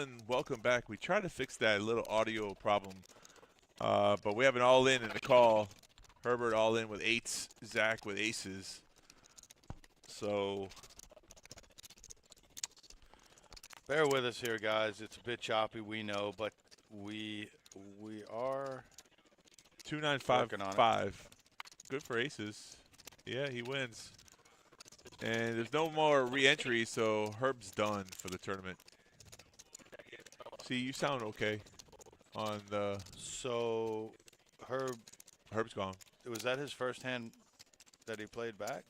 gentlemen, welcome back. We tried to fix that little audio problem, but we have an all-in the call. Herbert all-in with eights, Zach with aces. So bear with us here, guys. It's a bit choppy, we know, but we are 2,955. Good for aces. Yeah, he wins. And there's no more re-entry, so Herb's done for the tournament. See, you sound okay on the. So Herb's gone. Was that his first hand that he played back?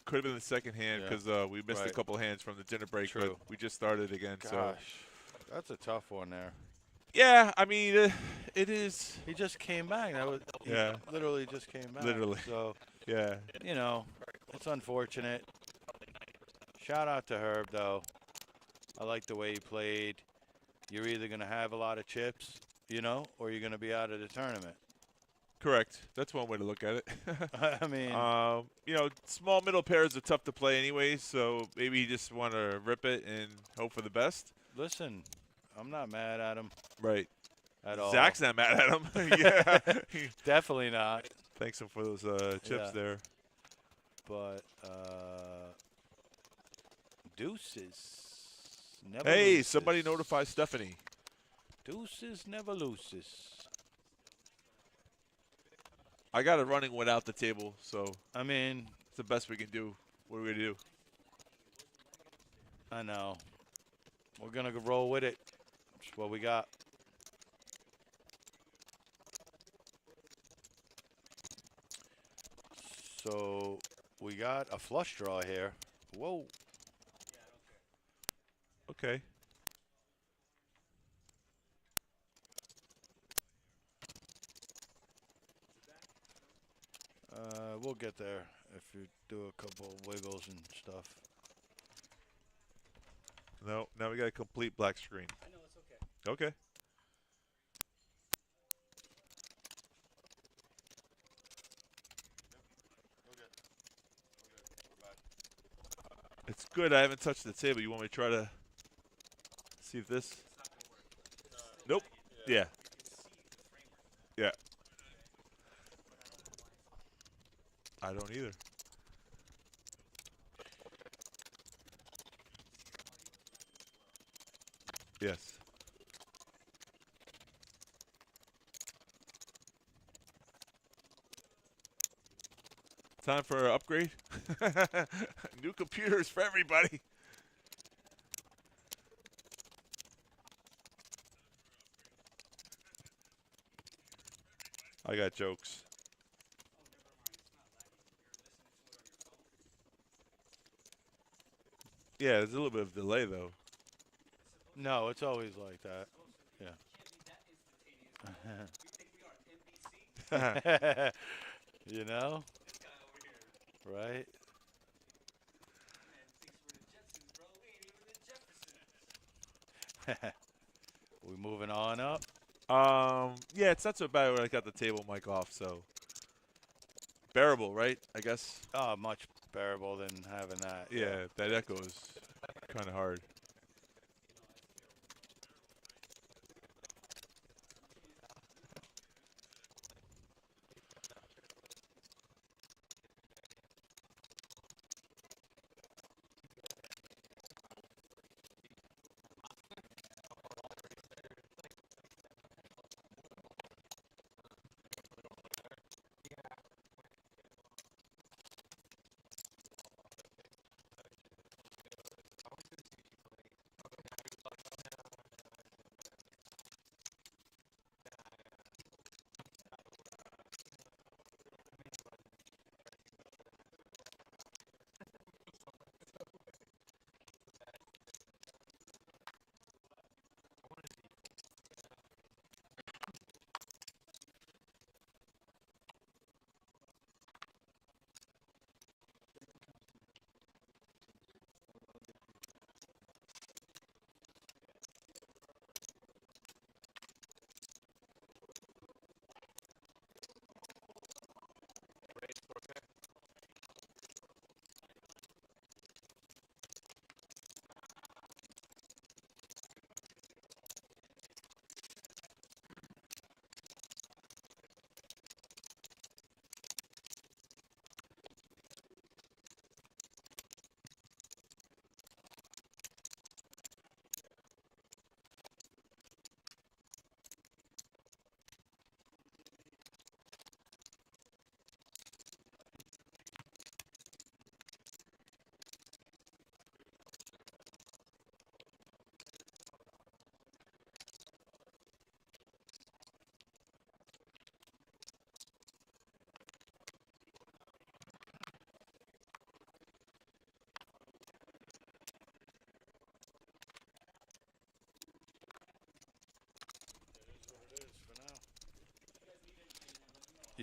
Could have been the second hand because we missed a couple hands from the dinner break, True. but we just started again. Gosh, so that's a tough one there. yeah, I mean it is. He just came back. He literally just came back. Literally. So yeah, you know, it's unfortunate. Shout out to Herb though. I like the way he played. You're either gonna have a lot of chips, or you're gonna be out of the tournament. correct. That's one way to look at it. I mean, small middle pairs are tough to play anyways, so maybe you just want to rip it and hope for the best. listen, I'm not mad at him. Right. At all. Zach's not mad at him. Yeah. Definitely not. Thanks him for those chips there. But deuces never Hey, loses. somebody notify Stephanie. Deuces never loses. I got it running without the table, so I mean, it's the best we can do. What are we going to do? I know. We're going to roll with it. That's what we got. So we got a flush draw here. Whoa. Okay. We'll get there if you do a couple of wiggles and stuff. No, now we got a complete black screen. I know, it's okay. Okay. It's good. I haven't touched the table. You want me to try to see if this? Nope. Yeah. Yeah. I don't either. Yes. Time for an upgrade. New computers for everybody. I got jokes. Yeah, there's a little bit of delay though. No, it's always like that. Yeah. You know? Right? We moving on up? Yeah, it's not so bad when I got the table mic off, so bearable, right? I guess. Oh, much bearable than having that. Yeah, that echo is kind of hard.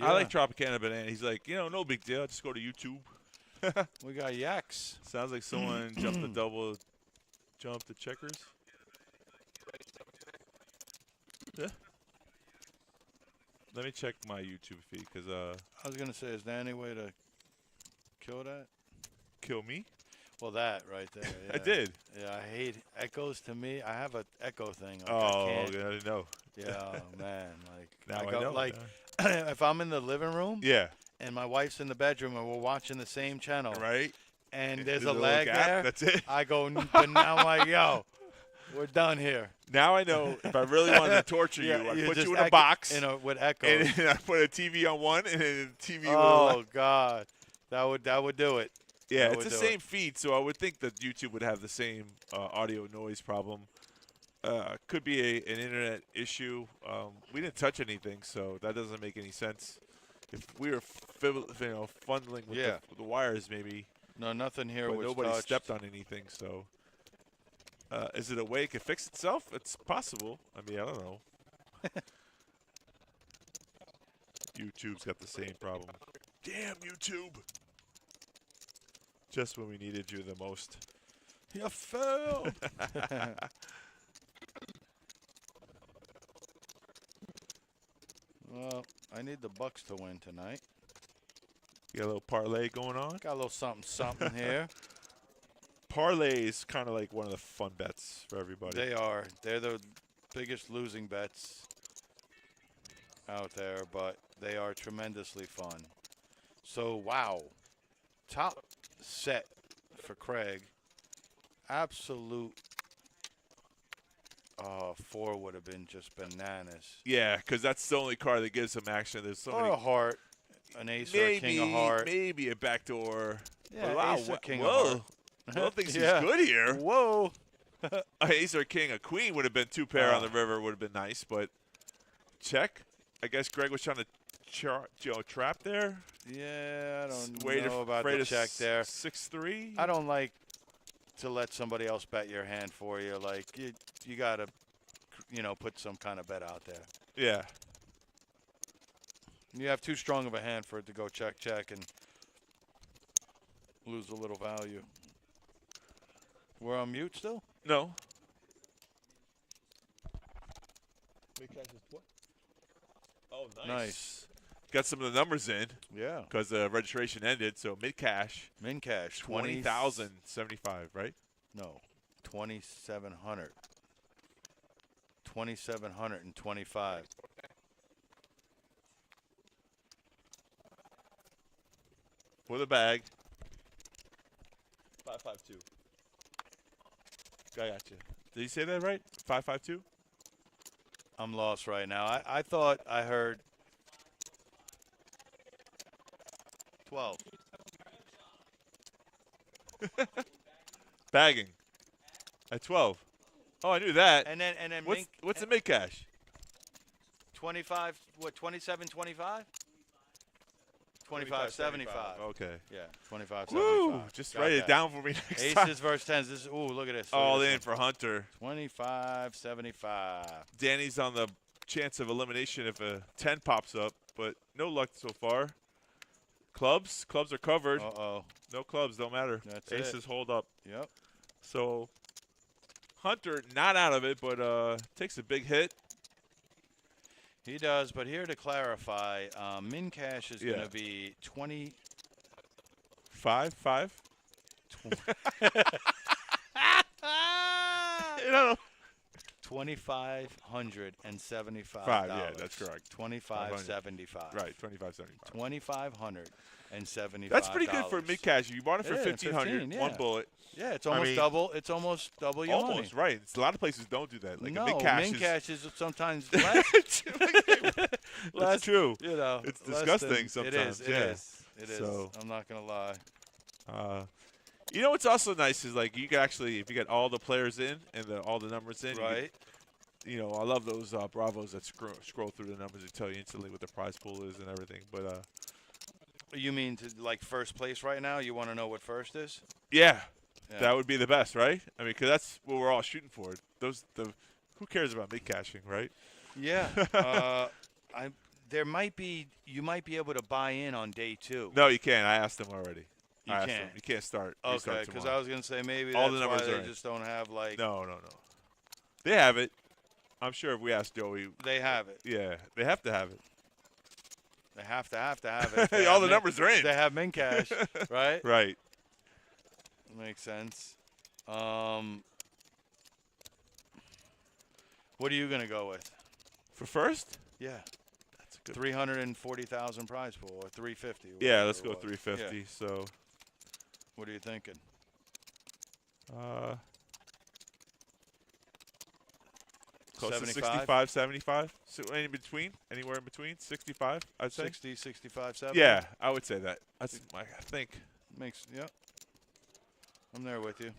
I like Tropicana Banana. He's like, no big deal. Just go to YouTube. We got yaks. Sounds like someone jumped the double, jumped the checkers. Yeah. Let me check my YouTube feed because I was gonna say, is there any way to kill that? Kill me? Well, that right there. Yeah. I did. Yeah, I hate echoes. To me, I have an echo thing. Like Oh, I I didn't know. Yeah, oh, man. Like Now I know. Like if I'm in the living room. Yeah. And my wife's in the bedroom and we're watching the same channel. Right. And there's a a lag gap. there. That's it. I go, but now I'm like, yo, we're done here. Now I know if I really wanted to torture you, I'd put you in a box. With echo. And I put a TV on one and then a TV Oh, God. That would do it. Yeah, it's the same feed, so I would think that YouTube would have the same audio noise problem. Could be an internet issue. We didn't touch anything, so that doesn't make any sense. If we were fondling with the wires, maybe. No, nothing here was nobody touched. stepped on anything, so. Is it a way it could fix itself? It's possible. I mean, I don't know. YouTube's got the same problem. Damn, YouTube. Just when we needed you the most. You failed. Well, I need the Bucks to win tonight. You got a little parlay going on? Got a little something here. Parlay is kind of like one of the fun bets for everybody. They are. They're the biggest losing bets out there, but they are tremendously fun. So, wow. Top set for Craig. Absolute 4 would have been just bananas. Yeah, because that's the only card that gives some action. There's so many. Or a heart. An ace or a king of heart. Maybe a backdoor. Yeah, wow, ace or king whoa. of heart. Will thinks he's good here. Whoa. Ace or king, a queen would have been 2 pair on the river. Would have been nice, but check. I guess Greg was trying to trap there. Yeah, I don't know about the check there. 6-3. I don't like to let somebody else bet your hand for you. Like you got to, put some kind of bet out there. Yeah. You have too strong of a hand for it to go check and lose a little value. We're on mute still? No. Oh, nice. Got some of the numbers in. Yeah. Because the registration ended, so mid-cash. Min-cash. 20,075, right? No. 2,700. 2,725. For the bag. 552. I got you. Did you say that right? 552? I'm lost right now. I thought I heard 12. Bagging. At 12. Oh, I knew that. And then what's the mid-cash? 25, what, 27.25? 25.75. Okay. Yeah, 25.75. Woo! Just write it down for me next time. Aces versus tens. This is, look at this. All in for Hunter. 25.75. Danny's on the chance of elimination if a 10 pops up, but no luck so far. Clubs are covered. Uh-oh. No clubs, don't matter. That's Aces hold up. Yep. So Hunter not out of it, but takes a big hit. He does, but here to clarify, min cash is going to be 20. 5. $2,575. Yeah, that's correct. $2,575. Right, $2,575. $2,575. That's pretty good for mid cash. You bought it for $1,500, yeah. one bullet. Yeah, it's almost double. It's almost double your money. Almost right. A lot of places don't do that. Like no, a min cash is sometimes less. That's true. It's disgusting sometimes. It is. So, I'm not gonna lie. What's also nice is like you can actually, if you get all the players in and all the numbers in, right? I love those Bravos that scroll through the numbers and tell you instantly what the prize pool is and everything. But you mean to like first place right now? You want to know what first is? Yeah. That would be the best, right? I mean, because that's what we're all shooting for. Who cares about mid cashing, right? Yeah. there might be you might be able to buy in on day 2. No, you can't. I asked him already. You I asked can't. him. You can't start. Okay, Restart because tomorrow. I was gonna say maybe All that's the numbers why are they in. just don't have like. No. They have it. I'm sure if we ask Joey. They have it. Yeah, they have to have it. They have to have it. They All have the numbers are in. They have min cash, right? Right. Makes sense. What are you gonna go with? For first? Yeah. That's a good. 340,000 prize pool or 350. Yeah, let's go whatever it was. 350. Yeah. So. What are you thinking? Close to 75? 65, 75. So anywhere in between, 65, I'd say. 60, 65, 70? Yeah, I would say that. That's I think. Yep. I'm there with you.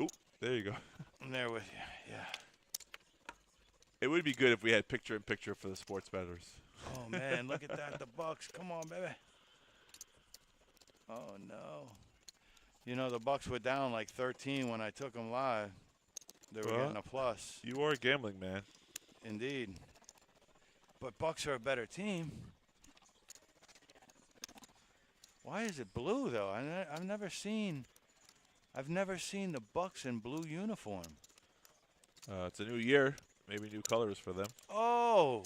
Oop, there you go. I'm there with you. Yeah. It would be good if we had picture-in-picture for the sports bettors. Oh man, look at that. The Bucks. Come on, baby. Oh no. You know, the Bucks were down like 13 when I took them live. They were getting a plus. You are a gambling man. Indeed. But Bucks are a better team. Why is it blue though? I've never seen the Bucks in blue uniform. It's a new year. Maybe new colors for them. Oh,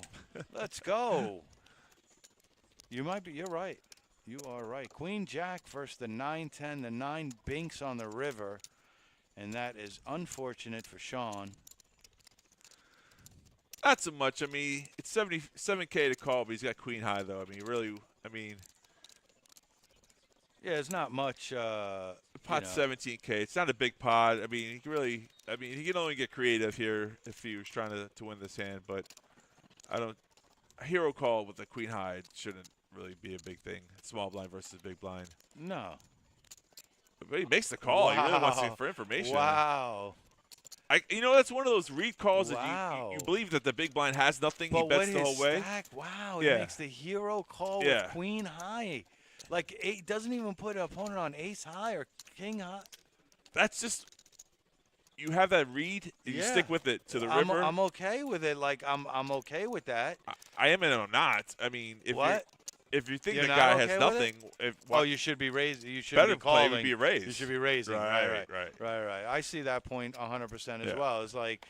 let's go. You're right. You are right. Queen Jack versus the 9-10, the 9 binks on the river. And that is unfortunate for Sean. Not so much. I mean, it's 77K to call, but he's got queen high, though. Yeah, it's not much. Pot's 17K. It's not a big pot. I mean, he can only get creative here if he was trying to win this hand, but a hero call with a queen high shouldn't really be a big thing. Small blind versus big blind. No. But he makes the call. Wow. He really wants it for information. Wow. That's one of those read calls Wow. that you believe that the big blind has nothing. But he bets the whole way. Wow, Yeah. he makes the hero call with queen high. Like, doesn't even put an opponent on ace high or king high. That's just, you have that read, you stick with it to the river. I'm okay with it. Like, I'm okay with that. I am and I'm not. I mean, if you think You're the not guy okay has with nothing, you should be raising. You should better be calling. play would be raised. You should be raising. Right. Right. I see that point 100% as well. It's like,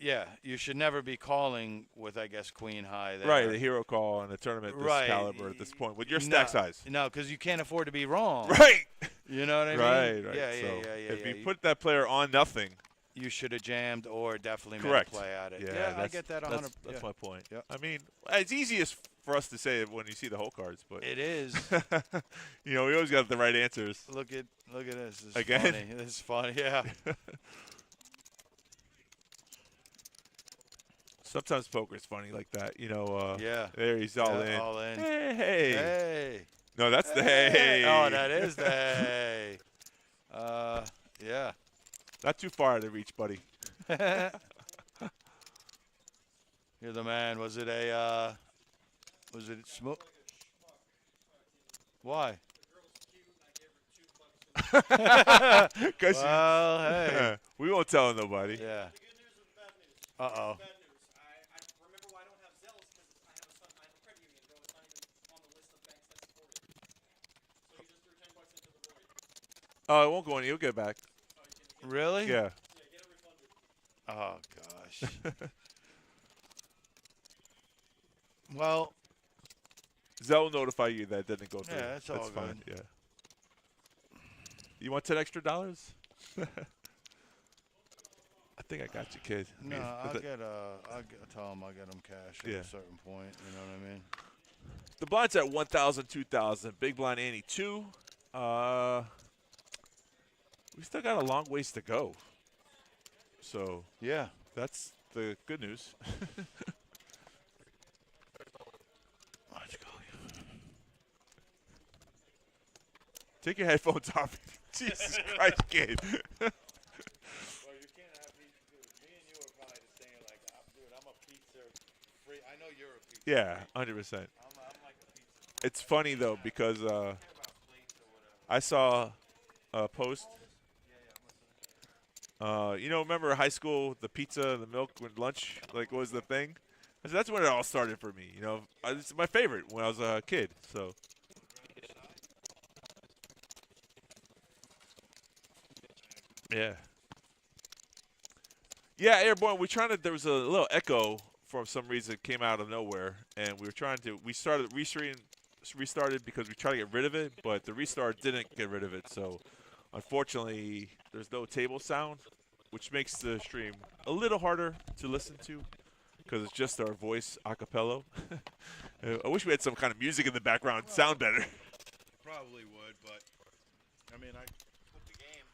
yeah, you should never be calling with, I guess, queen high there. Right, the hero call in a tournament this caliber at this point with your stack size. No, because you can't afford to be wrong. Right. You know what I mean? Right. Yeah. If you put that player on nothing, you should have jammed or definitely made correct. a play at it. Yeah, I get that 100%. That's my point. Yep. I mean, it's easiest for us to say it when you see the whole cards, but it is. we always got the right answers. Look at this. This is Again? funny. This is funny. Yeah. Sometimes poker's funny like that, yeah. There he's all in. All in. Hey. No, that's the hey. Oh, that is the hey. Yeah. Not too far to reach, buddy. You're the man. Was it smoke? Why? Well, hey. We won't tell nobody. Yeah. Uh-oh. Oh, it won't go in. You'll get it back. Really? Yeah. Oh, gosh. Well. Zell will notify you that it didn't go through. Yeah, that's all fine. good. Yeah. You want $10 extra? I think I got you, kid. No, I'll tell him I'll get him cash at a certain point. You know what I mean? The blind's at 1,000, 2,000. Big blind ante 2. We still got a long ways to go. So yeah, that's the good news. Let's go. Take your headphones off. Jesus Christ, kid. Well, you can't have me and you are probably the same. Like, dude, I'm a pizza free. I know you're a pizza. Yeah, 100%. I'm like a pizza. It's funny though because I saw a post You know, remember high school, the pizza, the milk, when lunch like was the thing? I said, that's when it all started for me. You know, it's my favorite when I was a kid. So. Yeah. Yeah, Airborne. We're trying to. There was a little echo for some reason. It came out of nowhere, and we were trying to. We started restarted because we tried to get rid of it, but the restart didn't get rid of it. So, unfortunately, there's no table sound, which makes the stream a little harder to listen to because it's just our voice a cappella. I wish we had some kind of music in the background, sound better. Probably would, but I mean, I put the game.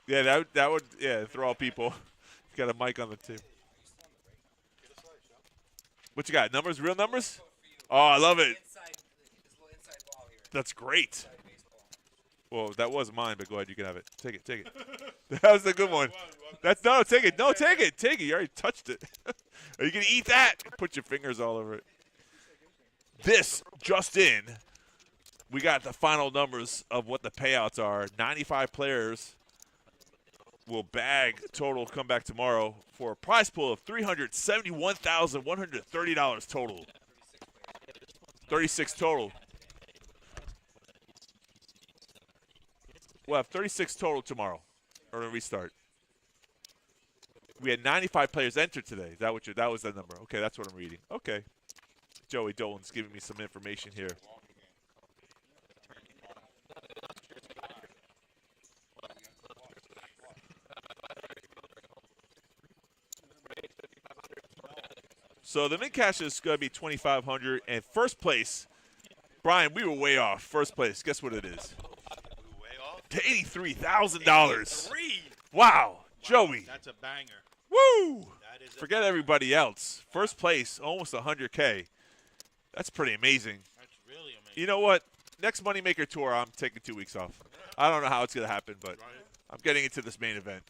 Yeah, that would throw out people. Got a mic on the table. What you got? Numbers? Real numbers? Oh, I love it. That's great. Well, that was mine, but go ahead. You can have it. Take it. Take it. That was a good one. No, take it. No, take it. Take it. You already touched it. Are you going to eat that? Put your fingers all over it. This just in. We got the final numbers of what the payouts are. 95 players will bag total come back tomorrow for a prize pool of $371,130 total. 36 total. We'll have 36 total tomorrow or a restart. We had 95 players enter today. That was the number. Okay, that's what I'm reading. Okay. Joey Dolan's giving me some information here. So the min cash is going to be $2,500, and first place, Brian, we were way off. First place, guess what it is? Way off? To $83,000. Wow, Joey. That's a banger. Woo! Forget everybody else. First place, almost $100K. That's pretty amazing. That's really amazing. You know what? Next Moneymaker tour, I'm taking 2 weeks off. I don't know how it's going to happen, but I'm getting into this main event.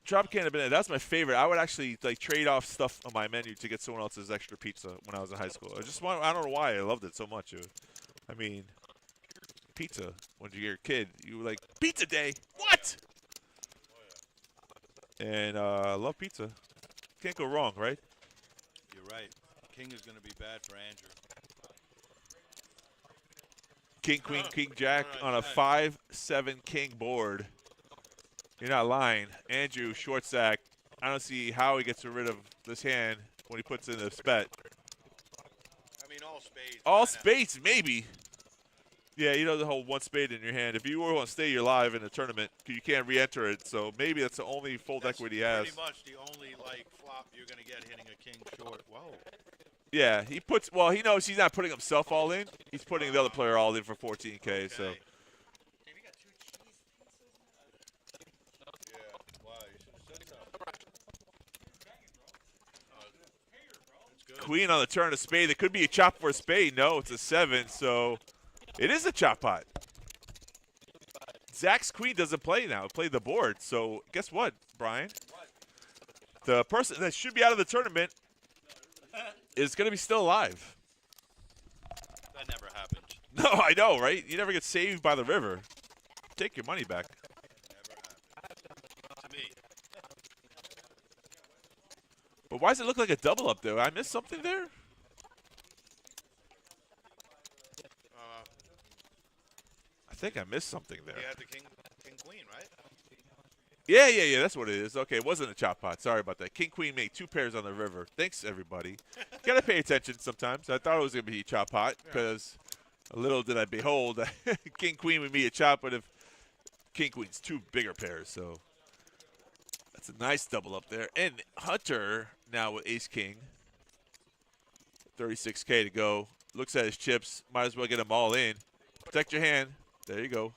Drop can of banana. That's my favorite. I would actually like trade off stuff on my menu to get someone else's extra pizza when I was in high school. I don't know why I loved it so much. I mean, pizza. When you're a kid, you were like, pizza day. What? And I love pizza. Can't go wrong, right? You're right. King is going to be bad for Andrew. King, queen, king, jack on a 5-7 king board. You're not lying. Andrew, short stack. I don't see how he gets rid of this hand when he puts in the spet. I mean, all spades. All spades, maybe. Yeah, you know the whole one spade in your hand. If you want to stay alive in the tournament, you can't re-enter it. So maybe that's the only fold equity he has. Pretty much the only flop you're going to get hitting a king short. Whoa. Yeah, he puts. Well, he knows he's not putting himself all in. He's putting the other player all in for 14K. Okay. So. Queen on the turn of spade. It could be a chop for a spade. No, it's a 7, so it is a chop pot. Zach's queen doesn't play now. It played the board. So guess what, Brian? The person that should be out of the tournament is going to be still alive. That never happens. No, I know, right? You never get saved by the river. Take your money back. Never happens. To me. But why does it look like a double up there? I missed something there? I think I missed something there. You had the king queen, right? Yeah. That's what it is. Okay, it wasn't a chop pot. Sorry about that. King queen made 2 pairs on the river. Thanks, everybody. Gotta pay attention sometimes. I thought it was gonna be a chop pot because little did I behold king queen would be a chop, but if king queen's 2 bigger pairs, so that's a nice double up there. And Hunter now with ace king. 36K to go. Looks at his chips. Might as well get them all in. Protect your hand. There you go.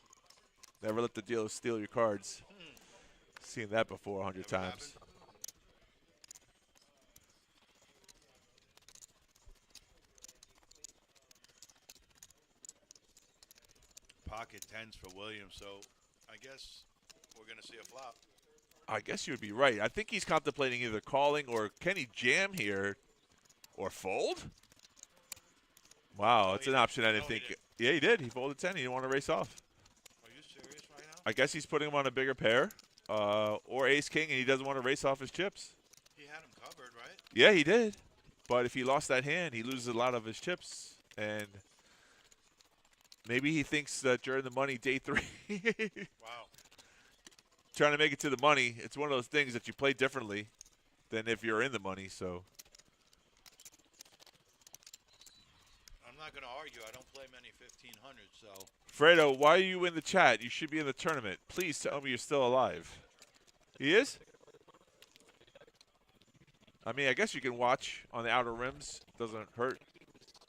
Never let the dealer steal your cards. Seen that before 100 times. Pocket 10s for Williams, so I guess we're going to see a flop. I guess you would be right. I think he's contemplating either calling or can he jam here or fold? Wow, Oh, that's he an did. option I didn't No, he think. didn't. Yeah, he did. He folded 10. He didn't want to race off. Are you serious right now? I guess he's putting him on a bigger pair, or ace king, and he doesn't want to race off his chips. He had him covered, right? Yeah, he did. But if he lost that hand, he loses a lot of his chips, and maybe he thinks that during the money day 3, Wow. trying to make it to the money, it's one of those things that you play differently than if you're in the money. So I'm not going to argue. I don't play many 1500s, so. Fredo, why are you in the chat? You should be in the tournament. Please tell me you're still alive. He is? I mean, I guess you can watch on the outer rims. Doesn't hurt,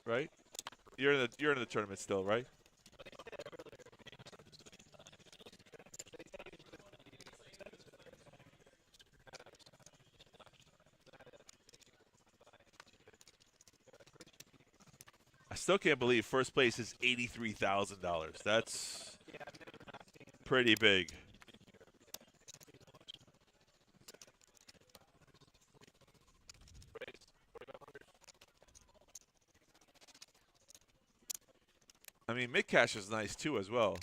right? You're in the tournament still, right? I still can't believe first place is $83,000. That's pretty big. I mean, mid cash is nice too as well.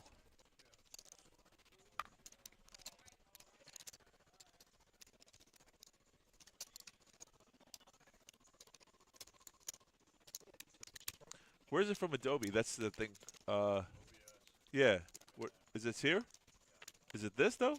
Where's it from Adobe? That's the thing. Yeah. What is this here? Is it this though?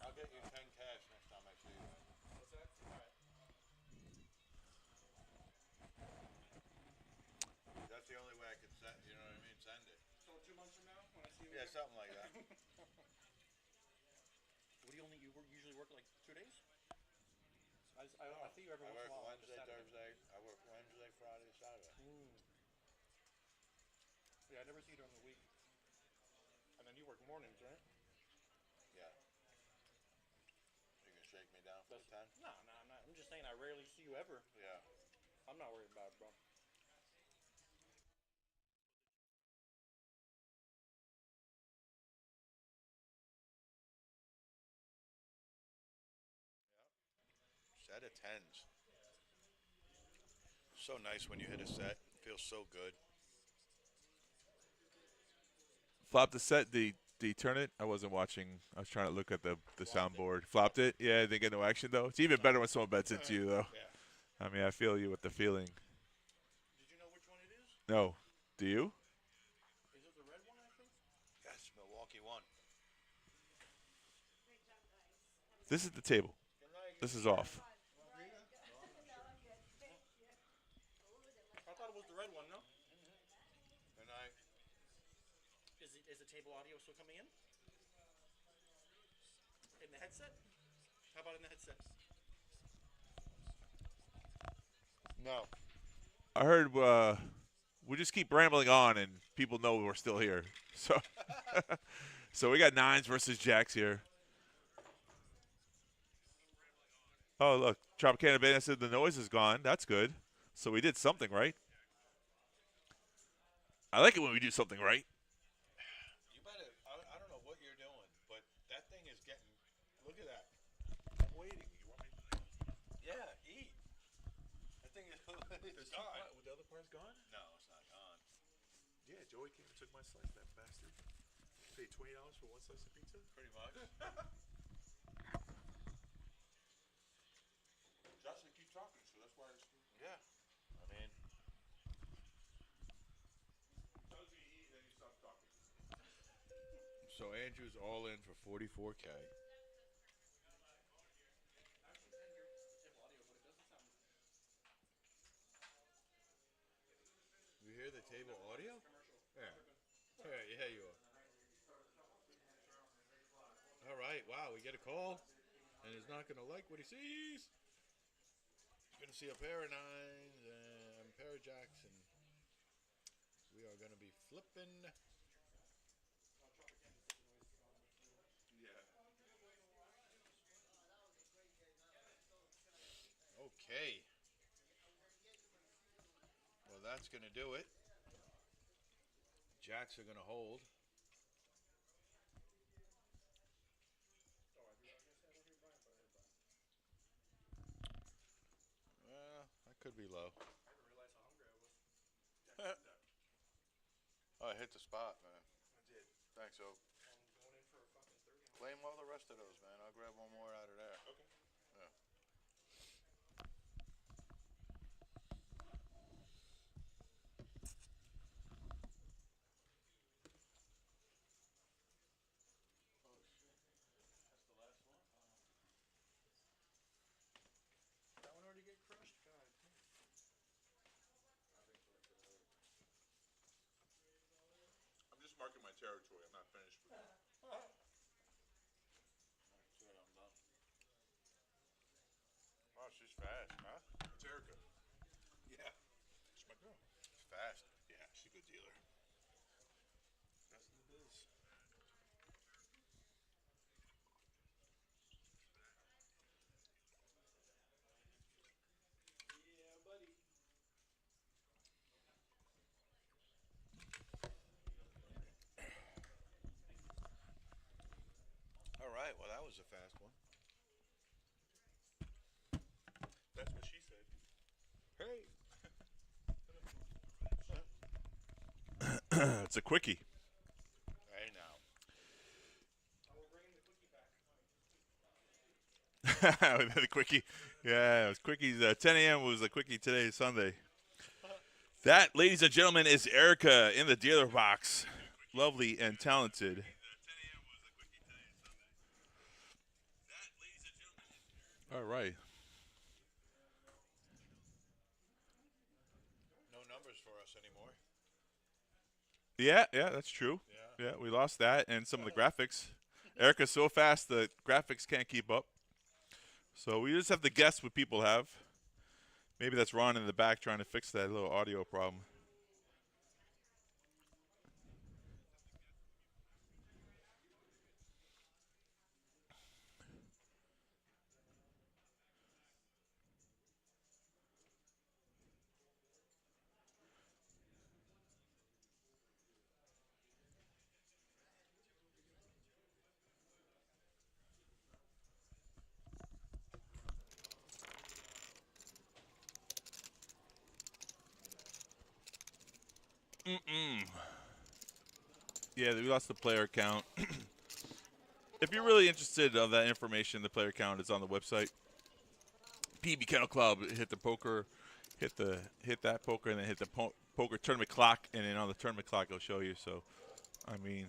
I'll get you 10 cash next time I see you. What's that? All right. That's the only way I could send, you know what I mean? Send it. So 2 months from now, when I see you. Yeah, something like that. What do you usually work like 2 days? I think you every I once in work a while. Wednesday, Thursday. I work Wednesday, Friday, Saturday. Yeah, I never see you during the week. And then you work mornings, right? Yeah. You can shake me down for the 10? No, I'm not. I'm just saying I rarely see you ever. Yeah. I'm not worried about it, bro. Set of 10s. So nice when you hit a set. Feels so good. Flop the set. Did he turn it? I wasn't watching. I was trying to look at the soundboard. Flopped it? Yeah, didn't get no action though. It's even better when someone bets into you though. Yeah. I mean, I feel you with the feeling. Did you know which one it is? No. Do you? Is it the red one, I think? Yes, Milwaukee won. This is the table. This is off. I thought it was the red one, no? Good night. Is the table audio still coming in? In the headset? How about in the headset? No. I heard we just keep rambling on and people know we're still here. So so we got 9s versus jacks here. Oh, look. Tropicana Band said the noise is gone. That's good. So we did something right. I like it when we do something right. You better. I don't know what you're doing, but that thing is getting. Look at that. I'm waiting. You want me to? Yeah, eat. That thing is. It's gone. What, the other part's gone? No, it's not gone. Yeah, Joey came and took my slice, that bastard. Paid $20 for one slice of pizza? Pretty much. Josh, keep talking, so that's why it's... Yeah. I mean. Tells you eat, then you stop talking. So Andrew's all in for 44K. You hear the table audio? Yeah. Yeah, you are. All right. Wow, we get a call, and he's not going to like what he sees. He's going to see a pair of nines and a pair of jacks, and we are going to be flipping. Yeah. Okay. Well, that's going to do it. Jacks are going to hold. Well, that could be low. I didn't realize how hungry I was. Oh, I hit the spot, man. I did. Thanks, Oak. I'm going in for a fucking 30. Claim all the rest of those, man. I'll grab one more out of there. Okay. Yeah. That's the last one? That one already get crushed? God. I'm just marking my territory. I'm not finished with it. That's it, I'm done. Wow, she's fast, huh? It's Erica. Yeah. She's my girl. She's fast. Yeah, she's a good dealer. Best in the biz. Yeah, buddy. All right, well, that was a fast one. That's what she said. Hey. It's a quickie. Hey, now. Oh, we're bringing the quickie back. The quickie. Yeah, it was quickies. 10 a.m. was a quickie today, Sunday. That, ladies and gentlemen, is Erica in the dealer box. Lovely and talented. All right. No numbers for us anymore. Yeah, that's true. Yeah. Yeah, we lost that and some of the graphics. Erica's so fast the graphics can't keep up. So we just have to guess what people have. Maybe that's Ron in the back trying to fix that little audio problem. Yeah, we lost the player count. If you're really interested in that information, the player count is on the website. PB Kennel Club. Hit the poker, hit that poker, and then hit the poker tournament clock, and then on the tournament clock it'll show you. So, I mean,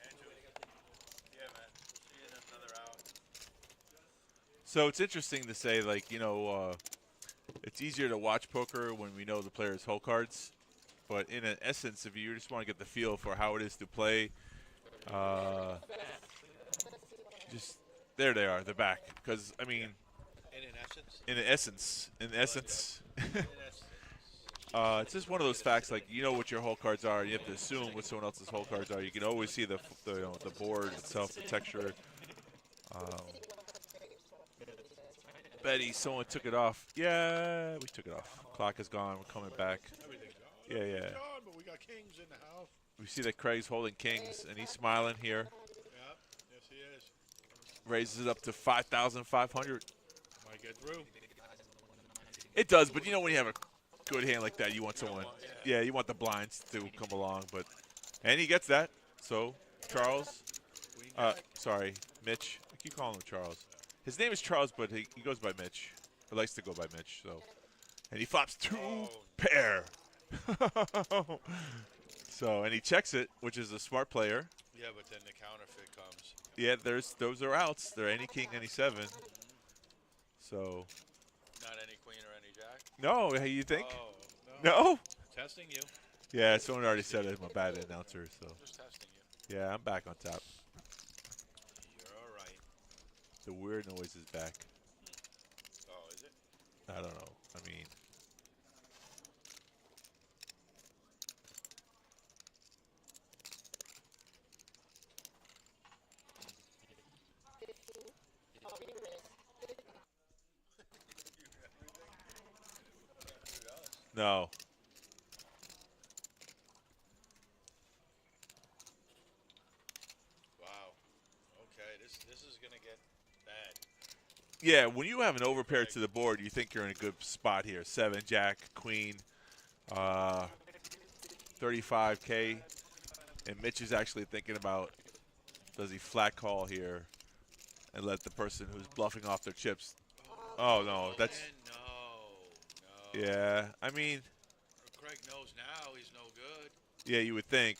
Andrew. Yeah, man. We'll see you in another hour. so it's interesting to say, like, it's easier to watch poker when we know the player's hole cards. But in an essence, if you just want to get the feel for how it is to play, just there they are, they're back. Because I mean, In essence. In essence. In essence. In essence. It's just one of those facts, like, you know what your hole cards are. You have to assume what someone else's hole cards are. You can always see the you know, the board itself, the texture. Betty, someone took it off. Yeah, we took it off. Clock is gone. We're coming back. Everything's gone. Yeah, yeah. Gone, but we got kings in the house. We see that Craig's holding kings, and he's smiling here. Yep. Yes, he is. Raises it up to 5,500. Might get through. It does, but you know when you have a good hand like that, you want someone. Yeah, you want the blinds to come along, but and he gets that. So Charles, sorry, Mitch. I keep calling him Charles. His name is Charles, but he goes by Mitch. He likes to go by Mitch. So, and he flops two pair. So, and he checks it, which is a smart player. Yeah, but then the counterfeit comes. Yeah, those are outs. They're any king, any seven. So. Not any queen or any jack? No, you think? Oh, no? Testing you. Yeah, someone already said I'm a bad announcer, so. Just testing you. Yeah, I'm back on top. You're all right. The weird noise is back. Oh, is it? I don't know. I mean. No. Wow. Okay, this is gonna get bad. Yeah, when you have an overpair to the board, you think you're in a good spot here. 7, Jack, Queen, 35K. And Mitch is actually thinking about, does he flat call here and let the person who's bluffing off their chips. Oh, no. That's. Man, no. Yeah, I mean. Craig knows now he's no good. Yeah, you would think.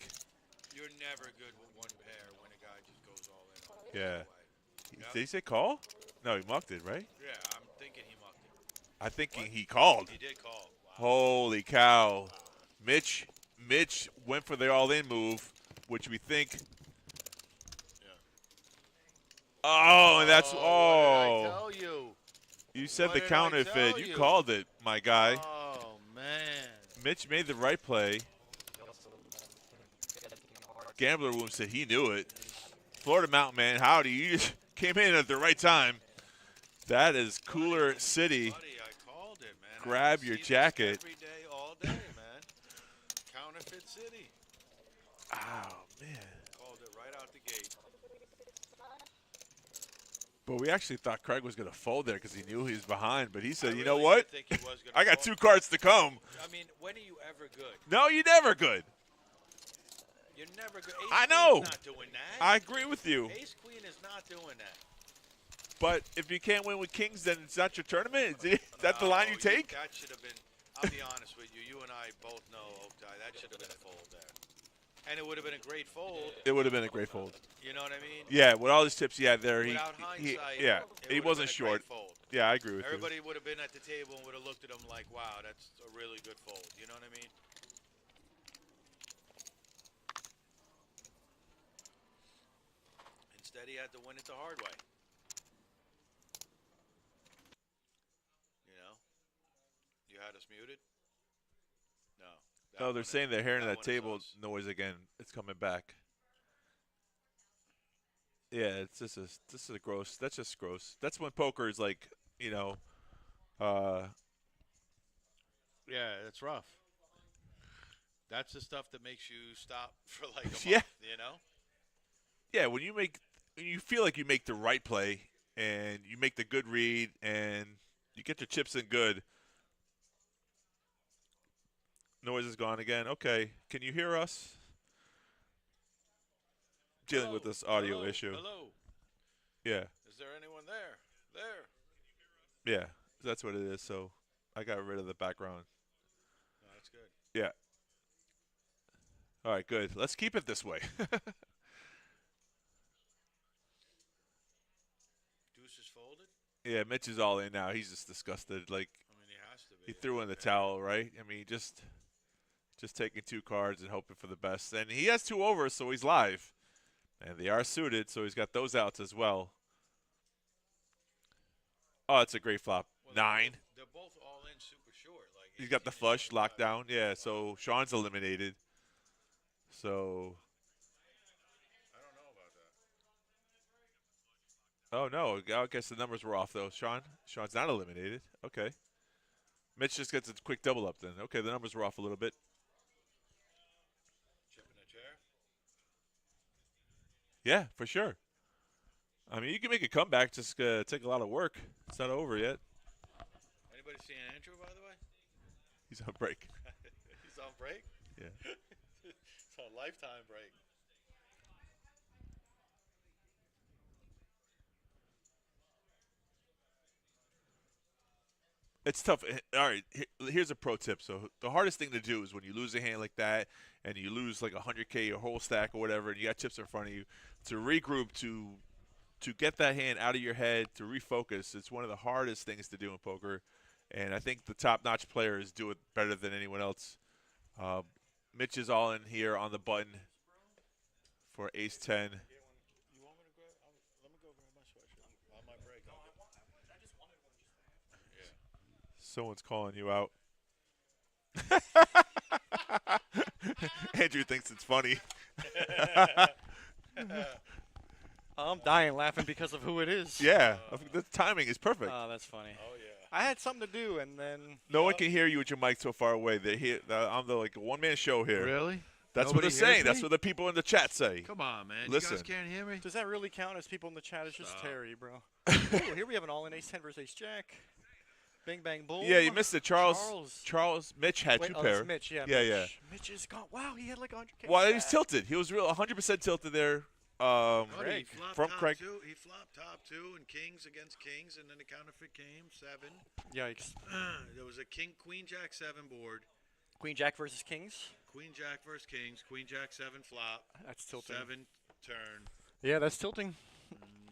You're never good with one pair when a guy just goes all in on it. Yeah. Yep. Did he say call? No, he mucked it, right? Yeah, I'm thinking he mucked it. I think he called. He did call. Wow. Holy cow. Mitch went for the all-in move, which we think. Yeah. Oh, and that's What did I tell you? You said What the did I counterfeit. tell You you? called it, my guy. Oh man. Mitch made the right play. Gambler Wound said he knew it. Florida Mountain Man, howdy. You just came in at the right time. That is Cooler City. Buddy, I called it, man. Grab I your see this jacket. every day, all day, man. Counterfeit City. Oh, man. Called it right out the gate. But we actually thought Craig was going to fold there because he knew he was behind. But he said, I you know really what? did think he was gonna I got fold. 2 cards to come. I mean, when are you ever good? No, you never good. You're never good. Ace I know. Queen's not doing that. I agree with you. Ace Queen is not doing that. But if you can't win with kings, then it's not your tournament? Is that the line you take? That should have been, I'll be honest with you. You and I both know, Oaktie, that should have been a fold there. And it would have been a great fold. It would have been a great fold. You know what I mean? Yeah, with all his tips he had there, Without hindsight, yeah, it he would have wasn't been a great short. Fold. Yeah, I agree with Everybody would have been at the table and would have looked at him like, wow, that's a really good fold. You know what I mean? Instead, he had to win it the hard way. You know? You had us muted? No. you. No, they're saying they're hearing that one is table us. noise again. It's coming back. Yeah, it's just this is gross. That's just gross. That's when poker is like, you know, Yeah, that's rough. That's the stuff that makes you stop for like a month, Yeah. you know? yeah, when you feel like you make the right play and you make the good read and you get your chips in good. Noise is gone again. Okay, can you hear us? Dealing with this audio Hello? issue. Hello. Yeah, Is there anyone there? There. yeah, that's what it is. So I got rid of the background. No, that's good. Yeah. All right, good. Let's keep it this way. Deuce is folded? Yeah, Mitch is all in now. He's just disgusted. Like I mean, he has to be. he threw in the towel, right? I mean, just taking 2 cards and hoping for the best. And he has 2 overs, so he's live. And they are suited, so he's got those outs as well. Oh, it's a great flop. 9. They're both all in super short. Like He's got the 18 and flush 25. locked down. Yeah, so Sean's eliminated. So, I don't know about that. oh no, I guess the numbers were off though. Sean's not eliminated. Okay. Mitch just gets a quick double up then. Okay, the numbers were off a little bit. Chip in a chair. Yeah, for sure. I mean, you can make a comeback. Just take a lot of work. It's not over yet. Anybody see Andrew, by the way? He's on break. He's on break? Yeah. It's on lifetime break. It's tough. All right, here's a pro tip. So the hardest thing to do is when you lose a hand like that, and you lose like 100K, your whole stack or whatever, and you got chips in front of you, to regroup, to get that hand out of your head, to refocus. It's one of the hardest things to do in poker, and I think the top-notch players do it better than anyone else. Mitch is all in here on the button for Ace 10. You want me to grab? Let me go grab my sweatshirt. On my break. Yeah. Someone's calling you out. Andrew thinks it's funny. I'm dying laughing because of who it is. Yeah, the timing is perfect. Oh, that's funny. Oh, yeah. I had something to do, and then No one can hear you with your mic so far away. They're here. I'm the like one-man show here. Really? That's Nobody what they're saying. hears That's me? what the people in the chat say. Come on, man. Listen. You guys can't hear me? does that really count as people in the chat? It's just Stop. Terry, bro. Ooh, here we have an all-in ace 10 versus ace jack. Bang, bang, boom. Yeah, you missed it. Charles Mitch had Wait, two oh, pair. that's Mitch. Yeah, Yeah, Mitch. yeah. Mitch is gone. Wow, he had like 100K. Well, he was stat. tilted. He was real 100% tilted there. Buddy, Craig. he flopped From top Craig. two. He flopped top two and kings against kings, and then the counterfeit came 7. Yikes. There was a queen jack 7 board. Queen jack versus kings. Queen jack versus kings. Queen jack 7 flop. That's tilting. 7 turn. Yeah, that's tilting.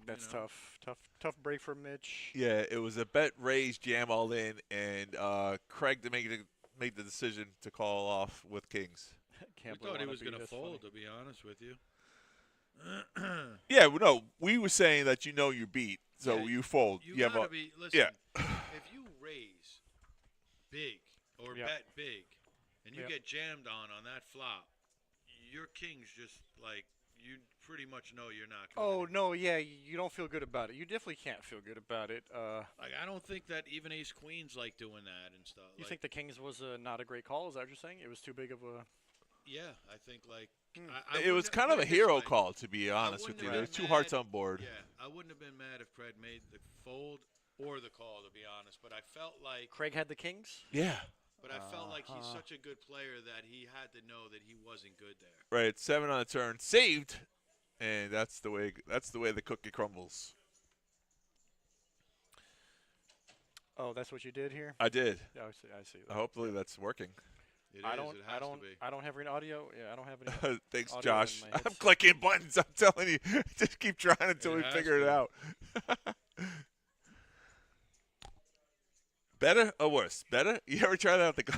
That's know. tough break for Mitch. Yeah, it was a bet raise jam all in, and Craig made the decision to call off with kings. Can't We thought he believe I was wanna going be to this funny. fold, to be honest with you. Yeah, well, no, we were saying that you're beat, so Yeah, you fold. You have gotta a, be. Listen, yeah. if you raise big or Yeah. bet big, and you Yeah. get jammed on that flop, your king's just like you pretty much know you're not. Oh Gonna no, yeah, you don't feel good about it. You definitely can't feel good about it. Like I don't think that even ace queens like doing that and stuff. You like, think the kings was not a great call? Is that what you're saying? It was too big of a. Yeah, I think like Hmm. I it was wouldn't- kind of put a it this hero way. call, to be honest with wouldn't you. have There was been 2 hearts mad- on board. Yeah, I wouldn't have been mad if Craig made the fold or the call, to be honest. But I felt like, Craig had the kings. Yeah. but I felt like he's Uh-huh. such a good player that he had to know that he wasn't good there. Right, 7 on the turn, saved, and that's the way the cookie crumbles. Oh, that's what you did here. I did. Yeah, I see. I see. Hopefully that's working. It I is, don't. It I has don't. to be. I don't have any audio. Yeah, I don't have any. Thanks, Audio Josh. in my I'm headset. clicking buttons. I'm telling you, just keep trying until It we has figure it to. out. Better or worse? Better? You ever try that with the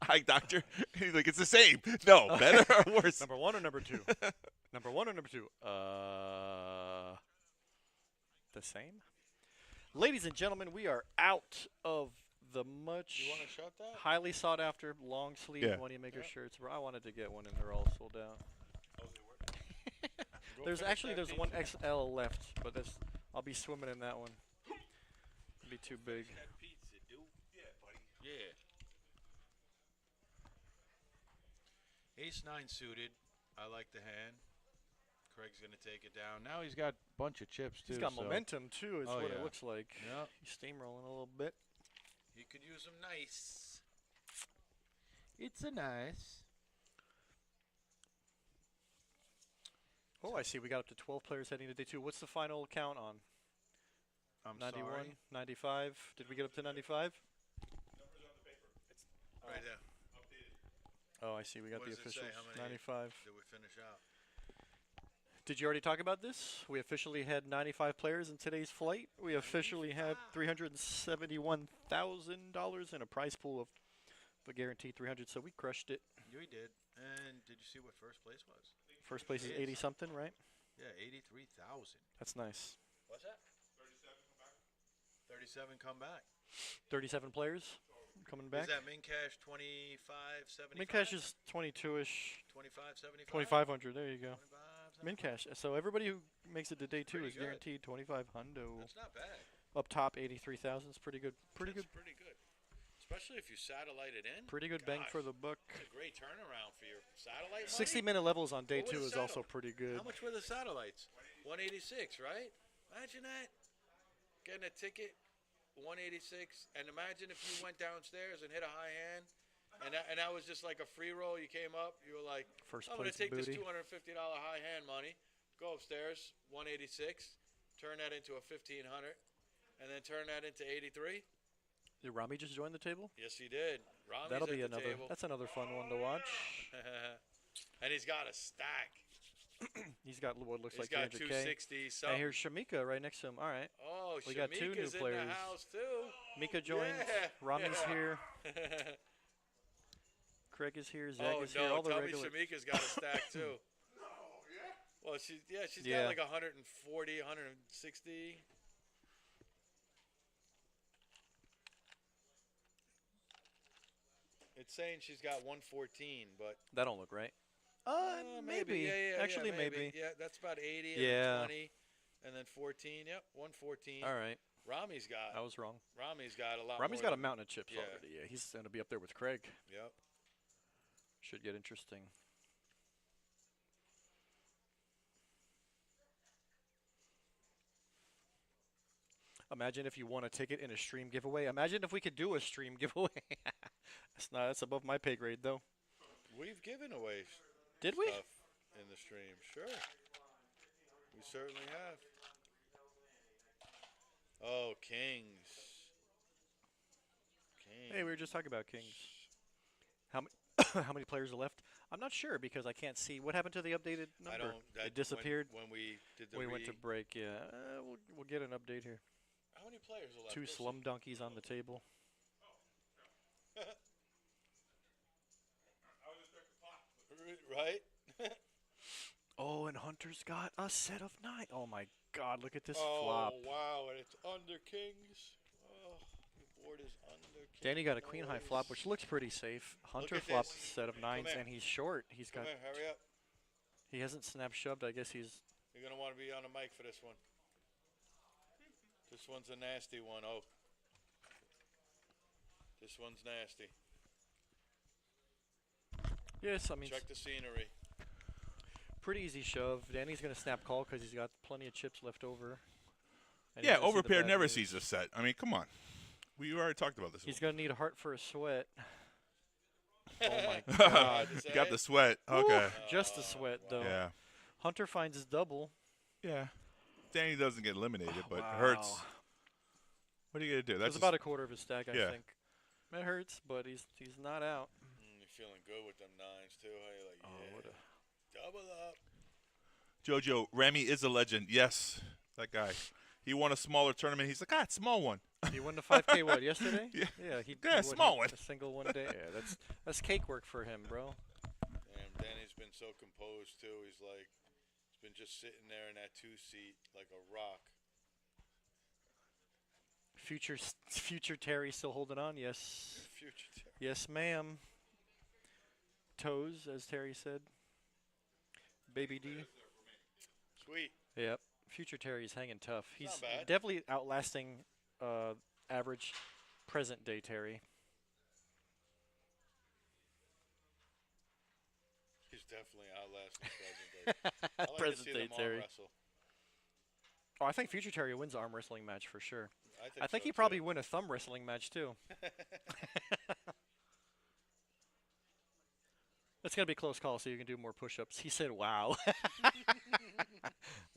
eye doctor? He's like, it's the same. No, better or worse? Number one or number two? Number one or number two? The same. Ladies and gentlemen, we are out of the much You want to shut that? highly sought after long sleeve Yeah. Moneymaker Yeah. shirts. Bro, I wanted to get one and they're all sold out. There's one XL left, but I'll be swimming in that one. It'll be too big. That pizza, dude. Yeah, buddy. Yeah. Ace 9 suited. I like the hand. Craig's gonna take it down. Now he's got a bunch of chips too. He's got so momentum too, is Oh, what yeah. it looks like. Yeah. He's steamrolling a little bit. You could use them nice. It's a nice. Oh, I see. We got up to 12 players heading to day 2. What's the final count on? I'm 91, sorry. 95. Did we get up to 95? Right there. Oh, I see. We got What the does it say? officials. How many 95. Did we finish out? Did you already talk about this? We officially had 95 players in today's flight. We officially have $371,000 in a prize pool of a guaranteed 300. So we crushed it. We did. And did you see what first place was? First place is Yes. 80 something, right? Yeah, 83,000. That's nice. What's that? 37 come back. 37 players coming back. Is that min cash 25.75? Min cash is 22-ish, 25.75. 2,500. There you go. 25.75. Min cash. So everybody who makes it to day 2 Pretty is good. guaranteed 25 hundo. That's not bad. Up top, 83,000 is pretty good. Pretty That's good. pretty good. Especially if you satellite it in. Pretty good bang Gosh, for the buck. That's a great turnaround for your satellite money. 60-minute levels on day What 2 was is the also setup? pretty good. How much were the satellites? 186, right? Imagine that. Getting a ticket, 186, and imagine if you went downstairs and hit a high hand, and that was just like a free roll. You came up, you were like, First I'm gonna place take this booty. $250 high hand money, go upstairs, 186, turn that into a 1,500, and then turn that into 83. Did Rami just join the table? Yes, he did. Rami's That'll at be the another. table. That's another fun one to watch. And he's got a stack. He's got what looks He's like got 300K. 260 And something. here's Shamika right next to him. All right. Oh, We got 2 new Shamika's in players. the house too. Mika joined. Yeah. Rami's here. Craig is here. Zach Oh is here. no, All the tell regular. me Shamika's got a stack too. Well, she's Yeah. got like 140, 160. It's saying she's got 114, but That don't look right. Maybe. Yeah, Actually, yeah, maybe. Yeah, that's about 80 and Yeah. then 20 and then 14. Yep, 114. All right. Rami's got I was wrong. Rami's got a lot. Rami's more got a than- mountain of chips yeah. already. Yeah, he's going to be up there with Craig. Yep. Should get interesting. Imagine if you won a ticket in a stream giveaway. Imagine if we could do a stream giveaway. That's above my pay grade, though. We've given away Did we? stuff in the stream. Sure. We certainly have. Oh, Kings. Kings. Hey, we were just talking about Kings. How many how many players are left? I'm not sure because I can't see. What happened to the updated number? I don't. That, It disappeared. when we did the. We went to break. Yeah, we'll get an update here. How many players are left? 2 Let's slum donkeys on the table. see. Right. Oh, and Hunter's got a set of 9. Oh my God! Look at this Oh flop. wow! And it's under Kings. Oh, the board is under Kings. Danny got a queen high flop, boys. which looks pretty safe. Hunter at flopped this. a set of 9s, here. and he's short. He's Come got. here, hurry up. He hasn't snap shoved. I guess he's. You're gonna want to be on the mic for this one. This one's a nasty one. Oh. This one's nasty. Yes, I mean, Check the scenery. pretty easy shove. Danny's gonna snap call because he's got plenty of chips left over. And he's Yeah, gonna see the overpaired bad never news. sees a set. I mean, come on. We already talked about this. He's gonna need a heart for a sweat. Oh my Is God! You that got it? the sweat. Okay. Just a sweat though. Yeah. Hunter finds his double. Yeah. Danny doesn't get eliminated, but it Wow. hurts. What are you gonna do? That's That's about a quarter of his stack, I yeah. think. It hurts, but he's not out. You're feeling good with them 9s too. How you like? Oh, Yeah. what a Double up. JoJo. Remy is a legend. Yes, that guy. He won a smaller tournament. He's like, it's small one. He won the 5K what yesterday? Yeah. Yeah, he Yeah, won small one. a single one day. Yeah, that's cake work for him, bro. And Danny's been so composed too. He's like, he's been just sitting there in that 2 seat like a rock. Future Terry still holding on. Yes, Future Terry. yes, ma'am. Toes, as Terry said. Baby D. Sweet. Yep. Future Terry's hanging tough. He's Not bad. definitely outlasting average present day Terry. He's definitely outlasting present day. I like to Present see day them all Terry. wrestle. Oh, I think Future Terry wins arm wrestling match for sure. I think so, he probably too. win a thumb wrestling match too. It's gonna be a close call, so you can do more push-ups. He said, "Wow."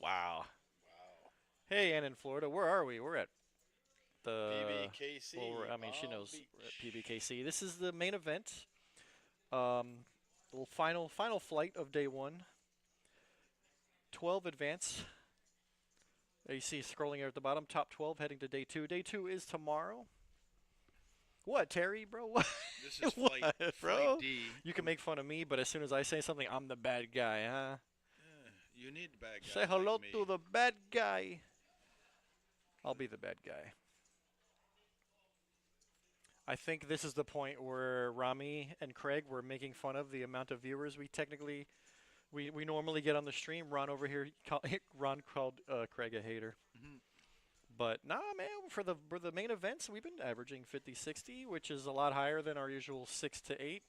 Wow. Wow. Hey, Ann in Florida, where are we? We're at the. PBKC. Well, I mean, she Palm knows Beach. we're at PBKC. This is the main event. Little final flight of day 1. 12 advance. There you see scrolling here at the bottom, top 12 heading to day 2. Day 2 is tomorrow. What, Terry, bro? What? This is What, flight, bro? flight D. You can make fun of me, but as soon as I say something, I'm the bad guy, huh? Yeah, you need the bad guy. Say hello like me. to the bad guy. I'll be the bad guy. I think this is the point where Rami and Craig were making fun of the amount of viewers we normally get on the stream. Ron over here, Ron called Craig a hater. Mhm. But nah, man, for the main events, we've been averaging 50-60, which is a lot higher than our usual 6 to 8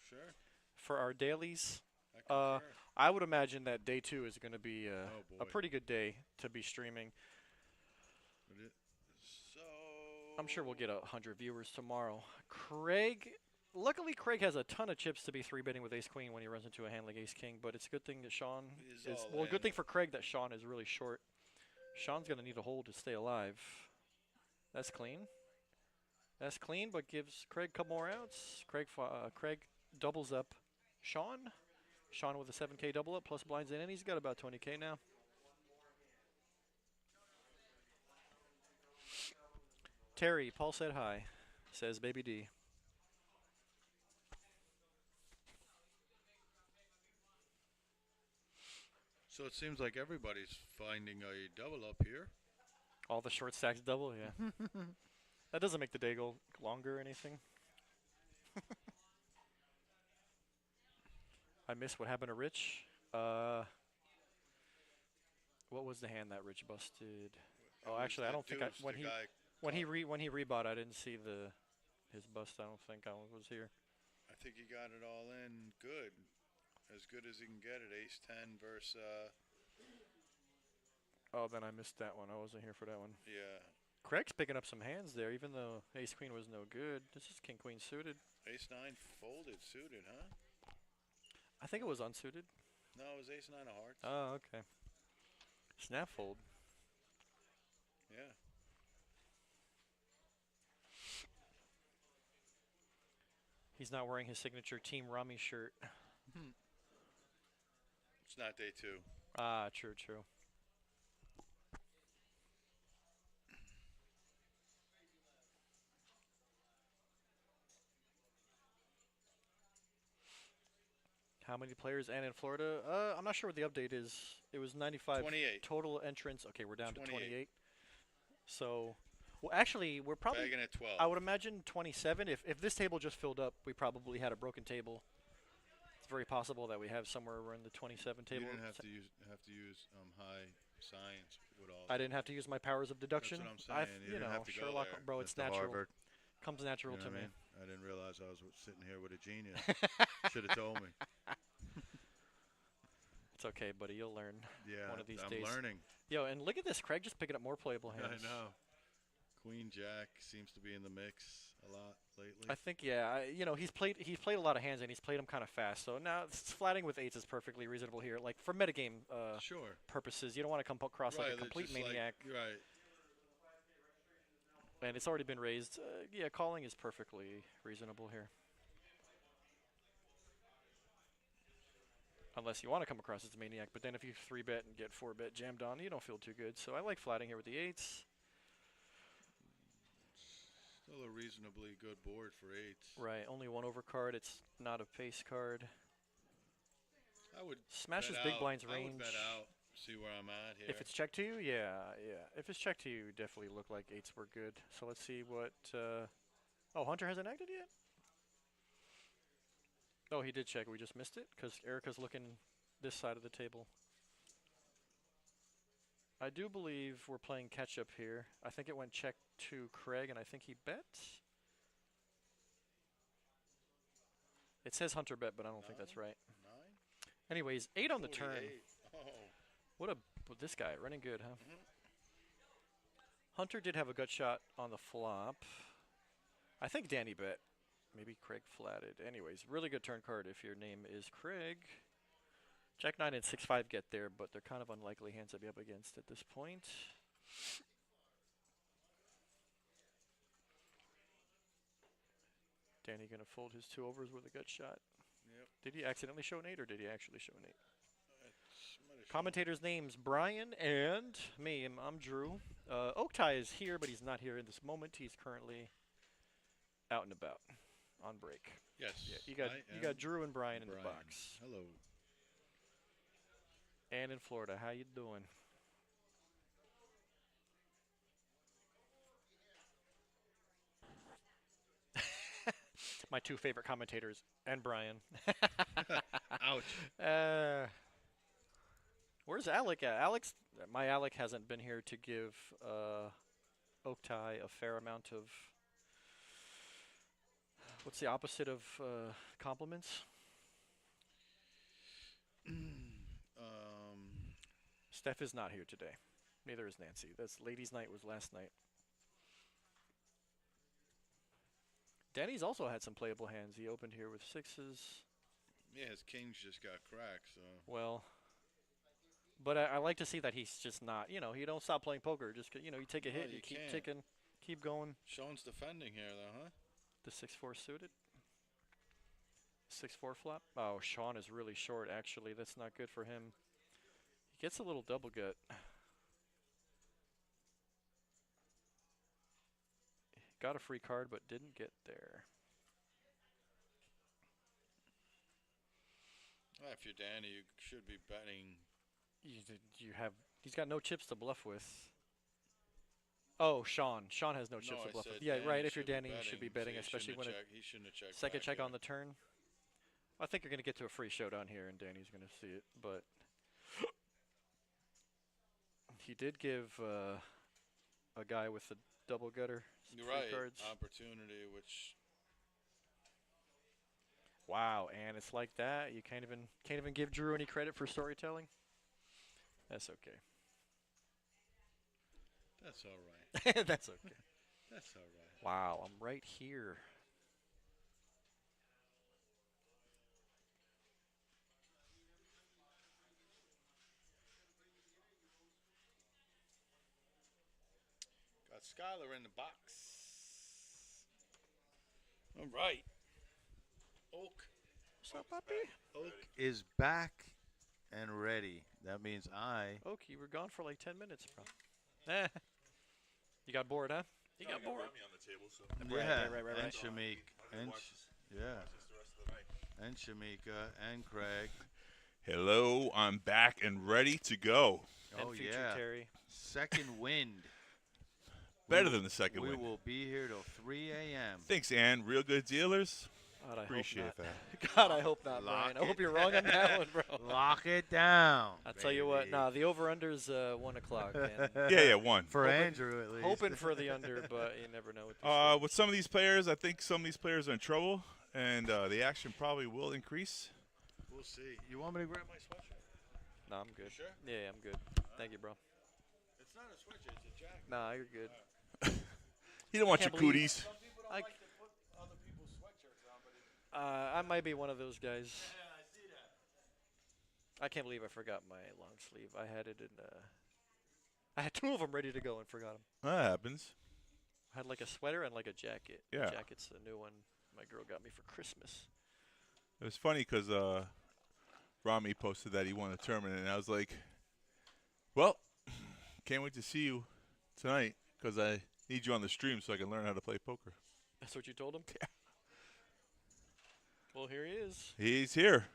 Sure. for our dailies. I concur. I would imagine that day 2 is going to be Oh, a boy. pretty good day to be streaming. So I'm sure we'll get 100 viewers tomorrow. Luckily Craig has a ton of chips to be 3-betting with Ace Queen when he runs into a hand like Ace King, but it's a good thing that Sean He's is all well. Good in. thing for Craig that Sean is really short. Sean's gonna need a hold to stay alive. That's clean. That's clean, but gives Craig a couple more outs. Craig doubles up Sean. Sean with a 7K double up plus blinds in, and he's got about 20K now. Terry, Paul said hi. Says Baby D. So it seems like everybody's finding a double up here. All the short stacks double, yeah. That doesn't make the day go longer or anything. I missed what happened to Rich. What was the hand that Rich busted? Oh, actually, I don't think when he rebought, I didn't see his bust. I don't think I was here. I think he got it all in good. As good as he can get it. Ace 10 versus Oh, then I missed that one. I wasn't here for that one. yeah. Craig's picking up some hands there, even though Ace Queen was no good. This is King Queen suited. Ace 9 folded suited, huh? I think it was unsuited. No, it was Ace 9 of hearts. Oh, okay. Snap fold. Yeah. He's not wearing his signature Team Rami shirt. It's not day 2. Ah, true, true. How many players and in Florida? I'm not sure what the update is. It was 95 28. total entrants. Okay, we're down 28. to 28. So, well, actually, we're probably. Bagging at 12. I would imagine 27. If this table just filled up, we probably had a broken table. It's very possible that we have somewhere around the 27 table. You didn't have to use high science with all. I didn't have to use my powers of deduction. That's what I'm saying. You didn't have to go Sherlock, there. bro, it's Mr. natural. Harvard. Comes natural You know to what I me. mean? I didn't realize I was sitting here with a genius. Should have told me. It's okay, buddy. You'll learn. Yeah, One of these I'm days. learning. Yo, and look at this. Craig just picking up more playable hands. I know. Queen Jack seems to be in the mix a lot lately. I think, yeah. He's played a lot of hands, and he's played them kind of fast. So now flatting with eights is perfectly reasonable here. Like for metagame Sure. purposes, you don't want to come across like a complete just maniac. right. And it's already been raised. Yeah, calling is perfectly reasonable here. Unless you want to come across as a maniac, but then if you 3-bet and get 4-bet jammed on, you don't feel too good. So I like flatting here with the eights. Still a reasonably good board for eights. Right, only one overcard. It's not a face card. I would Smashes bet big out. blinds I range. would bet out. See where I'm at here. If it's checked to you, yeah. If it's checked to you, definitely look like eights were good. So let's see what. Oh, Hunter hasn't acted yet. Oh, he did check. We just missed it because Erica's looking this side of the table. I do believe we're playing catch up here. I think it went check to Craig, and I think he bet. It says Hunter bet, but I don't think that's right. 9? Anyways, 8 on the turn. 48. Oh. What this guy running good, huh? Mhm. Hunter did have a gut shot on the flop. I think Danny bet. Maybe Craig flatted. Anyways, really good turn card if your name is Craig. Jack 9 and 6-5 get there, but they're kind of unlikely hands to be up against at this point. Danny gonna fold his 2 overs with a gut shot. Yep. Did he accidentally show an 8 or did he actually show an 8? Might have shown- Commentators' names Brian and me. I'm Drew. Oaktie is here, but he's not here in this moment. He's currently out and about on break. Yes. Yeah, I you got am Drew and Brian in Brian. the box. Hello. And in Florida, how you doing? My two favorite commentators and Brian. Ouch. Where's Alec at? My Alec hasn't been here to give Oaktai a fair amount of. What's the opposite of compliments? Steph is not here today. Neither is Nancy. That's ladies' night was last night. Danny's also had some playable hands. He opened here with sixes. Yeah, his kings just got cracked, so. Well, but I like to see that he's just not, you don't stop playing poker. Just, you take a hit, you you keep can't. ticking, keep going. Sean's defending here, though, huh? The 6-4 suited. 6-4 flop. Oh, Sean is really short, actually. That's not good for him. He gets a little double gut. Got a free card, but didn't get there. Well, if you're Danny, you should be betting. He's got no chips to bluff with. Oh, Sean. Sean has no chips to bluff with. Yeah, right. If you're Danny, you should be betting, especially when he shouldn't have checked second back check here. on the turn. I think you're going to get to a free showdown here, and Danny's going to see it. But he did give a guy with a double gutter some You're free right. cards. Opportunity, which. Wow, and it's like that. You can't even give Drew any credit for storytelling. That's okay. That's all right. That's okay. That's all right. Wow, I'm right here. Got Skylar in the box. All right. Oak. What's up, puppy? Oak is back and ready. That means Oak, you were gone for like 10 minutes, bro. You got bored, huh? You got bored. on the table, so Right. And Shamik. And Shamika and Craig. Hello, I'm back and ready to go. And Oh, future yeah. Terry. Second wind. Better than the second We win. will be here till 3 a.m. Thanks, Ann. Real good dealers. God, I Appreciate hope not. that. God, I hope not, Lock Brian. I hope it. you're wrong on that one, bro. Lock it down. I'll tell you what. baby. Nah, the over/under's 1 o'clock. And Yeah, one. For Hoping- Andrew, at least. hoping for the under, but you never know. With these With some of these players, I think some of these players are in trouble, and the action probably will increase. We'll see. You want me to grab my sweatshirt? No, I'm good. sure? Yeah, I'm good. Thank you, bro. It's not a sweatshirt, it's a jacket. Nah, you're good. You don't want your Can't believe- cooties. Some people don't I- like to put other people's sweatshirts on, but it's, I might be one of those guys. yeah, I see that. I can't believe I forgot my long sleeve. I had it in. I had 2 of them ready to go and forgot them. That happens. I had like a sweater and like a jacket. Yeah. The jacket's a new one my girl got me for Christmas. It was funny because Rami posted that he won a tournament, and I was like, well, can't wait to see you tonight because I need you on the stream so I can learn how to play poker. That's what you told him? Yeah. Well, here he is. He's here,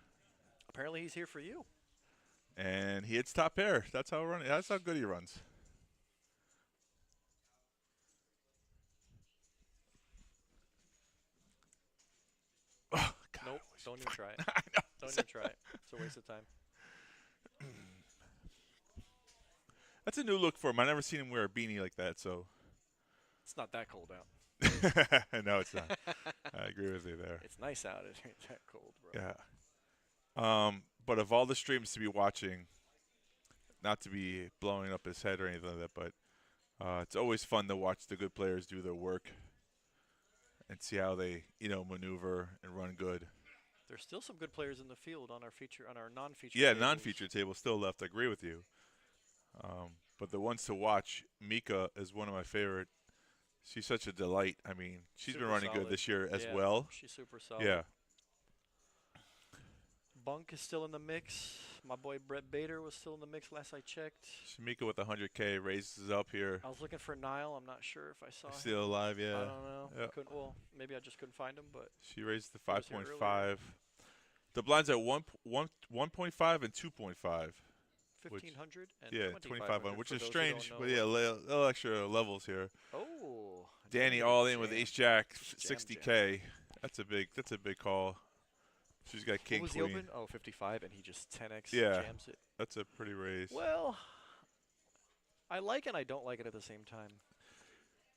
Apparently, he's here for you. and he hits top pair. That's how That's how good he runs. Oh, God, Nope. I wish- Don't even try it. I know. Don't even try it. It's a waste of time. That's a new look for him. I never seen him wear a beanie like that, so. It's not that cold out. No, it's not. I agree with you there. It's nice out. It ain't that cold, bro. Yeah. But of all the streams to be watching, not to be blowing up his head or anything like that, but it's always fun to watch the good players do their work and see how they, maneuver and run good. There's still some good players in the field on our non-feature. Yeah, tables. non-feature table still left. I agree with you. But the ones to watch, Mika is one of my favorite. She's such a delight. I mean, she's Super been running good solid. this year as Yeah, well. She's super solid. Yeah. Bunk is still in the mix. My boy Brett Bader was still in the mix last I checked. Shamika with 100K raises up here. I was looking for Niall. I'm not sure if I saw him. Still alive, yeah. I don't know. Yeah. Maybe I just couldn't find him, but She raised to He was here 5.5. The blinds at 1.5 and 2.5. 1,500 and Yeah, 2,500 which for is those who strange, don't but know. yeah, little extra levels here. Oh. Danny Jam, all in with jam. ace jack, Jam, 60K. That's a big call. She's got king What was queen. the open? Oh, 55, and he just 10x Yeah. jams it. That's a pretty raise. Well, I like it and I don't like it at the same time.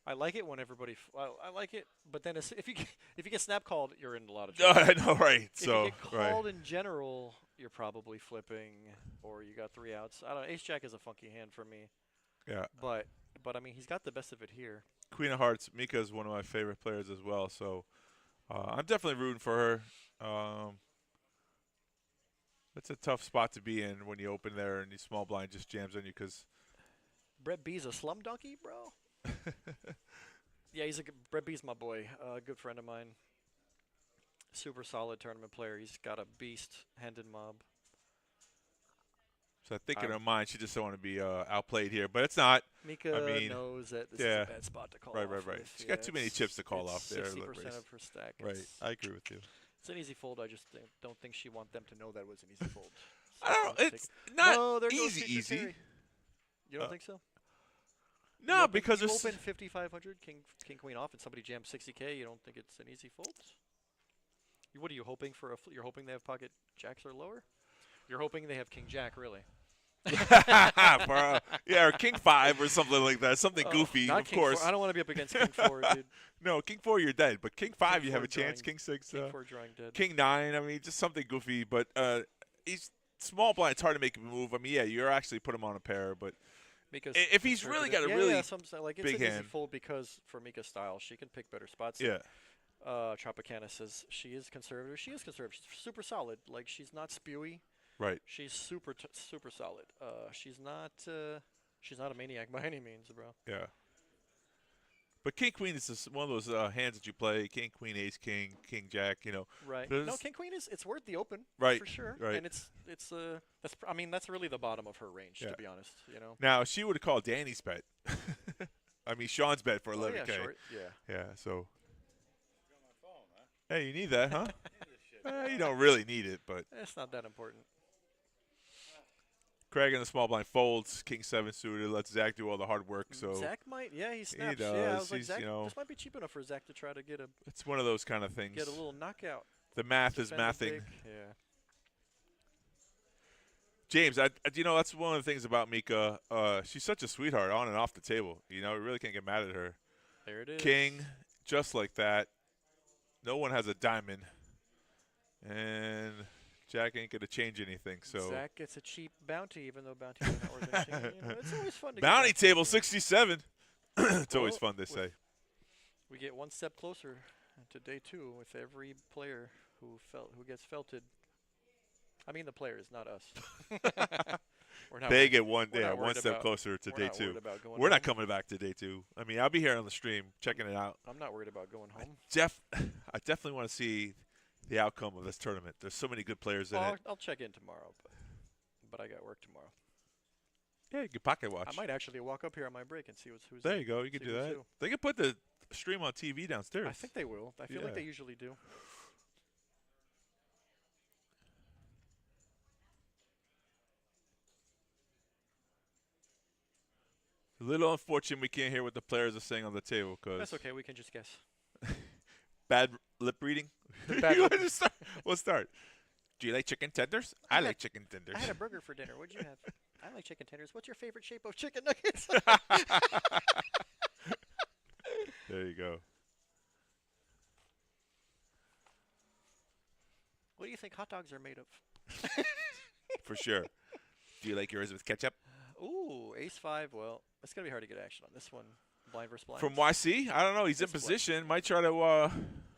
I like it when everybody. I like it, but then if you get snap called, you're in a lot of trouble. I know, right? If So you get called in general, you're probably flipping, or you got 3 outs. I don't know. Ace Jack is a funky hand for me, yeah. but I mean he's got the best of it here. Queen of Hearts. Mika is one of my favorite players as well. So I'm definitely rooting for her. It's a tough spot to be in when you open there and the small blind just jams on you because. Brett B's a slum donkey, bro. Yeah, Brett B's my boy. Good friend of mine. Super solid tournament player. He's got a beast-handed mob. So I think in her mind she just don't want to be outplayed here, but it's not. Mika I mean, knows that this yeah. is a bad spot to call Right, off right, right. with. She's Yeah, got too many it's- chips to call it's off there. 60% Race. of her stack. Right, It's- I agree with you. It's an easy fold. I just don't think she want them to know that it was an easy fold. So I don't know. take It's it. not No, there goes easy, future easy. carry. You don't Uh, think so? No, because you there's open 5,500, king queen off, and somebody jams 60K. You don't think it's an easy fold? What are you hoping for? You're hoping they have pocket jacks or lower? You're hoping they have king jack, really? yeah, or king 5 or something like that. Something Oh, goofy, not of king course. 4. I don't want to be up against king 4, dude. No, king 4 you're dead, but king 5 King you have 4 a chance. drawing- King 6, King 4 drawing dead. king 9. I mean, just something goofy. But he's small blind. It's hard to make him move. I mean, yeah, you're actually put him on a pair, but Mika's if he's really got a conservative. really like it's big an easy hand. fold because for Mika's style, she can pick better spots. yeah, Tropicana says she is conservative. She is conservative. She's super solid. Like she's not spewy. right. She's super solid. She's not a maniac by any means, bro. Yeah. But king queen is just one of those hands that you play. King queen ace king king jack. You know. Right. There's- No, king queen it's worth the open. Right, For sure. right. And that's really the bottom of her range, Yeah. to be honest. You know. Now she would have called Danny's bet. I mean Sean's bet for Oh, 11K. yeah, short. Yeah. Yeah, so. Hey, you need that, huh? You don't really need it, but It's not that important. Craig in the small blind folds, king 7 suited, lets Zach do all the hard work. So Zach might, yeah, he snaps. does. Yeah, I was like, He's, Zach, you know- this might be cheap enough for Zach to try to get a it's one of those kind of things. little knockout. The math is Defend a mathing. big- Yeah. James, you know that's one of the things about Mika. She's such a sweetheart on and off the table. You know, we really can't get mad at her. There it is. King, just like that. No one has a diamond, and Jack ain't gonna change anything. So Zach gets a cheap bounty, even though bounties are not worth anything. You know, it's always fun to bounty get table bounties, 67. It's always Well, fun to with- say. We get one step closer to day 2 with every player who gets felted. I mean the players, not us. We're not They worried- get one not worried step about- closer to we're day not 2. worried about going We're not home. coming back to day 2. I mean, I'll be here on the stream checking it out. I'm not worried about going home. I definitely want to see the outcome of this tournament. There's so many good players in Well, it. I'll check in tomorrow, but I got work tomorrow. Yeah, you can pocket watch. I might actually walk up here on my break and see who's. There you go. You can see do who's that. who. They can put the stream on TV downstairs. I think they will. I feel Yeah. like they usually do. A little unfortunate we can't hear what the players are saying on the table because That's okay. We can just guess. bad lip reading. Bad You lip- wanna start? We'll start. Do you like chicken tenders? I had- like chicken tenders. I had a burger for dinner. What'd you have? I like chicken tenders. What's your favorite shape of chicken nuggets? There you go. What do you think hot dogs are made of? For sure. Do you like yours with ketchup? Ooh, ace 5. Well, it's gonna be hard to get action on this one. Blind versus blind. From YC? I don't know. He's in It's bla- position. Might try to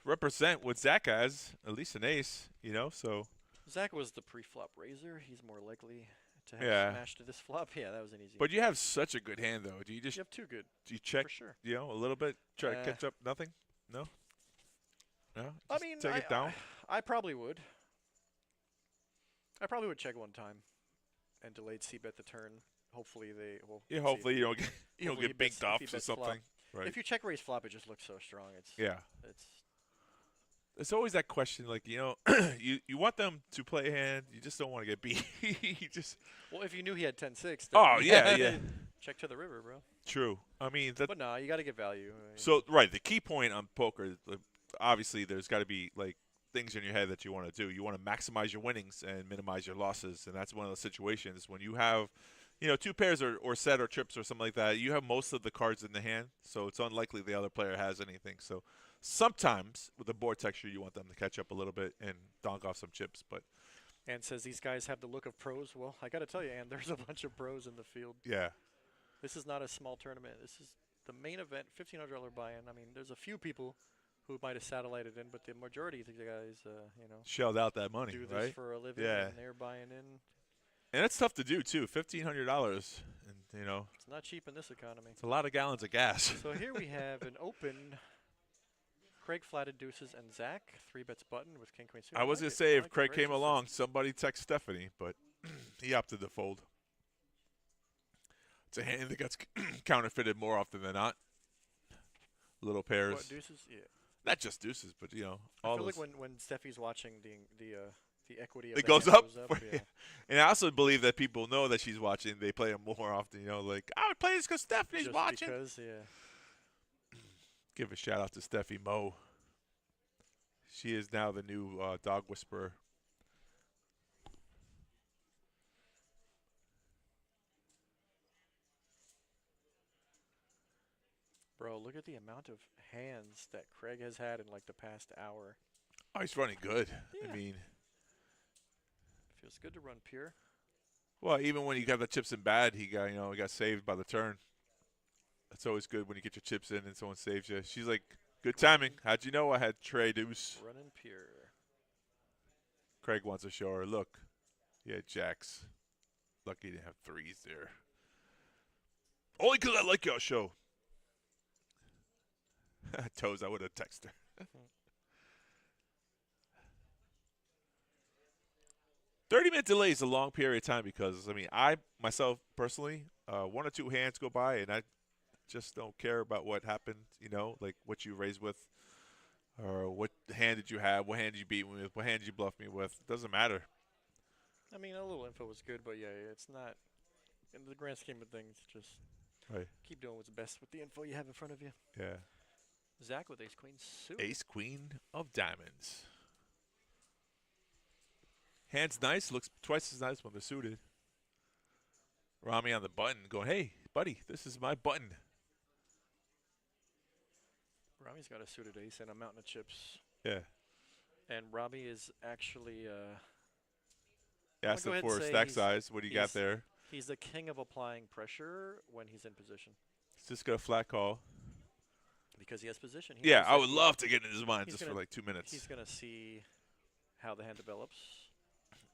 represent what Zach has. At least an ace, you know, so. Zach was the pre-flop raiser. He's more likely to have Yeah. smashed this flop. Yeah, that was an easy. But you have such a good hand, though. Do you just you have 2 good do you check, for sure. you know, a little bit? Try to Uh, catch up? Nothing? No? No? I Just mean, take it down? I probably would. I probably would check one time, and delayed c-bet the turn. Hopefully they. Well, Yeah, let's see. hopefully you don't get Hopefully he bets- binked off if he or bets flop. something. Right. If you check raise flop, it just looks so strong. It's Yeah. It's There's always that question, like, you know, you want them to play a hand, you just don't want to get beat. You just well, if you knew he had 10-6. Oh, yeah, yeah. Check to the river, bro. true. I mean, that. But nah, you got to get value. I mean, So right, the key point on poker, the obviously there's got to be like things in your head that you want to do. You want to maximize your winnings and minimize your losses, and that's one of those situations when you have, two pairs or set or trips or something like that. You have most of the cards in the hand, so it's unlikely the other player has anything. So sometimes with the board texture, you want them to catch up a little bit and donk off some chips, but. And says these guys have the look of pros. Well, I got to tell you, Ann, there's a bunch of pros in the field. Yeah. This is not a small tournament. This is the main event, $1,500 buy-in. I mean, there's a few people who might have satellited in, but the majority of the guys, Shelled out that money, do this right? for a living, Yeah. and they're buying in. And it's tough to do too. $1,500, and It's not cheap in this economy. it's a lot of gallons of gas. So here we have an open. Craig flatted deuces and Zach 3-bets button with king queen suited. I was like gonna it. say I if like it. Craig Very came along, somebody text Stephanie, but he opted to fold. It's a hand that gets counterfeited more often than not. Little pairs, What, deuces? Yeah. not just deuces, but I all feel those. like when Steffi's watching the equity of It the goes hand up. goes up. Yeah. And I also believe that people know that she's watching. They play them more often. Like I would play this because Stephanie's Just watching. because, yeah. Give a shout out to Steffi Mo. She is now the new dog whisperer. Bro, look at the amount of hands that Craig has had in like the past hour. Oh, he's running good. Yeah. I mean, Feels good to run pure. well, even when you got the chips in bad, he got saved by the turn. It's always good when you get your chips in and someone saves you. She's like, good timing. How'd you know I had Trey Deuce? Running pure. Craig wants to show her. Look, he had jacks. Lucky he didn't have threes there. Only because I like your show. Toes, I would have texted her. 30-minute delay is a long period of time because, I, myself, personally, 1 or 2 hands go by, and I just don't care about what happened, like what you raised with or what hand did you have, what hand did you beat me with, what hand did you bluff me with. It doesn't matter. I mean, a little info was good, but yeah, it's not, in the grand scheme of things, just Right. keep doing what's best with the info you have in front of you. Yeah. Zach with ace queen suited. Ace, queen of diamonds. Hand's nice. Looks twice as nice when they're suited. Rami on the button going, hey, buddy, this is my button. Rami's got a suited ace and a mountain of chips. Yeah. And Rami is actually, Asked go him ahead and for a say stack he's- size. What do you got he's- there? he's the king of applying pressure when he's in position. He's just got a flat call. Because he has position. He Yeah, knows I that would he- love to get in his mind he's just for gonna- like 2 minutes. He's going to see how the hand develops.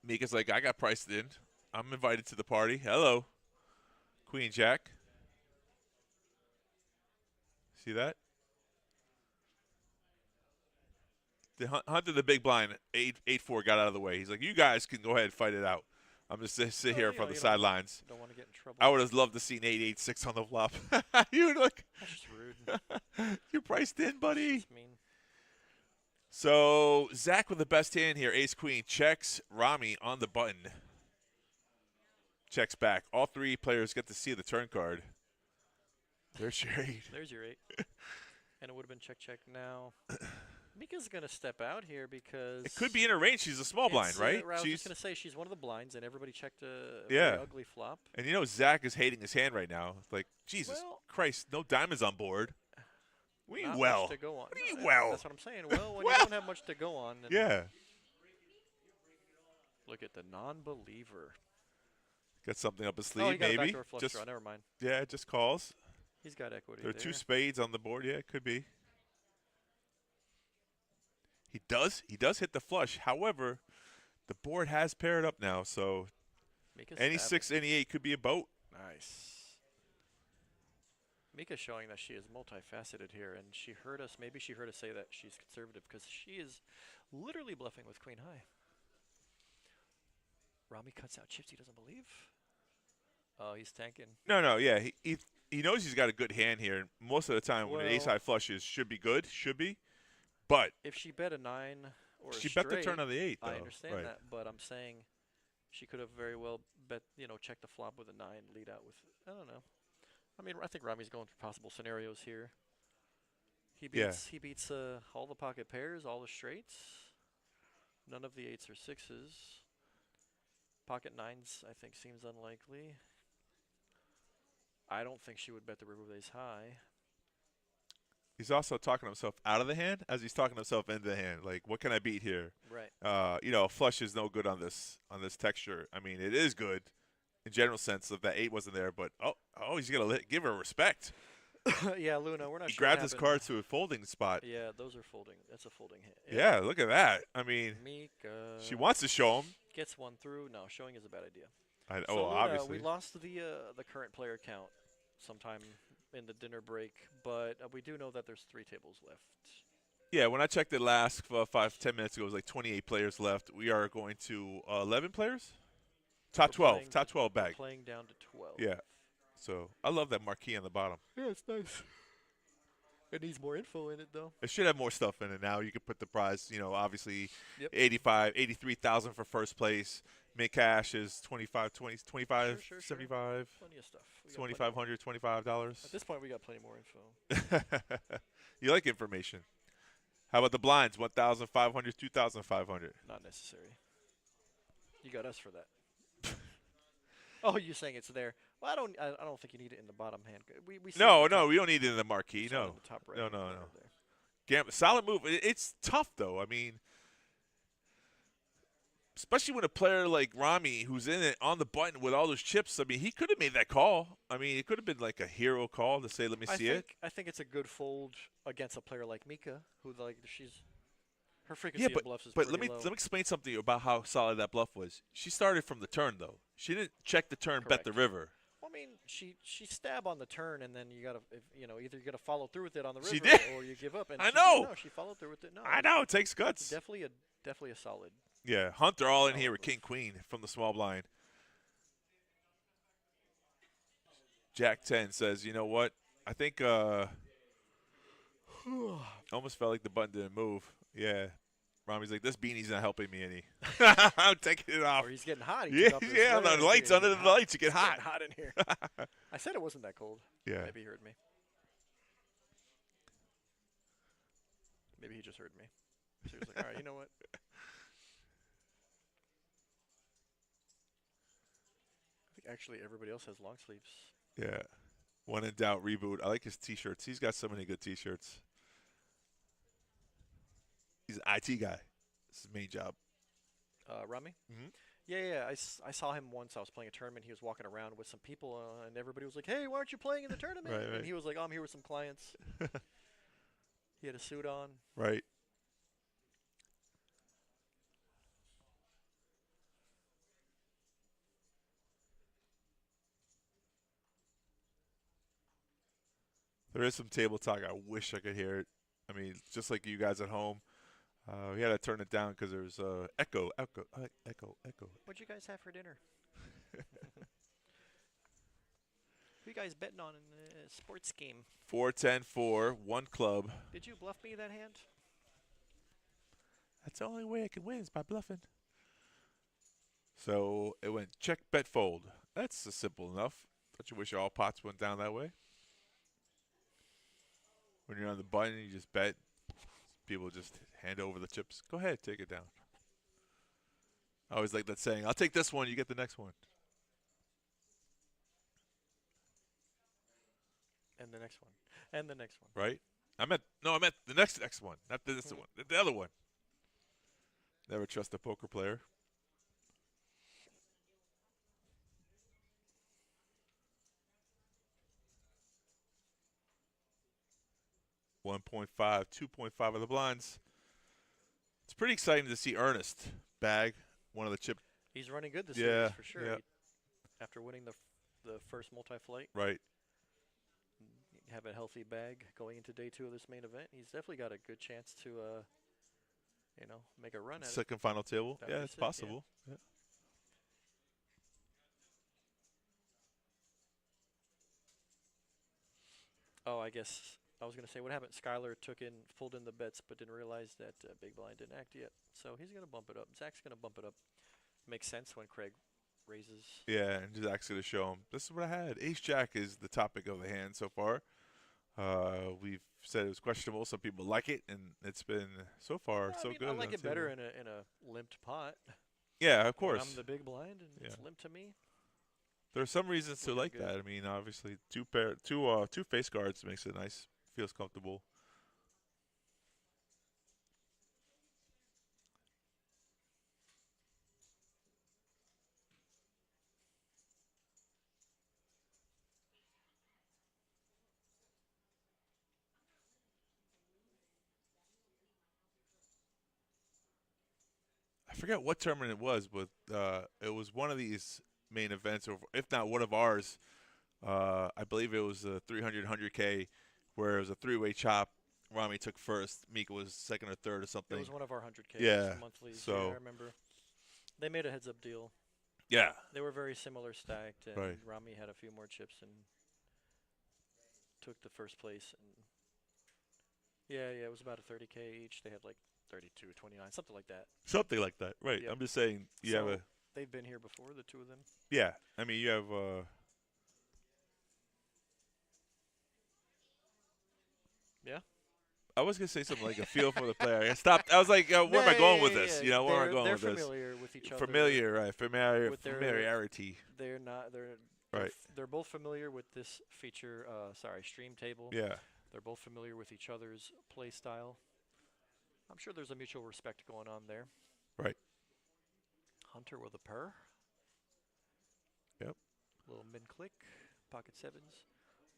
Mika's like, I got priced in. I'm invited to the party. Hello. Queen Jack. See that? The Hunter the big blind, 8-4 got out of the way. He's like, you guys can go ahead and fight it out. I'm just sit Well, here you from know, the you sidelines. Don't want to get in trouble. I would have loved to see an 8-8-6 on the flop. You would look. That's just rude. You're priced in, buddy. It's mean. So Zach with the best hand here, ace queen, checks Rami on the button. Checks back. All 3 players get to see the turn card. There's your 8. There's your 8. And it would have been check, check now. Mika's going to step out here because... It could be in her range. She's a small blind, it's, right? I was She's just going to say she's one of the blinds, and everybody checked a Yeah. very ugly flop. and Zach is hating his hand right now. Like, Jesus Well- Christ, no diamonds on board. We Not well. much to go on. What do you No, well? That's what I'm saying. Well, when Well. you don't have much to go on. Then Yeah. Look at the non-believer. Got something up his Oh, sleeve, he got a maybe. backdoor flush Just draw. Never mind. yeah, just calls. He's got equity There are there. 2 spades on the board. Yeah, it could be. He does hit the flush. However, the board has paired up now, so Mika's any stabbing. 6, any 8 could be a boat. Nice. Mika's showing that she is multifaceted here, and she heard us. Maybe she heard us say that she's conservative because she is literally bluffing with queen high. Rami cuts out chips he doesn't believe. Oh, he's tanking. No, yeah, he knows he's got a good hand here. Most of the time, when an ace Well- high flushes, should be good, but If she bet a 9 or she a bet the straight, turn on the 8. Though. I understand right. that, but I'm saying she could have very well bet, check the flop with a 9, lead out with, I don't know. I mean, I think Rami's going through possible scenarios here. He Yeah. beats all the pocket pairs, all the straights. None of the 8s or 6s. Pocket 9s, I think, seems unlikely. I don't think she would bet the river with ace high. He's also talking himself out of the hand as he's talking himself into the hand. Like, what can I beat here? Right. You know, a flush is no good on this texture. I mean, it is good in general sense if that 8 wasn't there, but he's gonna give her respect. Yeah, Luna, we're not He sure. grabbed his cards to a folding spot. Yeah, those are folding. That's a folding hand. Yeah, look at that. I mean, Mika she wants to show him. gets one through. No, showing is a bad idea. So Luna, obviously. we lost the current player count sometime in the dinner break, but we do know that there's 3 tables left. Yeah, when I checked it last 5-10 minutes ago, it was like 28 players left. We are going to 11 players? Top 12. Top 12 We're back. playing down to 12. Yeah. So I love that marquee on the bottom. Yeah, it's nice. It needs more info in it, though. It should have more stuff in it now. You could put the prize, you know, obviously Yep. 83,000 for first place. Mid cash is 25, 75, Sure. 75, Plenty of stuff. We got plenty more. $2,500, $25. At this point, we got plenty more info. You like information. How about the blinds? 1,500, 2,500. Not necessary. You got us for that. Oh, you're saying it's there. Well, I don't think you need it in the bottom hand. We see it No, in the top- we don't need it in the marquee. saw it No. in the top right No. corner there. Solid move. It's tough, though. I mean, especially when a player like Rami, who's in it on the button with all those chips, I mean, he could have made that call. I mean, it could have been like a hero call to say, let me see it. I think it's a good fold against a player like Mika, who her frequency of bluffs is but pretty let low. me explain something about how solid that bluff was. She started from the turn, though. She didn't check the turn, bet the Correct. river. Well, I mean, she stab on the turn, and then you gotta, either you gotta follow through with it on the river, She did. or you give up. And I she know. didn't. No, she followed through with it. No, I know, it takes guts. definitely a solid. Yeah, Hunter all in Solid here with move. King Queen from the small blind. Jack 10 says, you know what? I think almost felt like the button didn't move. Yeah. Rami's like, this beanie's not helping me any. I'm taking it off. Or he's getting hot. Yeah, took off his yeah, sweater. the lights, under the lights, you get It's hot. getting hot in here. I said it wasn't that cold. Yeah. Maybe he heard me. Maybe he just heard me. So he was like, all right, you know what? I think actually everybody else has long sleeves. Yeah. When in doubt, reboot. I like his T-shirts. He's got so many good T-shirts. He's an IT guy. It's his main job. Rami? Mhm. Yeah. I saw him once. I was playing a tournament. He was walking around with some people, and everybody was like, hey, why aren't you playing in the tournament? Right. And he was like, oh, I'm here with some clients. He had a suit on. Right. There is some table talk. I wish I could hear it. I mean, just like you guys at home. We had to turn it down because there's echo. What'd you guys have for dinner? Who you guys betting on in the sports game? 4-10-4, one club. Did you bluff me that hand? That's the only way I can win is by bluffing. So it went check, bet, fold. That's simple enough. Don't you wish all pots went down that way? When you're on the button, you just bet. People just hand over the chips. Go ahead, take it down. I always like that saying, I'll take this one, you get the next one. And the next one. And the next one. Right? I meant the next one, not this one, the other one. Never trust a poker player. $1.5, 2.5 of the blinds. It's pretty exciting to see Ernest bag one of the chip. He's running good this Yeah, series for sure. yeah. After winning the first multi-flight, Right. have a healthy bag going into day 2 of this main event. He's definitely got a good chance to, make a run at it. Second final table. That'd Yeah, be it's sick, yeah. possible. Yeah. Oh, I guess I was gonna say what happened. Skylar pulled in the bets, but didn't realize that Big Blind didn't act yet. So he's gonna bump it up. Zach's gonna bump it up. Makes sense when Craig raises. Yeah, and just actually to show him. This is what I had. Ace Jack is the topic of the hand so far. We've said it was questionable. Some people like it, and it's been so far I so mean, good. I on like the it better table. in a limped pot. Yeah, of When course. I'm the big blind and Yeah. it's limped to me. There are some reasons to Looking like good. that. I mean, obviously, two face guards makes it nice. Feels comfortable. I forget what tournament it was, but it was one of these main events, or if not one of ours. I believe it was a 300 100K, where it was a three-way chop. Rami took first. Mika was second or third or It something. was one of our 100Ks Yeah. monthlies. Yeah, So I remember. They made a heads-up deal. yeah. They were very similar stacked, and Right. Rami had a few more chips and took the first place. And yeah, it was about a 30K each. They had like 32, 29, something like that. Something like that. Right. Yep. I'm just saying you have So a they've been here before, the two of them. yeah. I mean you have Yeah. I was gonna say something like a feel for the player. I stopped. I was like, where am I going with this? You know, where am I going They're with this? familiar with each other. Familiar, right? With their- Familiarity. They're not. Right. They're both familiar with this feature. Stream table. Yeah. They're both familiar with each other's play style. I'm sure there's a mutual respect going on there. Right. Hunter with a purr. Yep. Little min click. Pocket sevens.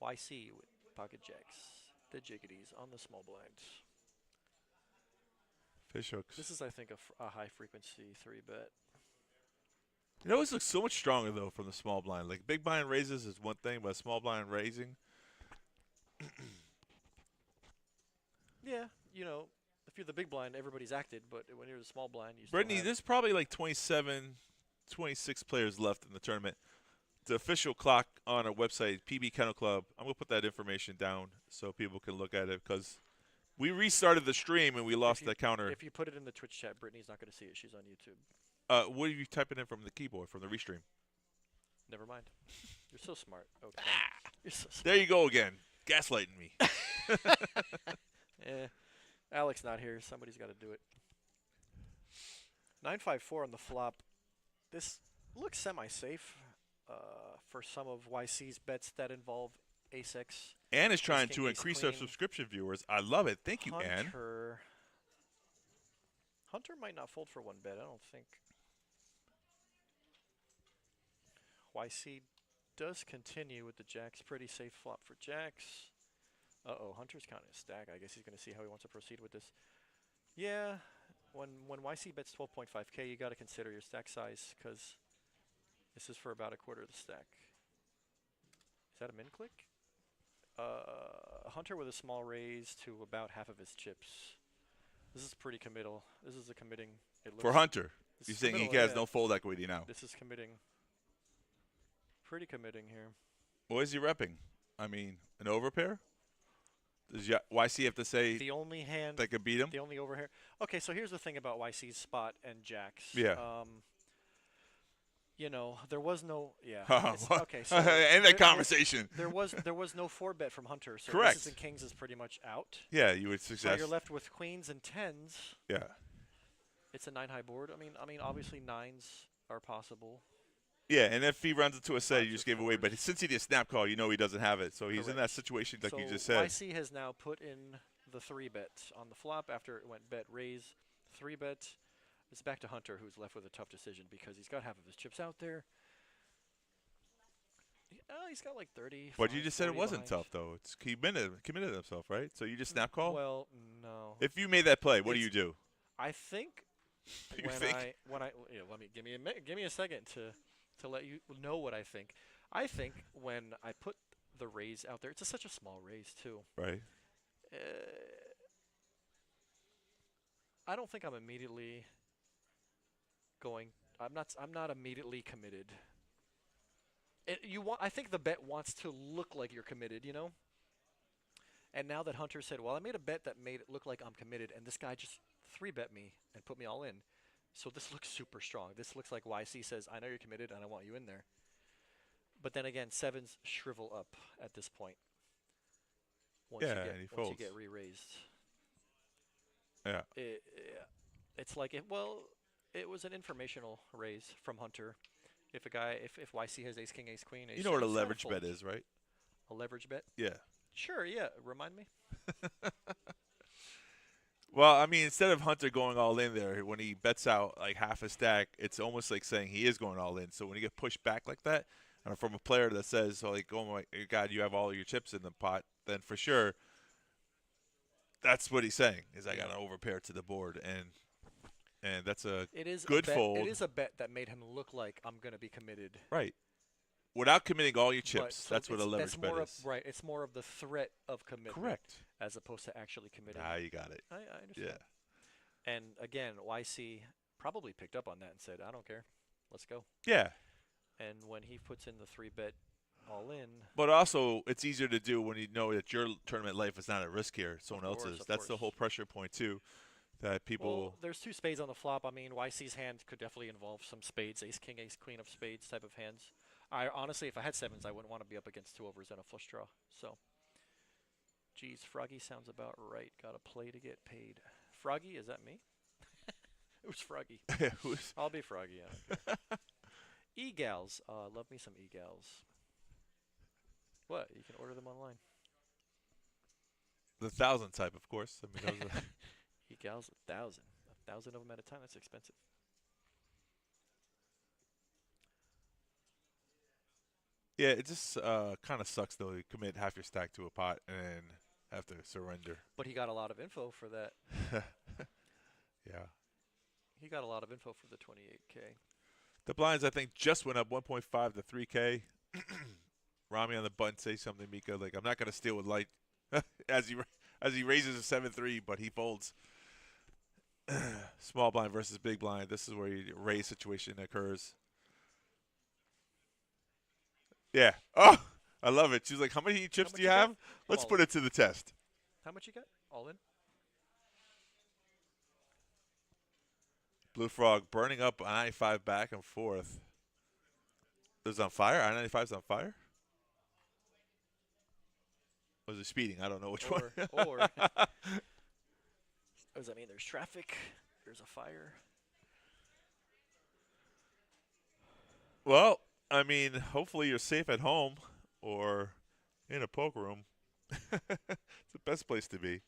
YC with pocket jacks. The jiggities on the small blind. Fish hooks. This is, I think, a high frequency 3-bet. It always looks so much stronger though from the small blind. Like big blind raises is one thing, but small blind raising. Yeah, if you're the big blind, everybody's acted, but when you're the small blind, you still Brittany, have there's probably like 27, 26 players left in the tournament. The official clock on our website, PB Kennel Club. I'm gonna put that information down so people can look at it because we restarted the stream and we lost the counter. If you put it in the Twitch chat, Brittany's not going to see it. She's on YouTube. What are you typing in from the keyboard from the restream? Never mind. You're so smart. Okay. You're so smart. There you go again, gaslighting me. Yeah. Alex not here. Somebody's got to do it. 954 on the flop. This looks semi-safe for some of YC's bets that involve ace-x. Ann is trying King, to ace increase our queen. subscription viewers. I love it. Thank you, Ann. Hunter might not fold for one bet, I don't think. YC does continue with the jacks. Pretty safe flop for jacks. Uh-oh, Hunter's counting a stack. I guess he's going to see how he wants to proceed with this. Yeah, when YC bets 12.5K, you got to consider your stack size because this is for about a quarter of the stack. Is that a min click? Hunter with a small raise to about half of his chips. This is pretty committal. This is a committing. For Hunter, this you're is saying he committal, has yeah. no fold equity now. This is committing. Pretty committing here. What is he repping? I mean, an overpair? Does YC have to say The only hand, that could beat him? the only overhair. Okay, so here's the thing about YC's spot and jacks. Yeah. There was no. Yeah. What? Okay, so End that conversation. There was no 4-bet from Hunter, so Correct. aces and kings is pretty much out. Yeah, you would So suggest. you're left with queens and tens. Yeah. It's a 9-high board. I mean, obviously nines are possible. Yeah, and if he runs into a set, you Lots just of gave away. But fours. since he did snap call, you know he doesn't have it. So he's in that Correct. situation like so you just said. YC has now put in the 3-bet on the flop after it went bet raise 3-bet. It's back to Hunter, who's left with a tough decision because he's got half of his chips out there. He's got like 30. But you just said it 40 wasn't behind. tough though. It's he committed himself, right? So you just snap call. Well, no. If you made that play, what do you It's- do? I think You when think? let me give me a second to let you know what I think. I think when I put the raise out there, it's such a small raise too. Right. I don't think I'm immediately going. I'm not immediately committed. I think the bet wants to look like you're committed, And now that Hunter said, well, I made a bet that made it look like I'm committed, and this guy just 3-bet me and put me all in. So this looks super strong. This looks like YC says, I know you're committed, and I want you in there. But then again, sevens shrivel up at this point. once Yeah, you get and he once you folds. get re-raised. Yeah. It's like it was an informational raise from Hunter. If a guy, if YC has ace king, ace queen, You know what a he's gotta leverage bet fold. is, right? A leverage bet? Yeah. Sure, yeah. Remind me. Well, I mean, instead of Hunter going all in there, when he bets out like half a stack, it's almost like saying he is going all in. So when you get pushed back like that, and from a player that says, "Oh, like, oh my God, you have all your chips in the pot," then for sure, that's what he's saying. Is I got to overpair to the board, and that's a It is a good bet. fold, It is a bet that made him look like I'm gonna be committed. right? Without committing all your But chips, so that's what a that's leverage bet more is. of right. It's more of the threat of commitment Correct. as opposed to actually committing. Now you got it. I understand. Yeah. And again, YC probably picked up on that and said, "I don't care, let's go." Yeah. And when he puts in the 3-bet all in, But also, it's easier to do when you know that your tournament life is not at risk here. Someone Of course, else's. of That's the course. whole pressure point too. That people. well, there's 2 spades on the flop. I mean, YC's hand could definitely involve some spades, ace king, ace queen of spades type of hands. I honestly, if I had 7s, I wouldn't want to be up against 2 overs and a flush draw. So, geez, Froggy sounds about right. Got to play to get paid. Froggy, is that me? Who's Froggy? Who's- I'll be Froggy. I don't care. E-gals. Love me some e-gals. What? You can order them online. the 1,000 type, of course. I mean, those are, E-gals, 1,000. 1,000 of them at a time. That's expensive. yeah, it just kind of sucks though. You commit half your stack to a pot and then have to surrender. But he got a lot of info for that. Yeah. He got a lot of info for the 28K. The blinds, I think, just went up 1.5 to 3K. Rami on the button say something, Mika. Like, I'm not going to steal with light as he raises a 7-3, but he folds. Small blind versus big blind. This is where your raise situation occurs. Yeah. Oh, I love it. She's like, how many chips much do you you got? have? Let's All put in. it to the test. How much you got? All in? Blue Frog burning up I-95 back and forth. Is it on fire? I-95 is on fire? Was it speeding? I don't know which one. Or does that mean there's traffic? There's a fire? Well, I mean, hopefully you're safe at home or in a poker room. It's the best place to be.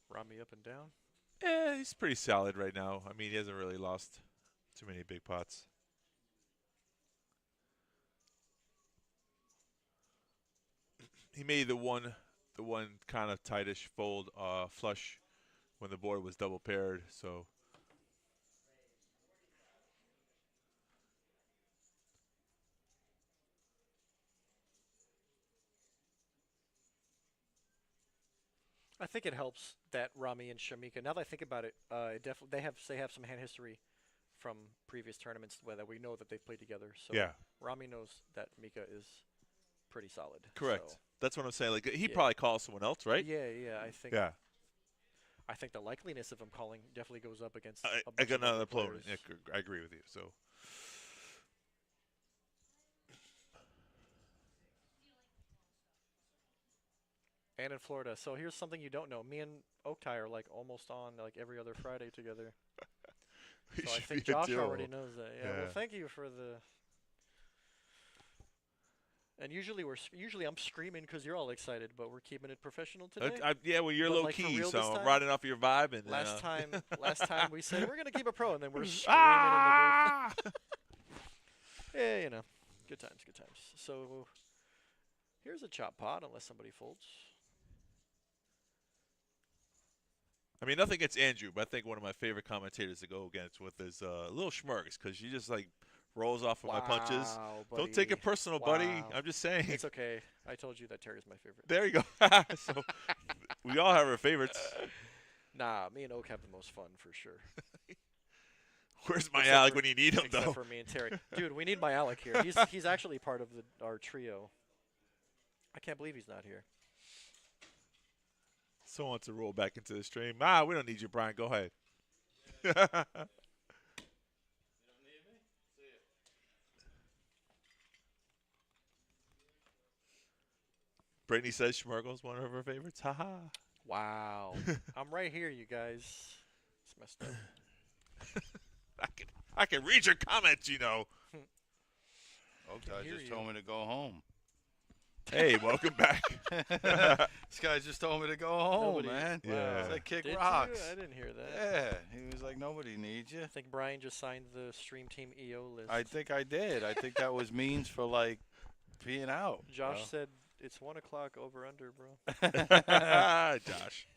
Rami up and down? Yeah, he's pretty solid right now. I mean, he hasn't really lost too many big pots. He made the one kind of tightish fold flush when the board was double paired. So I think it helps that Rami and Shamika. Now that I think about it, they have some hand history from previous tournaments that we know that they've played together. So yeah, Rami knows that Mika is pretty solid. correct. So, That's what I'm saying. Like he Yeah. probably calls someone else, right? yeah. Yeah. I think the likeliness of him calling definitely goes up against I a bunch got of other another opponent. players. Yeah, I agree with you. So And in Florida. So here's something you don't know. Me and Oaktie are like almost on like every other Friday together. we So I should think be a Josh duo. already knows that. Yeah. Yeah. Well, thank you for the. And usually I'm screaming because you're all excited, but we're keeping it professional today. Yeah, well, you're But, low like, for key, real so this I'm time? riding off your vibe. And last time we said we're gonna keep it pro, and then we're screaming ah! in the booth. Yeah, you know, good times, good times. So here's a chop pot, unless somebody folds. I mean, nothing against Andrew, but I think one of my favorite commentators to go against with is Little Schmergs, because she just like rolls off of my punches. Wow, Don't take buddy. it personal, buddy. Wow. I'm just saying. It's okay. I told you that Terry's my favorite. There you go. So we all have our favorites. Nah, me and Oak have the most fun for sure. Where's my Except Alec for- when you need him, Except though? for me and Terry. Dude, we need my Alec here. He's actually part of our trio. I can't believe he's not here. Someone wants to roll back into the stream. We don't need you, Brian. Go ahead. Brittany says Schmergel's one of her favorites. Haha. Wow. I'm right here, you guys. It's messed up. I can read your comments, you know. Oaktai hear just you. told me to go home. Hey, welcome back. This guy just told me to go home, Nobody- man. Yeah. It's like kick Did you? rocks. I didn't hear that. Yeah, he was like, nobody needs you. I think Brian just signed the Stream Team EO list. I think I did. I think that was means for like being out. Josh said it's 1 o'clock over under, bro. Josh.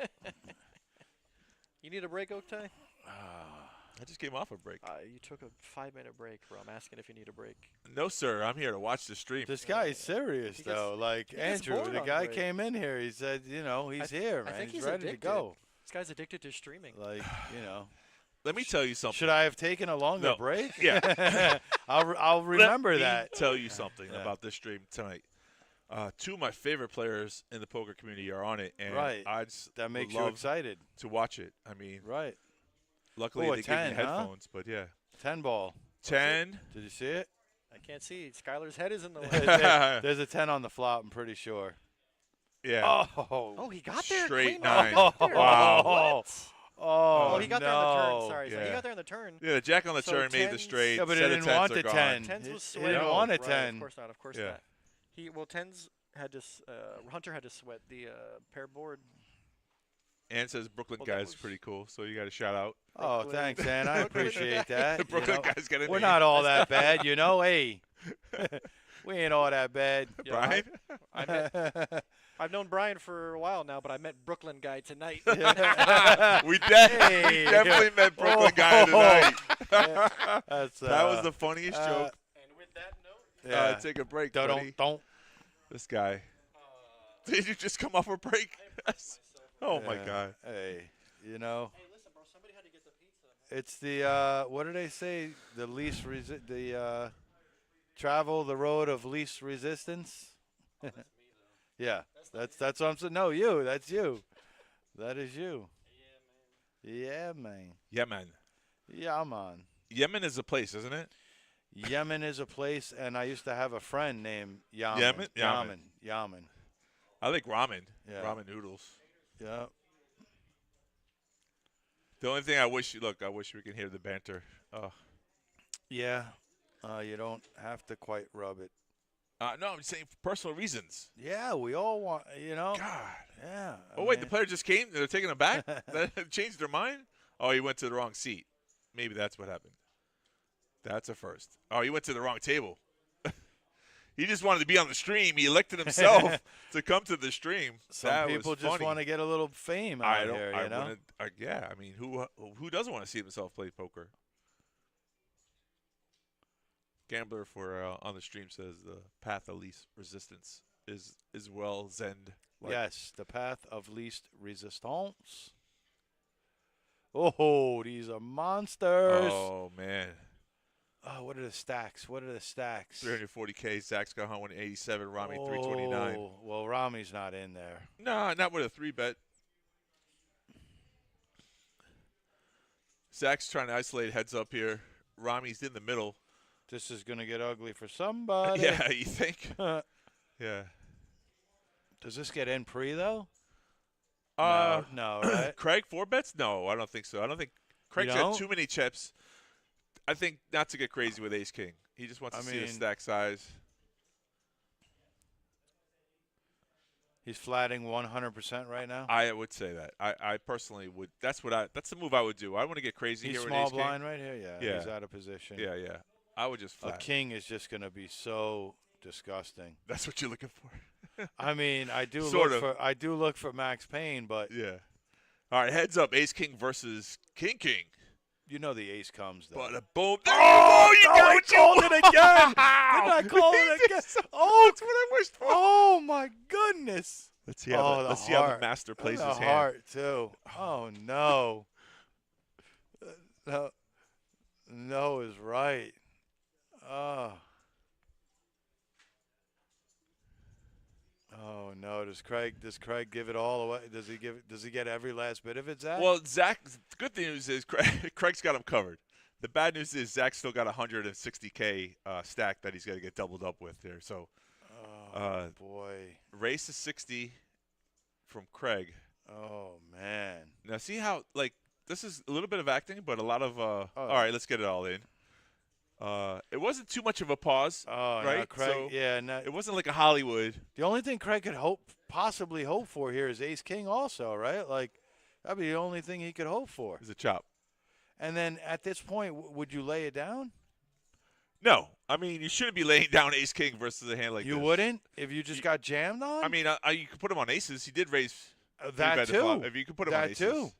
You need a break, Oktay? I just came off a break. You took a 5-minute break, bro. I'm asking if you need a break. No, sir. I'm here to watch the stream. This guy is serious, He gets- though. Like, he gets Andrew, bored the on guy break. came in here. He said, you know, he's here, man. I think he's ready addicted. to go. This guy's addicted to streaming. Like, you know. Let me tell you something. Should I have taken a longer No. break? Yeah. I'll remember Let me that. tell you something Yeah. about this stream tonight. Two of my favorite players in the poker community are on it, and Right. I just That makes would you love excited. to watch it. I mean, Right. luckily Ooh, a they gave 10, me huh? headphones, but yeah. 10 ball. 10. Did you see it? I can't see. Skylar's head is in the way. There's a 10 on the flop, I'm pretty sure. Yeah. Oh, he got there. Straight clean. nine. Oh, he got there. Wow. What? Oh, Oh, he got there on the turn. no. Sorry, Yeah. he got there on the turn. Yeah, the jack on the So turn made the tens- straight. Yeah, but he set of didn't tens want are the gone. 10. Tens He- was he sweating. didn't want a Right, 10. Of course not. Of course Yeah. not. Tens had to. Hunter had to sweat the pair board. Ann says Brooklyn Well, that guy's was- pretty cool, so you got a shout out. Oh, Brooklyn. thanks, Ann. I Brooklyn. appreciate that. The you Brooklyn know. guy's got a We're name. not all that bad, you know. Hey, we ain't all that bad. Yeah, Brian? I've known Brian for a while now, but I met Brooklyn guy tonight. we, we Hey. definitely met Brooklyn guy Oh. tonight. That's, That was the funniest joke. And with that note, yeah. Take a break, buddy. Don't. This guy. Did you just come off a break? Oh, my Yeah. God. Hey, you know, hey, listen, bro. Somebody had to get the pizza. it's the what do they say? The least travel the road of least resistance. Yeah, that's what I'm saying. No, you. That's you. That is you. Yeah, man. Yemen. Yeah, man. Yemen is a place, isn't it? Yemen is a place, and I used to have a friend named Yaman. Yemen? Yaman. Yaman. I like ramen. Yeah. Ramen noodles. Yeah. The only thing I wish we can hear the banter. Oh. Yeah. You don't have to quite rub it. No, I'm saying for personal reasons. Yeah, we all want, you know. God. Yeah. Oh, wait, the player just came? They're taking him back? That changed their mind? Oh, he went to the wrong seat. Maybe that's what happened. That's a first. Oh, he went to the wrong table. He just wanted to be on the stream. He elected himself to come to the stream. Some That people was just funny. want to get a little fame out I don't. here, I you know. wouldn't. Yeah, I mean, who doesn't want to see himself play poker? Gambler for on the stream says the path of least resistance is well zenned. Like, Yes, the path of least resistance. Oh, these are monsters. Oh man, What are the stacks? 340K. Zach's got 187. Rami 329. Oh, well, Rami's not in there. Nah, not with a 3-bet. Zach's trying to isolate heads up here. Rami's in the middle. This is going to get ugly for somebody. Yeah, you think? Yeah. Does this get in pre, though? No, Right? Craig 4-bets? No, I don't think so. I don't think Craig's got don't? too many chips. I think not to get crazy with Ace King. He just wants to see the stack size. He's flatting 100% right now. I would say that. I personally would. That's the move I would do. I want to get crazy He's here small with Ace blind right here. Yeah, Yeah. he's out of position. King. Yeah. I would just A flat. king is just going to be so disgusting. That's what you're looking for. I mean, I do Sort look for Max Payne, but Yeah. All right, heads up. Ace King versus King King. you know the ace comes though. But a boom. There Oh, you go. no, You I got called what it you again. want. Didn't I call it again? Oh, that's what I wished for. Oh my goodness. Let's see how the let's see how the heart. master plays the his hand. heart too. Oh no. No is right. Oh. Oh no! Does Craig give it all away? Does he get every last bit of it, Zach? Well, Zach, the good news is Craig's got him covered. The bad news is Zach's still got 160K stack that he's got to get doubled up with here. So boy. Race to 60 from Craig. Oh man. Now see how this is a little bit of acting, but a lot of all right, let's get it all in. It wasn't too much of a pause, Oh, right? no, Craig. So Yeah, no, it wasn't like a Hollywood. the only thing Craig could possibly hope for here is Ace King also, right? Like that'd be the only thing he could hope for. Is a chop. And then at this point, would you lay it down? No, I mean you shouldn't be laying down Ace King versus a hand like You this. wouldn't if you just got jammed on. I mean, you could put him on aces. He did raise that three-bet to flop. too. If you could put him on That aces. too.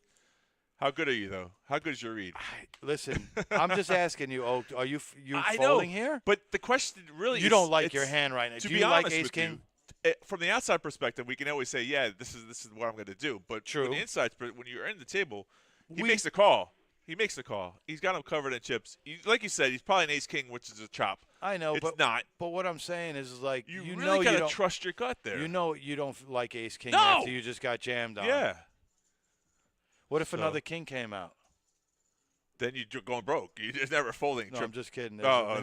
How good are you though? How good is your read? Listen, I'm just asking you, Oak. Are you I folding know, here? But the question really You is, don't like your it's- hand right now. To Do be you like honest Ace with King? you, from the outside perspective, we can always say, yeah, this is what I'm going to do. But True. from the inside, when you're in the table, he We- makes the call. He makes the call. He's got him covered in chips. Like you said, he's probably an Ace King, which is a chop. I know, It's but not. But what I'm saying is like You you really know got you to don't trust your gut there. you know you don't like Ace King No! after you just got jammed on. Yeah. What if So- another king came out? Then you're going broke. You're just never folding. No, I'm just kidding. Oh,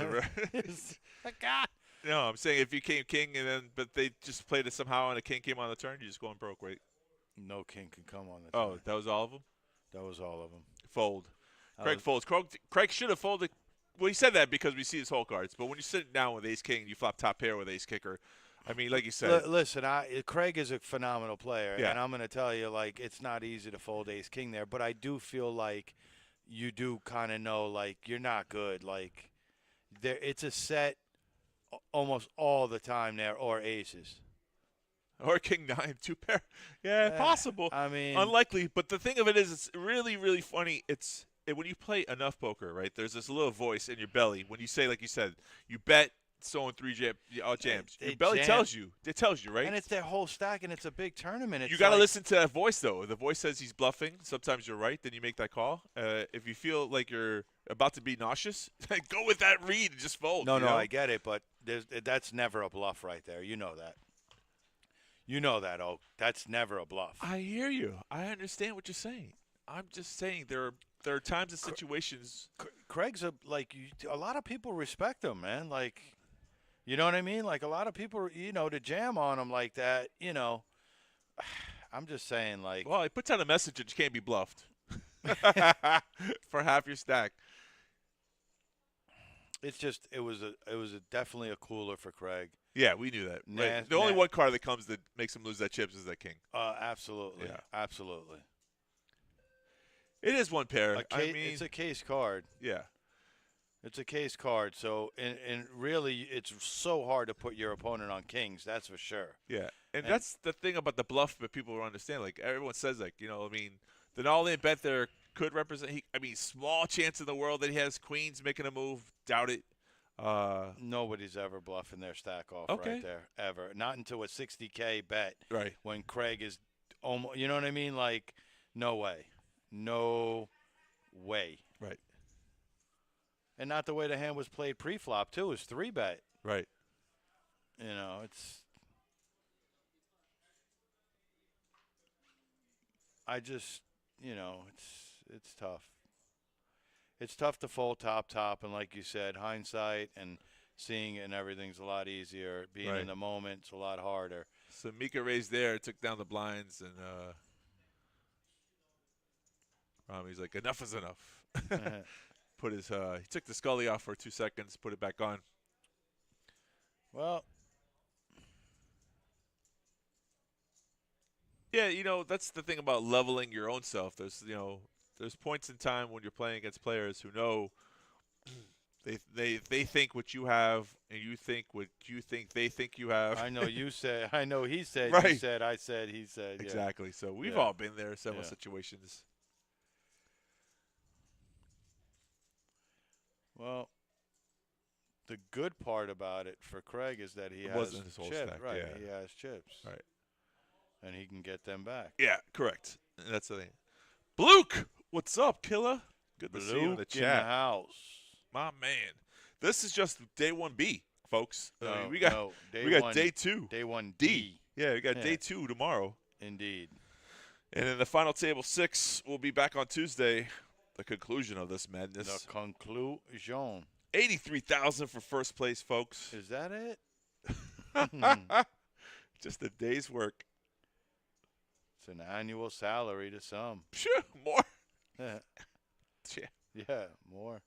God. No, I'm saying if you came king but they just played it somehow and a king came on the turn, you're just going broke, right? No king can come on the Oh, turn. that was all of them? That was all of them. Fold. Craig folds. Craig should have folded. Well, he said that because we see his whole cards. But when you're sitting down with ace king, you flop top pair with ace kicker. I mean, like you said. Listen, Craig is a phenomenal player, Yeah. and I'm going to tell you, like, it's not easy to fold ace king there, but I do feel like you do kind of know, like, you're not good. Like, it's a set almost all the time there, or aces. Or king nine, two pair. Yeah, possible. I mean, unlikely. But the thing of it is, it's really, really funny. When you play enough poker, right? There's this little voice in your belly when you say, like you said, you bet so in three jams. Your belly tells you. It tells you, right? And it's their whole stack, and it's a big tournament. It's You got to like, listen to that voice, though. The voice says he's bluffing. Sometimes you're right. Then you make that call. If you feel like you're about to be nauseous, go with that read and just fold. No, you know? I get it, but that's never a bluff right there. You know that. You know that, Oak. That's never a bluff. I hear you. I understand what you're saying. I'm just saying there are times and situations. Craig's a lot of people respect him, man. Like, you know what I mean? Like a lot of people, to jam on him like that, I'm just saying, like. Well, he puts out a message that you can't be bluffed for half your stack. It's just it was definitely a cooler for Craig. Yeah, we knew that. Right. Nah, The only nah. one card that comes that makes him lose that chips is that king. Absolutely. Yeah. Absolutely. It is one pair. It's a case card. Yeah. It's a case card. So, and really, it's so hard to put your opponent on kings. That's for sure. Yeah, and that's the thing about the bluff that people don't understand. Like everyone says, like the all-in bet there could represent. Small chance in the world that he has queens making a move. Doubt it. Nobody's ever bluffing their stack off Okay. right there ever. Not until a 60K bet. Right. When Craig is almost, you know what I mean? Like, no way, no way. Right. And not the way the hand was played pre-flop too. Is 3-bet. Right. It's. I just, it's tough. It's tough to fold top, and like you said, hindsight and seeing it and everything's a lot easier. Being Right. in the moment, it's a lot harder. So Mika raised there, took down the blinds, and he's like, enough is enough. Put his he took the Scully off for 2 seconds, put it back on. Well, Yeah, that's the thing about leveling your own self. There's points in time when you're playing against players who know they think what you have, and you think what you think they think you have. I know you said. I know he said. Right. You said. I said. He said. Yeah. Exactly. So we've Yeah. all been there in several Yeah. situations. Well, the good part about it for Craig is that he It has wasn't his whole chips. stack, Right. yeah. He has chips. Right. And he can get them back. Yeah, correct. And that's the thing. Bluke, what's up, killer? Good to see you in the Luke chat. house. My man. This is just day 1B, folks. No, we got no, day we got one, day 2. Day 1D. D. Yeah, we got Yeah. day 2 tomorrow. Indeed. And then the final table 6 will be back on Tuesday. The conclusion of this madness. The conclusion. 83,000 for first place, folks. Is that it? Just a day's work. It's an annual salary to some. Phew, more. Yeah, Yeah. more.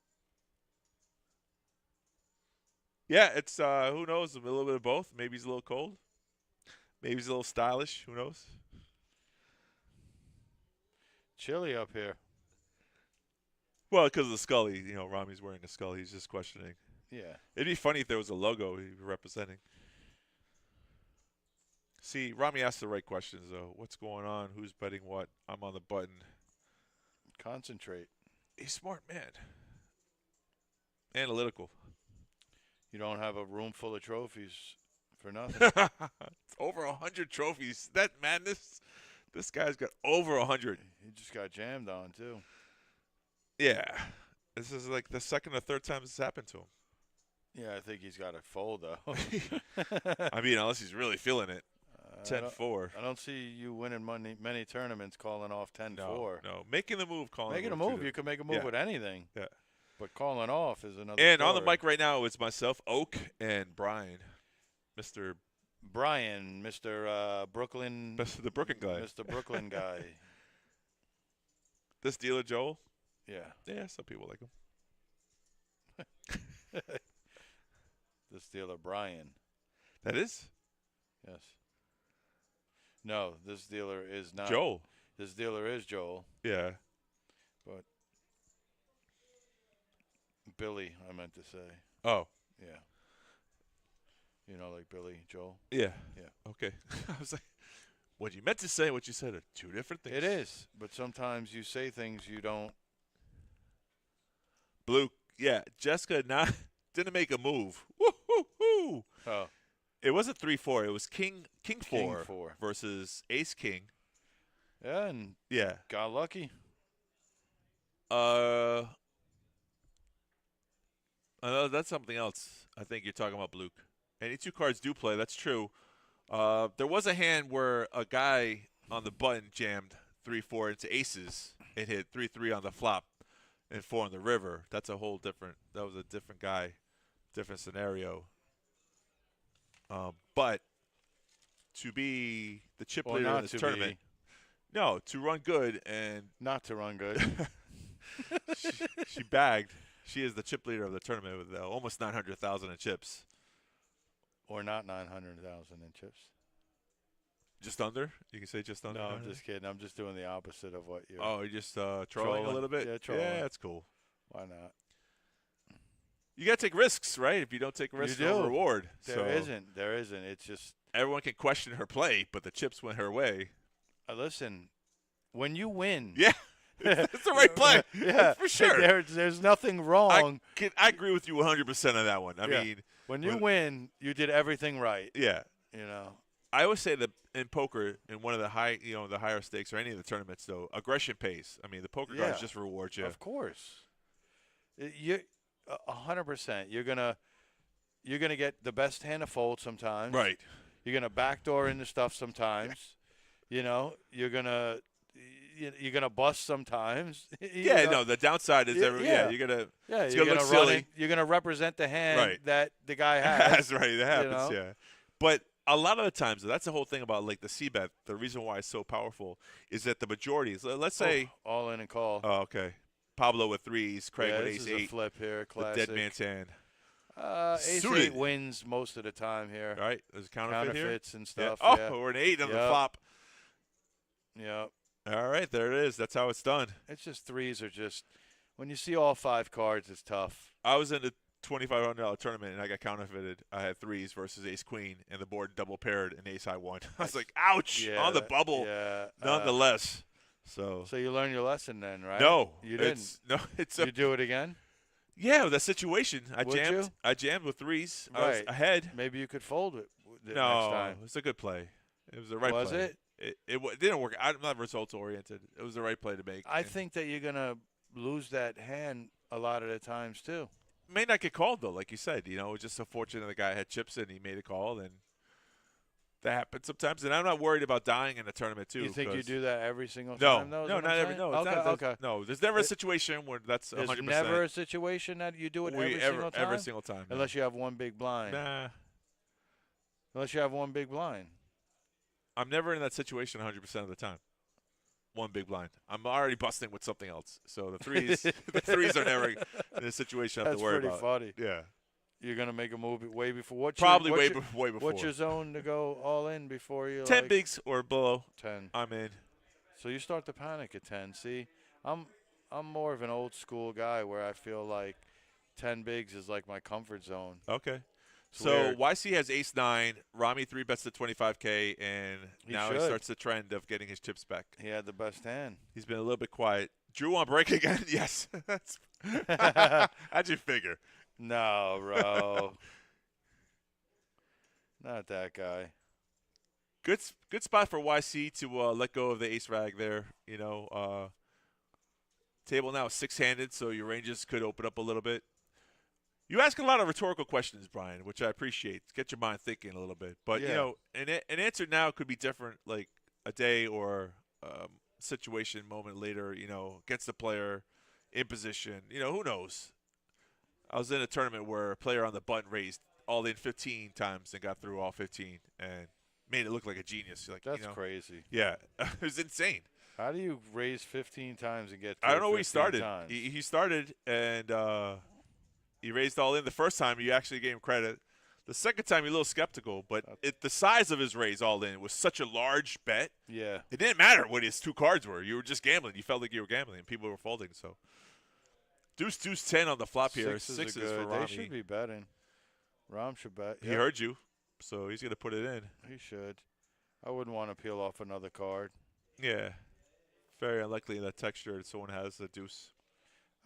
Yeah, it's who knows, a little bit of both. Maybe he's a little cold. Maybe he's a little stylish. Who knows? Chilly up here. Well, because of the Scully. Rami's wearing a Scully. He's just questioning. Yeah. It'd be funny if there was a logo he were representing. See, Rami asked the right questions, though. What's going on? Who's betting what? I'm on the button. Concentrate. He's a smart man. Analytical. You don't have a room full of trophies for nothing. It's over 100 trophies. That madness. This guy's got over 100. He just got jammed on, too. Yeah. This is like the second or third time this has happened to him. Yeah, I think he's got it full, though. I mean, unless he's really feeling it. 10-4. I don't see you winning many tournaments calling off 10-4. No. Making the move, calling Making a move, you can make a move with anything. Yeah. But calling off is another And story. on the mic right now, it's myself, Oak, and Brian. Mr. Brian, Mr. Brooklyn. The Brooklyn guy. Mr. Brooklyn guy. This dealer, Joel? Yeah. Yeah, some people like him. This dealer, Brian. That is? Yes. No, this dealer is not. Joel. This dealer is Joel. Yeah. But Billy, I meant to say. Oh. Yeah. Like Billy, Joel? Yeah. Yeah. Okay. I was like, what you meant to say, what you said are two different things. It is, but sometimes you say things you don't. Blue. Yeah. Jessica didn't make a move. Woo-hoo-hoo. Oh. It wasn't 3-4. It was King 4 4 versus Ace King. Yeah, and Yeah. got lucky. I know that's something else. I think you're talking about Luke. Any two cards do play. That's true. There was a hand where a guy on the button jammed 3-4 into aces and hit 3-3 on the flop and 4 on the river. That's a whole different. That was a different guy, different scenario. But to be the chip leader in this tournament, no, to run good and not to run good. she bagged. She is the chip leader of the tournament with almost 900,000 in chips. Or not 900,000 in chips. Just under? You can say just under? No, I'm just kidding. I'm just doing the opposite of what you're. Oh, you're just trolling a little bit? Yeah, trolling. Yeah, that's cool. Why not? You got to take risks, right? If you don't take risks, no reward. There isn't. It's just. Everyone can question her play, but the chips went her way. Listen, when you win. Yeah. It's the right play. Yeah, for sure. There's nothing wrong. I agree with you 100% on that one. I mean, when you win, you did everything right. Yeah. I always say that in poker, in one of the the higher stakes or any of the tournaments, though, aggression pays. I mean, the poker guys just reward you. Of course. 100%. You're gonna get the best hand of fold sometimes. Right. You're gonna backdoor into stuff sometimes. Yeah. You're gonna bust sometimes. No, the downside is you're gonna look silly. You're gonna represent the hand that the guy has. That's right. That happens. Yeah, but a lot of the times, that's the whole thing about like the C-bet. The reason why it's so powerful is that the majority is, let's say, all in and call. Oh, okay. Pablo with threes, Craig with this ace is 8. A flip here, the classic. dead man's hand. Ace Suited. 8 wins most of the time here. All right, there's a counterfeit here. And stuff. Yeah. Oh, yeah. we're an 8 on the flop. Yep. All right, there it is. That's how it's done. It's just threes are just when you see all 5 cards, it's tough. I was in the $2,500 tournament and I got counterfeited. I had threes versus ace queen, and the board double paired and ace high won. I was like, ouch, on the bubble. Yeah. Nonetheless. So you learned your lesson then, right? No, you didn't. You do it again? Yeah, that situation. Would I jammed with threes. Right. I was ahead. Maybe you could fold it next No, time. it was a good play. It was the right play. Was it? It didn't work. I'm not results oriented. It was the right play to make. I think that you're gonna lose that hand a lot of the times too. May not get called though, like you said. It was just so fortunate the guy had chips and he made a call, and that happens sometimes. And I'm not worried about dying in the tournament too. You think you do that every single no, time? No, not every. No, it's not, okay. No, there's never a situation where that's 100%. There's never a situation that you do it every single time. Every single time. Unless you have one big blind. Nah. Unless you have one big blind. I'm never in that situation 100% of the time. One big blind. I'm already busting with something else. So the threes, the threes are never in a situation I have That's to worry pretty about. funny. Yeah. You're gonna make a move way before. Probably way before. What's your zone to go all in before you 10 like bigs or below. 10? I'm in. So you start to panic at 10. See, I'm more of an old school guy where I feel like 10 bigs is like my comfort zone. Okay. It's So weird. YC has ace 9. Rami 3 bets to 25K, and now he should. starts the trend of getting his chips back. He had the best hand. He's been a little bit quiet. Drew on break again. Yes. That's how'd you figure? No, bro. Not that guy. Good spot for YC to let go of the ace rag there. You know, table now is 6-handed, so your ranges could open up a little bit. You ask a lot of rhetorical questions, Brian, which I appreciate. Get your mind thinking a little bit. But, you Yeah. know, an answer now could be different, like a day or situation moment later, you know, against the player in position. You know, who knows? I was in a tournament where a player on the button raised all in 15 times and got through all 15 and made it look like a genius. Like, That's you know, crazy. yeah, it was insane. How do you raise 15 times and get? I don't know where he 15 started. times? He started and he raised all in. The first time you actually gave him credit. The second time you're a little skeptical, but the size of his raise all in was such a large bet. Yeah. It didn't matter what his 2 cards were. You were just gambling. You felt like you were gambling, and people were folding. So deuce 10 on the flop here. Sixes are Sixes for good. Rami. They should be betting. Rom should bet. He Yep, heard you, so he's gonna put it in. he should. I wouldn't want to peel off another card. Yeah, very unlikely in that texture that someone has a deuce.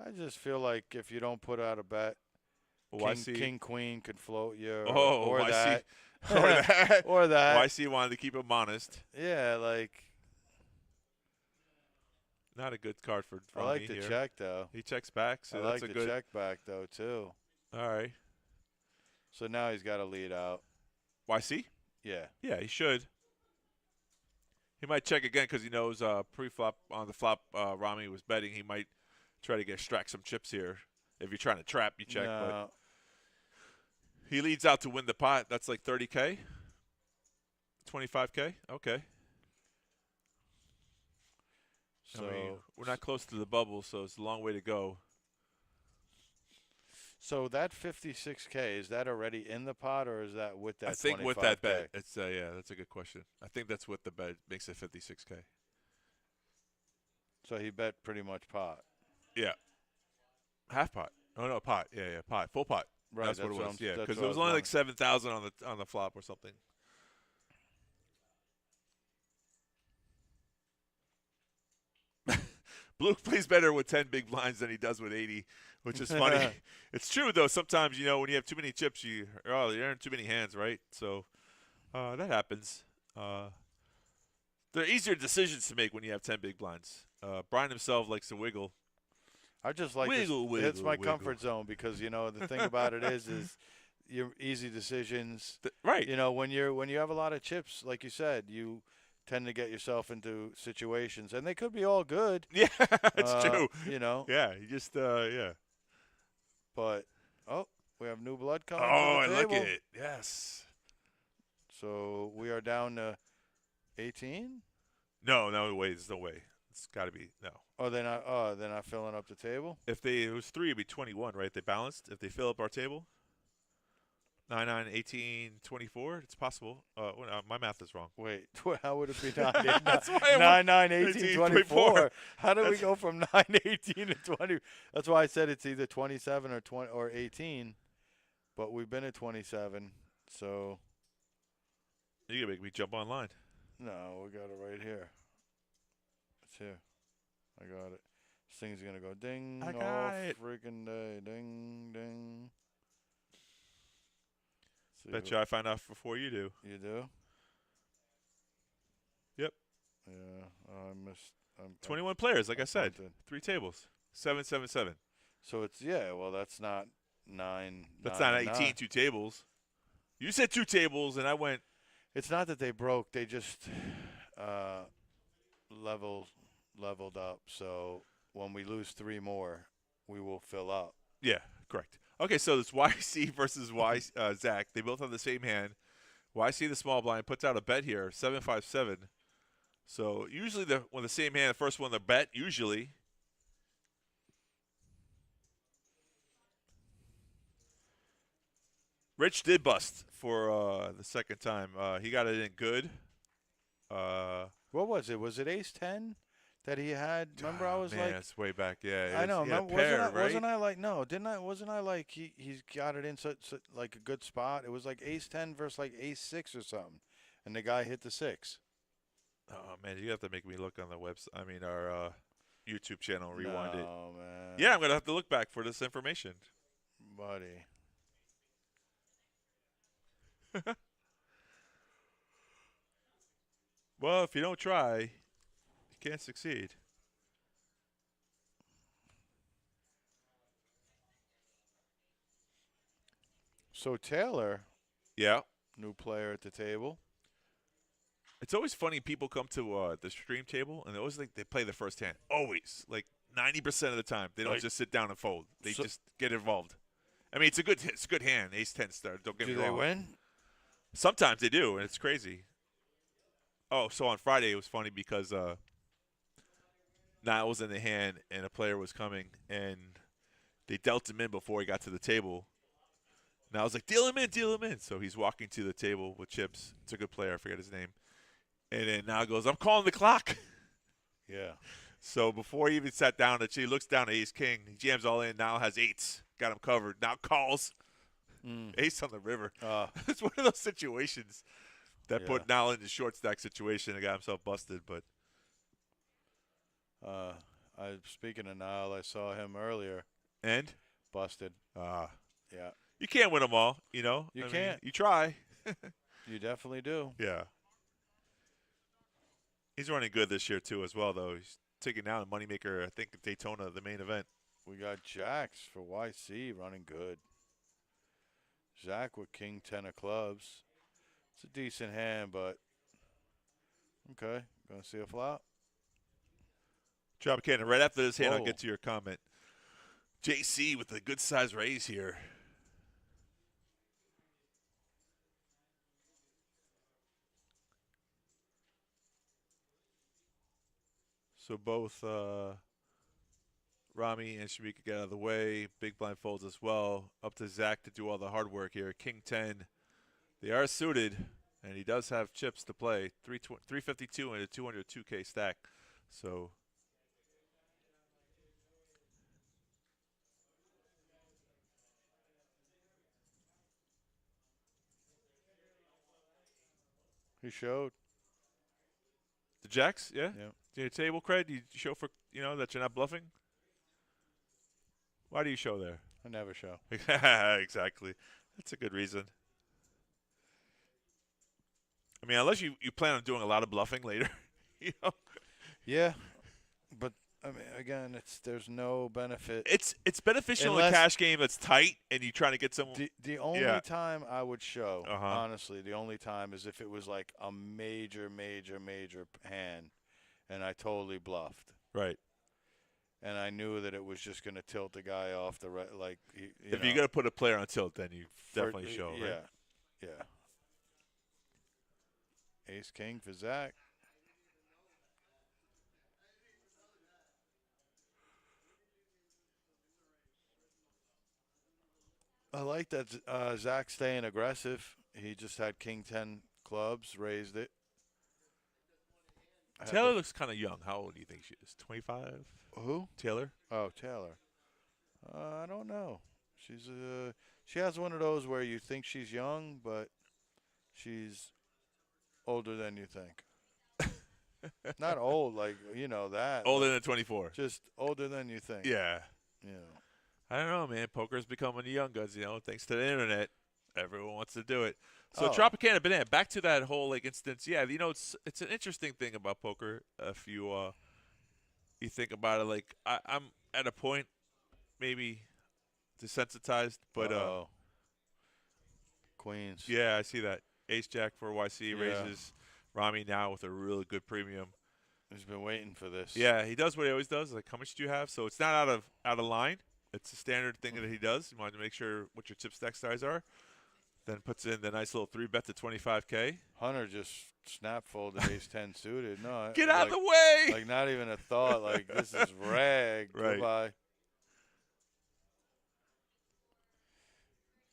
I just feel like if you don't put out a bet, Well, King, Queen could float you, or or that, or that. or that. YC wanted to keep him honest. Yeah, like Not a good card for I Rami like the here. check though. He checks back, so I that's like a the good. check back though too. All right, So now he's got to lead out. YC. Yeah. Yeah, he should. He might check again because he knows pre-flop on the flop Rami was betting. He might try to extract some chips here. If you're trying to trap, you check. But No. he leads out to win the pot. That's like 30K, 25K. Okay. So I mean, we're not close to the bubble, so it's a long way to go. So that 56K, is that already in the pot or is that with that? I think with 25K? that bet, it's yeah, that's a good question. I think that's what the bet makes it 56K. So he bet pretty much pot. Yeah. Half pot. Oh no, pot. Yeah, pot. Full pot. Right. That's what it was. I'm- Yeah, that's because what it I was only like wondering. 7,000 on the flop or something. Blue plays better with 10 big blinds than he does with 80, which is funny. It's true though. Sometimes you know when you have too many chips, you earn too many hands, right? So that happens. They're easier decisions to make when you have 10 big blinds. Brian himself likes to wiggle. I just like Wiggle, this. It's wiggle, my wiggle. comfort zone because you know the thing about it is your easy decisions. Right. You know when you have a lot of chips, like you said, you tend to get yourself into situations, and they could be all good. Yeah, that's true. You know, Yeah, you just yeah. but we have new blood coming Oh, I to the like table. it. Yes. So we are down to 18. No, wait. There's no way. It's got to be no. Oh, they're not filling up the table. If it was 3, it'd be 21, right? They balanced. If they fill up our table, 9, 9, 18, 24. It's possible. My math is wrong. Wait, how would it be 9, 8, That's why I 9, 9, 18, 18, 24? 24. How do we go from 9, 18 to 20? That's why I said it's either 27 or 20 or 18. But we've been at 27, so You gotta make me jump online. no, we got it right here. It's here. I got it. This thing's gonna go ding I got all it. freaking day, ding ding. See Bet what you I find out before you do. you do. Yep. Yeah, I missed. 21 players, like I said. punted. 3 tables. 7, 7, 7. So it's well, that's not 9. That's 9 not and 18. 9. 2 tables. You said 2 tables, and I went. It's not that they broke; they just leveled up. So when we lose 3 more, we will fill up. Yeah, correct. Okay, so it's YC versus Zach. They both have the same hand. Well, I see the small blind puts out a bet here, 757. So usually when the same hand, the first one to bet, usually. Rich did bust for the second time. He got it in good. What was it? Was it ace 10 that he had? Remember, I was man, like, it's way back. Yeah, I know. He had a Remember, pair, right? wasn't I like, no, didn't I? Wasn't I like he's got it in such like a good spot? It was like ace 10 versus like ace 6 or something, and the guy hit the 6. Oh man, you have to make me look on the website. I mean, our YouTube channel. Rewind it. No, man. Yeah, I'm gonna have to look back for this information. buddy. Well, if you don't try, you can't succeed. So Taylor, Yeah. new player at the table. It's always funny. People come to the stream table and they always they play the first hand. Always, like 90% of the time, they don't Like- just sit down and fold. They So- just get involved. I mean, it's a good hand. Ace 10 star. Don't get Do me they wrong. win? Sometimes they do, and it's crazy. Oh, so on Friday it was funny because Niall was in the hand and a player was coming and they dealt him in before he got to the table. And I was like, deal him in, deal him in. So he's walking to the table with chips. It's a good player. I forget his name. And then Niall goes, I'm calling the clock. Yeah. So before he even sat down, he looks down at ace king. He jams all in. Niall has eights. Got him covered. Now calls. Ace on the river. It's one of those situations that put Niall in the short stack situation and got himself busted. But speaking of Niall, I saw him earlier. And? Busted. Yeah. You can't win them all, you know. You I mean, can't. you try. You definitely do. Yeah. He's running good this year, too, as well, though. He's taking down a Moneymaker, I think, at Daytona, the main event. We got Jacks for YC running good. Zach with king 10 of clubs. It's a decent hand, but okay. Gonna see a flop. Drop a cannon. Right after this hand, I'll Whoa. get to your comment. JC with a good size raise here. So both Rami and Shamika get out of the way. Big blind folds as well. Up to Zach to do all the hard work here. King 10. They are suited, and he does have chips to play. 352 and a 202K stack. So He showed. the jacks, yeah? Yeah. Your table cred, you show for, that you're not bluffing? Why do you show there? I never show. Exactly. That's a good reason. I mean, unless you plan on doing a lot of bluffing later, Yeah, but I mean, again, there's no benefit. It's beneficial in a Unless- cash game that's tight and you're trying to get some. The only Yeah. time I would show, Uh-huh. honestly, the only time is if it was like a major hand, and I totally bluffed, Right. and I knew that it was just going to tilt the guy off the right. Like, If you're gonna put a player on tilt, then you definitely show. Yeah, Right? yeah. Ace king for Zach. I like that Zach staying aggressive. He just had king 10 clubs, raised it. I had Taylor looks kind of young. How old do you think she is? 25. Who? Taylor. Oh, Taylor. I don't know. She has one of those where you think she's young, but she's older than you think. Not old, like that. Older than 24. Just older than you think. Yeah. Yeah. I don't know, man. Poker's becoming a young guns, thanks to the internet. Everyone wants to do it. So Tropicana Banana, back to that whole instance. Yeah, it's an interesting thing about poker. If you think about it, like I'm at a point maybe desensitized, but Queens. yeah, I see that. Ace Jack for YC Yeah. raises Rami now with a really good premium. He's been waiting for this. Yeah, he does what he always does. Like, how much do you have? So it's not out of line. It's a standard thing that he does. You want to make sure what your chip stack size are. Then puts in the nice little 3-bet to 25K. Hunter just snap folded ace-10 suited. No, Get out of like, the way! Like not even a thought. Like this is rag. Right. Goodbye.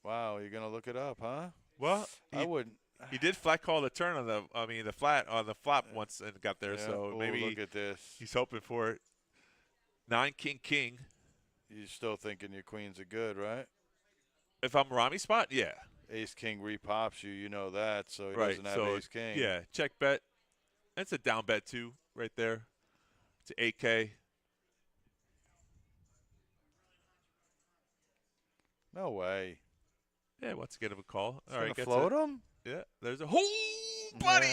Wow, you're gonna look it up, huh? Well, I wouldn't. he did flat call the turn on the flat on the flop once and got there. Yeah. So Ooh, maybe look at this. he's hoping for it. 9 king. You're still thinking your queens are good, right? If I'm Rami spot, yeah. Ace king repops you, you know that, so he Right. doesn't have So ace king. yeah, check bet. That's a down bet too, right there. It's 8K. No way. Yeah, wants to get him a call. It's All right, gonna gets float it. him. Yeah, there's a whole buddy.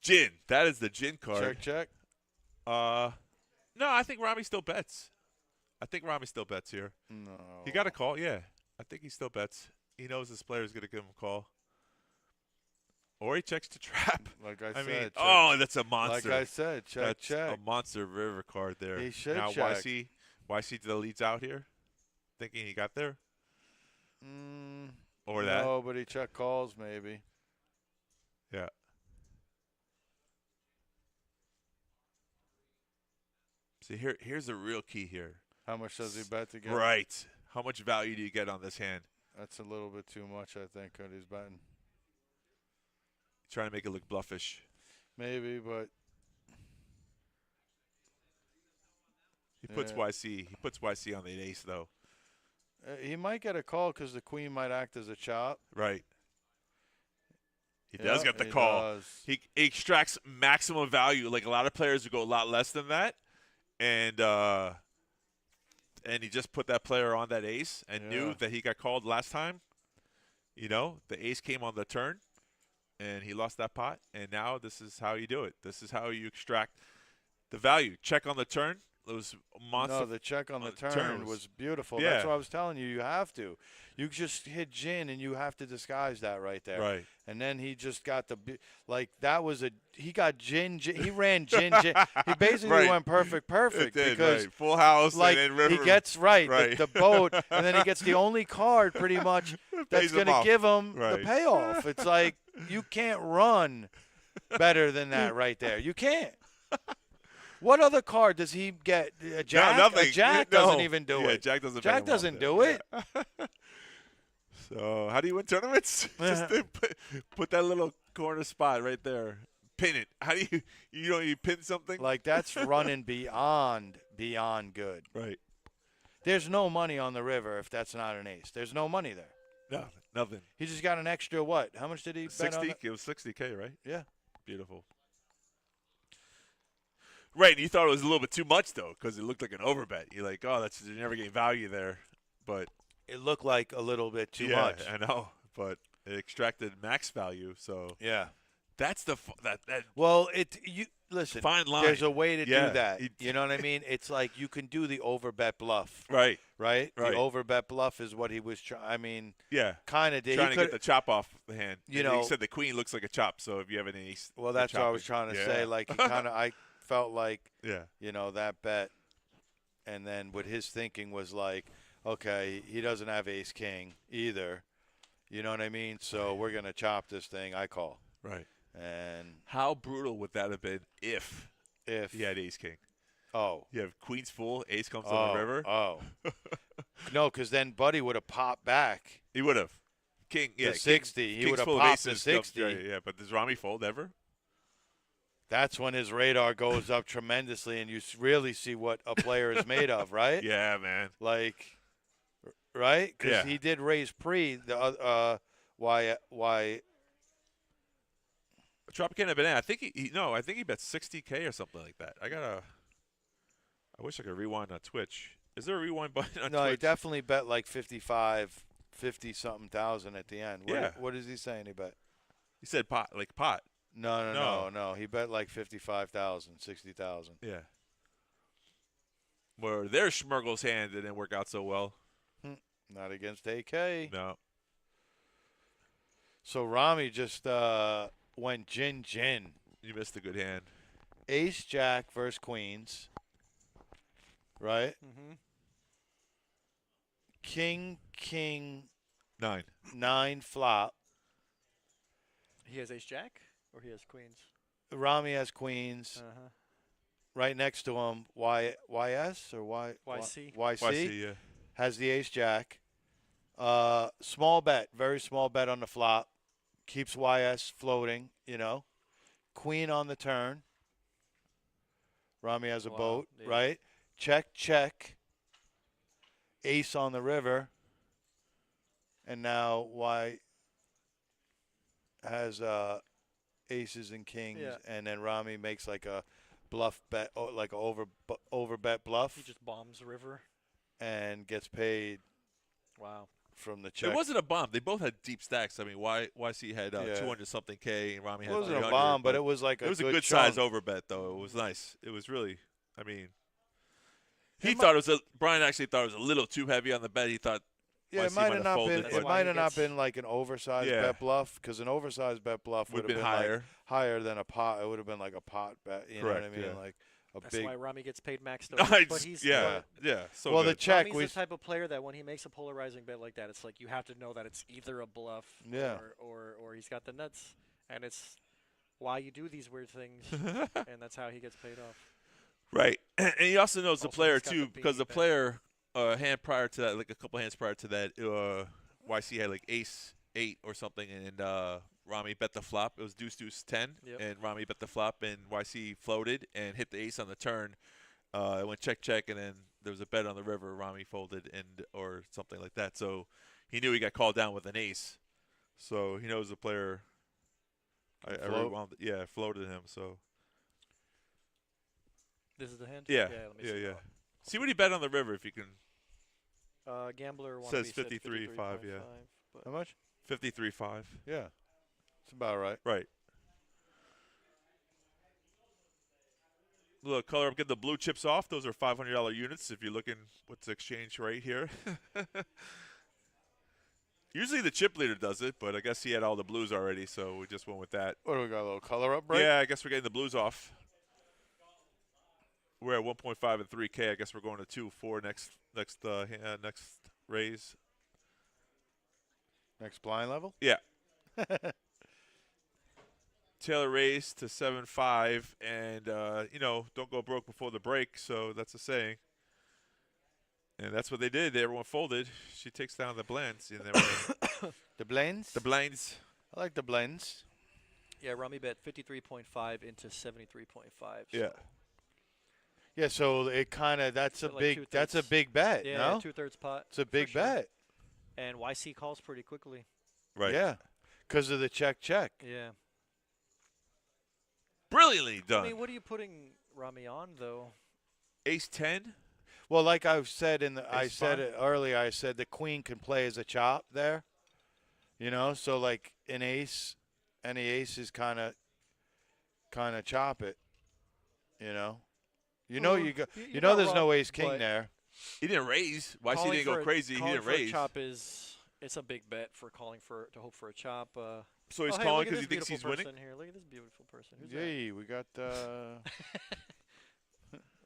Gin. That is the gin card. check. No, I think Rami still bets. Here. No. He got a call, yeah. I think he still bets. He knows this player is going to give him a call. Or he checks to trap. Like I I said. mean, check. oh, that's a monster. Like I said, check, That's check. a monster river card there. He should now, check. YC the leads out here, thinking he got there? Or that? No, but he check calls maybe. Yeah. See, here's the real key here. How much does he bet to get? Right. How much value do you get on this hand? That's a little bit too much, I think, what he's betting. Trying to make it look bluffish. Maybe, but He puts Yeah. YC. He puts YC on the ace though. he might get a call because the queen might act as a chop. Right. He does Yeah, get the he call. does. He extracts maximum value. Like a lot of players would go a lot less than that, and he just put that player on that ace and knew Yeah. that he got called last time. You know, the ace came on the turn, and he lost that pot. And now this is how you do it. This is how you extract the value. Check on the turn. It was monster. No, the check on the turn turn was- was beautiful. Yeah. That's what I was telling you. You have to. You just hit gin, and you have to disguise that right there. Right. And then he just got that was he got gin. He ran gin. He basically Right. went perfect It did, because right. Full house. like and then he river. gets Right. the boat, and then he gets the only card pretty much that's Pays him going to off. give him Right. the payoff. It's like you can't run better than that right there. You can't. What other card does he get? A jack? No, nothing. A jack No. doesn't even do Yeah, it. Jack doesn't. Jack doesn't do it. So how do you win tournaments? Just to put that little corner spot right there. Pin it. How do you pin something? Like that's running beyond good. Right. There's no money on the river if that's not an ace. There's no money there. No, nothing. He just got an extra what? How much did he bet on 60. that? It was 60K, right? Yeah. Beautiful. Right, and you thought it was a little bit too much though, because it looked like an overbet. You're like, oh, you're never getting value there, but It looked like a little bit too yeah, much. I know, but it extracted max value. So Yeah. that's that Well, listen. fine line. There's a way to Yeah, do that. You know what I mean? It's like you can do the overbet bluff, right. right? Right. The overbet bluff is what he was trying. I mean, Yeah. kind of did. Trying He to get could. the chop off the hand. You And know- you said the queen looks like a chop. So if you have an ace, Well, you're that's what I was chopping. trying to say. Yeah. Like he kind of, I felt like Yeah. that bet, and then what his thinking was like, okay, he doesn't have ace king either. You know what I mean? So we're gonna chop this thing. I call. Right. And How brutal would that have been if if he had ace king? oh You have queens full, ace comes on the river. oh no, because then Buddy would have popped back. He would have. King, yeah, The 60. He King's would have full of popped the aces comes- 60. Yeah, but does Rami fold ever? That's when his radar goes up tremendously, and you really see what a player is made of, right? Yeah, man. Like, right? Because Yeah. he did raise the why Tropicana Banana. I think I think he bet 60K or something like that. I wish I could rewind on Twitch. Is there a rewind button on no, he Twitch? definitely bet like 50 something thousand at the end. Yeah. What is he saying? He bet? He said pot, like pot. No. He bet like 55,000, 60,000. Yeah. Where there's Schmergel's hand didn't work out so well. Not against AK. No. So Rami just went gin. You missed a good hand. Ace Jack versus Queens. Right? Mm-hmm. King 9. 9 flop. He has ace jack, or he has queens. Rami has queens. Right next to him, YS or YC. YC, yeah. has the ace jack. Small bet, very small bet on the flop. Keeps YS floating, you know. Queen on the turn. Rami has a Wow, boat, yeah. right? Check, check. Ace on the river. And now Y has aces and kings, Yeah. and then Rami makes like a bluff bet, like a over bet bluff, He just bombs river. and gets paid Wow. from the check. It wasn't a bomb. They both had deep stacks. I mean, YC had Yeah. 200 something K, and Rami It had wasn't 300. a bomb, but it was like it was a good good chunk. size overbet, though. It was nice. It was really. I mean, he It thought it was Brian actually thought it was a little too heavy on the bet. He thought. Yeah, it YC might might have have not folded, been. but- It That's why might he have not gets- been like an oversized Yeah. bet bluff, because an oversized bet bluff would Would have been been higher. like higher than a pot. It would have been like a pot bet. You know what I Correct, mean? yeah. Like a That's big. why Rami gets paid max though. I but just- he's yeah. So Well, the good. check Rami's we. the type of player that when he makes a polarizing bet like that, it's like you have to know that it's either a bluff Yeah. or he's got the nuts, and it's why you do these weird things, and that's how he gets paid off. Right, and he also knows the Also, player he's got too, the because the piggy player hand prior to that, like a couple hands prior to that, YC had like ace 8 or something, and Rami bet the flop. It was deuce 10, Yep. and Rami bet the flop, and YC floated and hit the ace on the turn. It went check, and then there was a bet on the river. Rami folded or something like that. So he knew he got called down with an ace. So he knows the player. I Float? rewound, floated him. So This is the hand. yeah, Let me see. See what he bet on the river if you can. Gambler wannabe Says said 53.5, yeah. 53.5, but How much? 53.5. Yeah, it's about right. Right. Look, color up, get the blue chips off. Those are $500 units if you're looking what's the exchange rate here. Usually the chip leader does it, but I guess he had all the blues already, so we just went with that. What do we got? A little color up, right? Yeah, I guess we're getting the blues off. We're at 1.5 and 3K. I guess we're going to 2-4 next raise. Next blind level. Yeah. Taylor raised to 7.5, and don't go broke before the break. So that's a saying, and that's what they did. Everyone folded. She takes down the blends and everything. The blends. The blinds. I like the blends. yeah, Rami bet 53.5 into 73.5. Yeah. Yeah, so it kind of that's a Like big that's a two-thirds. big bet. Yeah, No, 2/3 pot. it's a big sure. bet. And YC calls pretty quickly. Right. Yeah, because of the check. Yeah. Brilliantly done. I mean, what are you putting Rami on though? Ace 10. Well, like I've said I Ace said five? it earlier. I said the queen can play as a chop there. You know, so like an ace, any aces kind of chop it. You know, you know Well, you go. you're You know, not there's wrong, no ace king but there. He didn't raise. YC Calling didn't for go a- crazy. He calling didn't for raise. A chop it's a big bet for calling to hope for a chop. So he's oh, hey, calling look at because he this thinks he's beautiful winning. person Here. Look at this beautiful person. Who's that? Yay, we got.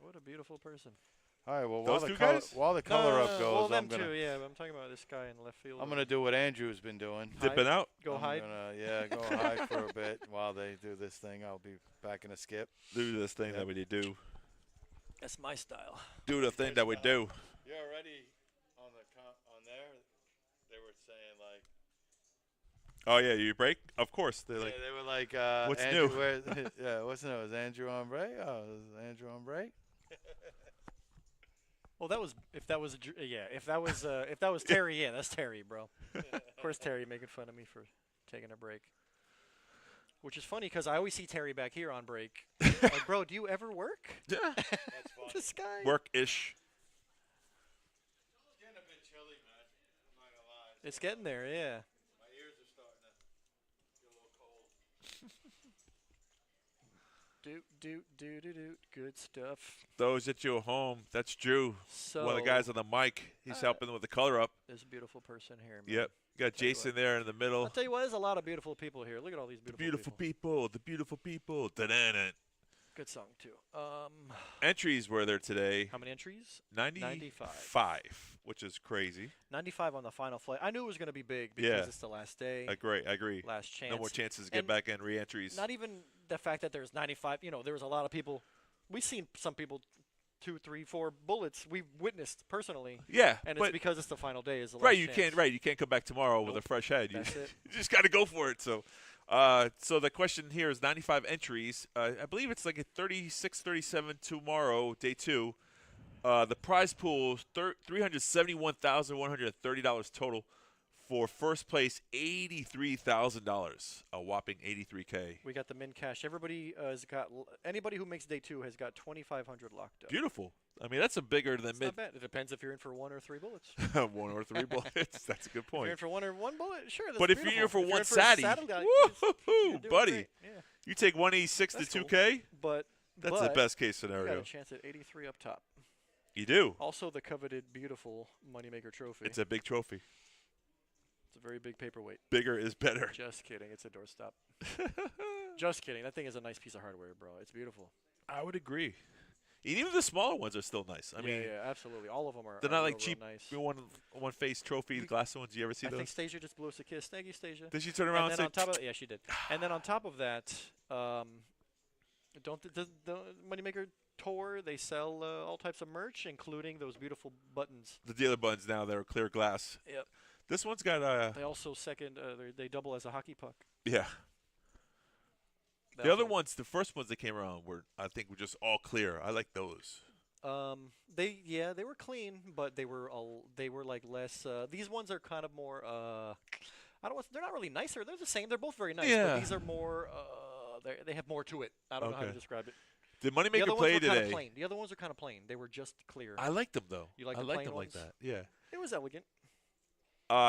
What a beautiful person. All right. Well, Those while two the color, guys? while the color up well, goes, them I'm gonna too, yeah. But I'm talking about this guy in left field. I'm gonna do what Andrew's been doing. Dipping out. Go I'm hide. Gonna, go hide for a bit while they do this thing. I'll be back in a skip. Do this thing Yeah. that we do. That's my style. Do the thing that we do. You're already on there. They were saying like. Oh yeah, you break? Of course. They're like, they were like. what's Andrew, new? yeah, what's new? Is Andrew on break? Oh, is Andrew on break? Well, that was if that was if that was Terry, yeah, that's Terry, bro. Of course, Terry making fun of me for taking a break. Which is funny because I always see Terry back here on break. Like, bro, do you ever work? yeah. That's funny. This guy. Work-ish. It's getting a bit chilly, man. I'm not gonna lie. It's getting there, yeah. My ears are starting to get a little cold. Do. Good stuff. Those at you at home, that's Drew. So One of the guys on the mic. He's helping with the color up. There's a beautiful person here, man. Yep. You got Tell you Jason what. there in the middle. I'll tell you what, there's a lot of beautiful people here. Look at all these The beautiful, beautiful people. The beautiful people. Da-da-da. Good song too. Entries were there today. How many entries? 95. which is crazy. 95 on the final flight. I knew it was going to be big because Yeah. it's the last day. I agree. Last chance. No more chances to get And back in re-entries. Not even the fact that there's 95. You know, there was a lot of people. We've seen some people 2, 3, 4 bullets. We've witnessed personally. Yeah, And but it's because it's the final day. Is the right, last you chance. can't come back tomorrow with a Nope. fresh head. That's it. You just got to go for it. So, so the question here is 95 entries. I believe it's like a 36, 37 tomorrow, day 2. The prize pool $371,130 total. For first place, $83,000, a whopping $83K. We got the min cash. Everybody has got. Anybody who makes day 2 has got 2,500 locked up. Beautiful. I mean, that's a bigger than It's not bad. It depends if you're in for 1 or 3 bullets. 1 or 3 bullets. That's a good If you're in point. for 1 or 1 bullet, sure. That's But if you're in beautiful. for If one in for a Saturday, saddle guy, woohoo, you're doing buddy. great. Yeah. You take 186 That's to cool. 2K. But That's the best case You got scenario. a chance at 83 up top. You do. Also, the coveted, beautiful Moneymaker trophy. It's a big trophy. It's a very big paperweight. Bigger is better. Just kidding. It's a doorstop. Just kidding. That thing is a nice piece of hardware, bro. It's beautiful. I would agree. And even the smaller ones are still nice. I mean, yeah, absolutely. All of them are. they're are not like real cheap Nice. one face trophy, the glass ones. You ever see I think those? Stasia just blew us a kiss. Thank you, Stasia. Did she turn around And and then say, on top of yeah, she did. And then on top of that, don't the Moneymaker tour? They sell all types of merch, including those beautiful buttons. the dealer buttons now, they're clear glass. Yep. This one's got They also they double as a hockey puck. yeah. That The was other a- ones, the first ones that came around were, I think, were just all clear. I like those. They were clean, but they were like less. These ones are kind of more. They're not really nicer. They're the same. They're both very nice. Yeah. But these are more. They have more to it. I don't know how to Okay. describe it. Did The other Moneymaker ones play were kind of today? plain. The other ones are kind of plain. They were just clear. I liked them though. You like I the liked plain them ones? like that. Yeah. It was elegant.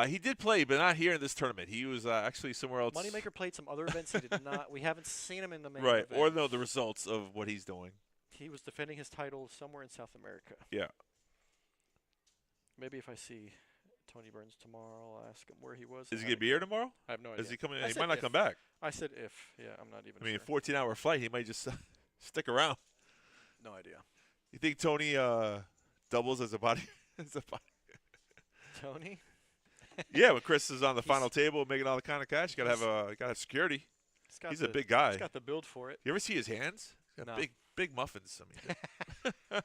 He did play, but not here in this tournament. He was actually somewhere else. Moneymaker played some other events. He did not. We haven't seen him in the main Right, event. or know the results of what he's doing. He was defending his title somewhere in South America. Yeah. Maybe if I see Tony Burns tomorrow, I'll ask him where he was. Is and he how gonna be here tomorrow? I have no idea. Is he coming? I He said might not if. come back. I said if. Yeah, I'm not even I mean, sure. 14-hour flight. He might just stick around. No idea. You think Tony doubles as a body? as a body? Tony? Yeah, when Chris is on the He's- final table making all the kind of cash, you gotta have security. He's a big guy. He's got the build for it. You ever see his hands? He's got No. big muffins. I mean,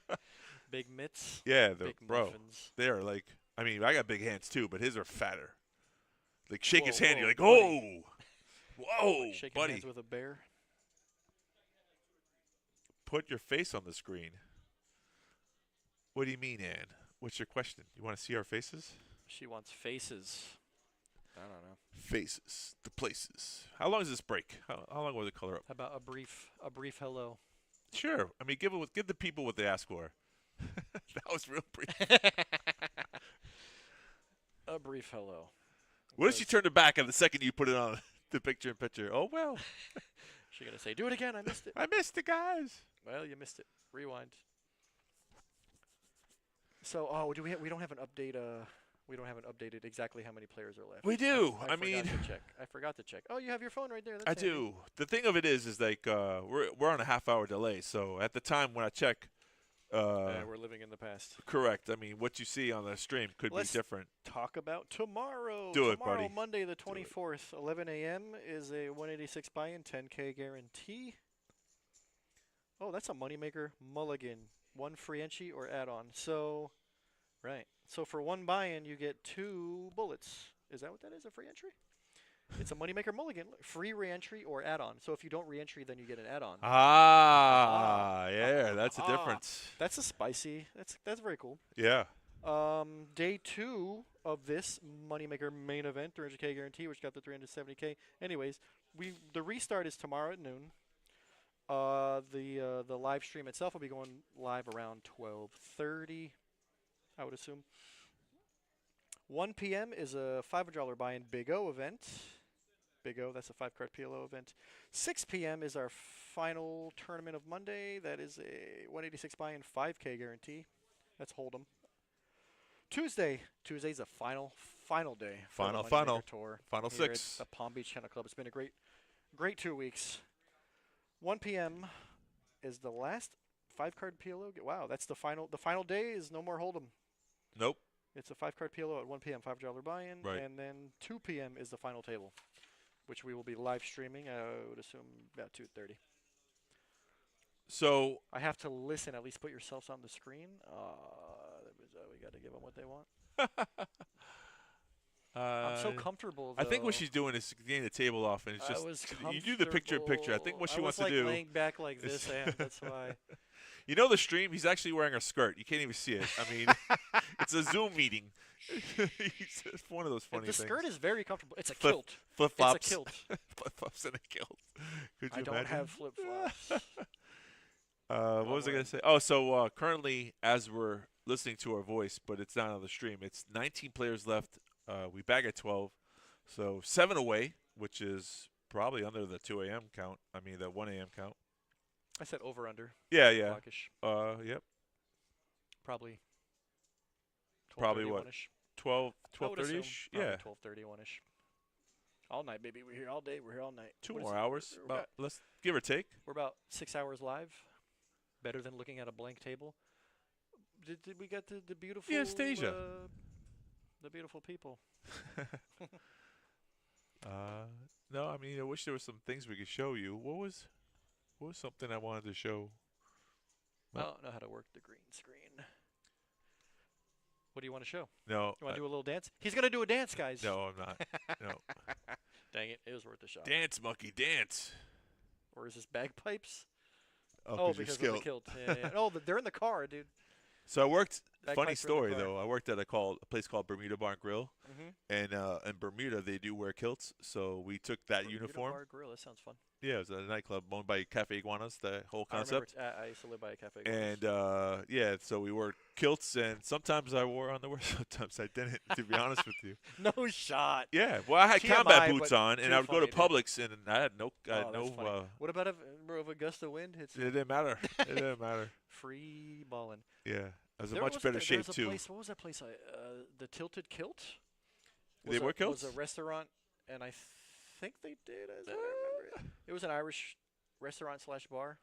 Big mitts. yeah, Big bro, muffins. they are like. I mean, I got big hands too, but his are fatter. Like shake his Whoa, hand, you're like, whoa, whoa, Like shaking buddy. hands with a bear. Put your face on the screen. What do you mean, Ann? What's your question? You want to see our faces? She wants faces. I don't know. Faces, the places. How long is this break? How long will the color up? How about a brief hello? Sure. I mean, give the people what they ask for. That was real brief. A brief hello. What if she Because- turned it back and the second you put it on the picture-in-picture? Oh, well. She gonna say, "Do it again. I missed it." I missed it, guys. Well, you missed it. Rewind. So, we don't have an update. We don't have an updated exactly how many players are left. We do. I I mean, forgot to check. I forgot to check. Oh, you have your phone right there. That's I handy. do. The thing of it is like we're on a half-hour delay. So at the time when I check, We're living in the past. correct. I mean, what you see on the stream could Let's be different. Talk about tomorrow. Do it, tomorrow, buddy. Monday the 24th, 11 a.m. is a 186 buy-in, 10K guarantee. Oh, that's a Moneymaker mulligan. One free entry or add-on. So, right. So for one buy-in, you get 2 bullets. Is that what that is, a free entry? It's a Moneymaker mulligan. Free re-entry or add-on. So if you don't re-entry, then you get an add-on. Yeah, that's a Ah. difference. That's a spicy. That's very cool. Yeah. Day 2 of this Moneymaker main event, 300K guarantee, which got the 370K. Anyways, the restart is tomorrow at noon. The live stream itself will be going live around 12:30, I would assume. 1 p.m. is a $500 buy-in Big O event. Big O, that's a 5-card PLO event. 6 p.m. is our final tournament of Monday. That is a 186 buy-in 5K guarantee. That's Hold'em. Tuesday's the final day. for the Final. Moneymaker Tour. Final Here at 6. the Palm Beach Kennel Club. It's been a great 2 weeks. 1 p.m. is the last 5-card PLO. Wow, that's the final. The final day is no more Hold'em. Nope. It's a 5-card PLO at 1 p.m. $5 buy-in, Right. and then 2 p.m. is the final table, which we will be live streaming. I would assume about 2:30. So I have to listen. At least put yourselves on the screen. We got to give them what they want. I'm so comfortable. I think what though. she's doing is getting the table off, and it's I just was you do the picture-in-picture. I think what she wants was to like do. laying back like this, and that's why. You know the stream? He's actually wearing a skirt. You can't even see it. I mean, it's a Zoom meeting. It's one of those funny The things. skirt is very comfortable. It's a Flip- kilt. Flip-flops. It's a kilt. Flip-flops and a kilt. Could you I don't imagine? have flip flops. What was I going to say? Oh, so currently, as we're listening to our voice, but it's not on the stream, it's 19 players left. We bag at 12. So 7 away, which is probably under the 2 a.m. count. I mean, the 1 a.m. count. I said over under. Yeah, yeah. Blockish. Yep. Probably. Probably what? 12:30-ish. 12, 12:30-ish? Yeah. 12:31-ish. All night, baby. We're here all day. We're here all night. 2 What is more it? hours. We're About, let's give or take. We're about 6 hours live. Better than looking at a blank table. Did we get the beautiful? Anastasia. The beautiful people. No, I mean, I wish there was some things we could show you. What was something I wanted to show? I don't know how to work the green screen. What do you want to show? No. You want to do a little dance? He's gonna do a dance, guys. No, I'm not. No. Dang it! It was worth a shot. Dance, monkey, dance. Or is this bagpipes? Oh, Oh, 'cause you're because of skilled. the kilt. Yeah, yeah. Oh, they're in the car, dude. So I worked. Bagpipes Funny are in the story car. though. I worked at a place called Bermuda Barn Grill, Mm-hmm. and in Bermuda they do wear kilts. So we took that uniform. Bar Grill. That sounds fun. Yeah, it was a nightclub owned by Cafe Iguanas. The whole I remember. concept. I used to live by a cafe. And yeah, so we wore kilts, and sometimes I wore underwear, sometimes I didn't. To be honest with you. No shot. Yeah, well, I had TMI, combat boots but on, and too I would go to funny, dude. Publix, and I had no, Oh, that's funny. What about if a gust of wind hits it didn't matter. It didn't matter. free balling? Yeah, I was in There much was better there shape was a too. Place, what was that place? The Tilted Kilt. They wear kilts? Was a restaurant, and I think they did. As I remember, it was an Irish restaurant / bar.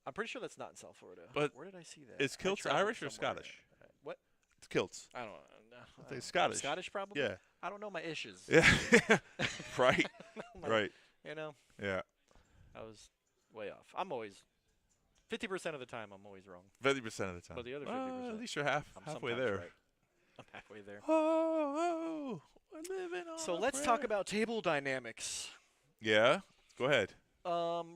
I'm pretty sure that's not in South Florida. But where did I see that? Is I kilts traveled Irish or somewhere. Scottish? What? It's kilts. I don't know. I think Scottish. Scottish, probably. Yeah. I don't know my issues. Yeah. Right. My- Right. You know, Yeah. I was way off. I'm always 50% of the time. I'm always wrong. 50% of the time. But the other Well, 50%. at least you're halfway sometimes there. right. I'm halfway there. Oh, we're living on So a let's talk prayer. about table dynamics. Yeah. Go ahead.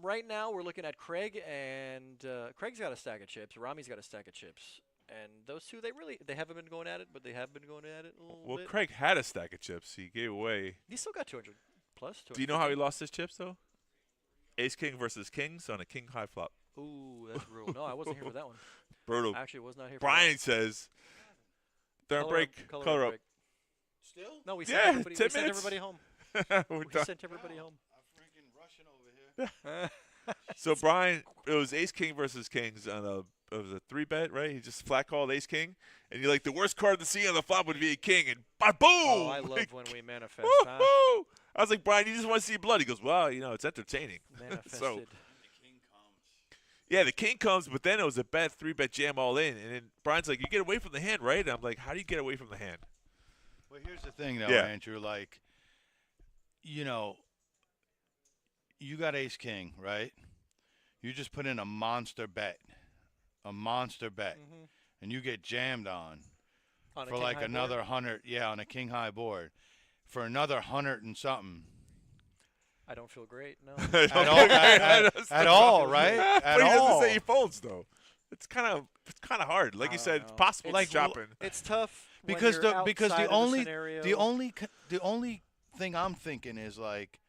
Right now we're looking at Craig, and Craig's got a stack of chips. Rami's got a stack of chips, and those two they haven't been going at it, but they have been going at it a little Well, bit. Craig had a stack of chips. He gave away. He still got 200 plus. Do you know how he lost his chips though? Ace King versus Kings on a King high flop. Ooh, that's brutal. No, I wasn't here for that one. Brutal. I actually was not here. Brian says. Third Color break. up, Color up. Craig. Still? No, we Yeah, sent everybody. 10 We sent minutes. everybody home. We're We done. sent everybody home. I'm freaking rushing over here. So Brian, it was Ace King versus Kings on it was a 3-bet, right? He just flat called Ace King, and you're like, the worst card to see on the flop would be a king, and boom! Oh, I love when we manifest. Huh? Woo-hoo! I was like, Brian, you just want to see blood? He goes, well, you know, it's entertaining. Manifested. So, The king comes. yeah, the king comes, but then it was a bet 3-bet jam all in, and then Brian's like, you get away from the hand, right? And I'm like, how do you get away from the hand? Well, here's the thing, though, Yeah. Andrew. Like, you know, you got Ace King, right? You just put in a monster bet, Mhm. and you get jammed on On a for king like high board? another 100. Yeah, on a king high board for another 100 and something. I don't feel great. No. At all, at all, right? At But he doesn't all. say he folds though. It's kind of hard. Like I you don't said, it's know. possible It's to dropping. It's tough when because you're because outside the of only scenario. the only thing I'm thinking is like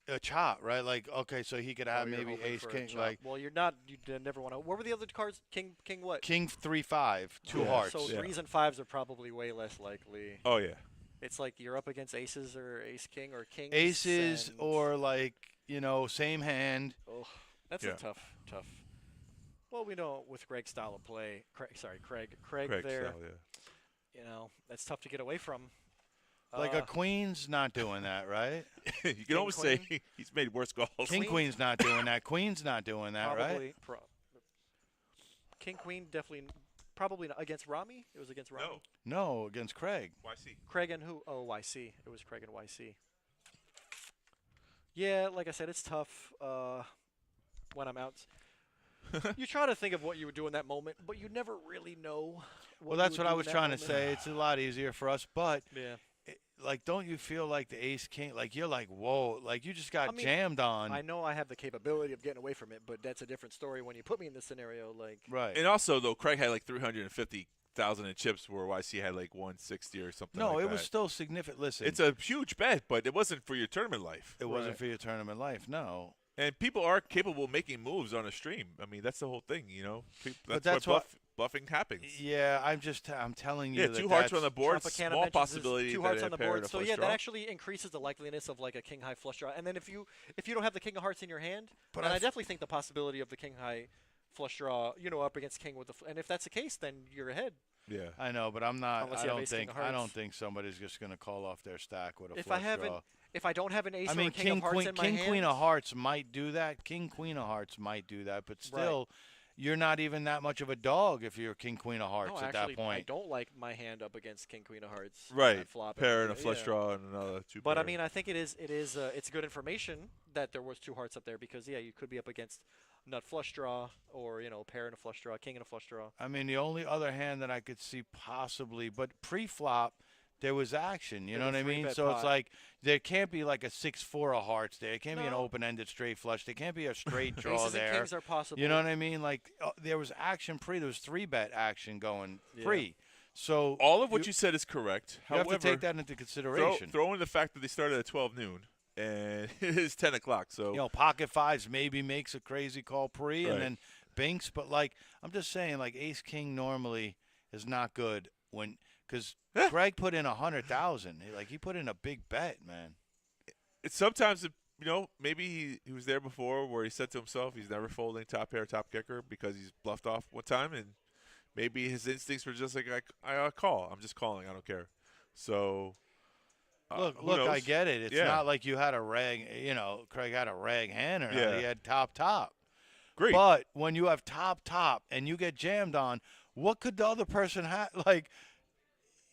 a chop, right? Like, okay, so he could Oh, have you're maybe hoping Ace for a King, chop. like Well, you're not. You never want to. What were the other cards? King what? King 3-5, two Yeah. hearts. So Yeah. 3s and 5s are probably way less likely. Oh yeah. It's like you're up against aces or Ace King or Kings. Aces and- or like, you know, same hand. Oh, that's Yeah. a tough. Well, we know with Greg's style of play. Craig Craig there. style, yeah. You know, that's tough to get away from. Like a queen's not doing that, right? You can almost say he's made worse calls. King queen's not doing that. Queen's not doing that, right? Probably. King Queen definitely probably not against Rami. It was against Rami. No. No, against Craig. YC. Craig and who? Oh, YC. It was Craig and YC. Yeah, like I said, it's tough when I'm out. You try to think of what you would do in that moment, but you never really know. Well, that's what I was trying to say. It's a lot easier for us, but Yeah. like, don't you feel like the ace king? Like you're like, whoa, like you just got I mean, jammed on. I know I have the capability of getting away from it, but that's a different story when you put me in this scenario. Like, Right. And also, though, Craig had like 350,000 in chips, where YC had like 160 or something. No, like it was that. still significant. Listen, It's a huge bet, but it wasn't for your tournament life. it wasn't for your tournament life. No. And people are capable of making moves on a stream. I mean, that's the whole thing, you know. that's why what- bluffing happens. Yeah, I'm telling you. Yeah, that 2 hearts that's- on the board. Tropicana Small mentions possibility two that hearts a on the pair board. and a So flush yeah, draw. that actually increases the likeliness of like a king high flush draw. And then if you don't have the king of hearts in your hand, But and I I've- definitely think the possibility of the king high flush draw, up against king with and if that's the case, then you're ahead. Yeah. I know, but I'm not. Unless I you have don't ace king think. of I don't hearts. think somebody's just going to call off their stack with a If flush I haven't, draw. if I don't have an ace I mean, or a king of hearts in my king, hand, queen of hearts might do that. King, queen of hearts might do that, but still, you're not even that much of a dog if you're king, queen of hearts no, at actually, that point. I don't like my hand up against king queen of hearts. Right. At flop Pair and a yeah. flush draw and another 2 But pair. I mean, I think it's good information that there was 2 hearts up there because you could be up against nut flush draw or pair and a flush draw, king and a flush draw. I mean, the only other hand that I could see possibly, but pre-flop, there was action. You There know was what I mean? 3-bet So it's pot. like there can't be like a 6-4 of hearts there. It can't be an No. open-ended straight flush. There can't be a straight draw Aces there. and kings are possible. You know what I mean? Like there was action pre. There was 3-bet action going Yeah. pre. So all of what you said is correct. you have However, to take that into consideration. throw in the fact that they started at 12 noon and it is 10 o'clock. So You know, pocket fives maybe makes a crazy call pre, Right. and then binks. But like I'm just saying, like ace king normally is not good because Yeah. Greg put in 100,000. Like he put in a big bet, man. it's sometimes, maybe he was there before where he said to himself he's never folding top pair, top kicker because he's bluffed off one time, and maybe his instincts were just like, I call. I'm just calling. I don't care. So, Look, who I knows? get it. It's Yeah. not like you had a rag. Craig had a rag hand or Yeah. he had top. Great. But when you have top and you get jammed on, what could the other person have? Like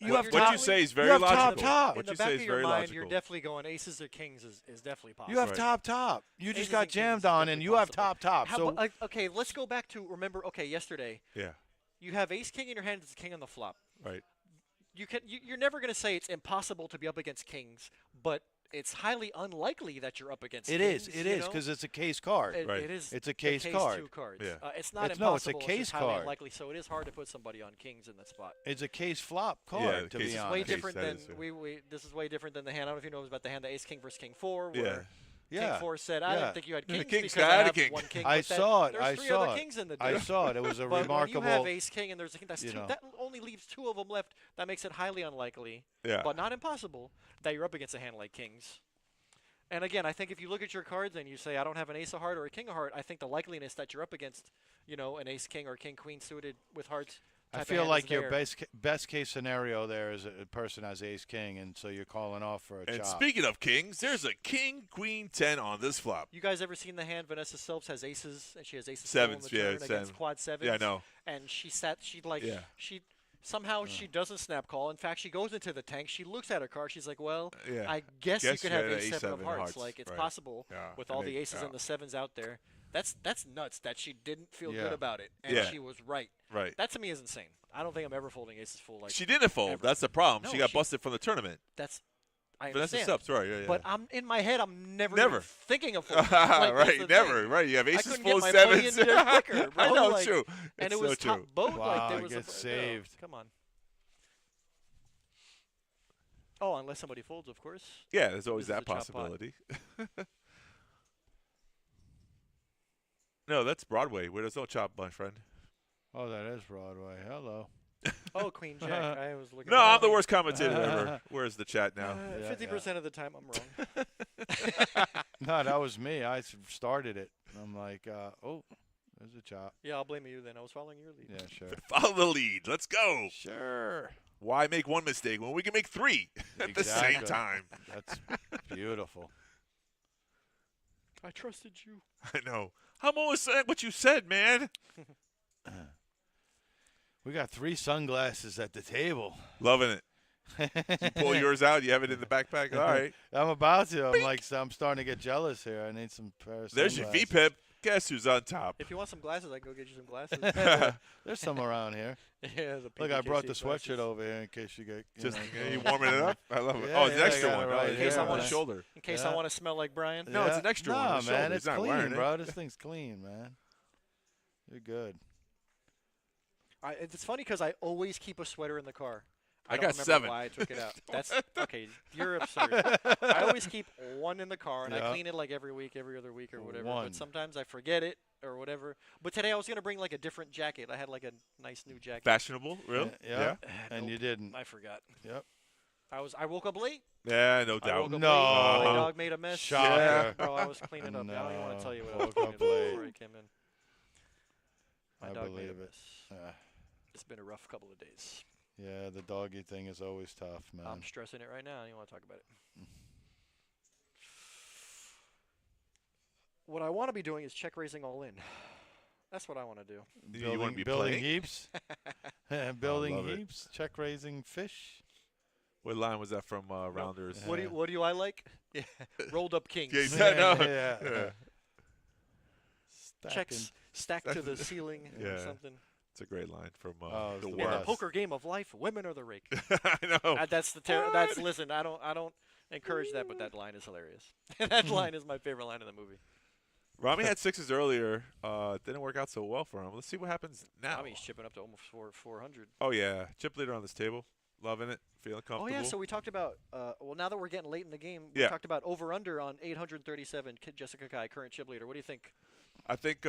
you have what top, you say is very you have logical. top. What In the you back say of is your very mind, you're logical. definitely going aces or kings is definitely possible. You have Right. top. You just Aces got and kings jammed is on, definitely and you have possible. top. How So about, okay, let's go back to remember. Okay, yesterday Yeah. you have ace king in your hand. It's a king on the flop. Right. You're never going to say it's impossible to be up against kings, but it's highly unlikely that you're up against it kings. is because it's a case card. Right. It is. It's a the case card. 2 cards. Yeah. It's not It's impossible. a just case highly card. unlikely. So it is hard to put somebody on kings in that spot. It's a case flop Yeah, card, the to case be is Way honest. Case, different that than is, yeah. we. This is way different than the hand. I don't know if you know about the hand, the ace king versus king 4. Yeah. Where Yeah. King 4 said, "I Yeah. didn't think you had And the kings king's because got I a have king." 1 king." I but that- saw it. There's I 3 saw other it. kings in the I deck. saw it. It was a But remarkable. when you have ace king and there's a king, that's you know. that only leaves 2 of them left. That makes it highly unlikely, Yeah. but not impossible, that you're up against a hand like kings. And again, I think if you look at your cards and you say, I don't have an ace of heart or a king of heart, I think the likeliness that you're up against, an ace king or king queen suited with hearts. I type of feel hand like is your there. best case scenario there is a person has ace king, and so you're calling off for a And chop. speaking of kings, there's a king, queen, 10 on this flop. You guys ever seen the hand Vanessa Silves has aces and she has aces Sevens, full on the yeah, turn seven. against quad sevens? Yeah, I know. And she Yeah. somehow she doesn't snap call. In fact, she goes into the tank. She looks at her card. She's like, well, Yeah. I guess you Guess could you have had ace ace 7 of seven hearts. hearts, Like it's right. possible Yeah, with and all they- the aces yeah. and the sevens out there. That's nuts that she didn't feel Yeah. good about it, and Yeah. she was right. Right. That to me is insane. I don't think I'm ever folding aces full like She didn't fold. ever. That's the problem. No, she got she- busted from the tournament. that's. I Vanessa understand. Subs, right? Yeah, But I'm in my head. I'm never Never. even thinking of folding. Like, that's right, the never. thing. Right, you have I aces couldn't full get of my money sevens. in there quicker, bro. I know, Like, it's true. And It's it was so top true. boat. Wow, like there it was gets a, saved. Come on. Oh, unless somebody folds, of course. Yeah, there's always This is that a chop pot. possibility. No, that's Broadway. Where there's no chop, my friend. Oh, that is Broadway. Hello. Oh, Queen Jack. I was looking. No, at I'm the worst commentator ever. Where's the chat now? 50% of the time, I'm wrong. No, that was me. I started it. I'm like, oh, there's a chop. Yeah, I'll blame you then. I was following your lead. Yeah, sure. Follow the lead. Let's go. Sure. Why make one mistake when we can make 3 at the same Exactly. time? That's beautiful. I trusted you. I know. I'm always saying what you said, man. We got 3 sunglasses at the table. Loving it. You pull yours out. You have it in the backpack. All right. I'm about to. I'm starting to get jealous here. I need some pair of There's your sunglasses. VPIP. Guess who's on top? If you want some glasses, I can go get you some glasses. There's some around here. Yeah, the Look, I brought the PBKC sweatshirt glasses. over here in case you get. Just know, you warming it up. I love it. Yeah, Oh, it's an yeah, I extra got one. it Oh, right in here, case I'm on man. the shoulder. In case Yeah. I want to smell like Brian. No, it's an extra one on Nah, the shoulder. man, He's it's not clean, wearing it. bro. This thing's clean, man. You're good. It's funny because I always keep a sweater in the car. I don't got remember 7. why I took it out. That's okay. You're absurd. I always keep one in the car, and I Yeah. clean it like every week, every other week, or whatever. One. But sometimes I forget it or whatever. But today I was gonna bring like a different jacket. I had like a nice new jacket. Fashionable, real? Yeah. And Nope, you didn't. I forgot. Yep. I woke up late. Yeah, no I doubt. woke up No. late. My dog made a mess. Shocker. Yeah, bro, I was cleaning up. I don't even want No. to tell you what I was Woke cleaning up up late. before I came in. My I dog made a believe it. mess. It's been a rough couple of days. Yeah, the doggy thing is always tough, man. I'm stressing it right now. I don't even want to talk about it. What I want to be doing is check raising all in. That's what I want to do. You want to be building playing? heaps. Building love it. heaps. Check raising fish. What line was that from Rounders? What do I like? Yeah, rolled up kings. Yeah, no. Yeah. Yeah. Stacking. Checks stacked to the ceiling or Yeah. something. It's a great line from Oh, the it's the In the Worm. best. poker game of life, women are the rake. I know. That's the that's listen. I don't encourage that, but that line is hilarious. That line is my favorite line in the movie. Rami had 6s earlier. Didn't work out so well for him. Let's see what happens now. I mean, he's chipping up to almost 400. Oh, yeah. Chip leader on this table. Loving it. Feeling Oh comfortable. yeah, so we talked about well now that we're getting late in the game, we Yeah. talked about over under on 837. Jessica Kai, current chip leader. What do you think? I think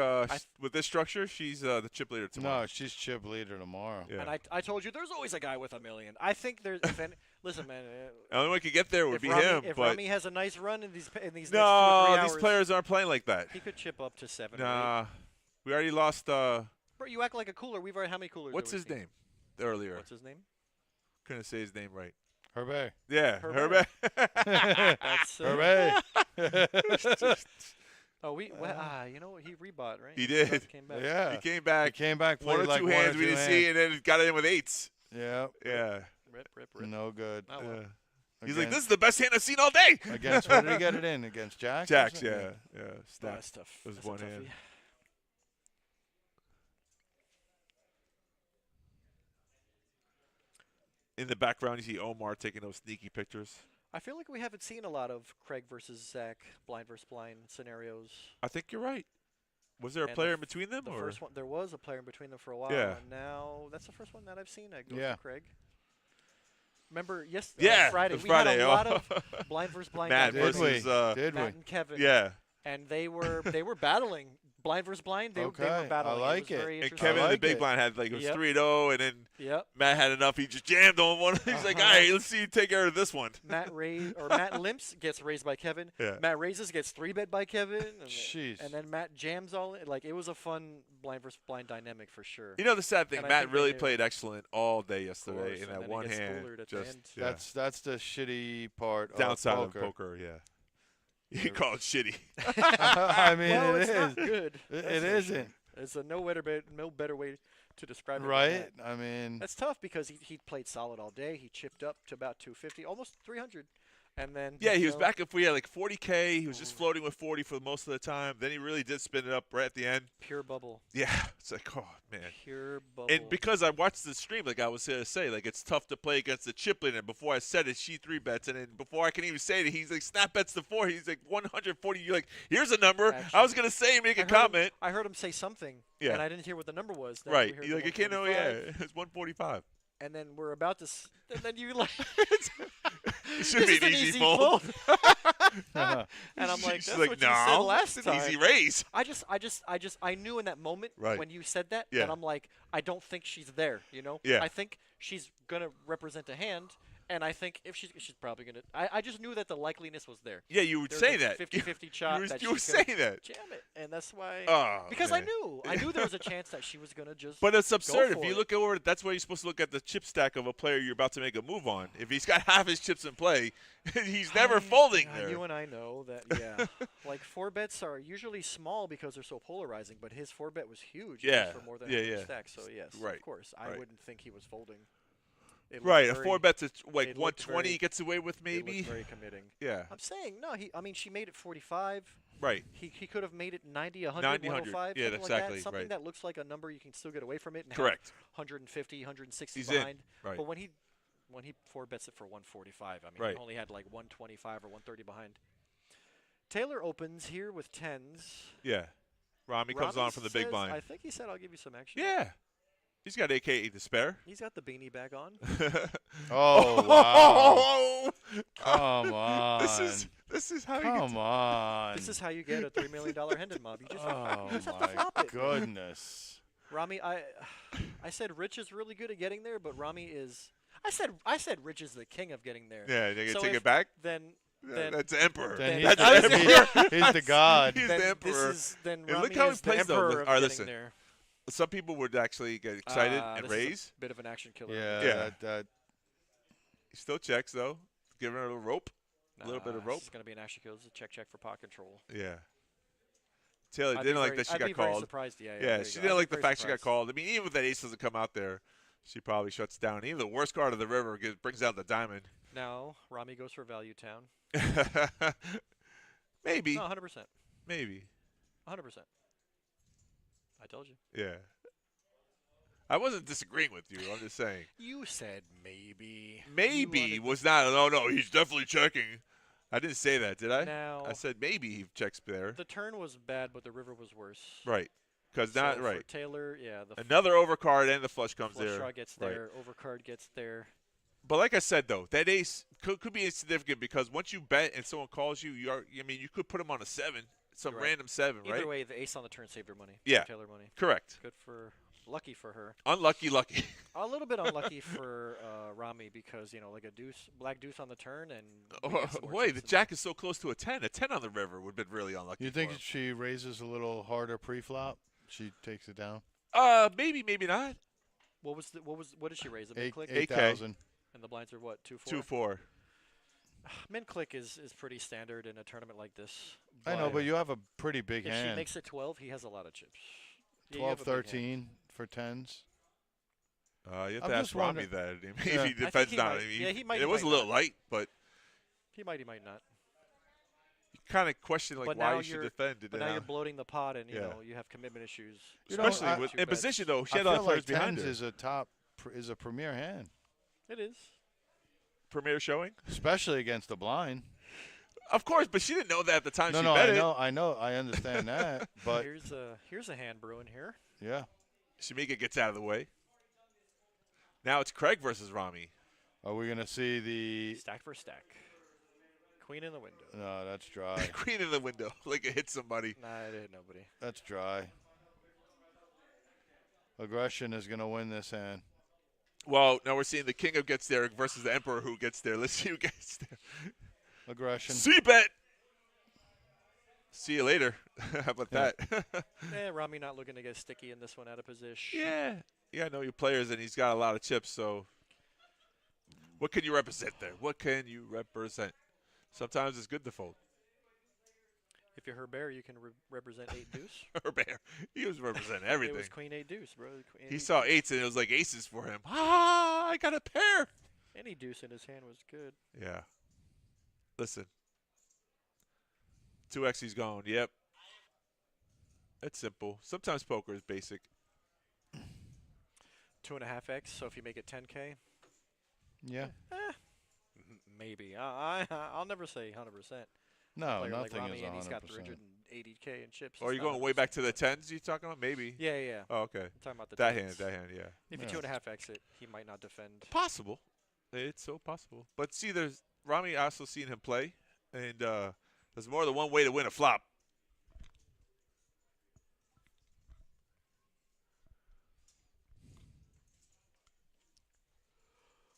with this structure, she's the chip leader tomorrow. No, she's chip leader tomorrow. Yeah. And I told you there's always a guy with $1 million. I think there's listen, man. The only one who could get there would If be Rami, him. if but Rami has a nice run in these next 2 or 3 no, hours, these players aren't playing like that. he could chip up to 7 or 8. Nah. We already lost. Bro, you act like a cooler. We've already how many coolers? What's have we his seen? name? Earlier. What's his name? Couldn't say his name right. Herbe. Yeah. Herbe. Herbe. That's Herbe. oh, you know what? He rebought, right? He did. Just Came back. Yeah. He came back. Came back, One or played like two one or hands we two didn't see, hands. and then got it in with 8s. Yeah. Yeah. Rip. No good. Oh, well. Yeah. He's like, Against- this is the best hand I've seen all day. Against, what did he get it in? Against Jacks? or Jacks, something? yeah. Yeah. Oh, Stack. that's tough. It was That's a one toughie. hand. In the background, you see Omar taking those sneaky pictures. I feel like we haven't seen a lot of Craig versus Zach, blind versus blind scenarios. I think you're right. Was there a And player the in between them? The or? first one, there was a player in between them for a while. Yeah. And now that's the first one that I've seen that goes Yeah. to Craig. Remember, Yeah, Friday. it was We had Friday, a oh. lot of blind versus blind. Matt guys. Did we? versus, Did Matt we? and Kevin. yeah. And they were battling blind versus blind. They were Okay, battling. I like was it. very And interesting. Kevin in the like big it. blind had like it was Yep. 3-0, and then Yep. Matt had enough. He just jammed on one. He's like, all right, let's see you take care of this one. Matt limps gets raised by Kevin. Yeah. Matt raises gets 3-bet by Kevin. And, Jeez. and then Matt jams all in. Like it was a fun blind versus blind dynamic for sure. You know the sad thing, And I Matt think they really knew. played excellent all day yesterday course, in and that then he one gets hand. schoolered at the Just end. yeah. That's the shitty part downside of poker. Yeah. You call it shitty. I mean, well, it it's is. not good. It That's for isn't. sure. It's a no better way to describe it. than Right? that. I mean, That's tough because he played solid all day. He chipped up to about 250, almost 300, and then Yeah, he you was know, back if we had like 40K. He was just floating with 40 for most of the time. Then he really did spin it up right at the end. pure bubble, Yeah, it's like, oh, man. pure bubble. And because I watched the stream, like I was going to say, like it's tough to play against the chip leader. And before I said it, she 3-bets. And then before I can even say it, he's like, snap bets to 4. He's like 140. You're like, here's a number. I was going to say, make a comment. I heard him say something, Yeah. and I didn't hear what the number was. Then Right. we heard He's the like, I can't know. Yeah, 145, it's 145. And then we're about to, and then you like, It should be this an is easy fold. uh, And I'm like, She's that's like, what you no, said last it's an time. easy raise. I knew in that moment Right. when you said that, Yeah. that I'm like, I don't think she's there, you know? Yeah. I think she's going to represent a hand, And I think if she's probably gonna. I just knew that the likeliness was there. Yeah, you would There's say a that. 50-50 shot you that were she's gonna saying that. jam it, and that's why. Oh, because man. I knew there was a chance that she was gonna just. But it's absurd. If for you it. look over, that's why you're supposed to look at the chip stack of a player you're about to make a move on. If he's got half his chips in play, he's never folding there. You and I know that, yeah. Like, 4-bets are usually small because they're so polarizing, but his 4-bet was huge. It was Yeah, for more than yeah, 100 yeah. stacks, so yes, Right, of course. I right. wouldn't think he was folding. It Right, looked a very- 4-bet to like it looked 120 very- gets away with It maybe. looked very committing. Yeah, I'm saying, no, I mean, she made it 45. right. He could have made it 90, 100, 90, 100. 105, Yeah, something like exactly, that. Something right. that looks like a number you can still get away from it and Correct. have 150, 160 He's in, behind. right. But when he 4-bets it for 145, I mean, Right. he only had like 125 or 130 behind. Taylor opens here with 10s. Yeah. Rami comes Rami on from the big says- blind. I think he said, I'll give you some action. Yeah. He's got AKA to spare. He's got the beanie bag on. Oh, wow. Come on. This is how you Come on. This is how you get a $3 million Hendon mob. You just, Oh, you just have to my flop it. goodness. Rami, I said Rich is really good at getting there, but Rami is. I said Rich is the king of getting there. Yeah, they can So take if- it back. Then That's the emperor. Then Then- he's, then- he's the god. He's then the emperor. then And Rami look how he is the plays, though. emperor Look- of all right, getting listen. there. Some people would actually get excited and This is a raise. bit of an action killer. Yeah, Yeah. that He still checks though, giving her a little rope. A little bit of rope. It's gonna be an action kill. It's a check for pot control. Yeah. Taylor I'd didn't be like very- that she I'd got be very called. surprised. Yeah, Yeah, there you she go. didn't I'd be like the very fact she got surprised. called. I mean, even if that ace doesn't come out there, she probably shuts down. Even the worst card of the river brings out the diamond. Now Rami goes for value town. Maybe. No, 100%. Maybe. 100%. I told you. Yeah. I wasn't disagreeing with you. I'm just saying. You said maybe. Maybe You wanted was not. No, he's definitely checking. I didn't say that, did I? Now I said maybe he checks there. the turn was bad, but the river was worse. Right. Because So not for right. Taylor, yeah, the Another overcard and the flush comes flush there. draw gets Right. there, overcard gets there. But like I said, though, that ace could be insignificant because once you bet and someone calls you, you could put him on a 7, some You're right. random 7, Either right? way, the ace on the turn saved her money. Yeah. Taylor money. Correct. Lucky for her. Unlucky, lucky. A little bit unlucky for Rami because like a deuce, black deuce on the turn, and we Oh, got some more wait, chips the than jack is so close to a 10. A 10 on the river would have been really unlucky. You think for if she raises a little harder pre-flop, she takes it down? him. Maybe, maybe not. What did she raise? A min Eight click? 8,000. And the blinds are what? 2-4. 2-4. Min click is pretty standard in a tournament like this. I know, but you have a pretty big if she hand. makes it 12, he has a lot of chips. Yeah, you 12, have a big hand. 13 for 10s. You have I'm to just ask Rami wondering- that. Maybe Yeah. he I think defends he not. might- I mean, yeah, he might- It he was a might little not. light, but He might not. you kind of question like But why now you should you're- defend. But now you're bloating the pot, and Yeah. you have commitment issues. You know, Especially I- with, Two in bets. position though. She I had a lot feel of like players behind 10s her. is a premier hand, It is. Premier showing. especially against the blind. Of course, but she didn't know that at the time No, she no, bet I know, I understand that, but Here's a hand brewing here. yeah. Shamika gets out of the way. Now it's Craig versus Rami. Are we gonna see the? Stack for stack. Queen in the window. No, that's dry. Queen in the window, like it hit somebody. Nah, it hit nobody. That's dry. Aggression is gonna win this hand. Well, now we're seeing the king of gets there versus the emperor who gets there. Let's see who gets there. Aggression. See bet. See you later. How about Yeah. that? Rami not looking to get sticky in this one out of position. Yeah. You gotta know your players, and he's got a lot of chips. So, what can you represent there? What can you represent? Sometimes it's good to fold. If you're Herbert, you can represent 8 deuce. Herbert, he was representing It everything. was queen 8 deuce, bro. Queen He 8 saw deuce. eights, and it was like aces for him. Ah, I got a pair. Any deuce in his hand was good. Yeah. Listen. 2x, he's gone. Yep. It's simple. Sometimes poker is basic. 2.5x. So if you make it 10K, Yeah. maybe. I'll never say 100%. No, Player like nothing Rami, is and he's got 100%. 380K in chips. Or are It's you not going way 100%, back to the but- tens you talking about? Maybe. Yeah, yeah. Oh, okay. I'm talking about the That tens. hand, yeah. If you Yeah. 2.5x it, he might not defend. Possible. It's so possible. But see, there's Rami also seen him play, and there's more than one way to win a flop.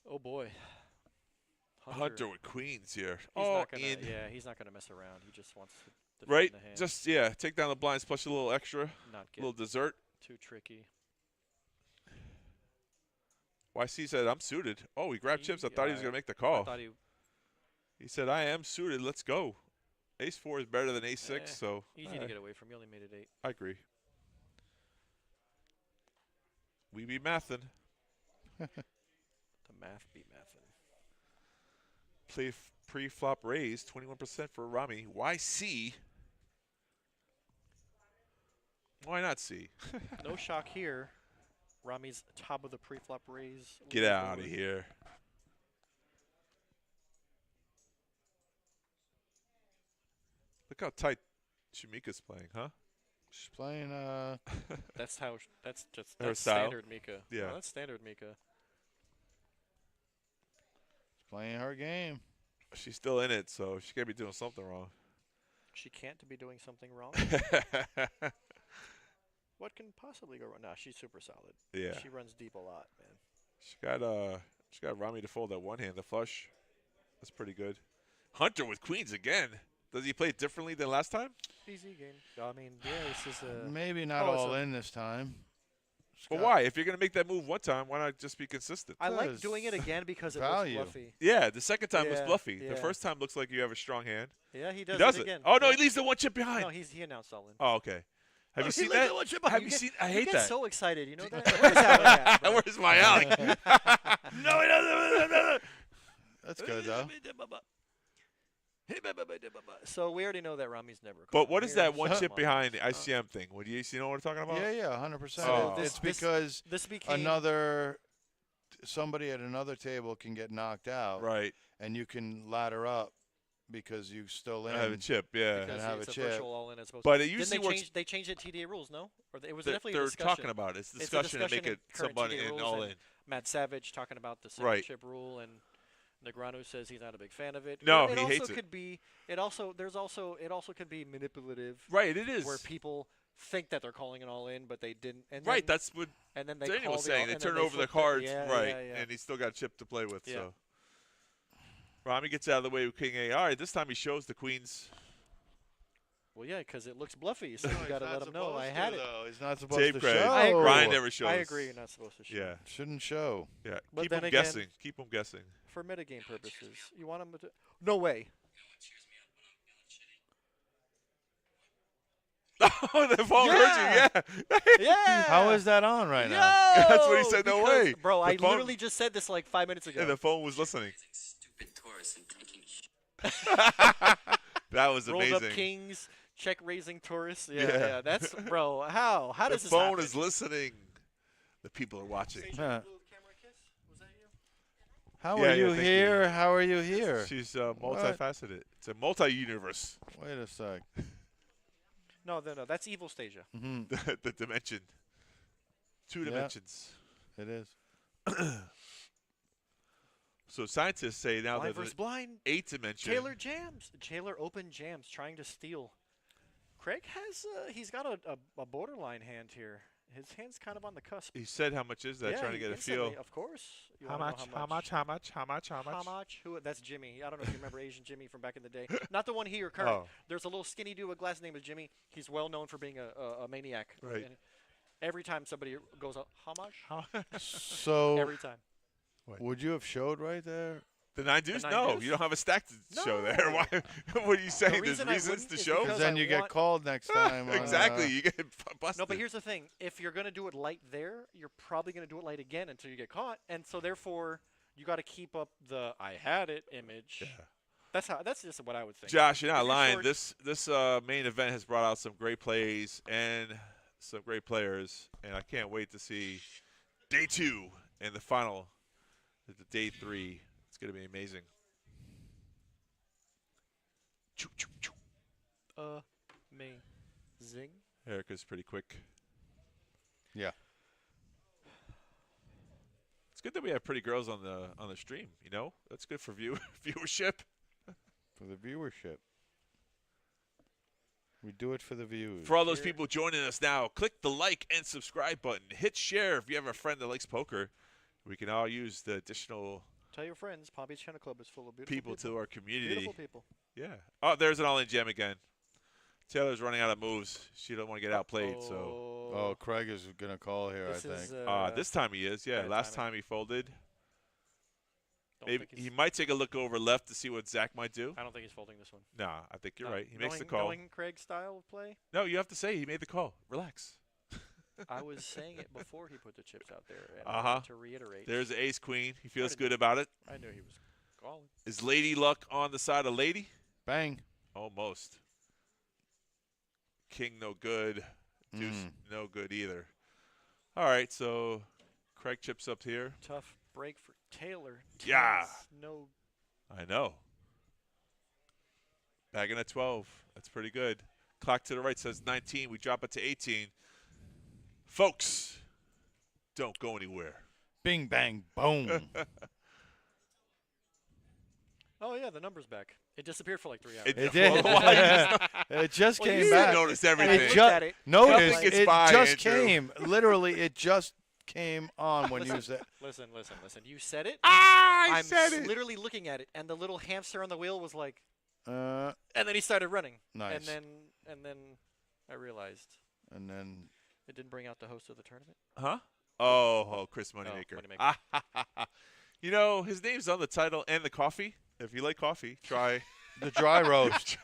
Oh boy. Hunter with queens here. He's Oh, not gonna. in. Yeah, he's not gonna mess around. He just wants to defend Right? the hand. Just, yeah, take down the blinds plus a little extra, not little get dessert. too tricky. YC said, I'm suited. Oh, he grabbed chips. I thought he was I- going to make the I call. thought he. He said, I am suited. Let's go. Ace 4 is better than Ace 6, Eh, so Easy to get away from. You only made it 8. I agree. We be mathin'. The math be mathin'. Play pre-flop raise, 21% for Rami. Why C? Why not C? No shock here. Rami's top of the pre-flop raise. Get leaderboard. out of here. Look how tight Shamika's playing, huh? She's playing. That's how. That's just Her that's style? standard Mika. Yeah. No, that's standard Mika. Playing her game. She's still in it, so she can't be doing something wrong. She can't be doing something wrong. What can possibly go wrong? Nah, she's super solid. Yeah. She runs deep a lot, man. She got Rami to fold that one hand, the flush. That's pretty good. Hunter with queens again. Does he play differently than last time? Easy game. I mean, yeah, this is a. Maybe not Oh, it's all a- in this time. But Scott- why? If you're gonna make that move one time, why not just be consistent? I like Because doing it again because it value. looks fluffy. Yeah, the second time was Yeah, bluffy. The yeah. first time looks like you have a strong hand. Yeah, he He does, does it it. again. Oh no, Yeah. he leaves the one chip behind. No, he announced all in. Oh, okay. Have you he seen leaves that? the one chip Have behind. you get- seen? I You hate get that. so excited, you know that? Where's that at, bro? Where's my alley? No, he doesn't. That's good though. So we already know that Rami's never. But calling what is here. that one Come chip on. behind the ICM thing? Would you know what we're talking about? Yeah, yeah, 100%. Oh. It's This- because This became somebody at another table can get knocked out, Right. and you can ladder up because you still in. I have a chip. Yeah. because have it's a a chip. virtual all in as opposed But to. it Didn't usually they works. change? They changed the TDA rules, no? Or it was They're definitely a discussion. talking about it. It's a It's a discussion to discussion make in it current somebody TDA in rules all and in. Matt Savage talking about the single Right. chip rule, and Negreanu says he's not a big fan of it. No, it he also hates it. could be. It also could be manipulative, Right. It is. where people think that they're calling it all in, but they didn't. And Right. then, That's what and then they Daniel call was the saying. all- They and then turn over the flip it. cards. Yeah, Right. yeah, yeah. And he's still got a chip to play with. Yeah. So Rami gets out of the way with King A. All right. This time he shows the queens. Well, yeah, because it looks bluffy, so No, you he's got to not let him know I supposed had to, it. though. He's not supposed Tape to credit. show. I agree. Brian never shows. I agree, you're not supposed to show. Yeah. Shouldn't show. Yeah. But Keep then him again- guessing. Keep him guessing. For metagame purposes, you want him to. No way. Oh, the phone heard you. Yeah. Yeah. How is that on right Yo! now? That's what he said, no Because- way. Bro, The I phone- literally just said this like 5 minutes ago. And the phone was listening. Stupid Taurus and taking That was Rolled amazing. up kings, check raising Taurus. Yeah, Yeah. yeah. That's bro. How The does this phone happen? is listening. The people are watching. Huh. How Yeah, are yeah, you thank you. here? How are you here? She's multifaceted. It's a multi-universe. Wait a sec. No. That's Evil Stasia. hmm The dimension. Two Yeah. dimensions. It is. So scientists say now Blind that versus the blind. 8th dimension. Taylor jams. Taylor open jams, trying to steal. Craig has. He's got a borderline hand here. His hand's kind of on the cusp. He said how much is that? Yeah, Trying to he get a instantly- feel. Of course. You How wanna much? know How much? How much? How much? How How much? much? Who? That's Jimmy. I don't know if you remember Asian Jimmy from back in the day. Not the one here current. Oh, There's a little skinny dude with glass name is Jimmy. He's well known for being a maniac. Right. And every time somebody goes up, how much? how So, Every time. would you have showed right there? the 9 deuce? nine No, deuce? you don't have a stack to show there. No. Why? What are you saying? There's reason I reasons wouldn't to is show? because Because then I you get want- called next time. on, Exactly. You get busted. No, but here's the thing. If you're going to do it light there, you're probably going to do it light again until you get caught. And so therefore, you got to keep up the I had it image. Yeah. That's just what I would think. Josh, you're not If you're lying. short- This main event has brought out some great plays and some great players, and I can't wait to see day 2 and the final, the day 3. It's going to be amazing. Choo, choo, choo. Amazing. Erica's pretty quick. Yeah. It's good that we have pretty girls on the stream. You know, that's good for viewership. For the viewership. We do it for the views. For all those Here. people joining us now, click the like and subscribe button. Hit share if you have a friend that likes poker. We can all use the additional Tell your friends, Palm Beach Kennel Club is full of beautiful people to our community. Beautiful people. Yeah. Oh, there's an all-in jam again. Taylor's running out of moves. She doesn't want to get outplayed, so. Oh, Craig is going to call here, This I think. is, This time he is, yeah. bad Last timing. time he folded. don't Maybe think he he's- might take a look over left to see what Zach might do. I don't think he's folding this one. Nah, I think you're No, right. He makes the knowing- call. Knowing Craig's style of play, No, you have to say he made the call. Relax. I was saying it before he put the chips out there. And Uh-huh. To reiterate, There's the ace queen. He feels Started good to- about it. I knew he was calling. Is Lady Luck on the side of Lady? Bang. Almost. King no good. Deuce Mm. no good either. All right, so Craig chips up here. Tough break for Taylor. Yeah. Tens, No. I know. Bagging at 12. That's pretty good. Clock to the right says 19. We drop it to 18. Folks, don't go anywhere. Bing, bang, boom. Oh yeah, the number's back. It disappeared for like 3 hours. It did. It just Well, came you back. notice I everything. looked ju- at it. Notice Nothing gets it by, just Andrew. came. Literally, it just came on when you said. Listen. You said it. I I'm said it. literally looking at it, and the little hamster on the wheel was like, Uh, and then he started running. nice. And then I realized And then it didn't bring out the host of the tournament. Huh? Oh, Chris Moneymaker. Moneymaker. You know, his name's on the title and the coffee. If you like coffee, try the dry roast.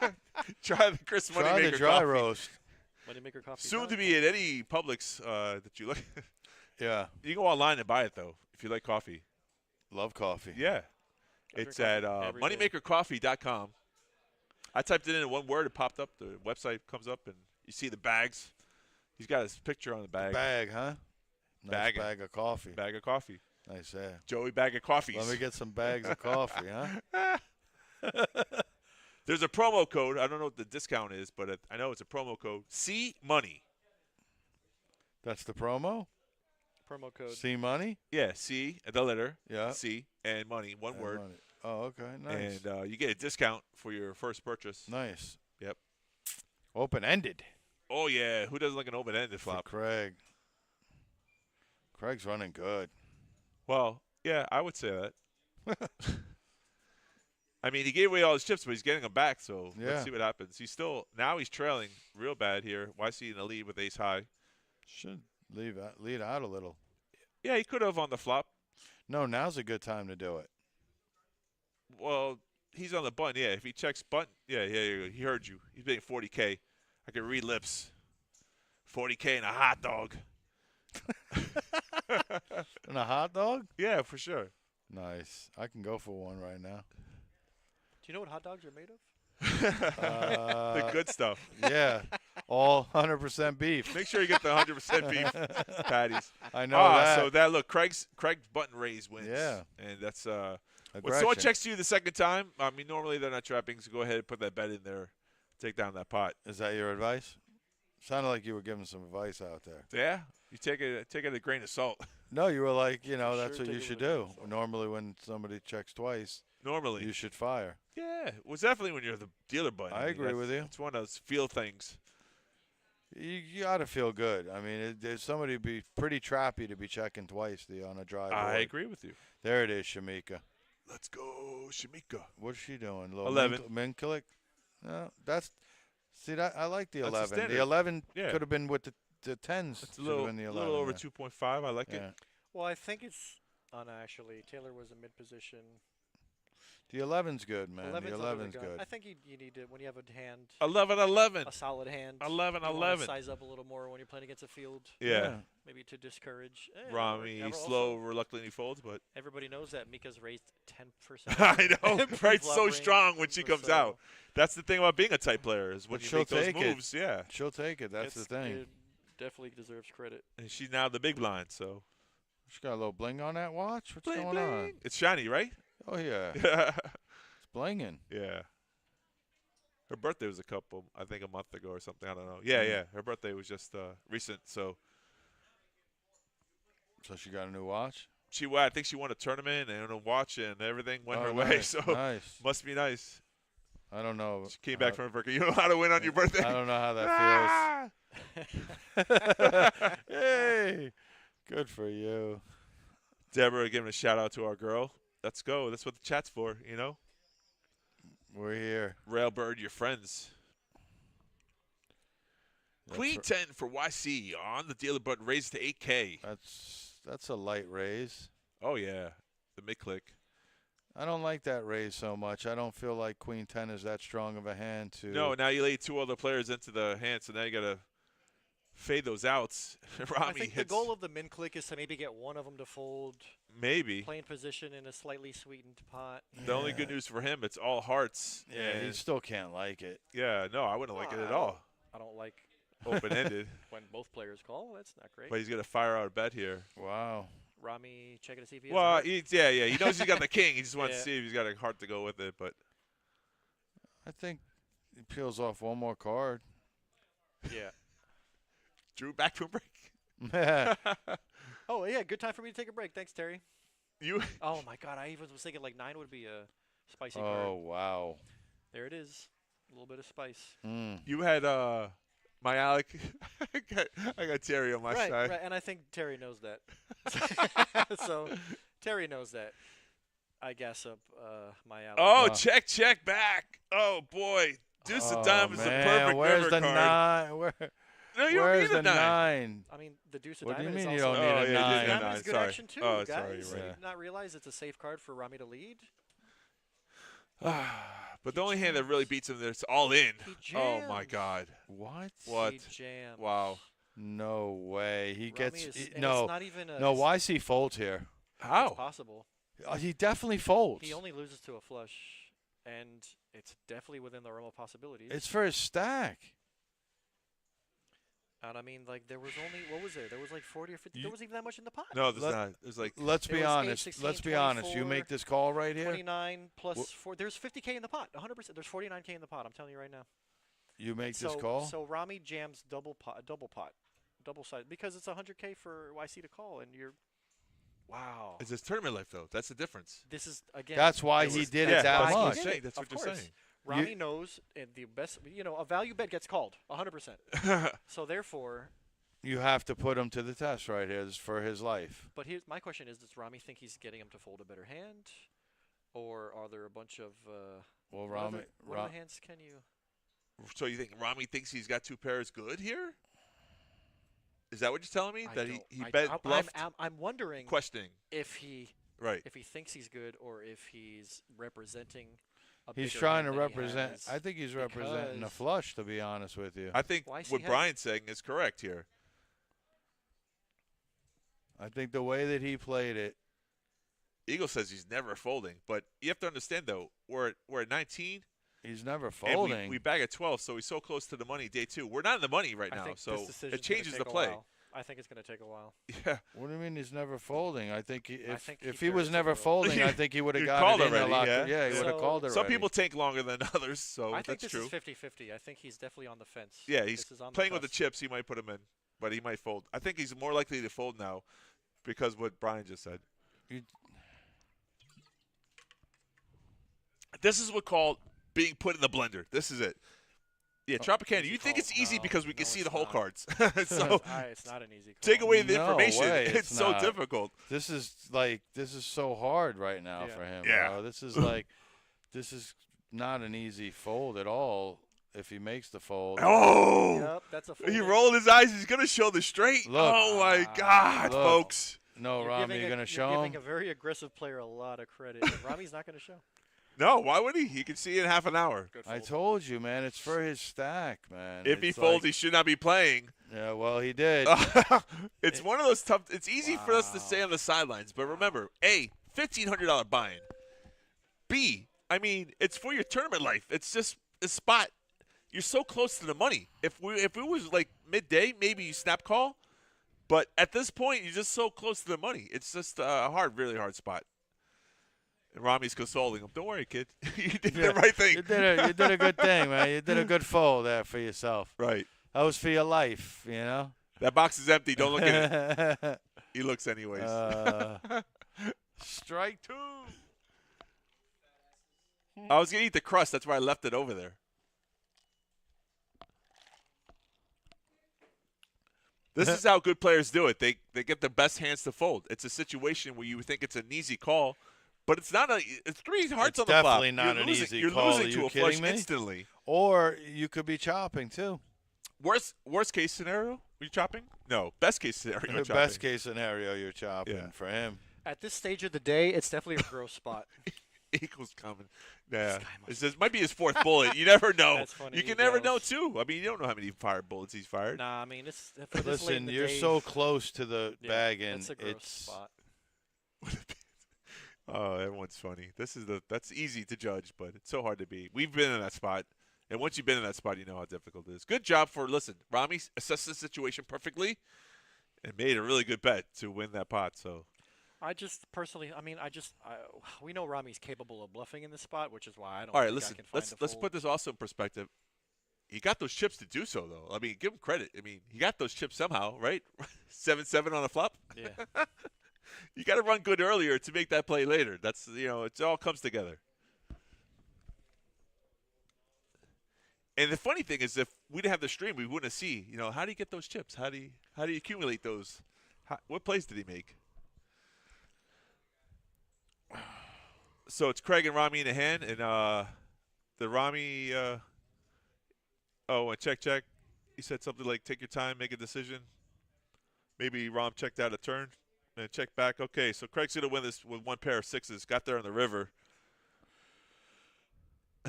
try the Chris Try Moneymaker the dry coffee. roast. Moneymaker coffee. Soon to be at any Publix that you look. Yeah, You can go online and buy it though if you like coffee. love coffee. Yeah, drink it's at coffee every day. moneymakercoffee.com. I typed it in one word. It popped up. The website comes up, and you see the bags. He's got his picture on the bag. Bag, huh? Nice Bagging. bag of coffee. Bag of coffee. Nice, yeah. Joey bag of coffees. Let me get some bags of coffee, huh? There's a promo code. I don't know what the discount is, but I know it's a promo code. C Money. That's the promo? promo code. C money? Yeah, C, the letter. Yeah. C and money, one And word. money. Oh, okay. Nice. And you get a discount for your first purchase. Nice. Yep. Open-ended. Oh, yeah. Who doesn't like an open-ended For flop? Craig. Craig's running good. Well, yeah, I would say that. I mean, he gave away all his chips, but he's getting them back, so Yeah. let's see what happens. Now he's trailing real bad here. YC in the lead with ace high. Should lead out a little. Yeah, he could have on the flop. No, now's a good time to do it. Well, he's on the button. Yeah, if he checks button, yeah, he heard you. He's paying 40K. I can read lips. 40K and a hot dog. And a hot dog? Yeah, for sure. Nice. I can go for one right now. Do you know what hot dogs are made of? The good stuff. Yeah. All 100% beef. Make sure you get the 100% beef patties. I know that. So that look, Craig's button raise wins. Yeah. And that's when Aggression. someone checks you the second time. I mean, normally they're not trapping, so go ahead and put that bet in there, take down that pot. Is that your advice? Sounded like you were giving some advice out there. Yeah, you take it a grain of salt. No, you were like, that's Sure what take you it should with a grain do. of salt. Normally, when somebody checks twice, Normally, you should fire. yeah, it was definitely when you're the dealer button. I agree with you. It's one of those feel things. You got to feel good. I mean, there's somebody be pretty trappy to be checking twice on a dry board. I agree with you. There it is, Shamika. Let's go, Shamika. What's she doing? Little 11. Min click? No, that I like the That's a 11. standard. The 11 Yeah. could have been with the 10s. It's a Should little, have been the 11. little over yeah. 2.5. I like it. Yeah. Well, I think it's actually Taylor was a mid position. The 11's good, man. 11's The under the 11's gun. good. I think you need to when you have a hand, 11-11. a solid hand. 11, you wanna 11. Size up a little more when you're playing against a field, Yeah. maybe to discourage. Rami also, slow, reluctantly folds, but Everybody knows that Mika's raised 10%. I know, right? So Pre-flop strong when range, she comes so out. That's the thing about being a tight player is when But you she'll make those take it. moves. Yeah, She'll take it. That's the thing. It definitely deserves credit. and she's now the big blind. So She got a little bling on that watch? What's bling, going bling. on? It's shiny, right? Oh, yeah. Yeah. It's blinging. Yeah. Her birthday was I think a month ago or something. I don't know. Yeah, Mm. yeah. Her birthday was just recent. So So she got a new watch? I think she won a tournament and a watch and everything went Oh, her way. nice, So nice. must be nice. I don't know. She came back from her birthday. You know how to win on your birthday? I don't know how that Ah! feels. Hey, good for you. Deborah giving a shout out to our girl. Let's go. That's what the chat's for, you know? We're here. Railbird, your friends. That's Queen r- 10 for YC on the dealer button, raised to 8K. That's a light raise. Oh, yeah. The mid-click. I don't like that raise so much. I don't feel like Queen 10 is that strong of a hand to. No, now you lay 2 other players into the hand, so now you got to fade those outs. Rami I think the hits. goal of the min click is to maybe get one of them to fold, Maybe. playing position in a slightly sweetened pot. The only good news for him, it's all hearts. Yeah, he and still can't like it. yeah, no, I wouldn't like it Well, at I all. I don't like Open-ended. when both players call. That's not great. But he's going to fire out a bet here. Wow. Rami checking to see if he has a Well, heart. yeah. He knows he's got the king. He just wants Yeah. to see if he's got a heart to go with it. But I think he peels off one more card. Yeah. Drew, back to a break. Oh, yeah, good time for me to take a break. Thanks, Terry. You Oh, my God. I even was thinking like 9 would be a spicy Oh, card. wow. There it is. A little bit of spice. you had my Alec. I got Terry on my Right, side. right. And I think Terry knows that. So Terry knows that. I gas up my Alec. Oh, Wow. check back. Oh boy, Deuce of Diamonds is a man, perfect where's river the card. 9? Where, No, you don't where's need the a 9. 9? I mean, the deuce of What do you diamond mean is you also don't need a Oh, yeah, you did 9? need a diamond 9. is good Sorry. action too, Oh, guys. sorry, you're Did right. you not realize it's a safe card for Rami to lead? But the only hand that really beats him, there's all in. He Oh my jams. God. What? What? He jams. Wow. No way. He Rami gets is, and no. It's not even a, No, it's- YC folds here. It's How? possible. He definitely folds. He only loses to a flush, and it's definitely within the realm of possibilities. It's for his stack. And I mean, like, there was only, what was there? There was like 40 or 50. There wasn't even that much in the pot. No, there's Let- not. There's like Let's It be was 8, honest. 16, Let's be honest. You 24, make this call right here. 29 plus Wha- 4. There's 50K in the pot. 100%. There's 49K in the pot. I'm telling you right now. You make So, this call. so Rami jams double pot, double side, because it's 100K for YC to call, and you're, wow. it's his tournament life though. That's the difference. This is again. That's why it he was- did Yeah, it that that's why he what much. I'm did saying. it, That's of what you're course. saying. Rami knows, and the best, a value bet gets called 100%. So therefore, You have to put him to the test right here. This is for his life. but here's my question: is does Rami think he's getting him to fold a better hand, or are there a bunch of Well, what Rami, other hands can you? So you think Rami thinks he's got 2 pairs good here? Is that what you're telling me? I That don't- he I- bet I'm- bluffed? I'm wondering Questioning. if he Right. thinks he's good or if he's representing. A he's bigger trying hand to than he represent. has. I think he's representing a because- flush, to be honest with you. I think YC what has- Brian's saying is correct here. I think the way that he played it. Eagle says he's never folding, but you have to understand though, we're at 19 He's never and folding. we bag at 12, so he's so close to the money day 2. We're not in the money right I now, think so this decision's it gonna changes take the a play. while. I think it's going to take a while. Yeah. What do you mean he's never folding? I think if think if he he was cares never about- folding, I think he would have You'd got called it in already, the locker. yeah. He would have So- called it. Some already. people take longer than others, so I think that's this true. is 50-50. I think he's definitely on the fence. Yeah, he's This is on playing with the cusp. chips. He might put him in, but he might fold. I think he's more likely to fold now because what Brian just said. You- This is what called being put in the blender. This is it. Yeah, Tropicana, easy you think call. it's easy No, because we can no, see it's the whole not. cards. So It's not an easy call. take away the No information. way, It's it's so not. difficult. This is so hard right now Yeah. for him. Yeah. Bro. This is like this is not an easy fold at all. If he makes the fold. Oh! Yep, that's a He fold. rolled his eyes. He's going to show the straight. Look. Oh, my God, Look. folks. No, Rami, you're gonna show giving him. a very aggressive player a lot of credit. And Rami's not going to show. No, why would he? He can see in half an hour. Good I fold. told you, man. It's for his stack, man. If he It's folds, like- he should not be playing. yeah, well, he did. It's one of those tough. It's easy for us to Wow. stay on the sidelines, but remember, A, $1,500 buy-in. B, I mean, it's for your tournament life. It's just a spot. You're so close to the money. If it was like midday, maybe you snap call, but at this point, you're just so close to the money. It's just a really hard spot. And Rami's consoling him. Don't worry, kid. You did the right thing. You did a good thing, man. You did a good fold there for yourself. Right. That was for your life, you know. That box is empty. Don't look at it. He looks anyways. Strike 2. I was going to eat the crust. That's why I left it over there. This is how good players do it. They get the best hands to fold. It's a situation where you think it's an easy call, But it's not it's 3 hearts It's on the flop. definitely not You're an losing, easy you're call. losing Are to you a flush kidding me? instantly. Or you could be chopping too. Worst case scenario, are you chopping? No. Best case scenario, you're chopping. Best case scenario, you're chopping Yeah. for him. At this stage of the day, it's definitely a gross spot. Eagles coming. Yeah. guy must- It says might be his 4th bullet. You never know. That's funny, You can never know Eagles. too. I mean, you don't know how many fired bullets he's fired. Nah, I mean, it's for this late in Listen, the you're day, so close to the yeah, bag, and It's a gross it's spot. Oh, everyone's funny. That's easy to judge, but it's so hard to beat. We've been in that spot, and once you've been in that spot, you know how difficult it is. Good job Rami assessed the situation perfectly and made a really good bet to win that pot. So I just personally, I mean, we know Rami's capable of bluffing in this spot, which is why I don't. all right, think listen, I can find the let's fold. put this also in perspective. He got those chips to do so, though. I mean, give him credit. I mean, he got those chips somehow, right? 7-7 on a flop. Yeah. You got to run good earlier to make that play later. That's it all comes together. And the funny thing is, if we didn't have the stream, we wouldn't see. How do you get those chips? How do you accumulate those? What plays did he make? So it's Craig and Rami in the hand, and the Rami. And check. He said something like, "Take your time, make a decision." Maybe Rom checked out a turn. And check back. Okay, so Craig's going to win this with one pair of 6s. Got there on the river.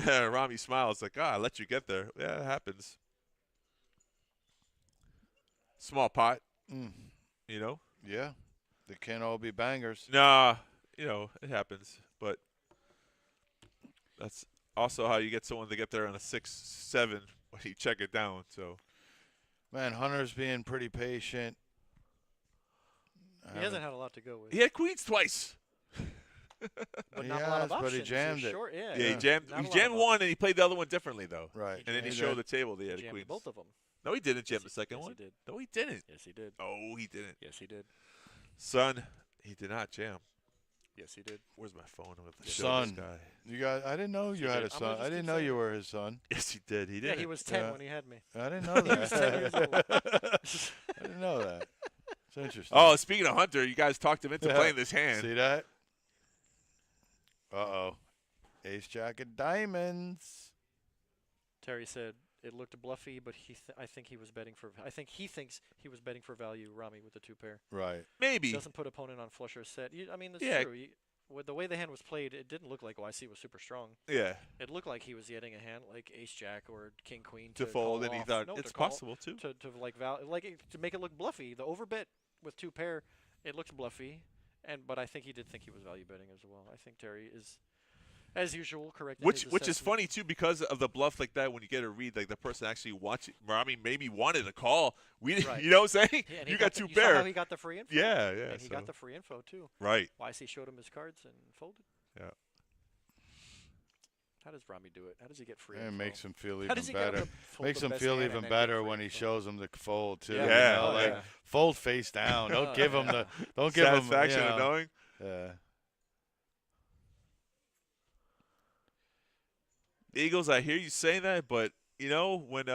Rami smiles like, I let you get there. Yeah, it happens. Small pot, Yeah, they can't all be bangers. Nah, it happens. But that's also how you get someone to get there on a 6-7 when you check it down. So, Man, Hunter's being pretty patient. He hasn't had a lot to go with. he had queens twice. But He not a lot of has, but he options. jammed You're it. Short, yeah. Yeah, he jammed. Not a He lot jammed of one, and he played the other one differently, though. Right. And then he He showed did. the table that he had a Jammed queens. both of them. No, he didn't jam Yes, the second yes, one. he did. No, he didn't. Yes, he did. Oh, he didn't. Yes, he did. Son, he did not jam. Yes, he did. Where's my phone? I'm gonna Yes, show son. this guy. You got? I didn't know you had a I'm gonna son. just I didn't keep know saying you were his son. Yes, he did. He did. Yeah, he was 10 Yeah. when he had me. I didn't know that. was 10 years old. I didn't know that. It's interesting. Oh, speaking of Hunter, you guys talked him into Yeah. playing this hand. See that? Uh-oh. Ace Jack of Diamonds. Terry said it looked bluffy, but I think he was betting for. I think he thinks he was betting for value. Rami with the 2 pair. Right. Maybe. Doesn't put opponent on flush or set. I mean, that's Yeah. true. With the way the hand was played, it didn't look like YC was super strong. Yeah. It looked like he was getting a hand like Ace Jack or King Queen To call fold, and he off. thought No, it's to call- possible too. to make it look bluffy. The overbet with 2 pair, it looks bluffy, but I think he did think he was value betting as well. I think Terry is, as usual, correct. in Which his is assessment. funny too, because of the bluff like that. When you get a read, like the person actually watching, Rami maybe wanted a call. We didn't. Right. You know what I'm saying? Yeah, and you he got the- 2 you saw how pair. he got the free info. Yeah. And he so- got the free info too. right. YC showed him his cards and folded. Yeah. How does Rami do it? How does he get free And it info? makes him feel How even does he get him better. to fold Makes the him best feel hand even and then get better free when he info? shows him the fold too. Yeah. you Yeah. know, Oh, like yeah. fold face down. Don't Oh, give him yeah. the. Don't give him. Satisfaction you of know, knowing. Yeah. Eagles, I hear you saying that, but when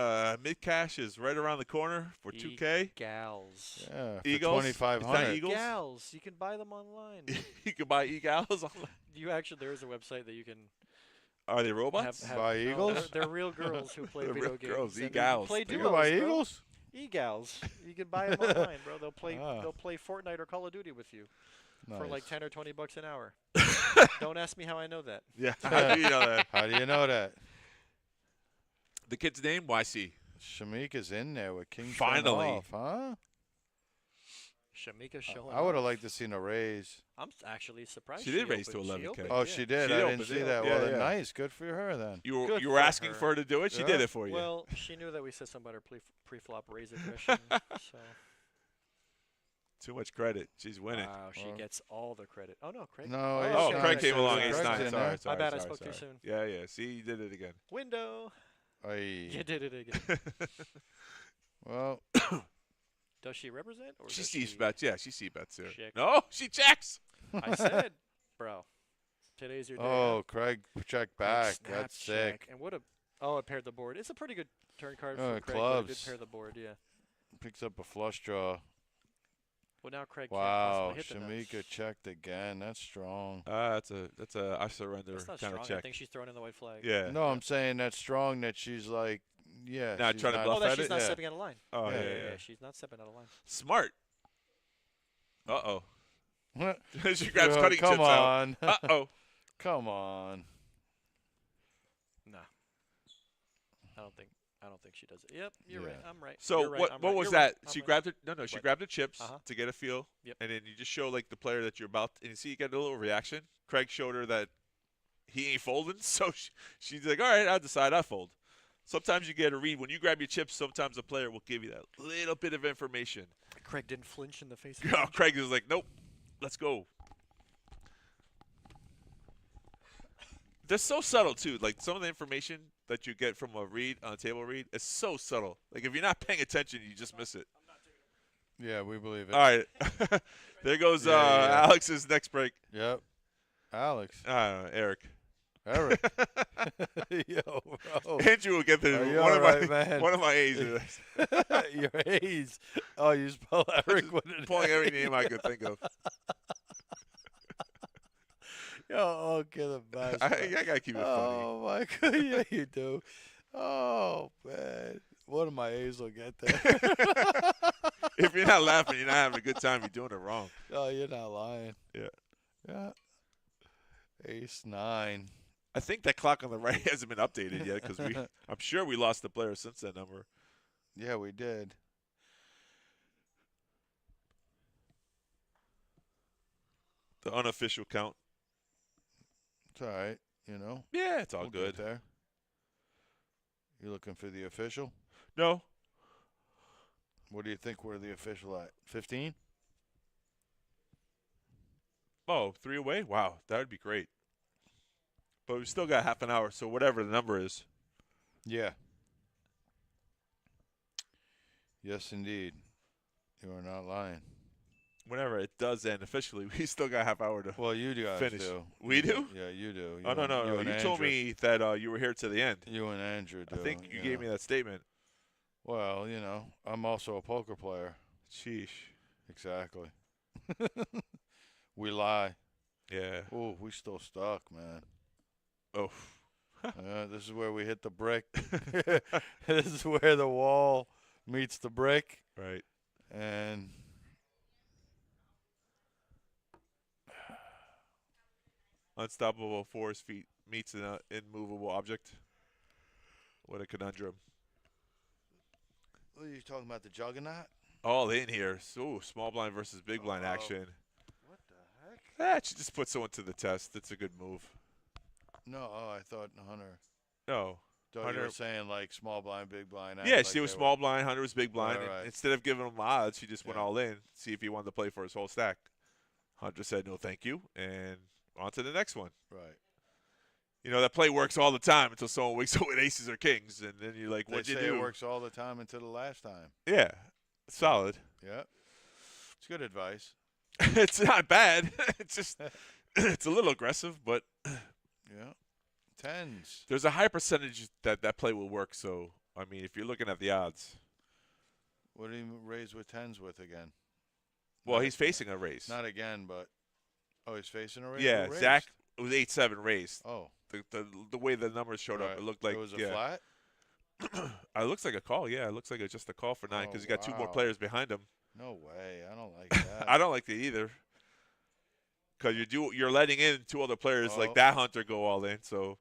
mid cash is right around the corner for 2K, Gals. Yeah. For Eagles? It's not 2,500. Eagles? Gals. You can buy them online. you can buy Eagles. There is a website that you can Are they robots? have. Buy no, Eagles? They're real girls who play They're video real games. girls, and E-gals. Play You duos, can buy bro. Eagles? E-gals. You can buy them online, bro. They'll play. Ah. They'll play Fortnite or Call of Duty with you for like Nice. $10 or $20 an hour. Don't ask me how I know that. Yeah. How do you know that? How do you know that? The kid's name? YC. Shamika's in there with King Finally. off, huh? Shamika showing. I would have off. liked to seen a raise. I'm actually surprised. She did raise to opened. 11K. opened, Oh, yeah. she did. She I didn't opened see it. that. Yeah, Well, then yeah. nice. Good for her then. You Good were for asking her. for her to do it. She Yeah. did it for you. Well, she knew that we said something about her pre-flop raise aggression. So Too much credit. She's winning. wow, she Well. gets all the credit. Oh no, Craig. No, Oh, Ace Oh, nine. Craig came So along. Craig's Ace nine. in Sorry, there. sorry. My bad, I sorry, spoke too sorry. soon. Yeah. See, you did it again. Window. Aye. You did it again. Well, Does she represent? Or She does sees bets. Yeah, she sees bets here. Check. No, she checks. I said, bro, today's your day. oh, Craig check Craig back. snap That's check. sick. And what a it paired the board. It's a pretty good turn card Oh, for Craig. But it clubs. did pair the board, yeah. Picks up a flush draw. But now Craig Wow, can't possibly hit the Shamika net. checked again. That's strong. That's a I surrender That's not kind strong. of I check. think she's throwing in the white flag. Yeah. No, I'm saying that's strong that she's like, yeah. Not she's trying to bluff Oh, that at she's it? not Yeah. stepping out of line. Oh, Yeah, yeah. She's not stepping out of line. Smart. Uh-oh. Yeah. She grabs Oh, cutting come chips out. on. Uh-oh. Come on. Nah. I don't think she does it. Yep, you're right. Yeah. I'm right. So You're right, what I'm what right. was You're that? right, I'm She right. grabbed it. No, she What? grabbed the chips Uh-huh. to get a feel. Yep. And then you just show like the player that you're about, and you see you get a little reaction. Craig showed her that he ain't folding, so she's like, all right, I'll decide I fold. Sometimes you get a read when you grab your chips. Sometimes a player will give you that little bit of information. Craig didn't flinch in the face. Oh, Craig is like, nope, let's go. They're so subtle too. Like some of the information that you get from a read on a table read is so subtle. Like if you're not paying attention, you just miss it. Yeah, we believe it. All right, there goes Yeah. Alex's next break. Yep. Alex. I don't know, Eric. Eric. Yo, bro. Andrew will get the Are you one all of right, my man? one of my A's. Your A's. Oh, you spell Eric with an Pulling every A. name I could think of. Yo, okay, the best. I gotta keep it funny. Oh my God, yeah, you do. Oh man, one of my A's will get there. If you're not laughing, you're not having a good time. You're doing it wrong. Oh, you're not lying. Yeah. Yeah. Ace 9. I think that clock on the right hasn't been updated yet because I'm sure we lost the player since that number. Yeah, we did. The unofficial count. It's all right. You know. Yeah, it's all We'll good. get there. You looking for the official? No, What do you think we're the official at? 15? oh, 3 away. Wow, that would be great. But we still got half an hour, so whatever the number is. Yeah. Yes, indeed. You are not lying. Whenever it does end officially, we still got half hour to. Well, you guys Finish. do. We do? Yeah, you do. Oh no! You told me that you were here to the end. You and Andrew do. I think you gave me that statement. Well, you know, I'm also a poker player. Sheesh. Exactly. We lie. Yeah. Oh, we still stuck, man. Oh. This is where we hit the brick. This is where the wall meets the brick, Right. and Unstoppable force feet meets an immovable object. What a conundrum. what are you talking about? The juggernaut? All in here. So small blind versus big blind Uh-oh. action. What the heck? That should just put someone to the test. It's a good move. No, I thought Hunter. No. Thought you Hunter- were saying like small blind, big blind. Yeah, like she was they small were. blind. Hunter was big blind. Right, and right. instead of giving him odds, she just went Yeah. all in. See if he wanted to play for his whole stack. Hunter said no, thank you, and on to the next one. Right. You know that play works all the time until someone wakes up with aces or kings, and then you're like, They "What'd you say do?" it works all the time until the last time. Yeah, solid. Yeah. It's good advice. It's not bad. It's just it's a little aggressive, but Yeah. Tens. there's a high percentage that play will work. So I mean, if you're looking at the odds, What do you raise with tens with again? well, Not- he's facing a raise. Not again, but he's facing a raise. Yeah, Who raised? Zach was 8-7 raised. Oh, The way the numbers showed up, right. it looked like it was a yeah. flat. It looks like a call. Yeah, it looks like it's just a call for 9 Oh, because you got 2 more wow. players behind him. No way. I don't like that. I don't like it either because you're letting in 2 other players Oh. like that Hunter go all in. So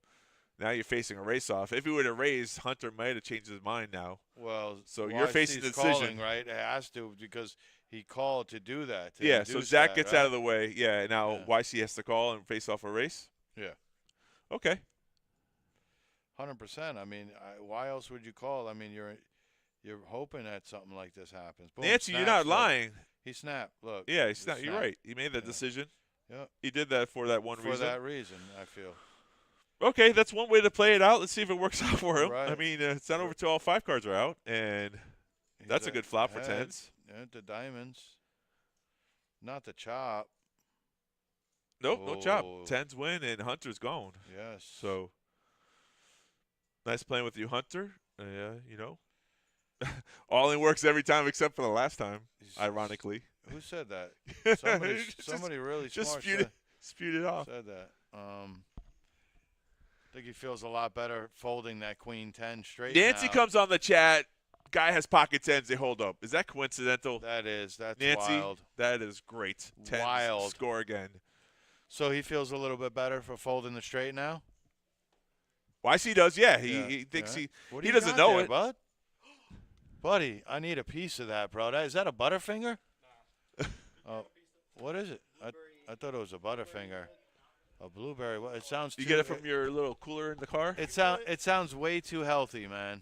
now you're facing a race off. If he would have raised, Hunter might have changed his mind now. Well, So you're facing the YC's calling, decision. right? It has to because he called to do that. To Yeah. So induce Zach that, gets right? out of the way. Yeah. Now Yeah. YC has to call and face off a race. Yeah. Okay. 100%. I mean, why else would you call? I mean, you're hoping that something like this happens. Boom, Nancy, you're snaps, not look. lying. He snapped. Look. Yeah. He You're snapped. right. He made that Yeah. decision. Yep. He did that for that one For reason. that reason, I feel. Okay, that's one way to play it out. Let's see if it works out for him. I Right. mean, it's not over till all 5 cards are out, and He's that's a good flop for ahead. tens. Yeah, the diamonds. Not the chop. Nope, no chop. Oh. 10s win, and Hunter's gone. Yes. So, nice playing with you, Hunter. Yeah, you know. All in works every time except for the last time, He's- ironically. Who said that? Somebody, somebody really Just smart spewed it off. said that. I think he feels a lot better folding that queen 10 straight. Nancy now. comes on the chat. Guy has pocket tens. They hold up. Is that coincidental? That's Nancy, wild. that is great. Tens, Wild. Score again. So he feels a little bit better for folding the straight now? YC does, yeah. Yeah, He thinks yeah. he What do he you doesn't got know there, it. Bud? Buddy, I need a piece of that, bro. Is that a Butterfinger? Oh, what is it? I thought it was a Butterfinger. A blueberry. It sounds. You too, get it from your little cooler in the car? It sounds way too healthy, man.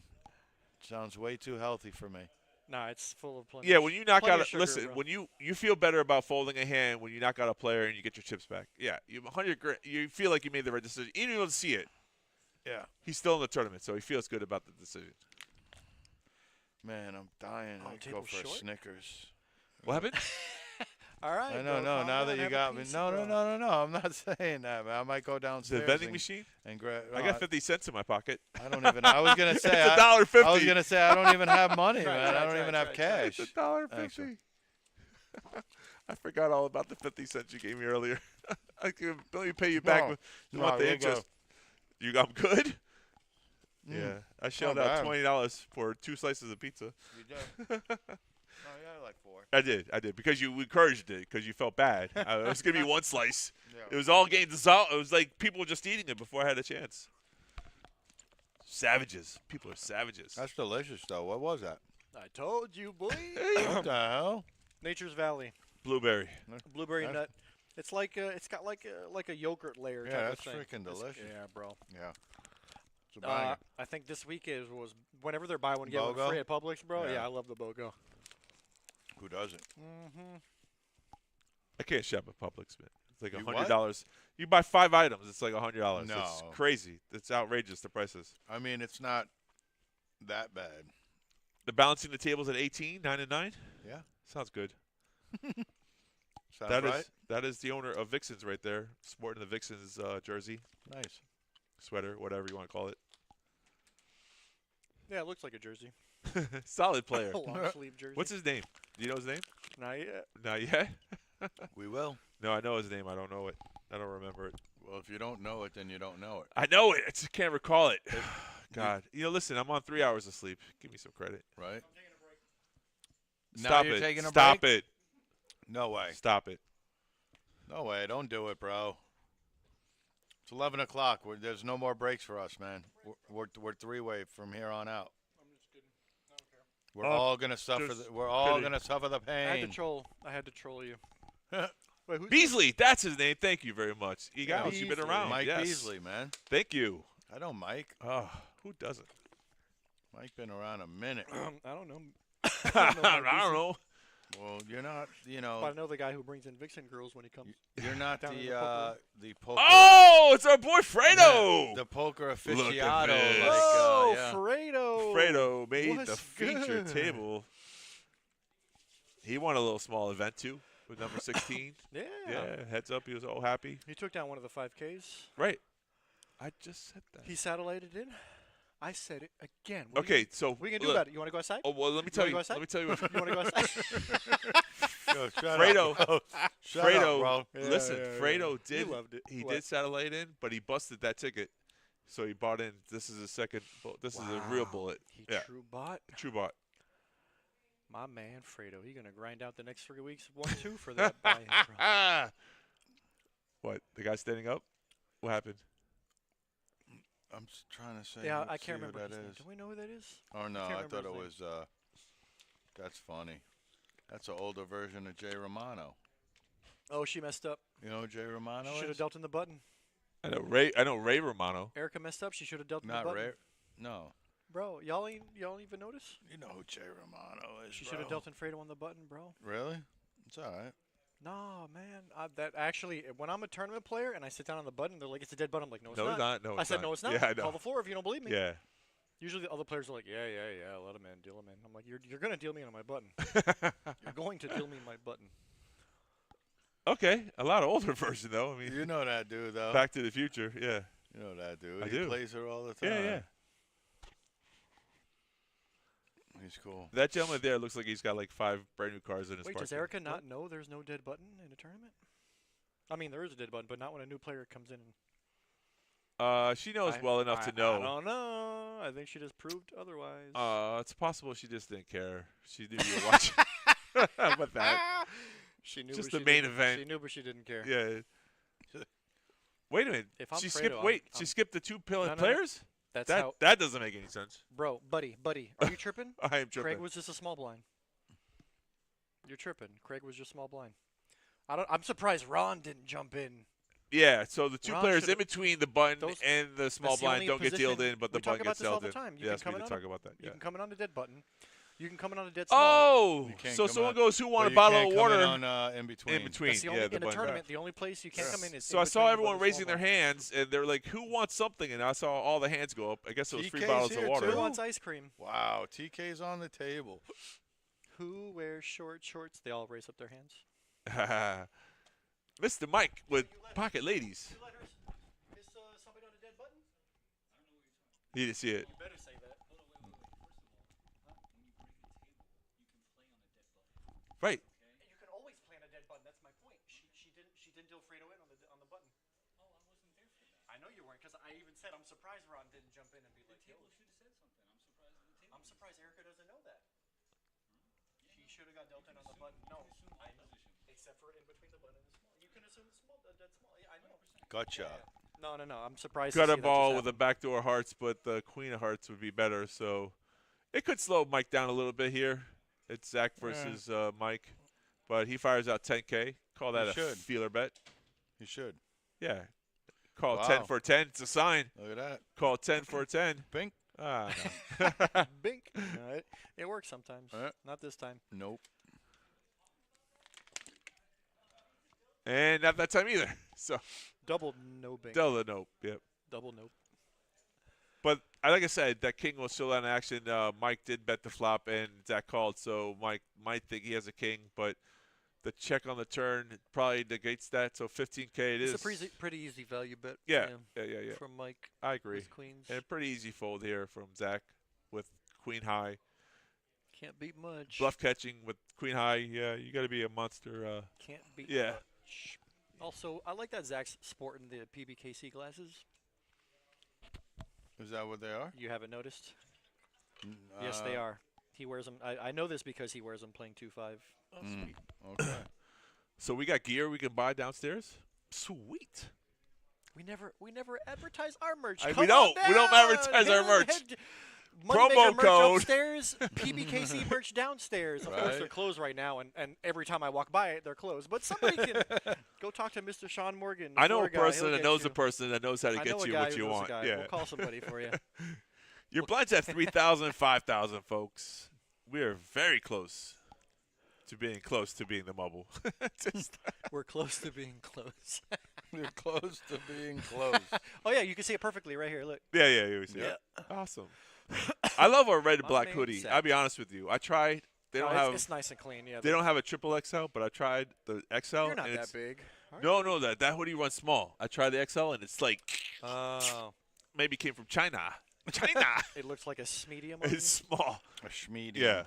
Sounds way too healthy for me. Nah, it's full of plenty. Yeah, when you knock plenty out of sugar, listen, bro. when you feel better about folding a hand when you knock out a player and you get your chips back. Yeah, you 100 grand. You feel like you made the right decision. Even if you don't see it. Yeah. He's still in the tournament, so he feels good about the decision. Man, I'm dying. Oh, I'd go table's for a short? Snickers. What happened? All right. I know, bro, no. calm Now down, that you have a got me, piece, no. bro. I'm not saying that, man. I might go The downstairs. vending machine? And grab. I got 50 cents in my pocket. I don't even. I was gonna say. It's I was $1.50. gonna say I don't even have money, Try, man. try, I don't try, even try, have try. cash. It's Thanks, $1.50. I forgot all about the 50 cents you gave me earlier. I can let me pay you back No. with you No, want the you're interest. You got good? Mm. Yeah. I shelled Not out bad. $20 for 2 slices of pizza. You did. Oh, yeah, like 4. I did because you encouraged it because you felt bad. It was gonna be 1 slice. Yeah. It was all games. It was like people were just eating it before I had a chance. Savages. People are savages. That's delicious, though. What was that? I told you, boy. What the hell? Nature's Valley, Blueberry. blueberry That's- nut. It's like it's got like a yogurt layer. Yeah, type that's of thing. freaking It's- delicious. Yeah, bro. Yeah. It's a banger. I think this week was whenever they're buy one get one BOGO? free at Publix, bro. Yeah. Yeah, I love the BOGO. Who doesn't? Mm-hmm. I can't shop at Publix, man. It's like You $100. You buy 5 items, it's like $100. No. It's crazy. It's outrageous, the prices. I mean, it's not that bad. The balancing the tables at 18, 9 and 9. Yeah. Sounds good. Sounds That is right. that is the owner of Vixens right there, sporting the Vixens jersey, Nice. sweater, whatever you want to call it. Yeah, it looks like a jersey. Solid player. A long sleeve jersey. What's his name? Do you know his name? Not yet. Not yet. We will. No, I know his name. I don't know it. I don't remember it. Well, if you don't know it, then you don't know it, I know it. I just can't recall it. God. Listen, I'm on 3 hours of sleep. Give me some credit. right? Stop Now you're it. taking a Stop break? it. No way. Stop it. No way. Don't do it, bro. It's 11 o'clock. There's no more breaks for us, man. We're three-way from here on out. I'm just kidding. I don't care. We're Oh, all gonna suffer. just We're all pity. gonna suffer the I had to pain. troll. I had to troll you. Wait, who's Beasley. That's his name. Thank you very much. Yeah, Egos, you've been Beasley. around. Mike yes. Beasley, man. Thank you. I know Mike. Oh, who doesn't? Mike been around a minute. I don't know. I don't know. Well, you're not. You But I know, know the guy who brings in Vixen girls when he comes. you're not Down in the the poker the poker. Oh, it's our boy Fredo. The poker at aficionado. this. Like, Oh, yeah. Fredo. Fredo made the What's feature good? table. He won a little small event too with number 16. Yeah. Yeah, heads up. He was all happy. He took down one of the 5Ks. Right. I just said that. He satellited in. I said it again. What Okay, so we can do look, about it. You want to go outside? Oh well, let me You tell wanna you. go outside? Let me tell you. What, You want to go outside? Yo, shut Fredo. up, bro. Shut Fredo. up, bro. Yeah, listen, yeah, Fredo yeah. did. He loved it. He What? did satellite in, but he busted that ticket. So he bought in. This is a second. This is a real Wow. bullet. He Yeah. true bot. True bot. My man, Fredo. He gonna grind out the next 3 weeks 1-2 for that buy-in, bro. What? The guy standing up? What happened? I'm just trying to say. Yeah, let's I see can't who remember that his name. is. Do we know who that is? Oh no, can't I remember thought it his was. That's funny. That's an older version of Jay Romano. Oh, she messed up. You know who Jay Romano Should have is? dealt in the button. I know Ray Romano. Erica messed up. She should have dealt in the Not button. Ray. No. Bro, y'all even notice? You know who Jay Romano is. She should have dealt in Fredo on the button, bro. Really? It's all right. No, man. That actually, when I'm a tournament player and I sit down on the button, they're like, "It's a dead button." I'm like, "No, it's No, not." it's not. No, I it's said, not. "No, it's not." Yeah, I know. Call the floor if you don't believe me. Yeah. Usually the other players are like, "Yeah, let him in, deal him in." I'm like, "You're gonna deal me on my button. You're going to deal me my button." Okay, a lot of older version though. I mean, You know that dude though. Back to the Future. Yeah. You know that dude. I he do. plays her all the time. Yeah, yeah. He's cool. That gentleman there looks like he's got like 5 brand new cars in his Wait, parking. does Erica not know there's no dead button in a tournament? I mean, there is a dead button, but not when a new player comes in. She knows well enough to know. I don't know. I think she just proved otherwise. It's possible she just didn't care. She knew you were watching. But that. She knew Just but the she main didn't- event. She knew, but she didn't care. Yeah. Wait a minute. If I'm She Fredo, skipped. I'm- Wait, I'm- she skipped the 2 No, no. players. That's That how, that doesn't make any sense. bro, buddy, are you tripping? I am tripping. Craig was just a small blind. You're tripping. Craig was just small blind. I'm surprised Ron didn't jump in. Yeah, so the 2 Ron players in should've- between the button those- and the small that's the blind only don't get dealed position- in, but the we talk button about gets this all dealt the in. time. You can Yes, we come did in talk on about that. You Yeah. can come in on a dead button. You can come in on a dead small. Oh, You can't so come someone out- goes, who want But a you bottle can't of come water in on in between. in between? That's the only, Yeah, the in a button. tournament, the only place you can't come in is So in I saw between the everyone button and raising small their hands, and they're like, "Who wants something?" And I saw all the hands go up. I guess it was 3 TK's bottles of here, water. blind. Who too. wants ice cream? Wow, TK's on the table. Who wears short shorts? They all raise up their hands. Mr. Mike with Pocket Ladies. Is somebody on a dead button? He didn't see it. You better say that. Right. And you can always plan a dead button. That's my point. She didn't deal Fredo in on the button. Oh, I wasn't there for that. I know you weren't, because I even said I'm surprised Ron didn't jump in and be like, "Yo." Should have said something. I'm surprised Erica doesn't know that. She should have got dealt in on the button. No, I know. Except for in between the button and the small. You can assume the small, dead small. Yeah, I know. Gotcha. No. I'm surprised. Got to a see ball that with just a backdoor hearts, but the queen of hearts would be better. So it could slow Mike down a little bit here. It's Zach versus Mike, but he fires out 10K. Call that He a should. feeler bet. You should. Yeah. Call Wow. 10 for 10. It's a sign. Look at that. Call 10 for a 10. Bink. Ah, no. happened. Bink. No, it works sometimes. Not this time. Nope. And not that time either. So Double no bink. Delta nope. Yep. Double nope. But like I said, that king was still in action. Mike did bet the flop, and Zach called, so Mike might think he has a king, but the check on the turn probably negates that. So 15K it is. It's a pretty easy value bet. Yeah, for him, yeah. From Mike. I agree. With queens. And a pretty easy fold here from Zach with queen high. Can't beat much. Bluff catching with queen high. Yeah, you got to be a monster. Can't beat Yeah. much. Also, I like that Zach's sporting the PBKC glasses. Is that what they are? You haven't noticed? Yes, they are. He wears them. I know this because he wears them playing 2-5. Oh, sweet. Okay. So we got gear we can buy downstairs. Sweet. We never advertise our merch. We Come don't. on We don't down. advertise our merch. Moneymaker Promo merch code. upstairs, PBKC merch downstairs. Of course, they're Right. closed right now, and every time I walk by it, they're closed. But somebody can go talk to Mr. Sean Morgan. the I know floor a guy. person He'll that get knows you. a person that knows how to I know get a you guy what who you knows a want. guy. Yeah. We'll call somebody for you. Your blind's at 3,000, 5,000, folks. We are very close to being the bubble. Just We're close to being close. You're close to being close. Oh yeah, you can see it perfectly right here. Look. yeah. You see Yeah. it. Awesome. I love our red and My black man hoodie. Zach. I'll be honest with you. I tried. They No, don't it's, have. it's nice and clean. Yeah. They don't have a triple XL, but I tried the XL. You're not and that it's, big. are you? No, that hoodie runs small. I tried the XL, and it's like Oh. maybe came from China. China. It looks like a medium. on you. It's small. A schmedium. Yeah.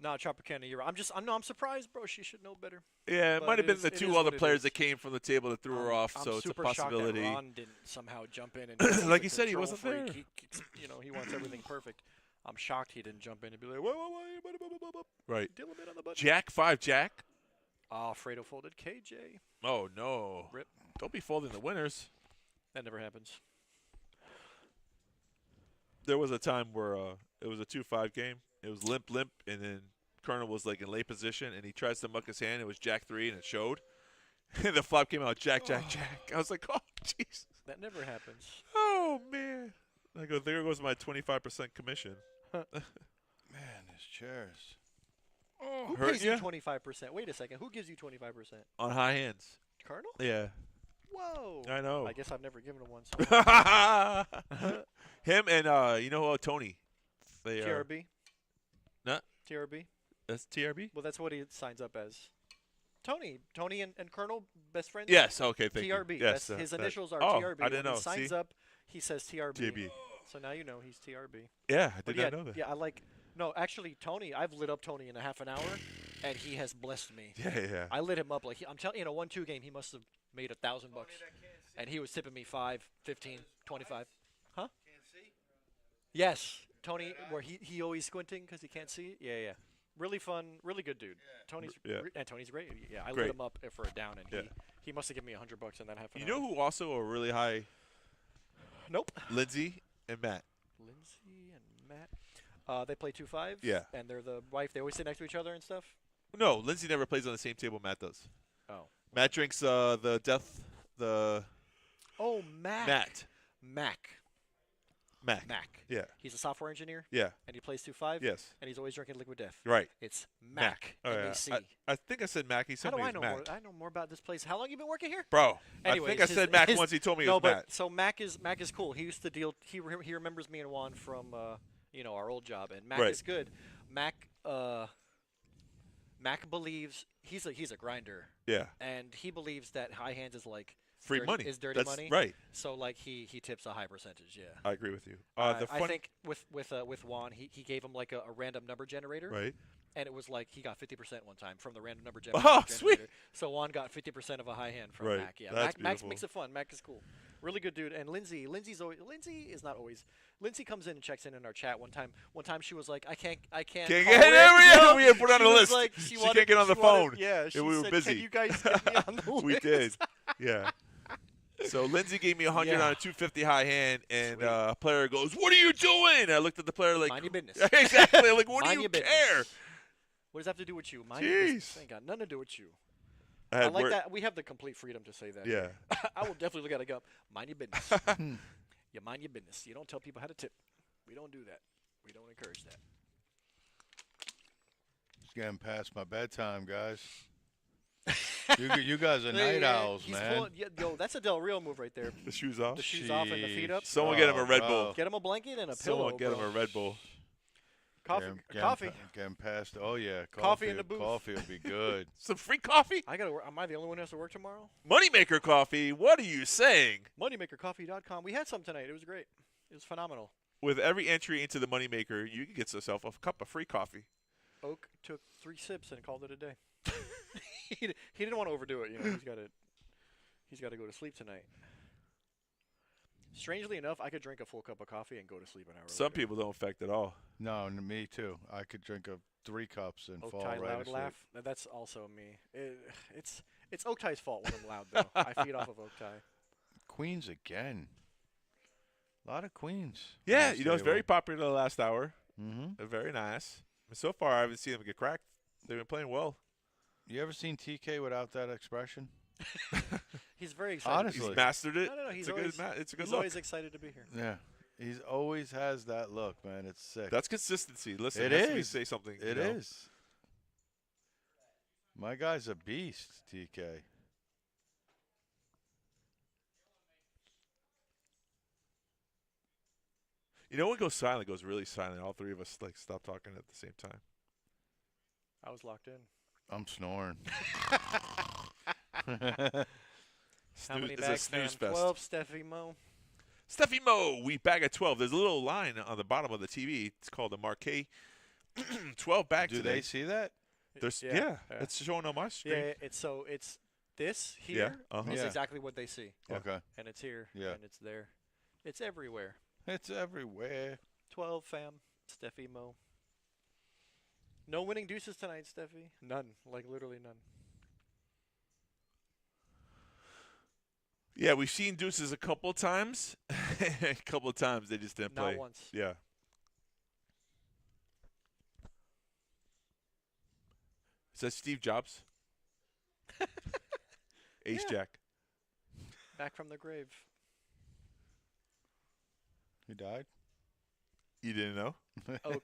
No, Tropicana, you're right. I'm surprised, bro. She should know better. Yeah, it But might have it been is- the it two is other what it players is. that came from the table that threw her off, I'm so it's a super possibility. shocked that Ron didn't somehow jump in. And he's Like a you said, he control wasn't freak. there. He wants everything perfect. I'm shocked he didn't jump in and be like, whoa. Right. Deal a bit on the button. Jack 5 Jack. Oh, Fredo folded KJ. Oh no. Rip. Don't be folding the winners. That never happens. There was a time where it was a 2-5 game. It was limp, and then Colonel was like in late position, and he tries to muck his hand. It was Jack 3, and it showed. And the flop came out Jack. I was like, oh, jeez. That never happens. Oh, man. I go, there goes my 25% commission. Man, these chairs. Who Hurt pays you ya? 25%? Wait a second. Who gives you 25%? On high hands. Colonel? Yeah. Whoa. I know. I guess I've never given him one. So. Him and, Tony. They are. TRB? No. TRB? That's TRB? Well, that's what he signs up as. Tony and Colonel, best friends? Yes. Okay, thank TRB. you. Yes. His initials are oh, TRB. I didn't When know. he signs See? up, he says TRB. TRB. So now you know he's TRB. Yeah, I But did yeah, not know that. yeah, I like. No, actually, Tony, I've lit up Tony in a half an hour, and he has blessed me. Yeah. I lit him up like I'm telling you, in a 1-2 game, he must have made $1,000 bucks, and he was tipping me 5, 15, 25. Huh? Yes, Tony, where he always squinting because he can't see. Yeah. Really fun, really good dude. Tony's Yeah. and Tony's great. Yeah, I Great. lit him up for a down, and Yeah. he must have given me $100 in that half an You hour. know who also are really high? Nope. Lindsay and Matt. Lindsay and Matt. They play 2-5. Yeah. And they're the wife. They always sit next to each other and stuff. No, Lindsay never plays on the same table Matt does. Oh. Matt drinks the Oh, Mac. Mac. Mac. Yeah. He's a software engineer, Yeah. and he plays 2-5. Yes. And he's always drinking Liquid Death. Right. It's Mac. Oh, yeah. M-A-C. I think I said Mac. He How told do me I it's know Mac. more? I know more about this place. How long you been working here? Bro, Anyways, I think I said Mac once. He told me it no, was but Matt. so Mac is cool. He used to deal. He remembers me and Juan from our old job, and Mac Right. is good. Mac believes he's a grinder, Yeah. and he believes that high hands is like Free dirty, money. is dirty That's money. right. So like he tips a high percentage. Yeah. I agree with you. I think with Juan, he gave him like a random number generator, Right. and it was like he got 50% one time from the random number Oh, generator. sweet. So Juan got 50% of a high hand from Right. Mac. Yeah, That's Mac beautiful. makes it fun. Mac is cool, really good dude. And Lindsay is not always. Lindsay comes in and checks in our chat one time. One time she was like, I can't Can't call get in." there. We had put on She the was list. like, She wanted- can't get on the she wanted- phone. Yeah, she we were said, busy. Can you guys get me on the list? We did. Yeah. So Lindsay gave me 100 Yeah. on a 250 high hand, and Sweet. a player goes, "What are you doing?" I looked at the player like, Mind your business. exactly. I'm like, what Mind do you your business. care? What does that have to do with you? Mind your business. Jeez. Ain't got nothing to do with you. I I had like work- that. We have the complete freedom to say that. Yeah. I will definitely look at it and go, mind your business. You mind your business. You don't tell people how to tip. We don't do that. We don't encourage that. It's getting past my bedtime, guys. you guys are night Yeah, owls, he's man. yo, that's a Del Rio move right there. The shoes off. The shoes off and the feet up. Someone get him a Red bro. Bull. Get him a blanket and a Someone pillow. get him bro. a Red Bull. Coffee. Getting Coffee. Getting past. Oh yeah, Coffee in the booth. Coffee would be good. Some free coffee. I gotta work. Am I the only one who has to work tomorrow? Moneymaker coffee. What are you saying? Moneymakercoffee.com. We had some tonight. It was great. It was phenomenal. With every entry into the Moneymaker, you can get yourself a cup of free coffee. Oak took 3 sips and called it a day. he didn't want to overdo it. You know, he's got to go to sleep tonight. Strangely enough, I could drink a full cup of coffee and go to sleep an hour. Some later. people don't affect at all. No, me too. I could drink 3 cups and Oak fall Tie right loud asleep. laugh. That's also me. It's Oak Tie's fault when I'm loud though. I feed off of Oak Tie. Queens again. A lot of queens. Yeah, you know, it's very popular the last hour. Mm-hmm. They're very nice. So far, I haven't seen them get cracked. They've been playing well. You ever seen TK without that expression? He's very excited. Honestly. He's mastered it. No, he's it's a always, good. It's a good he's look. always excited to be here. Yeah. He's always has that look, man. It's sick. That's consistency. Listen, It that's when you is. say something. It you know. is. My guy's a beast, TK. You know when it goes silent, it goes really silent. All three of us like stop talking at the same time. I was locked in. I'm snoring. How many It's a bags, fam? snooze fest. 12, Steffi Mo. Steffi Mo, we bag at 12. There's a little line on the bottom of the TV. It's called a marquee. 12 bags Do today. they see that? There's, Yeah, yeah, yeah. it's showing on my screen. Yeah, it's this here uh-huh. is Yeah. exactly what they see, Yeah. Okay. and it's here, Yeah. and it's there. It's everywhere. It's everywhere. 12, fam. Steffi Mo. No winning deuces tonight, Steffi. None. Like, literally none. Yeah, we've seen deuces a couple times. A couple of times they just didn't Not play. once. Yeah. Is that Steve Jobs? Ace Yeah. Jack. Back from the grave. He died? You didn't know? Oak.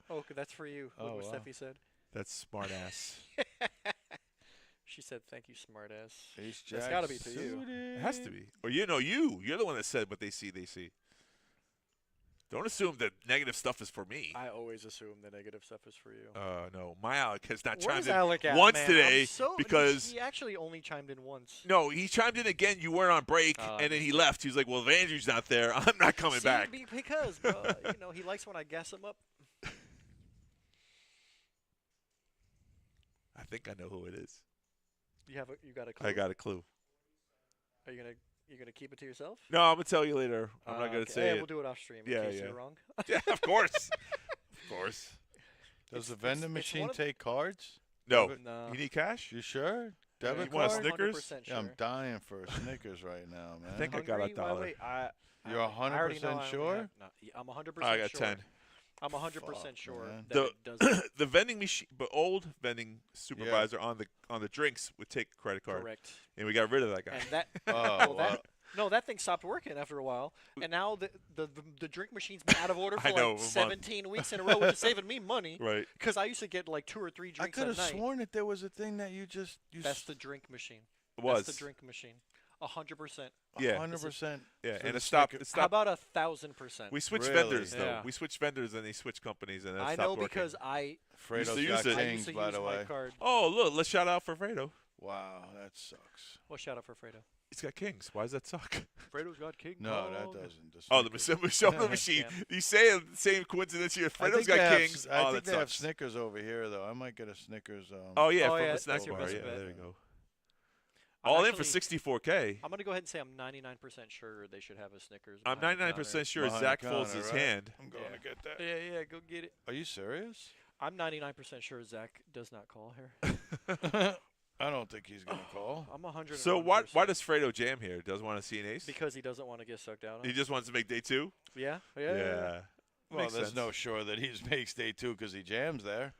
Oak, that's for you. Look Oh, what wow. Steffi said. That's smart ass. She said, thank you, smartass. Ace That's Jack gotta be to you. suited. It has to be. Or you know, you're the one that said what they see, they see. Don't assume that negative stuff is for me. I always assume the negative stuff is for you. No, my Alec has not Where's chimed in Alec at, once man? today I'm so, because he actually only chimed in once. no, he chimed in again. You weren't on break, and then he left. He was like, "Well, if Andrew's not there, I'm not coming See, back." because bro, he likes when I gas him up. I think I know who it is. You got a clue? I got a clue. Are you gonna keep it to yourself? No, I'm gonna tell you later. I'm not gonna Okay. say Hey, it. we'll do it off stream Yeah, in case yeah. you're wrong. Yeah, of course, of course. Does the it's vending one machine of- take cards? No, No. you need cash. You sure? Debit you want a card? Snickers? 100% Yeah, I'm sure. dying for a Snickers right now, man. I think I got Hungry? $1. Wait, You're I already know 100% I only sure? have- no, I'm 100% I got sure. 10. I'm 100% Fuck, sure man. that it does The vending machine, but old vending supervisor on the drinks would take a credit card, correct. and we got rid of that guy. And that Oh, well, that thing stopped working after a while, and now the drink machine's been out of order for I know, a like month. 17 weeks in a row, which is saving me money Right. because I used to get like 2 or 3 I drinks could at have night. sworn that there was a thing that you That's the drink machine. It was. That's the drink machine. 100%. Yeah. 100%. Yeah, So and the it stopped. Snicker- It How stopped. about 1,000%? We switched Really? vendors though. Yeah. We switched vendors and they switched companies and that I stopped know working. because I Fredo's to use got it. I used Kings, to by use the my way. card. Oh, look, let's shout out for Fredo. Wow, that sucks. Well, shout out for Fredo. He's got kings. Why does that suck? Fredo's got king. No, that doesn't. Oh, the Snickers. Michelle machine. You say it, the same coincidence here. I Fredo's think got they have kings. s- I Oh, think that they have sucks. Snickers over here, though. I might get a Snickers. Oh yeah, Oh, from yeah, the snack that's your bar. best Yeah, bet. there you go. I'm All in actually- for 64K. I'm gonna go ahead and say I'm 99% sure they should have a Snickers. I'm behind the 99% sure Behind the Zach folds counter, his right? hand. I'm going Yeah. to get that. counter. Yeah, go get it. Are you serious? I'm 99% sure Zach does not call here. I don't think he's going to call. I'm 100. So why does Fredo jam here? Doesn't want to see an ace? Because he doesn't want to get sucked out on. He just wants to make day 2? Yeah. Yeah. Well, Makes there's sense. no sure that he makes day 2 because he jams there.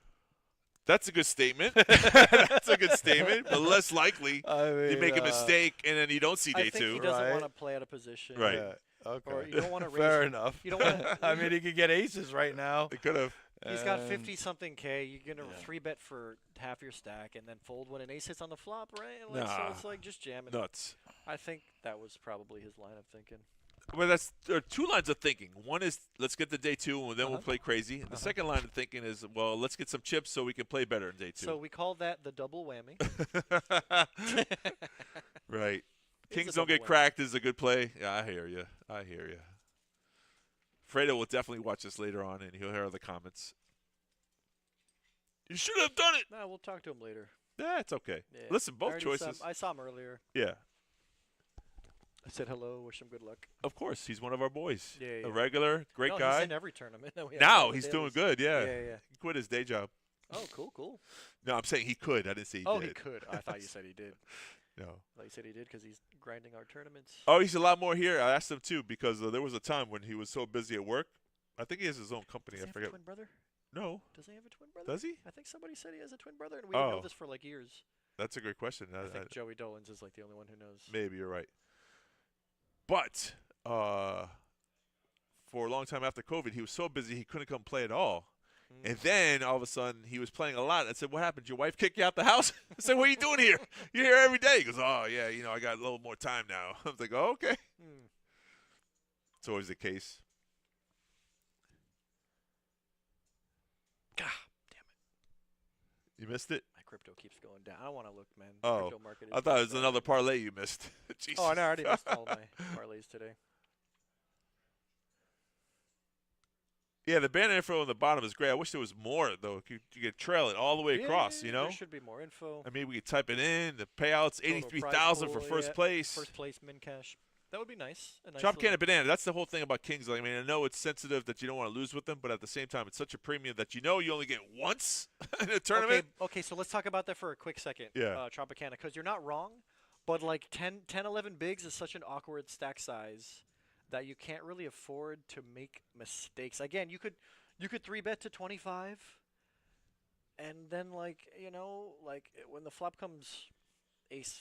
That's a good statement. That's a good statement, but less likely I mean, you make a mistake and then you don't see I day think 2. he doesn't Right. want to play out of position. Right. Yeah. Okay. Or you don't want to raise. Fair enough. You don't wanna- I mean, he could get aces right now. They could have. He's got And 50 something K. You're gonna Yeah. 3-bet for half your stack and then fold when an ace hits on the flop, right? And like, Nah. So it's like just jamming. Nuts. I think that was probably his line of thinking. Well, there are 2 lines of thinking. One is let's get to day 2 and then we'll play crazy. And the second line of thinking is, well, let's get some chips so we can play better in day 2. So we call that the double whammy. Right. It's a Kings don't get double whammy. cracked is a good play. Yeah, I hear you. I hear you. Fredo will definitely watch this later on, and he'll hear the comments. You should have done it. Nah, we'll talk to him later. Yeah, it's okay. Yeah. Listen, I both already choices. I saw him earlier. Yeah, I said hello, wish him good luck. of course. He's one of our boys. Yeah, A yeah. regular, great No, guy. He's in every tournament. that we have Now on the he's doing dailies. good. Yeah. Yeah. He quit his day job. Oh, cool. No, I'm saying he could. I didn't say he Oh, did. he could. I thought you said he did. No. I thought you said he did because he's grinding our tournaments. Oh, he's a lot more here. I asked him too because there was a time when he was so busy at work. I think he has his own company. Does I he have a forget. twin brother? No, Does he have a twin brother? does he? I think somebody said he has a twin brother, and we didn't know Oh. this for like years. That's a great question. I think Joey Dolans is like the only one who knows. Maybe you're right. But for a long time after COVID, he was so busy he couldn't come play at all. Mm. And then all of a sudden he was playing a lot. I said, "What happened? Your wife kicked you out the house?" I said, "What are you doing here? You're here every day." He goes, "Oh yeah, I got a little more time now." I was like, "Oh, okay." Mm. It's always the case. God damn it! You missed it. My crypto keeps going down. I don't want to look, man. Oh, Crypto market is I thought it was going another down. parlay you missed. Jesus. Oh, no, I already missed all my parlays today. Yeah, the banner info on the bottom is great. I wish there was more though. You could trail it all the way across. Yeah, You know. there should be more info. I mean, we could type it in. The payouts, Total 83,000 for prize first pool, place. First place min cash. That would be nice. A nice Chop little- can of banana. That's the whole thing about Kings. Like, I mean, I know it's sensitive that you don't want to lose with them, but at the same time, it's such a premium that you only get once in a tournament. Okay, so let's talk about that for a quick second. Yeah. Tropicana, because you're not wrong, but like 10, 11 bigs is such an awkward stack size that you can't really afford to make mistakes. Again, you could 3-bet to 25, and then like when the flop comes ace,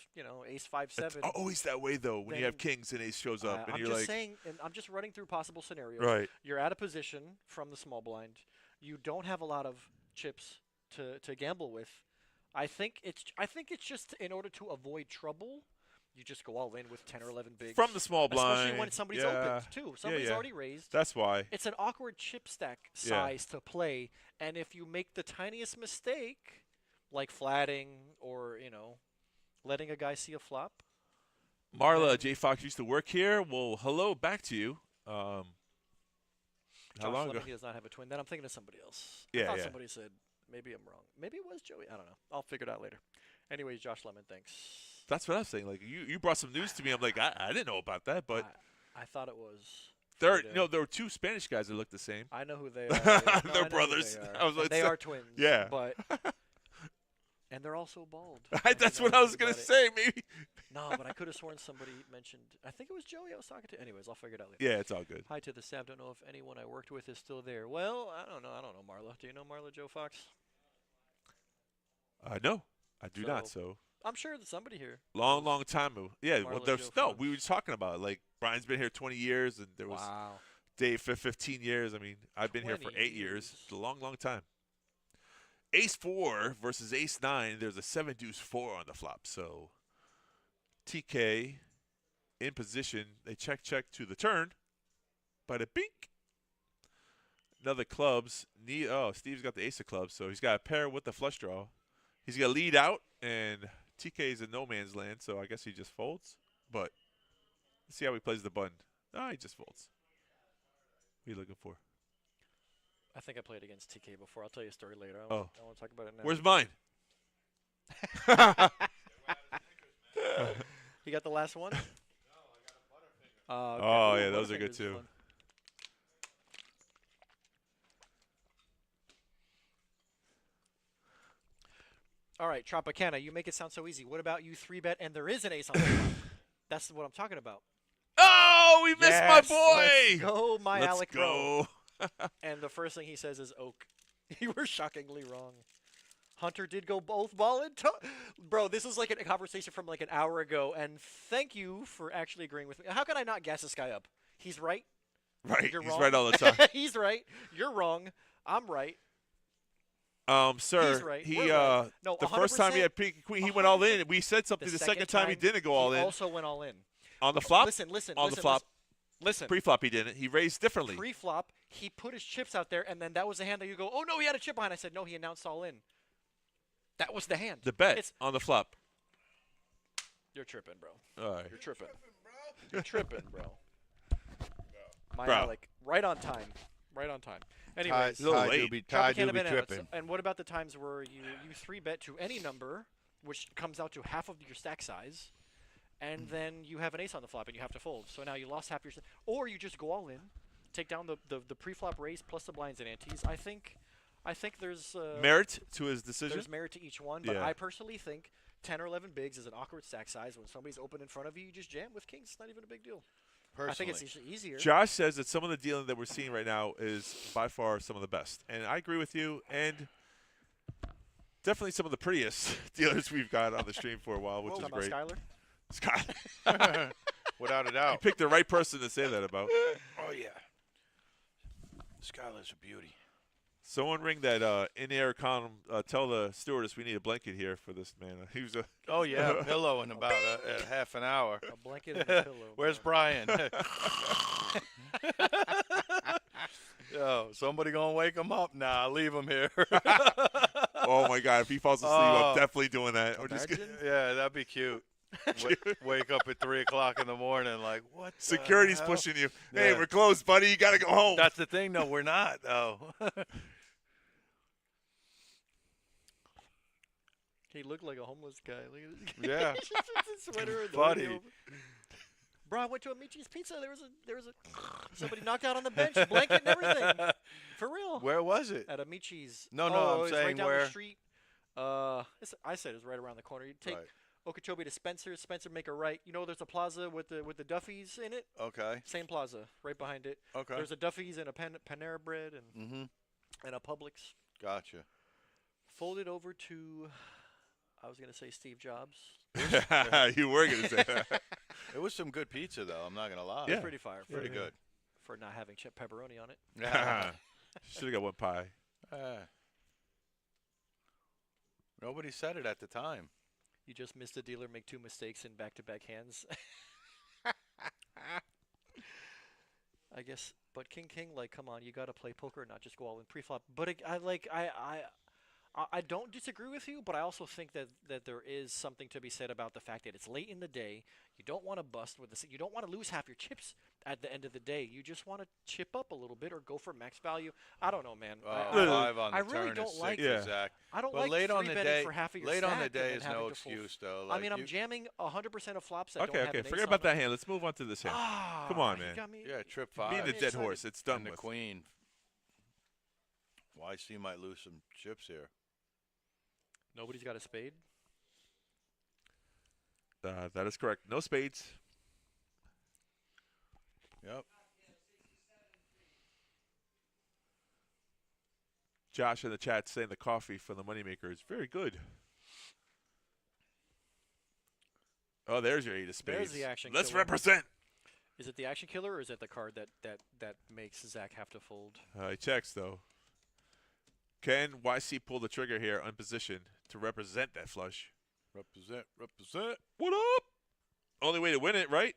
ace 5 It's 7. always that way though when you have then- Kings and Ace shows up, and I'm you're just like, saying, and I'm just running through possible scenarios. right. You're out of position from the small blind. You don't have a lot of chips to gamble with. I think it's just in order to avoid trouble You just go all in with 10 or 11 bigs. From the small blind. Especially when somebody's yeah. opened, too. Somebody's yeah. already raised. That's why. It's an awkward chip stack size to play. And if you make the tiniest mistake, like flatting or, you know, letting a guy see a flop. Marla, J. Fox used to work here. Well, hello back to you. How Josh long Lemon, ago? he does not have a twin. Then I'm thinking of somebody else. Yeah, I thought yeah. somebody said, maybe I'm wrong. Maybe it was Joey. I don't know. I'll figure it out later. Anyways, Josh Lemon, thanks. That's what I was saying. Like you brought some news to me. I'm like, I didn't know about that, but I thought it was. there were two Spanish guys that look the same. I know who they are. Yeah. No, I know They're who brothers. They are. I was like, And they are twins. Yeah. But and they're also bald. That's what I was gonna say. Maybe. No, but I could have sworn somebody mentioned. I think it was Joey I was talking to. Anyways, I'll figure it out later. Yeah, it's all good. Hi to the staff. Don't know if anyone I worked with is still there. Well, I don't know. I don't know Marla. Do you know Marla Joe Fox? No, I do not. So I'm sure there's somebody here. long time ago. Yeah. Well, Marla there's Joe no. Fox. We were just talking about it. Like Brian's been here 20 years, and there was Wow. Dave for 15 years. I mean, I've been here for 20 8 years. It's a long time. Ace 4 versus Ace 9. There's a 7 deuce 4 on the flop. So TK in position. They check to the turn. By the bink. Another clubs. Steve's got the ace of clubs, so he's got a pair with the flush draw. He's got to lead out, and TK is in no man's land, so I guess he just folds. But let's see how he plays the button. He just folds. What are you looking for? I think I played against TK before. I'll tell you a story later. I Oh. want to talk about it now. Where's mine? You got the last one? Oh, yeah, those are good, too. Fun. All right, Tropicana, you make it sound so easy. What about you 3-bet and there is an ace on the flop? That's what I'm talking about. Oh, we missed my Yes, boy. Let's go, my Let's Alec bro. go. And the first thing he says is oak. You were shockingly wrong. Hunter did go both ball and bro, this is like a conversation from like an hour ago, and thank you for actually agreeing with me. How can I not gas this guy up? He's right. Right, You're he's wrong. right all the time. He's right. You're wrong. I'm right. Sir, He's right. he We're right. No, the first time he 100%. had King Queen, he went all in. We said something the second time he didn't go all he in. also went all in. On the flop? Listen. On the flop. Listen. Pre-flop he didn't. He raised differently. Pre-flop, he put his chips out there, and then that was the hand that you go, oh, no, he had a chip behind. I said, no, he announced all in. That was the hand. The bet It's, on the flop. you're tripping, bro. All right. You're tripping. You're tripping, bro. My Bro. Alec, right on time. Right on time. Anyways, a little Ty late. do be Tropicana Bananas. tripping. And what about the times where you 3-bet to any number, which comes out to half of your stack size, and then you have an ace on the flop and you have to fold. So now you lost half your stack. Or you just go all in, take down the pre-flop raise plus the blinds and antes. I think there's Merit to his decision. there's merit to each one, but Yeah. I personally think 10 or 11 bigs is an awkward stack size. When somebody's open in front of you, you just jam with kings. It's not even a big deal. Personally. I think it's easier. Josh says that some of the dealing that we're seeing right now is by far some of the best. And I agree with you. And definitely some of the prettiest dealers we've got on the stream for a while, which is Talking great. about Skylar? Scott. Without a You doubt. picked the right person to say that about. Oh, yeah. Skylar's a beauty. Someone ring that in-air column. Tell the stewardess we need a blanket here for this man. He was a Oh, yeah, a pillow in about a half an hour. A blanket and a pillow. Where's Brian? Yo, somebody gonna wake him up? Nah, leave him here. oh my God! If he falls asleep, Oh. I'm definitely doing that. We're just Imagine. Yeah, that'd be cute. Wake up at 3 o'clock in the morning, like what? the security's hell? pushing you. Hey, Yeah. we're closed, buddy. You gotta go home. That's the thing, though. We're not, though. He looked like a homeless guy. Look at this. Yeah. His sweater and the Funny. hoodie over. Bro, I went to Amici's Pizza. There was a somebody knocked out on the bench, blanket and everything. For real. Where was it? At Amici's. No, I'm it's saying right down where. the street. I said it's right around the corner. You take Right. Okeechobee to Spencer. Spencer make a right. You know, there's a plaza with the Duffy's in it. Okay. Same plaza, right behind it. Okay. There's a Duffy's and a Panera Bread and Mm-hmm. a Publix. Gotcha. Folded over to, I was gonna say Steve Jobs. you were gonna say that. It was some good pizza, though. I'm not gonna lie. Yeah. Pretty fire. Pretty good. For not having chip pepperoni on it. Should have got one pie. Nobody said it at the time. You just missed the dealer make 2 mistakes in back-to-back hands. I guess, but king, like, come on, you gotta play poker, not just go all in pre-flop. But I don't disagree with you, but I also think that there is something to be said about the fact that it's late in the day. You don't want to bust with this. You don't want to lose half your chips at the end of the day. You just want to chip up a little bit or go for max value. I don't know, man. Five on the I really turn don't is like. sick, Zach. I don't But like late on the three-betting day, for half of your late on the stack day and is then no having to fold. excuse though. I Like, mean, I'm you- jamming 100% of flops that Okay, don't have okay. an Forget ace about on that them. hand. Let's move on to this hand. Ah, Come on, he man. got me- yeah, trip Being five. the dead excited. horse, it's done and the with. queen. YC might lose some chips here. Nobody's got a spade. That is correct. No spades. Yep. Josh in the chat saying the coffee from the Moneymaker is very good. Oh, there's your 8 of spades. There's the action Let's killer. represent. Is it the action killer or is it the card that makes Zach have to fold? He checks, though. Can YC pull the trigger here on position to represent that flush? Represent. Represent. What up? Only way to win it, right?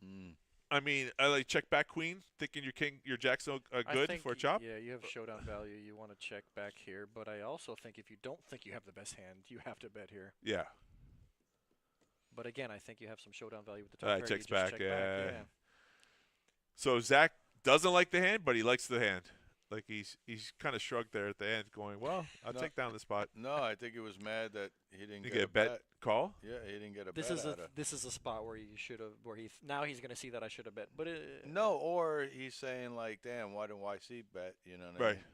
Mm. I mean, I like check back queen, thinking your jack's no, I good think for a chop. Yeah, you have showdown value. You want to check back here, but I also think if you don't think you have the best hand, you have to bet here. Yeah. But again, I think you have some showdown value with the top Alright, pair. checks You just back, check yeah. yeah. So Zach doesn't like the hand, but he likes the hand. Like he's kind of shrugged there at the end, going, "Well, I'll No. take down the spot." No, I think he was mad that he didn't You get a bet call. Yeah, he didn't get a This bet is out of. this is a spot where you should have now he's going to see that I should have bet. But No, or he's saying like, "Damn, why didn't YC bet?" You know what I Right. mean?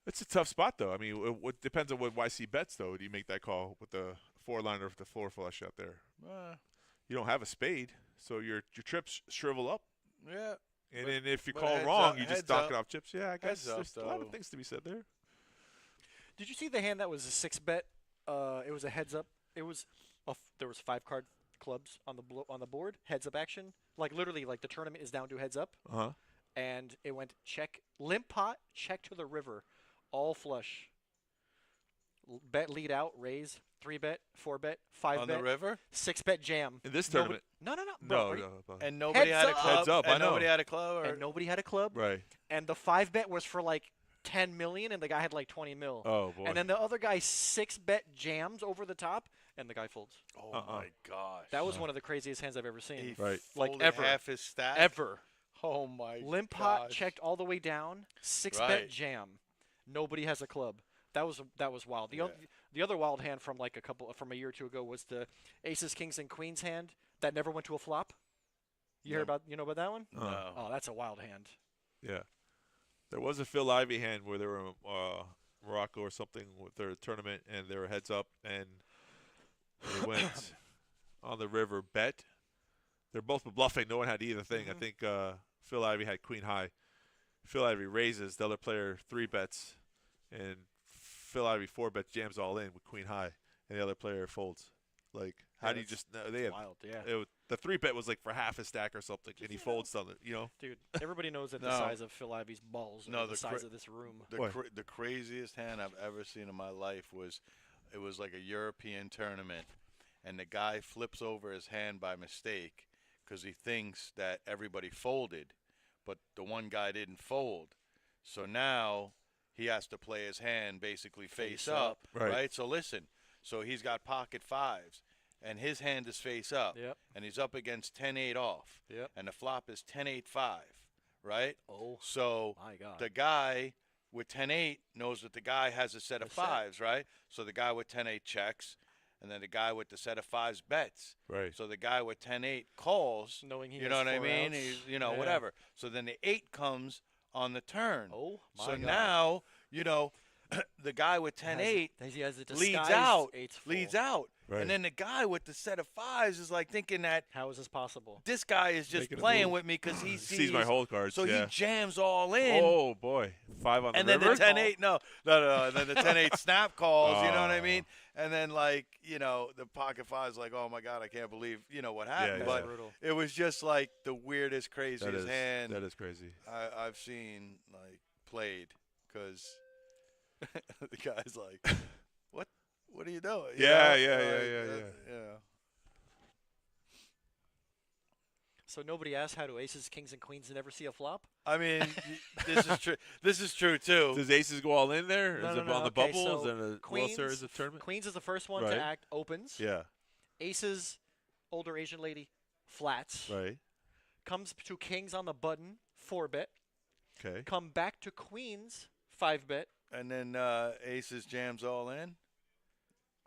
It's a tough spot, though. I mean, it depends on what YC bets, though. Do you make that call with the 4-liner with the 4 flush out there? You don't have a spade, so your trips shrivel up. Yeah. And But- then if you but call heads wrong, up- you just heads dock up. it off chips. Yeah, I guess Heads up, there's a lot of though. things to be said there. did you see the hand that was a 6-bet? It was a heads up. It was there was 5 card clubs on the board. Heads up action. Like literally, like the tournament is down to heads up. Uh-huh. And it went check, limp pot, check to the river, all flush. Bet lead out, raise, 3-bet, 4-bet, 5-bet, On the river, 6-bet jam. In this Nobody- tournament? No, bro, are you- No. and nobody Heads had a up. club. Heads up, and I know. nobody had a club. Or and nobody had a club. Right. And the 5-bet was for like 10 million, and the guy had like 20 mil. Oh, boy. And then the other guy 6-bet jams over the top, and the guy folds. oh my gosh, That was one of the craziest hands I've ever he seen. Right. Like folded ever. half his stack. Ever. Oh my. Limp pot gosh. checked all the way down, 6-bet Right. jam. Nobody has a club. That was wild. Yeah. The other wild hand from like from a year or two ago was the aces, kings, and queens hand that never went to a flop. You know about that one? No. Oh, that's a wild hand. Yeah. There was a Phil Ivey hand where they were in Morocco or something with their tournament, and they were heads up, and they went on the river bet. They're both bluffing. No one had either thing. I think Phil Ivey had queen high. Phil Ivey raises. The other player 3-bets, and Phil Ivey 4-bets, jams all in with queen high, and the other player folds. Like, how do you just know? They have Wild, yeah. the 3-bet was like for half a stack or something, and he folds something. Dude, everybody knows that the No. size of Phil Ivey's balls No, are the the size cra- of this room. What? The craziest hand I've ever seen in my life was like a European tournament, and the guy flips over his hand by mistake because he thinks that everybody folded, but the one guy didn't fold. So now he has to play his hand basically face up, Right. right? So listen, so he's got pocket fives, and his hand is face up, Yep. and he's up against 10-8 off, Yep. and the flop is 10-8-5, right? Oh, So my God. the guy with 10-8 knows that the guy has a set of A set. fives, right? So the guy with 10-8 checks, and then the guy with the set of fives bets. Right. So the guy with 10-8 calls, Knowing he you has know what I 4 mean? outs. He's, Yeah. whatever. So then the 8 comes on the turn. Oh, my so God. now, the guy with 10-8 he has a leads disguised out, eights full. leads out. Right. And then the guy with the set of fives is like thinking that How is this possible? this guy is just Making a playing move. with me because he Sees my hold cards. So yeah. he jams all in. Oh boy, 5 on the And then river. the 10-8, no. And then the 10-8 snap calls, you know what I Oh. mean? And then, like, the pocket five is like, oh, my God, I can't believe, what happened. yeah. But Brutal. it was just, like, the weirdest, craziest That is hand that is crazy. I've seen, like, played. Because the guy's like, what are you doing? Yeah, You know? yeah, Like, yeah, that's- yeah. yeah. So nobody asked how do aces, kings, and queens never see a flop? I mean, this is true. This is true too. Does aces go all in there? No, Is no, it no. on the Okay, bubble? so Is there a World queens, Series of tournament? Queens is the first one Right. to act opens. Yeah, Aces, older Asian lady, flats. right. Comes to kings on the button, 4-bet. Okay. Come back to queens, 5-bet. And then aces jams all in.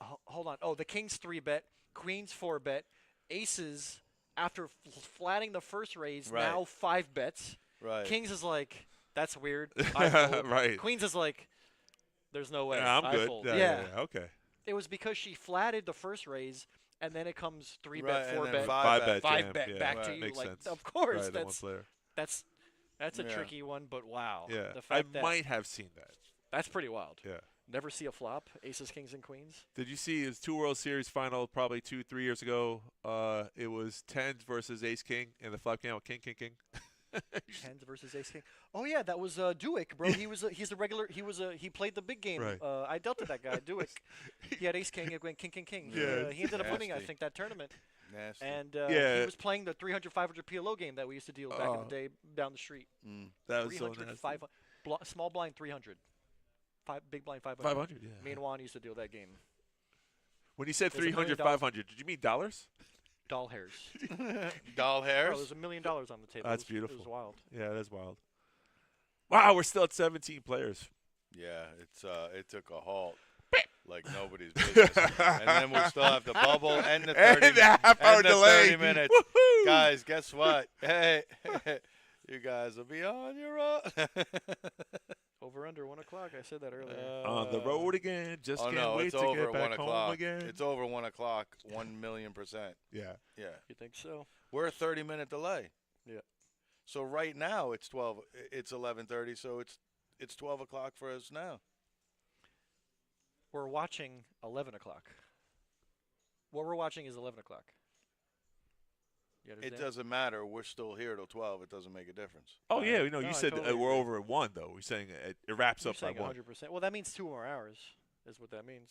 Hold on. Oh, the kings 3-bet, queens 4-bet, aces after flatting the first raise Right. now 5 bets. Right. Kings is like that's weird. I fold. Right. Queens is like there's no way. Yeah, I'm I good. fold. Yeah. Okay. It was because she flatted the first raise and then it comes 3-bet, Right, and then 4-bet, five bet. 5-bet jam. back Yeah, to you. makes Like sense. of course Right, the one player. that's a Yeah. tricky one, but wow. Yeah, The I fact that might have seen that. that's pretty wild. Yeah. Never see a flop. Aces, kings, and queens. Did you see his 2 World Series final probably 2-3 years ago? It was tens versus ace king, and the flop came out king, king, king. Tens versus ace king. Oh yeah, that was Duick, bro. He's a regular. He played the big game. Right. I dealt to that guy, Duick. He had ace king, it went king, king, king. Yeah, he ended up winning, I nasty. think, that tournament. Nasty. And Yeah. he was playing the 300, 500 PLO game that we used to deal back in Oh. the day down the street. That was so 300, nasty. 500, small blind 300, big blind 500. 500, yeah. Me and Juan used to deal that game. When you said There's $1 million 300, 500, did you mean dollars? Doll hairs. Doll Bro, hairs. there's $1 million on the table. That's It beautiful. was wild. Yeah, that's wild. Wow, we're still at 17 players. Yeah, it took a halt like nobody's business. And then we still have the bubble and the 30, And the half-hour and the delay. 30 minutes. Woohoo! Guys, guess what? Hey, you guys will be on your own. Over under 1 o'clock. I said that earlier. On the road again. Just Oh can't no, wait it's to over get at back 1 home o'clock. again. It's over 1 o'clock, 1,000,000%. Yeah. Yeah, You think so? we're a 30-minute delay. Yeah. So right now it's 12. It's 11:30. So it's 12 o'clock for us now. We're watching 11 o'clock. What we're watching is 11 o'clock. You It understand? doesn't matter. We're still here till 12. It doesn't make a difference. Oh, yeah. You know, No, you I said totally we're agree. over at 1, though. We're saying it wraps You're up by saying 1. 100%. Well, that means 2 more hours is what that means.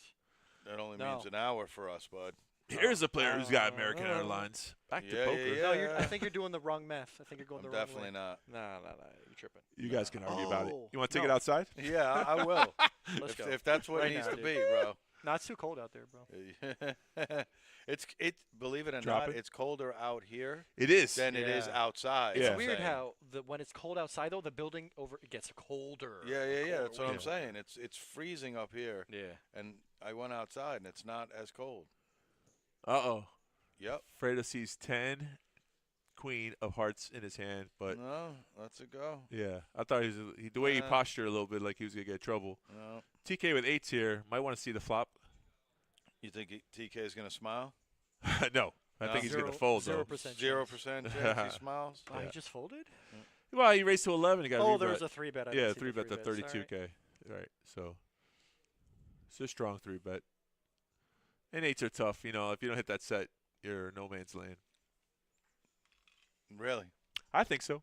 That only No. means an hour for us, bud. Here's a player who's got no, American no. Airlines. Back to Yeah, poker. yeah, No, yeah. I think you're doing the wrong math. I think you're going I'm the wrong definitely way. not. Nah, you're tripping. You guys can argue about it. Oh, You want to take no. it outside? Yeah, I will. Let's go. if that's what Right it needs now, to dude. be, bro. No, it's too cold out there, bro. It's believe it or Drop not, it. it's colder out here It is. than it is Yeah. outside. It's I'm Weird saying. how when it's cold outside though, the building it gets colder. Yeah. colder That's what I'm wind. saying. It's freezing up here, Yeah. and I went outside and it's not as cold. Uh-oh. Yep. Fredo sees 10 queen of hearts in his hand, but No, let's it go. yeah, I thought the way he Uh, postured a little bit like he was going to get trouble. No. TK with 8s here. Might want to see the flop. You think TK is gonna smile? No. I No. think he's going to 0% fold, though. 0%. 0% chance he smiles. Oh, he just folded? Well, he raised to 11. He got Oh, a there rebet. was a 3-bet. I Yeah, didn't see the 3-bet the 3-bet. 32K. Right. So it's a strong 3-bet. And 8s are tough. You know, if you don't hit that set, you're no man's land. Really? I think so.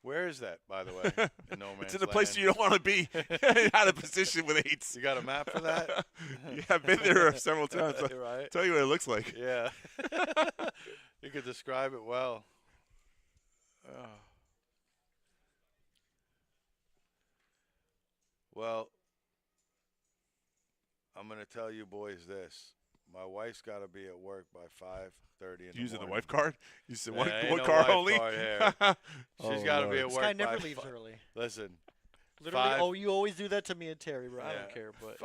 Where is that, by the way? In no man's It's in the place land? you don't want to be out of position with 8s. You got a map for that? Yeah, I've been there several times. I'll Right. tell you what it looks like. Yeah. You could describe it well. Oh. Well, I'm going to tell you boys this. My wife's got to be at work by 5:30 in Using the the morning. wife card? You said one, Ain't one no car wife only? card here. She's Oh, got to be Lord. at This work guy never by leaves fi- early. Listen, Literally, Five- oh, you always do that to me and Terry, bro. I Yeah. don't care, but it's-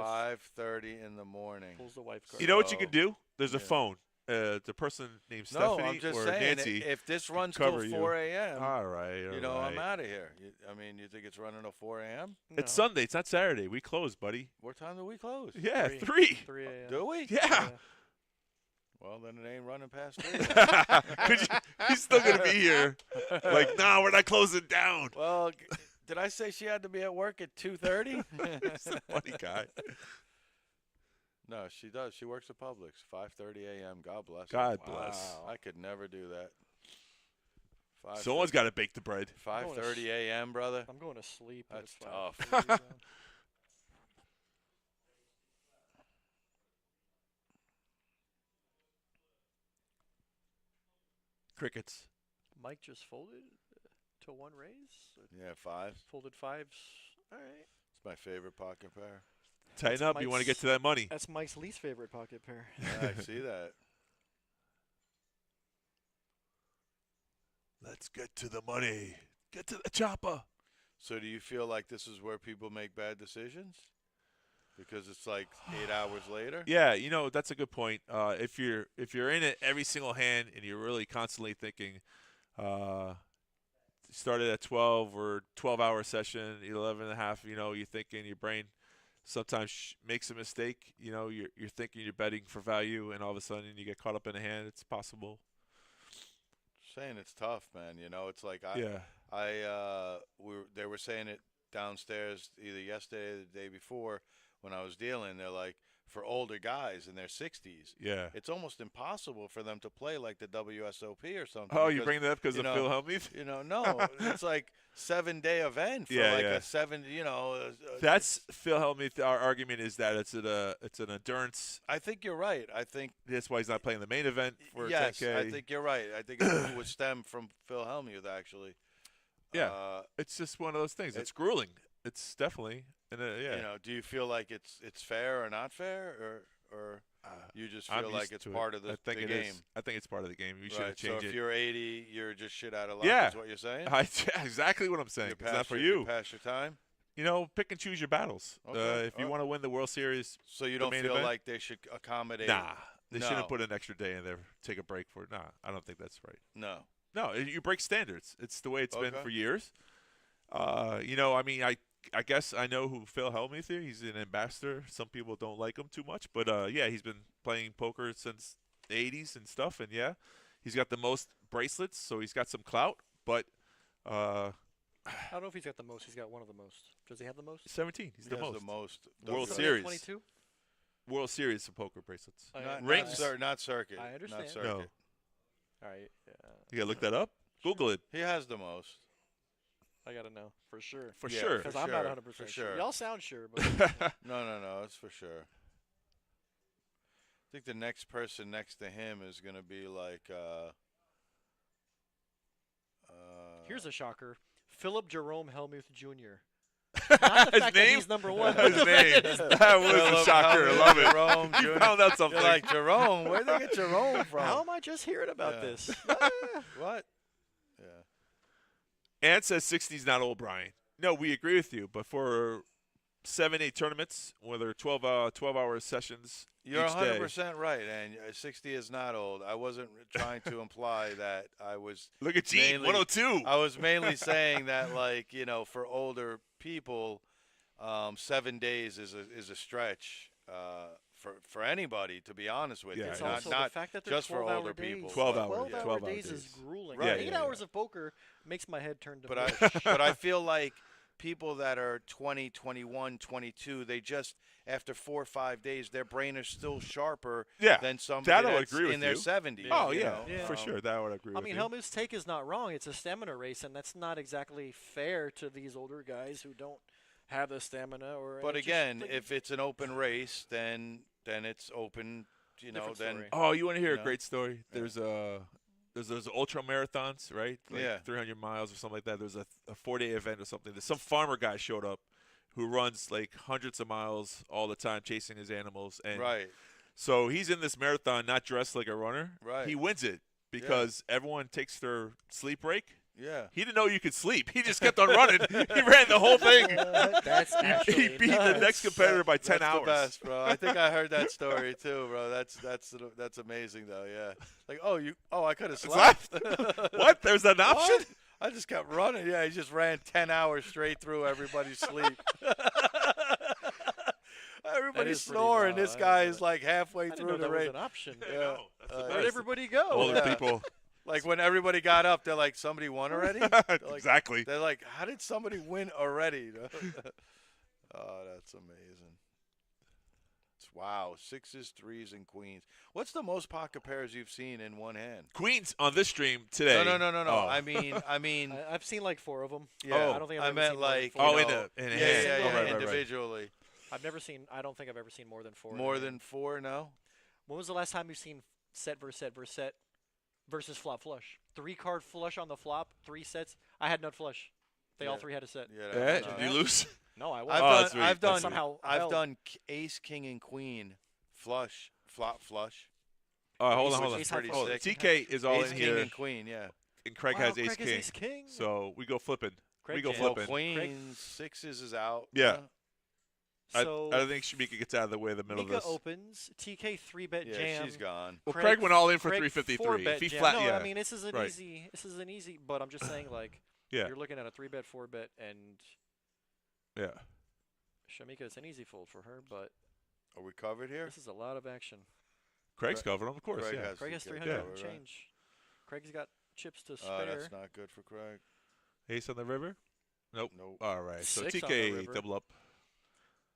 5:30 in the morning. pulls the wife card. You know what you So, could do? There's a yeah. phone. The person named No, Stephanie I'm just or saying, Nancy. if this runs cover till you. 4 a.m., All right. you all know, I'm right. out of here. I mean, you think it's running till 4 a.m.? It's No. Sunday. It's not Saturday. We close, buddy. What time do we close? Yeah, 3. 3. 3 a.m. Do we? Yeah. Well, then it ain't running past 3. Could you, he's still going to be here. Like, no, we're not closing down. Well, did I say she had to be at work at 2:30? He's a funny guy. No, she does. She works at Publix, 5:30 a.m. God bless her. God bless. I could never do that. 5:30 Someone's got to bake the bread. 5:30 a.m., brother. I'm going to sleep. That's at tough. 5:30, bro. Crickets. Mike just folded to one raise. Yeah, 5. Folded 5s. All right. It's my favorite pocket pair. Tighten up. You want to get to that money. That's Mike's least favorite pocket pair. Yeah, I see that. Let's get to the money. Get to the chopper. So do you feel like this is where people make bad decisions? Because it's like 8 hours later? Yeah, that's a good point. If you're in it every single hand and you're really constantly thinking, started at 12 or 12-hour session, 11 and a half, you're thinking your brain sometimes makes a mistake. You're thinking you're betting for value, and all of a sudden you get caught up in a hand. It's possible. Saying it's tough, man. It's like Yeah. they were saying it downstairs either yesterday or the day before when I was dealing. They're like, for older guys in their 60s, Yeah. it's almost impossible for them to play like the WSOP or something. Oh, you bring that up because of know, Phil Hellmuth? No, it's like 7-day event for a 7. That's Phil Hellmuth. Our argument is that it's an endurance. I think you're right. I think that's why he's not playing the main event for yes, 10K. I think you're right. I think it would stem from Phil Hellmuth actually. Yeah, it's just one of those things. It's grueling. It's definitely, yeah. Do you feel like it's fair or not fair, or you just feel like it's part of the game? I think it's part of the game. You should change it. So if you're 80, you're just shit out of luck. Yeah, is what you're saying? Exactly what I'm saying. It's not for you. Pass your time. Pick and choose your battles. Okay. If you want to win the World Series, so you don't feel like they should accommodate? Nah, they shouldn't put an extra day in there. Take a break for it. Nah, I don't think that's right. No, you break standards. It's the way it's been for years. I guess I know who Phil Hellmuth is. He's an ambassador. Some people don't like him too much, but he's been playing poker since the 80s and stuff, and he's got the most bracelets, so he's got some clout, but I don't know if he's got the most. He's got one of the most. Does he have the most? 17. He's the most. World Does Series. 22? World Series of poker bracelets. Rings? Not circuit. I understand. Not circuit. No. All right. You gotta look that up. Google it. He has the most. I gotta know for sure. For sure. Because I'm not 100% sure. Y'all sound sure, but No, it's for sure. I think the next person next to him is gonna be like. Here's a shocker: Philip Jerome Hellmuth Jr. Not the fact that he's number one. His name. That was a shocker. I love it. Jerome You Jr. found out something. You're like, Jerome? Where'd they get Jerome from? How am I just hearing about this? What? Yeah. Ant says 60's not old, Brian. No, we agree with you. But for 7-8 tournaments, whether 12-hour sessions You're each 100% day. right, and 60 is not old. I wasn't trying to imply that I was. Look at Gene, 102. I was mainly saying that, for older people, 7 days is a stretch for anybody. To be honest with you, It's not also the fact that just for 12-hour older days. people. 12 hours. 12-hour 12 days is days. grueling. Right. 8 hours of poker makes my head turn to But mush. but I feel like people that are 20, 21, 22, they just after 4 or 5 days, their brain is still sharper than somebody that's in their 70s. Oh you yeah, know? for sure. That would agree. I mean, Helmut's take is not wrong. It's a stamina race, and that's not exactly fair to these older guys who don't have the stamina. But again, if it's an open race, then it's open. Different Then story. Oh, you want to hear a great story? There's those ultra marathons, right? Like 300 miles or something like that. There's a 4-day event or something. There's some farmer guy showed up who runs like hundreds of miles all the time chasing his animals. And so he's in this marathon not dressed like a runner. Right. He wins it because everyone takes their sleep break. Yeah. He didn't know you could sleep. He just kept on running. He ran the whole thing. That's actually He beat the next competitor by 10 hours. That's the best, bro. I think I heard that story too, bro. That's amazing though. Yeah. Like, I could have slept. What? There's an option? What? I just kept running. Yeah, he just ran 10 hours straight through everybody's sleep. Everybody's snoring. This guy is like halfway through the race. That was an option. Yeah. Where'd everybody go? Older people. Like when everybody got up, they're like, somebody won already? Like, exactly. They're like, how did somebody win already? Oh, that's amazing. Wow, 6s, 3s, and queens. What's the most pocket pairs you've seen in one hand? Queens on this stream today. No. Oh. I mean, I've seen like 4 of them. Yeah, I don't think I I've meant ever seen like more than 4. in a yeah, hand. Right. individually. I don't think I've ever seen more than 4. More than 4, no. When was the last time you've seen set versus set versus set versus flop flush. 3-card flush on the flop, 3 sets. I had nut flush. They all Yeah. 3 had a set. Yeah, Yeah, that's did not- you lose? No, I I've won. Oh, done. that's sweet. I've That's done. sweet. Somehow I've held. done ace, king, and queen flush, flop flush. All right, hold Ace- on, hold on. ace high Pretty Oh, sick. TK is all Ace, in king, here, and queen. Yeah. and Craig Wow, has ace Craig has king. ace king. So we go flipping. Craig we go jam. Well, flipping. queens, sixes is out. Yeah. So I think Shamika gets out of the way of the middle Mika of this. opens. TK 3-bet Yeah, jam. she's gone. Well, Craig went all in for Craig 353. 4-bet If he jam. flat, no, yeah. I mean this is an right. easy. This is an easy. But I'm just saying, like, Yeah. you're looking at a 3-bet, 4-bet, and Yeah. Shamika, it's an easy fold for her. But Are we covered here? this is a lot of action. Craig's covering him, of course. Craig Yeah. has Craig has TK 300 Yeah. and covered, right? change. Craig's got chips to Oh, spare. that's not good for Craig. Ace on the river. Nope. Nope. All right. So 6 on the TK river. double up.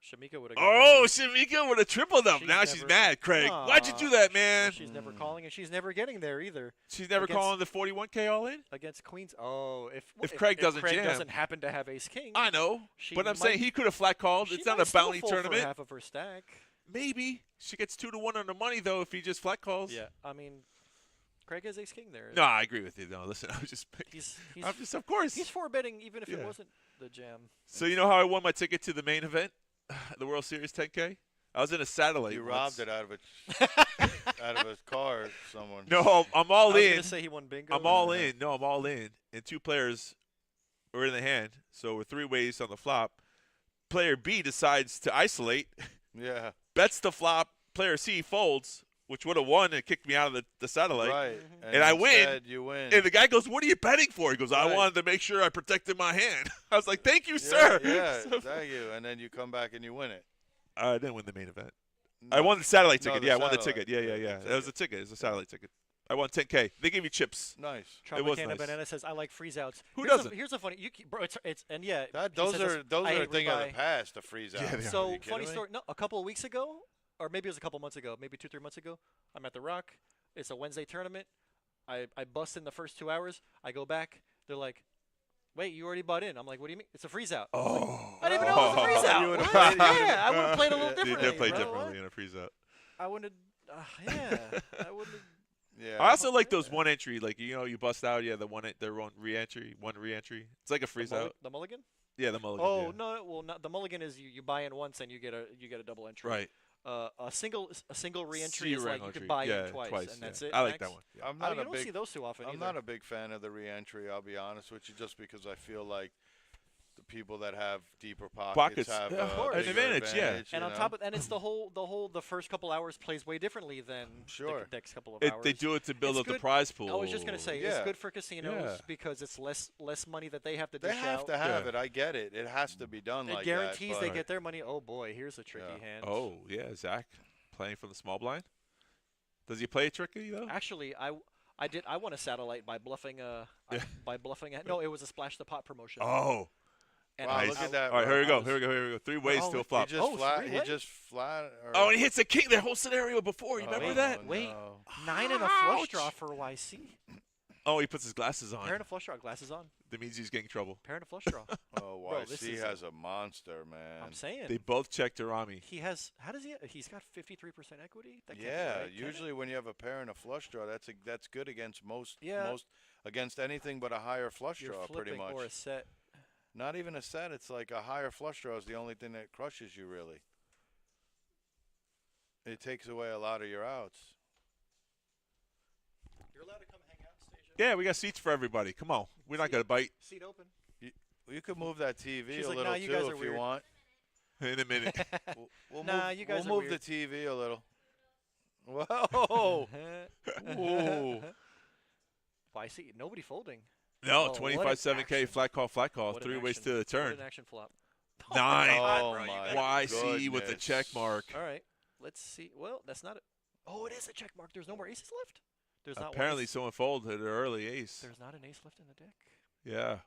Shamika would have. Oh, Shamika would have tripled up. She's Now she's never- mad, Craig. Why'd you do that, man? She's never calling, and she's never getting there either. She's never against- calling the 41K all in? Against queens. Oh, If Craig doesn't Craig jam. doesn't happen to have ace king. I know. She But I'm might- saying he could have flat called. she It's not might a still bounty fold for tournament. half of her stack. Maybe. She gets 2-1 on the money, though, if he just flat calls. Yeah, I mean, Craig has ace king there. No, I agree with you. No, listen, I was just. He's I'm just, of course. he's 4-betting even if it Yeah. wasn't the jam. So you know how I won my ticket to the main event, the World Series 10K? I was in a satellite. You once. robbed it out of a car. Someone. No, I'm all I was in. gonna say he won bingo. I'm all in. No, I'm all in. And 2 players are in the hand, so we're 3 ways on the flop. Player B decides to isolate, Yeah. bets the flop. Player C folds, which would have won and kicked me out of the satellite. Right. And I win, instead You win. And the guy goes, "What are you betting for?" He goes, "I Right. wanted to make sure I protected my hand." I was like, "Thank you, yeah, sir." Yeah. So- Thank you. And then you come back and you win it. I didn't win the main event. No, I won the satellite no, ticket. the Yeah, I won the satellite. ticket. Yeah. Yeah, the That was a ticket. It was a satellite ticket. I won 10K. They gave me chips. Nice. It was Tropicana nice. Banana says, "I like freeze outs." Who here's doesn't? Here's a funny, bro. It's and yeah. That, he those says are this, those I are a hate thing of the rebuy. past. The freeze out. Yeah, they are. So Are you funny kidding me? story. No, a couple of weeks ago, or maybe it was a couple months ago, maybe 2-3 months ago. I'm at the Rock. It's a Wednesday tournament. I bust in the first 2 hours. I go back. They're like, "Wait, you already bought in." I'm like, "What do you mean? It's a freeze out." Oh. I didn't even know it was a freeze out. You would've What? played it. Yeah, I would have played a little You You differently. did play bro. differently What? in a freeze out. I wouldn't. Yeah, I wouldn't. Yeah. I also like those one entry, like you bust out, yeah, the one re-entry. It's like a freeze out. The mulligan? Yeah, the mulligan. Oh yeah. no, well, not the mulligan is you buy in once and you get a double entry. Right. A single re-entry is Zero like you entry. could buy yeah, in twice, and that's yeah. it. I like max. that one. Yeah. I'm I not you a don't big. see those too often I'm either. not a big fan of the re-entry. I'll be honest with you, just because I feel like the people that have deeper pockets have yeah, of course. a An bigger advantage, yeah. advantage, and you on know? top of, and it's the first couple hours plays way differently than Sure. the next couple of They hours. do it to build It's up the good- prize pool. I was just gonna say it's Yeah. good for casinos Yeah. because it's less money that they have to they dish have out. to have Yeah. it. I get it. It has to be done It like guarantees that. they but- get their money. Oh boy, here's a tricky Yeah. hand. Oh yeah, Zach playing from the small blind. Does he play it tricky though? Actually, I won a satellite by bluffing Yeah. No, it was a splash the pot promotion. Oh. And Wow, I look was- at that. All right, here we bro. go. Here we go. 3 ways Oh, to a he flop. He just Oh, flat. three He ways? just flat. Or, Oh, and he hits a king. That whole scenario before. You Oh, remember wait. that? Wait. no. 9 and a flush Ouch. draw for YC. Oh, he puts his glasses on. Pair and a flush draw, glasses on. That means he's getting trouble. Pair and a flush draw. Oh, Bro, this YC is has a monster, man. I'm saying. They both checked Arami. He has. How does he? He's got 53% equity. That can't be Yeah, right, can it? usually when you have a pair and a flush draw, that's good against most Yeah. against anything but a higher flush You're draw, pretty flipping much. or a set. Not even a set. It's like a higher flush draw is the only thing that crushes you, really. It takes away a lot of your outs. You're allowed to come hang out, Stasia. Yeah, we got seats for everybody. Come on. We're not going to bite Seat open. You could move that TV She's a like, little "Nah, you too guys are if you weird." want. in a minute. We'll Nah, move, you guys we'll are move weird. the TV a little. Whoa! Ooh. YC. Nobody folding. No, Oh, what 25 an 7K, action. flat call, What an 3 ways action. to the turn. What an action flop. 9. Oh bro, you my better- YC with the goodness. check mark. All right. Let's see. Well, that's not it. Oh, it is a check mark. There's no more aces left. There's not one Apparently, ace. someone folded an early ace. There's not an ace left in the deck. Yeah.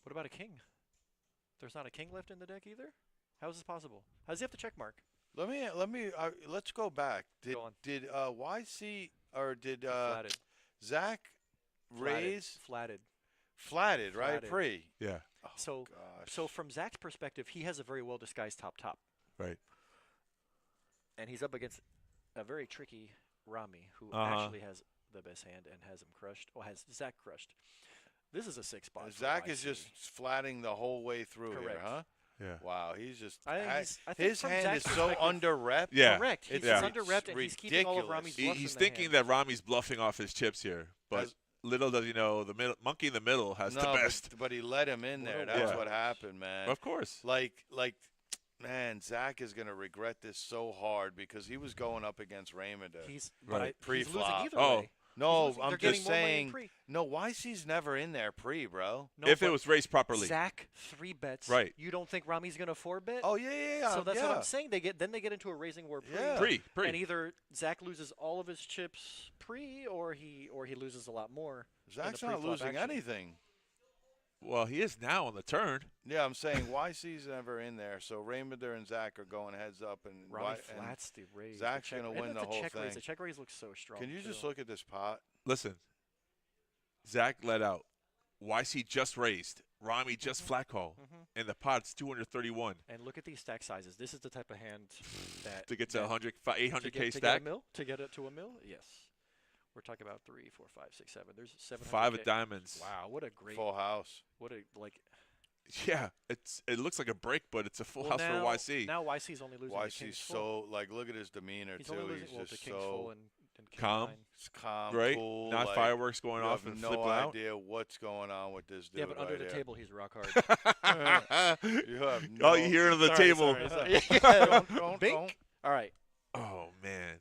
What about a king? There's not a king left in the deck either. How is this possible? How does he have to check mark? Let's go back. Did Go on. YC or did Flatted. Zach raise Flatted. flatted, right? Flatted. Pre. Yeah. Oh, So- gosh. So from Zach's perspective, he has a very well disguised top, Right. and he's up against a very tricky Rami who Uh-huh. actually has the best hand and has him crushed. Oh, has Zach crushed. This is a 6 spot. for Zach is YC. just flatting the whole way through here, Correct. huh? Yeah. Wow, he's just. I think his from hand Zach's is so perspective- under-rep. Yeah. Correct. He's Yeah. under-repped, and he's keeping all of ridiculous. Rami's bluffs He's in the thinking hand. that Rami's bluffing off his chips here, but As- little does he know, the monkey in the middle has No, the best. but he let him in What there. a That's wow. what happened, man. Of course. Like, man, Zach is gonna regret this so hard because he was going up against Raymond. He's Right. he's losing Pre-flop. either Oh. way. No, He's losing- I'm they're getting just more money in saying. pre. No, YC's never in there pre, bro. No, If it but was raced properly. Zach 3 bets. Right. You don't think Rami's gonna 4-bet? Oh yeah. So that's yeah. what I'm saying. They get into a raising war pre. Yeah. Pre. And either Zach loses all of his chips pre, or he loses a lot more. Zach's in a not pre-flop losing action. anything. Well, he is now on the turn. Yeah, I'm saying YC's never in there, so Raymond and Zach are going heads up, and Rami and flats the raise. Zach's the check, gonna and win it's the a whole check Raise. thing. The check raise looks so strong. Can you just too. look at this pot? Listen, Zach let out. YC just raised. Rami just flat call. Mhm. And the pot's 231 And look at these stack sizes. This is the type of hand that to get to that- 100, to 800K get, to get stack. a mil, to get it to a mil. Yes, we're talking about 3, 4, 5, 6, 7. There's 7. 5 of diamonds. Wow, what a great, Full house. what a like. Yeah, it looks like a break, but it's a full Well, house now, for YC. Now YC's only losing. to YC's kings so full. like, look at his demeanor He's too. only losing He's to just kings full so and king calm. nine. calm, right? cool. Not like, fireworks going you off have and no flipping out. idea what's going on with this dude. Yeah, but under right the here. table he's rock hard. You have no. Oh, you hear it on the Sorry, table. sorry, sorry. Don't. Bink. All right. Oh man.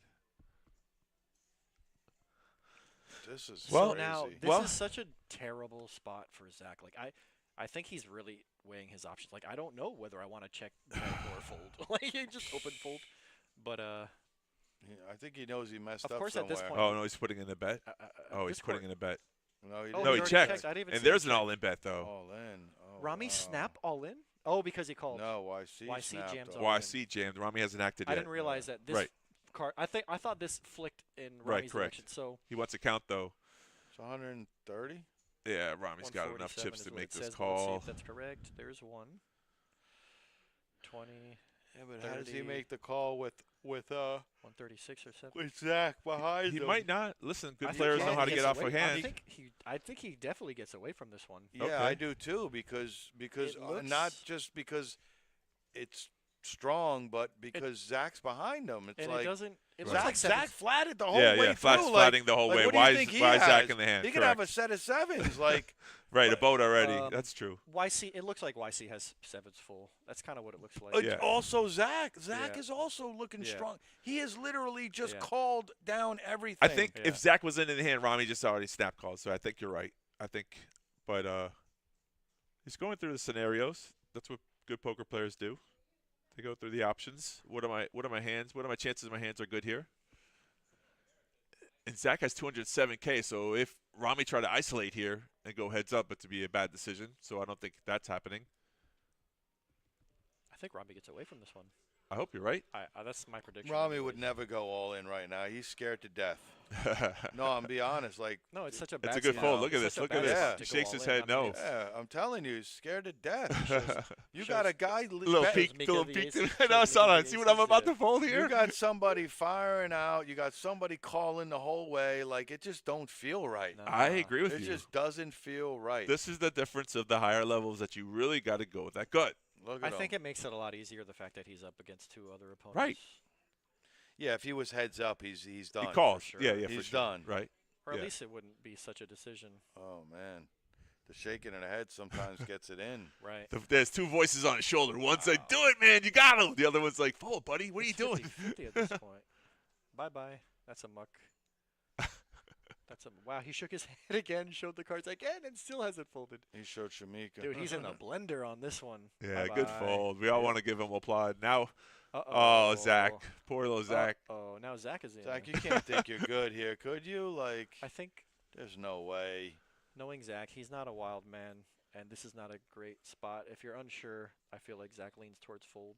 This is Well, So now crazy. this Well- is such a terrible spot for Zach. Like I think he's really weighing his options. Like I don't know whether I want to check bet or fold. Like he just open fold. But Yeah, I think he knows he messed Of up course, at somewhere. this point- Oh no, he's putting in a bet. Oh, He's putting in a bet. No, he Oh, didn't. No, he already checked. checked. I didn't even And see there's him an check. all-in bet though. All in. Oh, Rami wow. snap all in? Oh, because he called. No, YC, YC snapped jammed all all in. YC jammed. Rami hasn't acted I yet. didn't realize that this Right. card. I thought this flicked in Right, Rami's correct. direction. So He wants to count though. It's 130. Yeah, Rami's got enough 147 chips is to what make it this says, but let's see call. if that's correct. There's one. 20, Yeah, but how does he 30. make the call with 136 or 7. with Zach behind He him? might not. Listen, good I think players he know how to gets get off away- a hand. I think he definitely gets away from this one. Yeah, Okay. I do too because It looks- not just because it's strong, but because Zach's behind him. It's And like it doesn't. It Right. looks like Zach seven. flatted the whole Yeah, way yeah, through. flat's flatting the whole way. What do Why you is- think he why is Zach has? in the hand? He could have a Correct. set of sevens. Like Right, a boat already. Um, That's true. YC. It looks like YC has 7s full. That's kind of what it looks like. Yeah. also Zach. Zach Yeah. is also looking Yeah. strong. He has literally just Yeah. called down everything. I think Yeah. if Zach was in the hand, Rami just already snap called. So I think you're right. I think, but he's going through the scenarios. That's what good poker players do. They go through the options. What are my hands? What are my chances my hands are good here? And Zach has 207K. So if Rami tried to isolate here and go heads up, it would be a bad decision. So I don't think that's happening. I think Rami gets away from this one. I hope you're right. That's my prediction. Rami would anyways. never go all in right now. He's scared to death. No, I'm be honest. Like, No, it's such a bad It's a good spot. fold. Look at It's this. such a Look bad at this. spot Yeah. to He go shakes all his in. head I mean, no. it's- yeah, I'm telling you, he's scared to death. You shows- got a guy. Little bet- peek, Mika little the peek. aces, No, shows son, Mika the see what I'm aces, about yeah. to fold here? You got somebody firing out. You got somebody calling the whole way. Like, it just don't feel right. No. I agree with It you. just doesn't feel right. This is the difference of the higher levels that you really got to go with that gut. Look I at think him. it makes it a lot easier the fact that he's up against 2 other opponents. Right. Yeah, if he was heads up, he's done. He calls. sure. Yeah, for He's sure. done. Right. Or at Yeah. least it wouldn't be such a decision. Oh man, the shaking in the head sometimes gets it in. Right. There's 2 voices on his shoulder. One's like, "Do it, man. You got him." The other one's like, "Fold, buddy. What are you It's doing?" 50-50 at this point. Bye-bye. That's a muck. Wow, he shook his head again, showed the cards again, and still hasn't folded. He showed Shamika. Dude, he's in the blender on this one. Yeah, good Bye-bye. fold. We all want to give him applaud. Now, Uh-oh. oh, Zach. Poor little Zach. Oh, now Zach is in. Zach, you can't think you're good here, could you? Like, I think, there's no way. knowing Zach, he's not a wild man, and this is not a great spot. If you're unsure, I feel like Zach leans towards fold.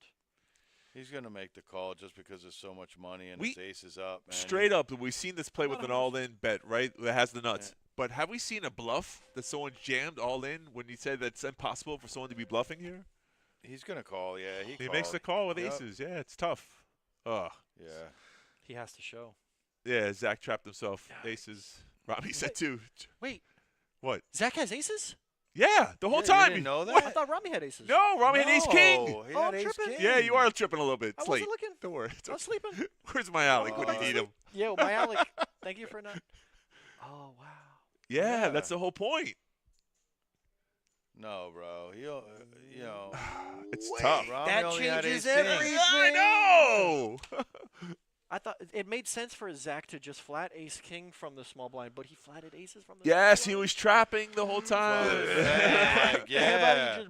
He's gonna make the call just because there's so much money and We- his ace is up. Man. Straight up, we've seen this play with an 100%. all-in bet, right? That has the nuts. Yeah. But have we seen a bluff that someone jammed all in when you said that's impossible for someone to be bluffing here? He's gonna call. Yeah, He makes the called. call with Yep. aces. Yeah, it's tough. Ugh. Yeah. He has to show. Yeah, Zach trapped himself. Aces. Rami said two. Wait, What? Zach has aces? Yeah, the whole Yeah, you time. didn't know What? I thought Rami had aces. No, Rami had ace king. No, he Oh, had I'm ace tripping. king. Yeah, you are tripping a little bit. I It's wasn't late. looking. Don't worry. It's I was okay. sleeping. Where's my Alec when you need him? Yeah, well, my Alec. Thank you for not. Oh, wow. Yeah, Yeah. that's the whole point. No, bro. You know. It's tough. Rami That only had changes ace king. everything. I know. I thought it made sense for Zach to just flat ace king from the small blind, but he flatted aces from the Yes, small he blind. was trapping the whole time. Like, Everybody yeah. just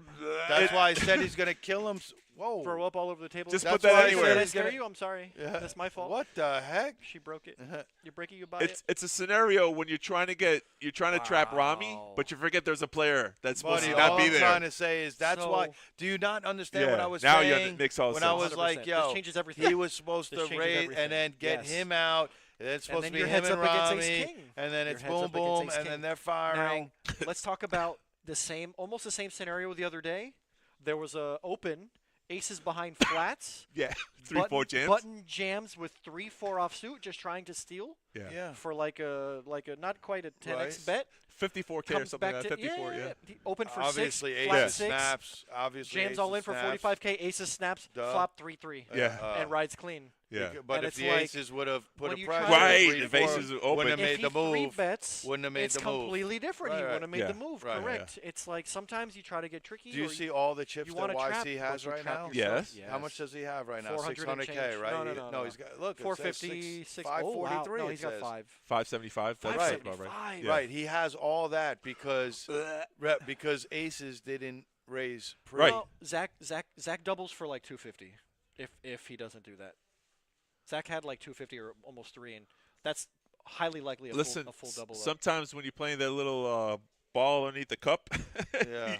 That's why I said he's gonna kill him. Whoa. throw up all over the table. Just That's put that why I anywhere. said Did I he's scare gonna- you? I'm sorry. Yeah. That's my fault. What the heck? She broke it. You're breaking your body. It's a scenario when you're trying to trap Rami, Wow. but you forget there's a player that's supposed Buddy, to not all be I'm there. trying to say is that's why. So- Do you not understand what Yeah, I was now you saying? makes all when I sense. was like, 100%. yo, This changes everything. he was supposed This to changes raid everything. and then get Yes. him out. And then it's supposed then to be your him head's and up against Rami. ace king. And then Your it's head's boom, up against boom, ace and king. then they're firing. Now, let's talk about almost the same scenario the other day. There was a open, aces behind flats, Yeah, 3-4 jams. button jams with 3-4 offsuit, just trying to steal Yeah, Yeah. for like a not quite a 10x Right. bet. 54K or Comes something back like to that. 54, yeah. the open for Obviously, 6, flat aces 6, snaps. Obviously, jams all in aces for snaps. 45K, aces snaps, Duh. flop 3-3, Yeah. and rides clean. Yeah. But And if it's the like, aces would have put when a you pressure, try to- Right, three, if four, aces are open. wouldn't have If made he the three move. bets, Wouldn't have made it's the move. completely different. He Right, wouldn't have made Yeah. the move. Right, Correct. It's like sometimes you try to get tricky. Do you or see all the chips you that want to trap, YC but has you right trap now? yourself. Yes. How much does he have right now? 400 and 600K, change. right? No. He's got look. It says 456. 543. Oh, wow. No, it he's got says. 575. That's Right. about right. 575. Yeah. Right, he has all that because aces didn't raise pre. Right. Well, Zach doubles for like 250 if he doesn't do that. Zach had like 250 or almost 3, and that's highly likely a Listen, full double. up. sometimes when you're playing that little ball underneath the cup, Yeah.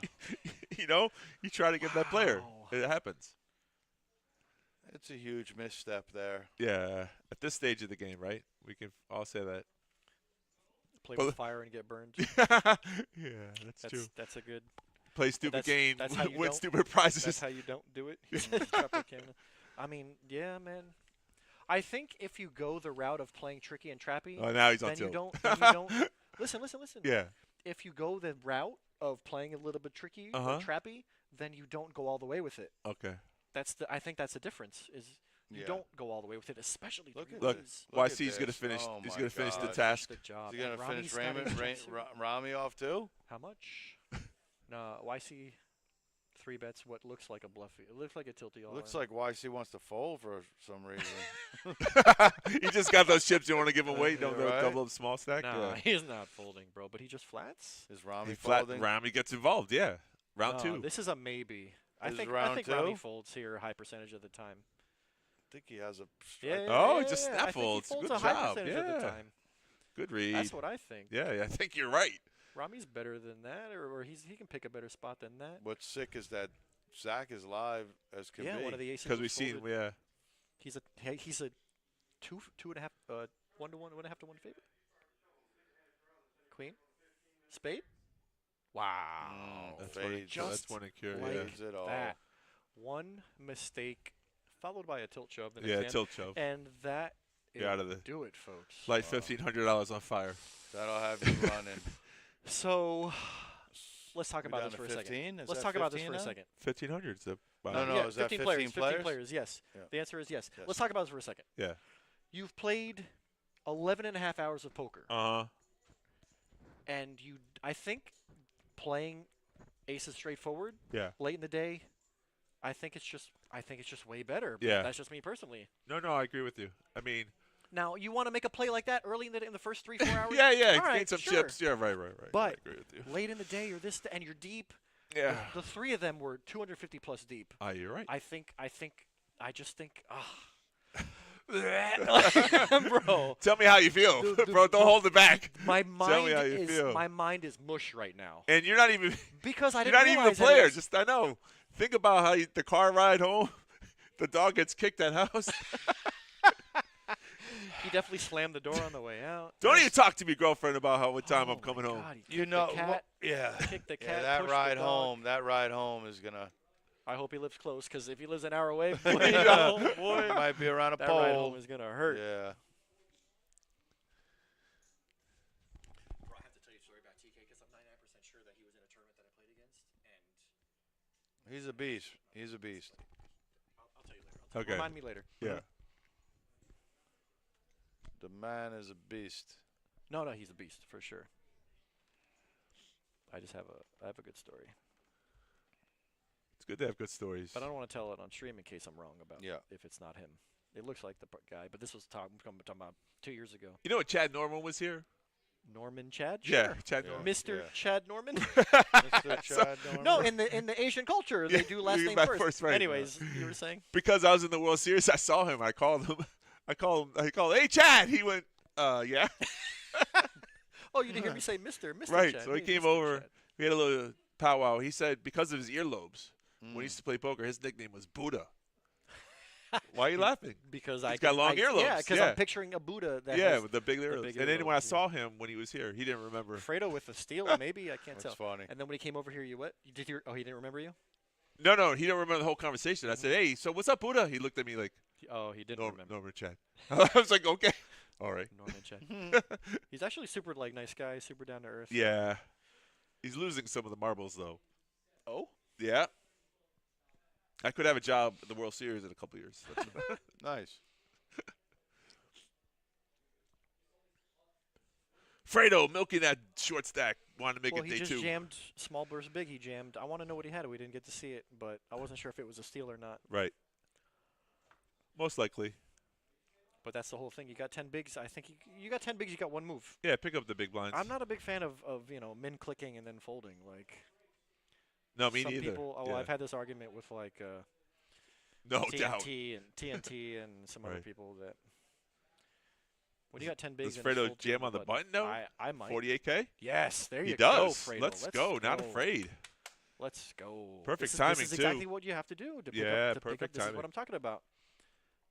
you try to get that player. Wow. It happens. It's a huge misstep there. Yeah, at this stage of the game, right? We can all say that. Play Well, with fire and get burned. Yeah, that's true. That's a good. Play stupid that's- game, that's how you win don't- stupid prizes. That's how you don't do it. He said, "Drop the camera." I mean, yeah, man. I think if you go the route of playing tricky and trappy, Oh, now he's on then you tilt. don't. Then you don't. Listen. Yeah. If you go the route of playing a little bit tricky Uh-huh. or trappy, then you don't go all the way with it. Okay. I think that's the difference. Is you Yeah. don't go all the way with it, especially Look three at Look, ways. Look at YC's gonna this. finish. Oh He's my gonna finish the God. task. Good job. Is he And gonna finish Rami's got a Rami off too? How much? No, YC 3 bets what looks like a bluffy. It looks like a tilty all Looks in. like YC wants to fold for some reason. He just got those chips. You want to give him away? Don't Right. double up small stack. Nah, Yeah. he's not folding, bro. But he just flats. Is Rami He flat. folding? Rami gets involved. Yeah. Round No, 2. This is a maybe. I This is think round Rami two? folds here a high percentage of the time. I think he has a Yeah. strike. Oh, yeah, just yeah, snap I think he folds. folds Good a high job. percentage of the Yeah. time. Good read. That's what I think. Yeah, I think you're right. Rami's better than that, or he can pick a better spot than that. What's sick is that Zach is live as can Yeah, be. one of the aces. Because we've was seen, folded. yeah. He's a 2.5 1-to-1 favorite. Queen, spade. Wow. That's fades. one in, Just that's one in cure. like Yeah. Fades it all. that. One mistake followed by a tilt shove. The next Yeah, hand, tilt shove. and that You're out of the- do it, folks. Light $1,500 on fire. That'll have you running. So let's talk We about down this to for a 15? second. Is Let's that talk about this 15 for a now? second. 1,500 is a No, no, yeah, is that 15 15 players? 15 players? players, yes. Yeah. The answer is yes. Yes. Let's talk about this for a second. Yeah. You've played 11 and a half hours of poker, Uh-huh. and I think playing aces straightforward Yeah. late in the day, I think it's just way better. But Yeah. that's just me personally. No, I agree with you. I mean, Now, you want to make a play like that early in the first 3-4 hours? yeah, All gain right, some sure. chips. Yeah, right. I But agree with you. late in the day, and you're deep. Yeah. The 3 of them were 250 plus deep. You're right. I just think, bro. Tell me how you feel, bro. Don't hold it back. My Tell me how you feel. mind is mush right now And you're not even because I you're didn't not even a realize that it player. was- Just I know. Think about how the car ride home, the dog gets kicked at house. he definitely slammed the door on the way out. Don't even talk to me, girlfriend, about what time Oh I'm coming my home. God, he You kicked know, the cat, what- yeah. kicked the Yeah, cat. that pushed the ride dog. home. That ride home is gonna. I hope he lives close because if he lives an hour away, boy, Yeah. oh, boy, It might be around a that ride pole. home is gonna hurt. Yeah. PBK because I'm 99% sure that he was in a tournament that I played against, and He's a beast. He's a beast. I'll tell you later. Okay. Remind me later. Yeah. The man is a beast. No, he's a beast for sure. I have a good story, It's good to have good stories. but I don't want to tell it on stream in case I'm wrong about if it's not him. It looks like the guy, but this was talking about 2 years ago. You know what? Chad Norman was here. Norman Chad? Yeah, Sure. Chad Yeah. Norman. Mr. Yeah. Chad Norman? Mr. Chad Norman. No, in the Asian culture, they Yeah, do last you name back first. first, right. Anyways, you were saying? Because I was in the World Series, I saw him. I called him. I called, hey, Chad. He went, yeah. Oh, you didn't hear me say Mr. Right, Chad. so he Hey, came Mr. over. Chad. We had a little powwow. He said because of his earlobes, when he used to play poker, his nickname was Buddha. Why are you laughing? Because He's got long earlobes. Yeah, because Yeah. I'm picturing a Buddha that Yeah, has with the big earlobes. big And then when I earlobes, saw him when he was here, he didn't remember. Fredo with a steel, maybe I can't That's tell. funny. And then when he came over here, you what? Did you? Oh, he didn't remember you? No, he didn't remember the whole conversation. I said, hey, so what's up, Buddha? He looked at me like, Oh, he didn't remember. Norman Chad. I was like, okay. All right. Norman Chad. He's actually super nice guy, super down to earth. Yeah. He's losing some of the marbles, though. Oh. Yeah. I could have a job at the World Series in a couple years. That's about it. Nice. Fredo milking that short stack. Wanted to make Well, it he day just 2. jammed small burst big. He jammed. I want to know what he had. We didn't get to see it, but I wasn't sure if it was a steal or not. Right. Most likely. But that's the whole thing. You got 10 bigs. I think you got 10 bigs. You got one move. Yeah, pick up the big blinds. I'm not a big fan of min clicking and then folding. Like No, me some neither. people. Oh, Yeah. I've had this argument with like No doubt. TNT and some other Right. people that. When you got 10 bigs, Does and it's Fredo full jam table on the button, though? I might. 48K? Yes, there He you does. go, Fredo. Let's go. Not afraid. Let's go. Perfect this timing, is exactly too. what you have to do to pick Yeah, up. To pick up. perfect This is timing. what I'm talking about.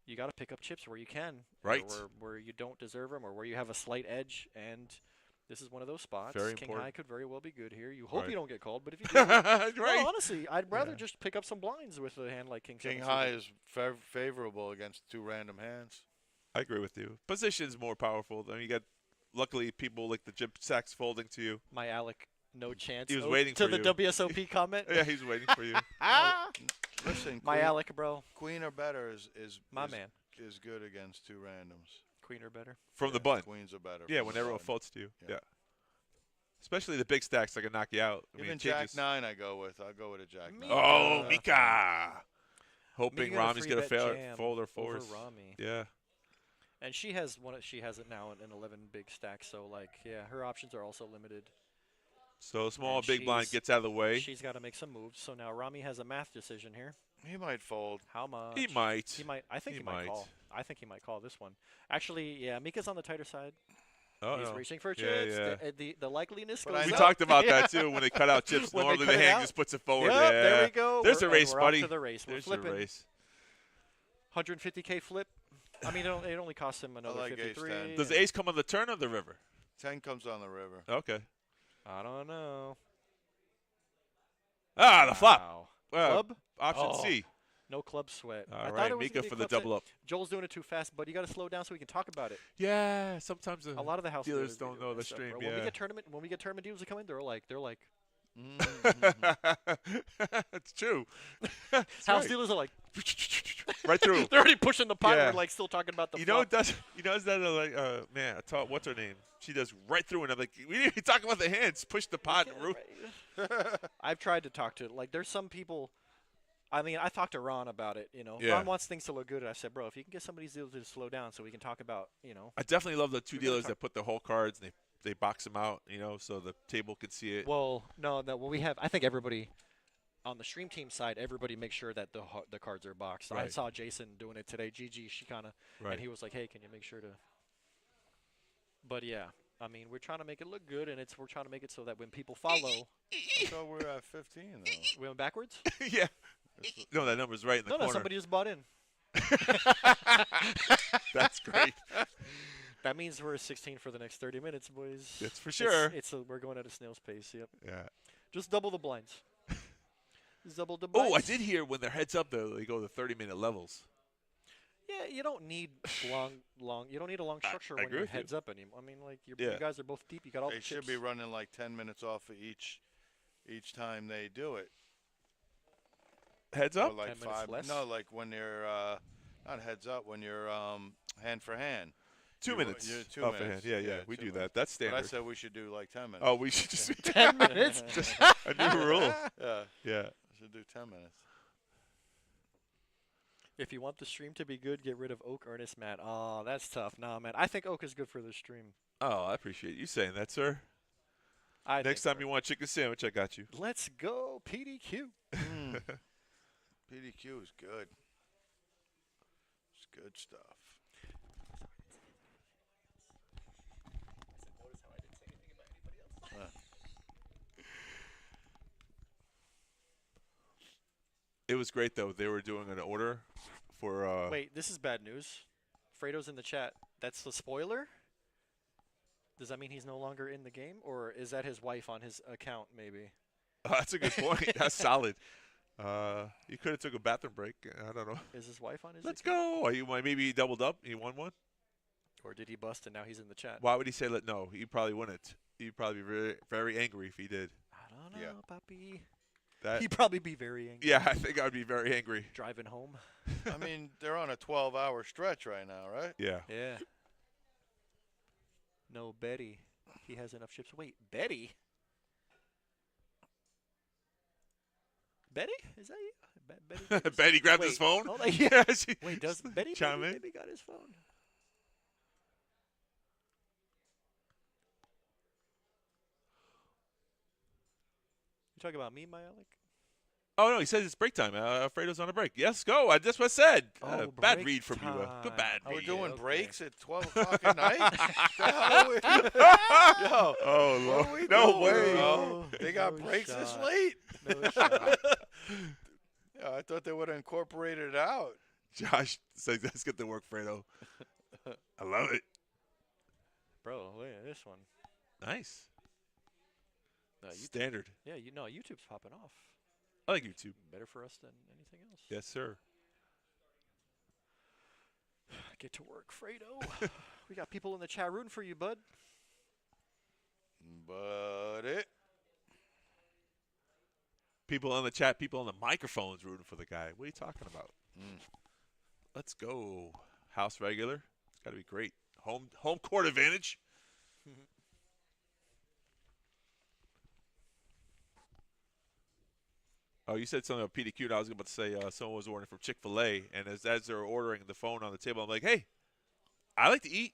You got to pick up chips where you can, Right. Or where you don't deserve them, or where you have a slight edge. And this is one of those spots. Very King important. high could very well be good here. You hope Right. you don't get called, but if you do, right. no, honestly, I'd rather Yeah. just pick up some blinds with a hand like King. King 7 high suited. is favorable against 2 random hands. I agree with you. Position's more powerful. I mean, you got, luckily, people like the Jim Sachs folding to you. My Alec, no chance. He was Oh, waiting to for the you. WSOP comment. Yeah, he's waiting for you. Listen, My queen, Alec, bro, queen or better is my man. is good against 2 randoms. Queen or better. From the Yeah, button. Queens are better. Yeah, from when the everyone button. folds to you. Yeah. Yeah. Especially the big stacks that can knock you out. I mean, Even it Jack changes. 9 I go with. I'll go with a Jack 9. Oh, Mika. Mika. Hoping Mika got a Rami's free going to bet fail jam fold or over force. Rami. Yeah. And she has it now in 11 big stacks. So like, yeah, her options are also limited. So small And big blind she's- gets out of the way. She's got to make some moves. So now Rami has a math decision here. He might fold. How much? He might. He might. I think He he might might. call. I think he might call this one. Actually, yeah, Mika's on the tighter side. Oh, He's no. reaching for Yeah, chips. yeah. The likeliness But goes I We know- up. talked about that too when they cut out chips. When they Normally cut the it hand out. just puts it forward. Yep, yeah. there we go. There's a and race, we're buddy. Off to the race. We're There's flipping. a race. 150K flip. I mean, it only costs him another like ace 53. 10. Does the ace come on the turn or the river? 10 comes on the river. Okay. I don't know. Ah, the flop. Wow. Well, Club? Option Oh. C. No club sweat. I All thought right, it was Mika gonna be for the club sweat. double up. Joel's doing it too fast, but you got to slow down so we can talk about it. Yeah, sometimes A lot of the house dealers dealers don't do know the that stuff, stream. bro. Yeah. When we get tournament deals that come in, they're like, It's true. That's house right. dealers are like, Right through. they're already pushing the pot. Yeah. We're like still talking about the. You know flop. what does? You know is that like man? I taught what's her name? She does right through, and I'm like, we didn't even talk about the hands. Push the pot and root. I've tried to talk to like there's some people. I mean, I talked to Ron about it. You know, Yeah. Ron wants things to look good. And I said, bro, if you can get some of these deals to slow down, so we can talk about, you know. I definitely love the two We're gonna dealers talk- that put the whole cards and they box them out, you know, so the table could see it. Well, no, we have. I think everybody on the stream team side, everybody makes sure that the cards are boxed. I Right. saw Jason doing it today. Gigi, she kind of, Right. and he was like, "Hey, can you make sure to?" But yeah, I mean, we're trying to make it look good, and we're trying to make it so that when people follow, So we're at 15 though. we went backwards. Yeah. No, that number's right in the No, corner. somebody just bought in. That's great. That means we're 16 for the next 30 minutes, boys. That's for sure. We're going at a snail's pace. Yep. Yeah. Just double the blinds. Just double the Oh, blinds. I did hear when they're heads up, though, they go to 30-minute levels. Yeah, you don't need long. You don't need a long structure I when agree you're with you. heads up anymore. I mean, like you Yeah. guys are both deep. You got all They the should chips. be running like 10 minutes off of each time they do it. Heads Or up. like 10 minutes 5. less? No, like when you're not heads up, when you're hand for hand. 2 You- minutes. you're 2 off minutes. ahead. Yeah, we 2 do minutes. that. That's But I standard. said we should do like 10 minutes. Oh, we should just 10 minutes. a new rule. Yeah, Yeah. we should do 10 minutes. If you want the stream to be good, get rid of Oak, Ernest, Matt. Oh, that's tough. Nah, man. I think Oak is good for the stream. Oh, I appreciate you saying that, sir. I Next think time you want a chicken sandwich, I got you. Let's go, PDQ. PDQ is good. It's good stuff. It was great though. They were doing an order for. Wait, this is bad news. Fredo's in the chat. That's the spoiler? Does that mean he's no longer in the game? Or is that his wife on his account, maybe? That's a good point. That's solid. You could have took a bathroom break. I don't know. Is his wife on his Let's account? go. Are you maybe he doubled up? He won one. Or did he bust and now he's in the chat? Why would he say let? No, he probably wouldn't. He'd probably be very, very angry if he did. I don't know, Yeah. Papi. That. He'd probably be very angry. Yeah, I think I'd be very angry. Driving home. I mean, they're on a 12-hour stretch right now, right? Yeah. Yeah. No, Betty. He has enough chips. Wait, Betty? Betty? Is that you? Betty? Betty grabbed his Wait, phone. hold on, yeah. she- Wait, does Betty chime in? maybe got his phone? You talking about me, Malik? Oh no, he says it's break time. Fredo's on a break. Yes, go. I just what said. Oh, bad break read from you. Good time. bad We're read. doing okay. breaks at 12 o'clock at night? The hell are we- Yo, Oh what Lord. are we No doing, way. bro? They got No breaks this shot. late? No shot. Yeah, I thought they would have incorporated it out. Josh says let's get to work, Fredo. I love it. Bro, look at this one. Nice. YouTube, Standard. yeah, YouTube's popping off. I like YouTube. Better for us than anything else. Yes, sir. Get to work, Fredo. We got people in the chat rooting for you, bud. But it. People on the chat, people on the microphones rooting for the guy. What are you talking about? Mm. Let's go. House regular. It's got to be great. Home court advantage. Oh, you said something about PDQ, and I was about to say someone was ordering from Chick-fil-A, and as they're ordering the phone on the table, I'm like, hey, I like to eat.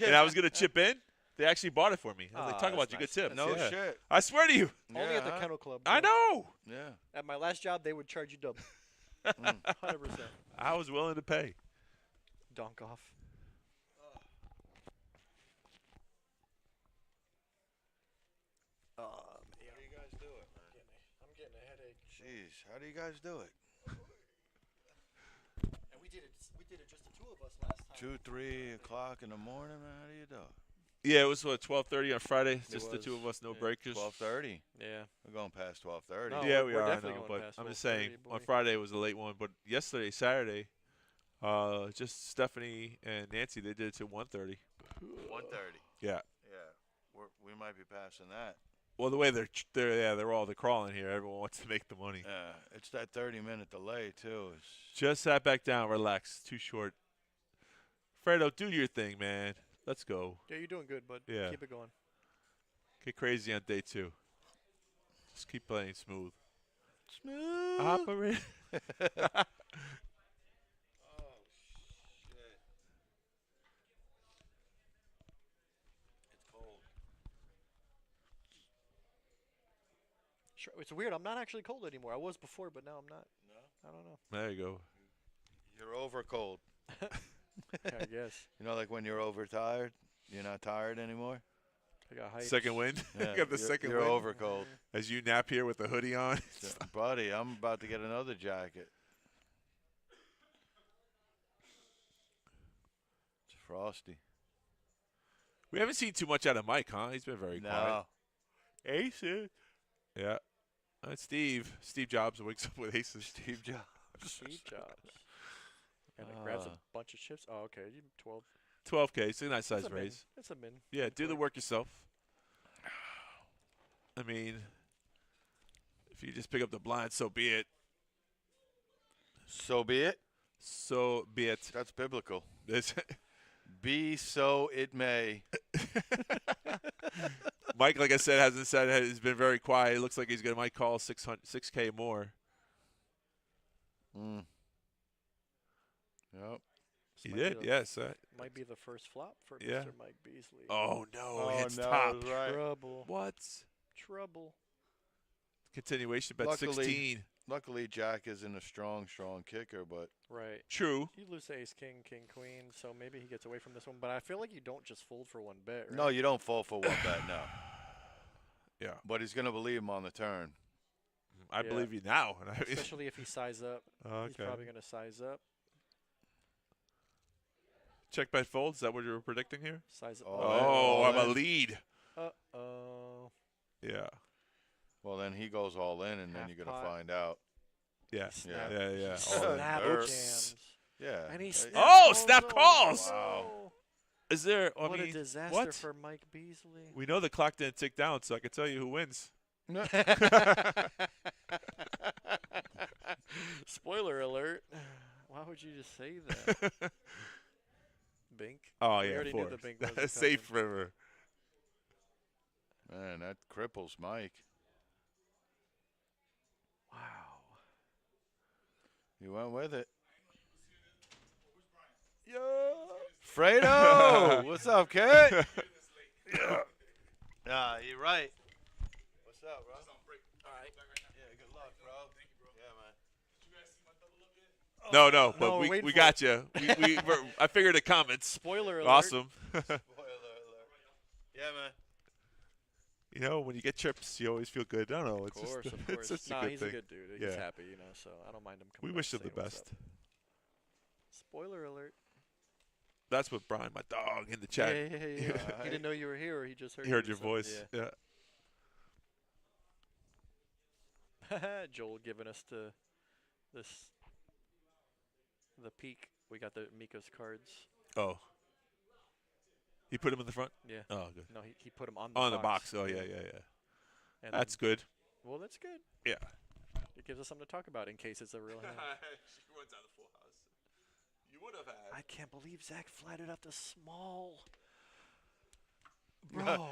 And I was going to chip in. They actually bought it for me. I was like, Ah, talk about that's your nice. good tip. No Yeah. shit. I swear to you. Only at the Yeah. Kennel Club. I bro. know. Yeah. At my last job, they would charge you double. Mm. 100%. I was willing to pay. Donk off. How do you guys do it, man? I'm getting a headache. Jeez, how do you guys do it? And we did it just the two of us last time. 2, 3 o'clock in the morning, man. How do you do it? Yeah, it was what 12:30 on Friday. It Just the two was, of us, no yeah. breakers. 12:30. Yeah. We're going past 12:30. No, Yeah, we're- we we're are. I definitely know, going but past I'm just 12:30, saying boy. on Friday it was a late one, but yesterday, Saturday, just Stephanie and Nancy they did it to 1:30. 1:30. Yeah. Yeah. We might be passing that. Well, the way they're crawling here. Everyone wants to make the money. Yeah. It's that 30-minute delay too. Just sat back down, relax. Too short. Fredo, do your thing, man. Let's go. Yeah, you're doing good, bud. Yeah. Keep it going. Get crazy on day 2. Just keep playing smooth. Smooth. Operate. Oh shit. It's cold. Sure, it's weird. I'm not actually cold anymore. I was before, but now I'm not. No. I don't know. There you go. You're over cold. I guess. You know, like when you're overtired, you're not tired anymore. I got height. Second wind. Yeah, Got the you're, second You're wind. over cold. As you nap here with the hoodie on. So, buddy, I'm about to get another jacket. It's frosty. We haven't seen too much out of Mike, huh? He's been very quiet. No. Aces. Yeah. That's Steve. Steve Jobs wakes up with aces. Steve Jobs. Steve Jobs. And it grabs a bunch of chips. Oh, okay. 12. 12K. It's a nice size It's a min. raise. It's a min. Yeah, Min do the for it. work yourself. I mean, if you just pick up the blind, so be it. So be it. So be it. That's biblical. It's Be so it may. Mike, like I said, hasn't said. He's been very quiet. It looks like he's gonna might call 6K more. Mm. Yep. He Might be did, the- yes. Might be the first flop for Yeah. Mr. Mike Beasley. Oh no, he hits no, top. right. Trouble. What? Trouble. Continuation bet Luckily- 16. Luckily, Jack isn't a strong kicker, but Right. True. You lose to ace, king, king, queen, so maybe he gets away from this one. But I feel like you don't just fold for one bet, right? no, you don't fall for one bet, no. Yeah. But he's going to believe him on the turn. I Yeah. believe you now. Especially if he size up. He's Okay. probably going to size up. Check bet fold. Is that what you were predicting here? Size up. Oh, I'm a in. lead. Uh-oh. Yeah. Well, then he goes all in, and then Half you're going to pot. find out. Yeah. Snap. Yeah. Yeah. Oh, All in. Snap nerves. jams. Yeah. And he Hey, snap Oh, calls. snap calls. Wow. no. Is there? I What mean, a disaster what? for Mike Beasley. We know the clock didn't tick down, so I can tell you who wins. Spoiler alert. Why would you just say that? Bink. Oh We yeah, already of knew course. the bink wasn't Safe coming. river. Man, that cripples Mike. Wow. He went with it. Yeah. Fredo! What's up, kid? Nah, you're right. What's up, bro? Yeah, good luck, bro. Thank you, bro. Yeah, man. No, but No, we wait for got you. I figured the comments. Spoiler alert. Awesome. Spoiler alert. Yeah, man. You know, when you get trips, you always feel good. I don't know. It's Of course, just, of course. it's just a Nah, good he's thing. a good dude. He's Yeah. happy, you know, so I don't mind him coming We up wish to him the say what's best. up. Spoiler alert. That's what Brian, my dog, in the chat. Yeah. He didn't know you were here, or he just heard He heard you, your so, voice. Yeah. Yeah. Joel giving us the peak. We got the Miko's cards. Oh. He put him in the front? Yeah. Oh, good. No, he put him on the On box. the box. Oh, yeah. And That's then, good. well, that's good. Yeah. It gives us something to talk about in case it's a real hand. She runs out of full house. You would have had. I can't believe Zach flatted up the small. Bro.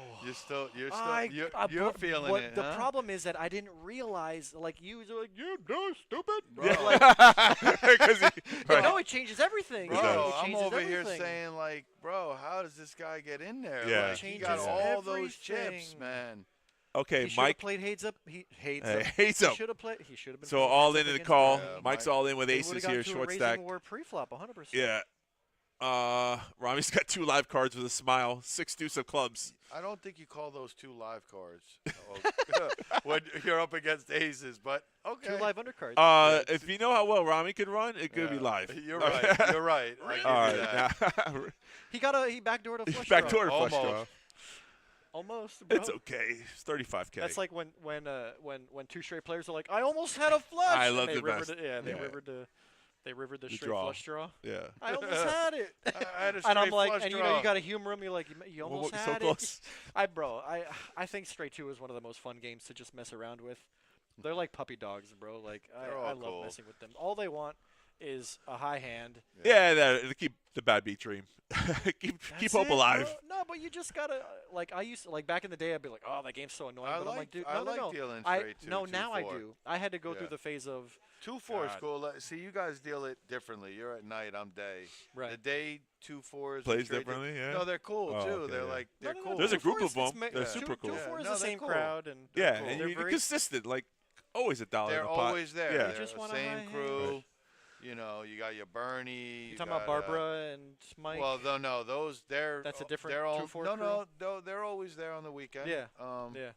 You're feeling what it, the huh? problem is that I didn't realize, like, you were like, you no stupid. Bro. Yeah. Like, 'Cause he- but right. no, it changes everything. Bro, It I'm changes over here everything. saying, like, bro, how does this guy get in there? Yeah. Like, he got Changes all those chips, everything. man. Okay, He should have Mike. played heads up. He heads Hey, up. heads He up. should have played. He should have been. So playing all heads in up the against call. Rami. Yeah, Mike's Mike. all in with They aces would've got here, to a short raising stack. war pre-flop, 100%. Yeah. Rami's got 2 live cards with a smile. 6 deuce of clubs. I don't think you call those 2 live cards when you're up against aces, but okay. 2 live undercards. If you know how well Rami could run, it could be Yeah. live. You're right. You're right. I give All you right. that. Now, he backdoored a flush back draw. door flush Almost. draw. Almost, bro. It's okay. It's 35K. That's like when 2 straight players are like, I almost had a flush. I and love they the rivered best. it. Yeah, Yeah. they rivered the The straight draw. flush draw. Yeah. I almost had it. I had a And I'm straight like, flush and you draw. know, you gotta humor him. You're like, you Well, almost so had it. close. I think straight 2 is one of the most fun games to just mess around with. They're like puppy dogs, bro. Like They're all I love cool. messing with them. All they want is a high hand. Yeah, to keep the bad beat dream. keep That's hope it, alive. bro. No, but you just gotta like I used to, like back in the day. I'd be like, oh, that game's so annoying. I but I'm like, like dude, I no, like no, no. dealing I straight 2, no, now I 2-4. do. I had to go through Yeah. the phase of 2-4 is God. cool. See, you guys deal it differently. You're at night. I'm day. right. The day 2-4s Plays straight differently, yeah. No, they're cool Oh, too. okay, they're yeah. like they're No, no, cool. no, There's a 2-4 group is- of them. it's ma- They're yeah. super cool. 2-4 Yeah, is no, the they're same cool. crowd, and Yeah, cool. and They're you're very- consistent. Like always $1 in They're the pot. always there. Yeah. They're You just the want a same high crew. hand. You know, you got your Bernie. you talking about Barbara and Mike. Well, no, those they're That's a different They're all 2-4 no, they're always there on the weekend. Yeah. Yeah. yeah,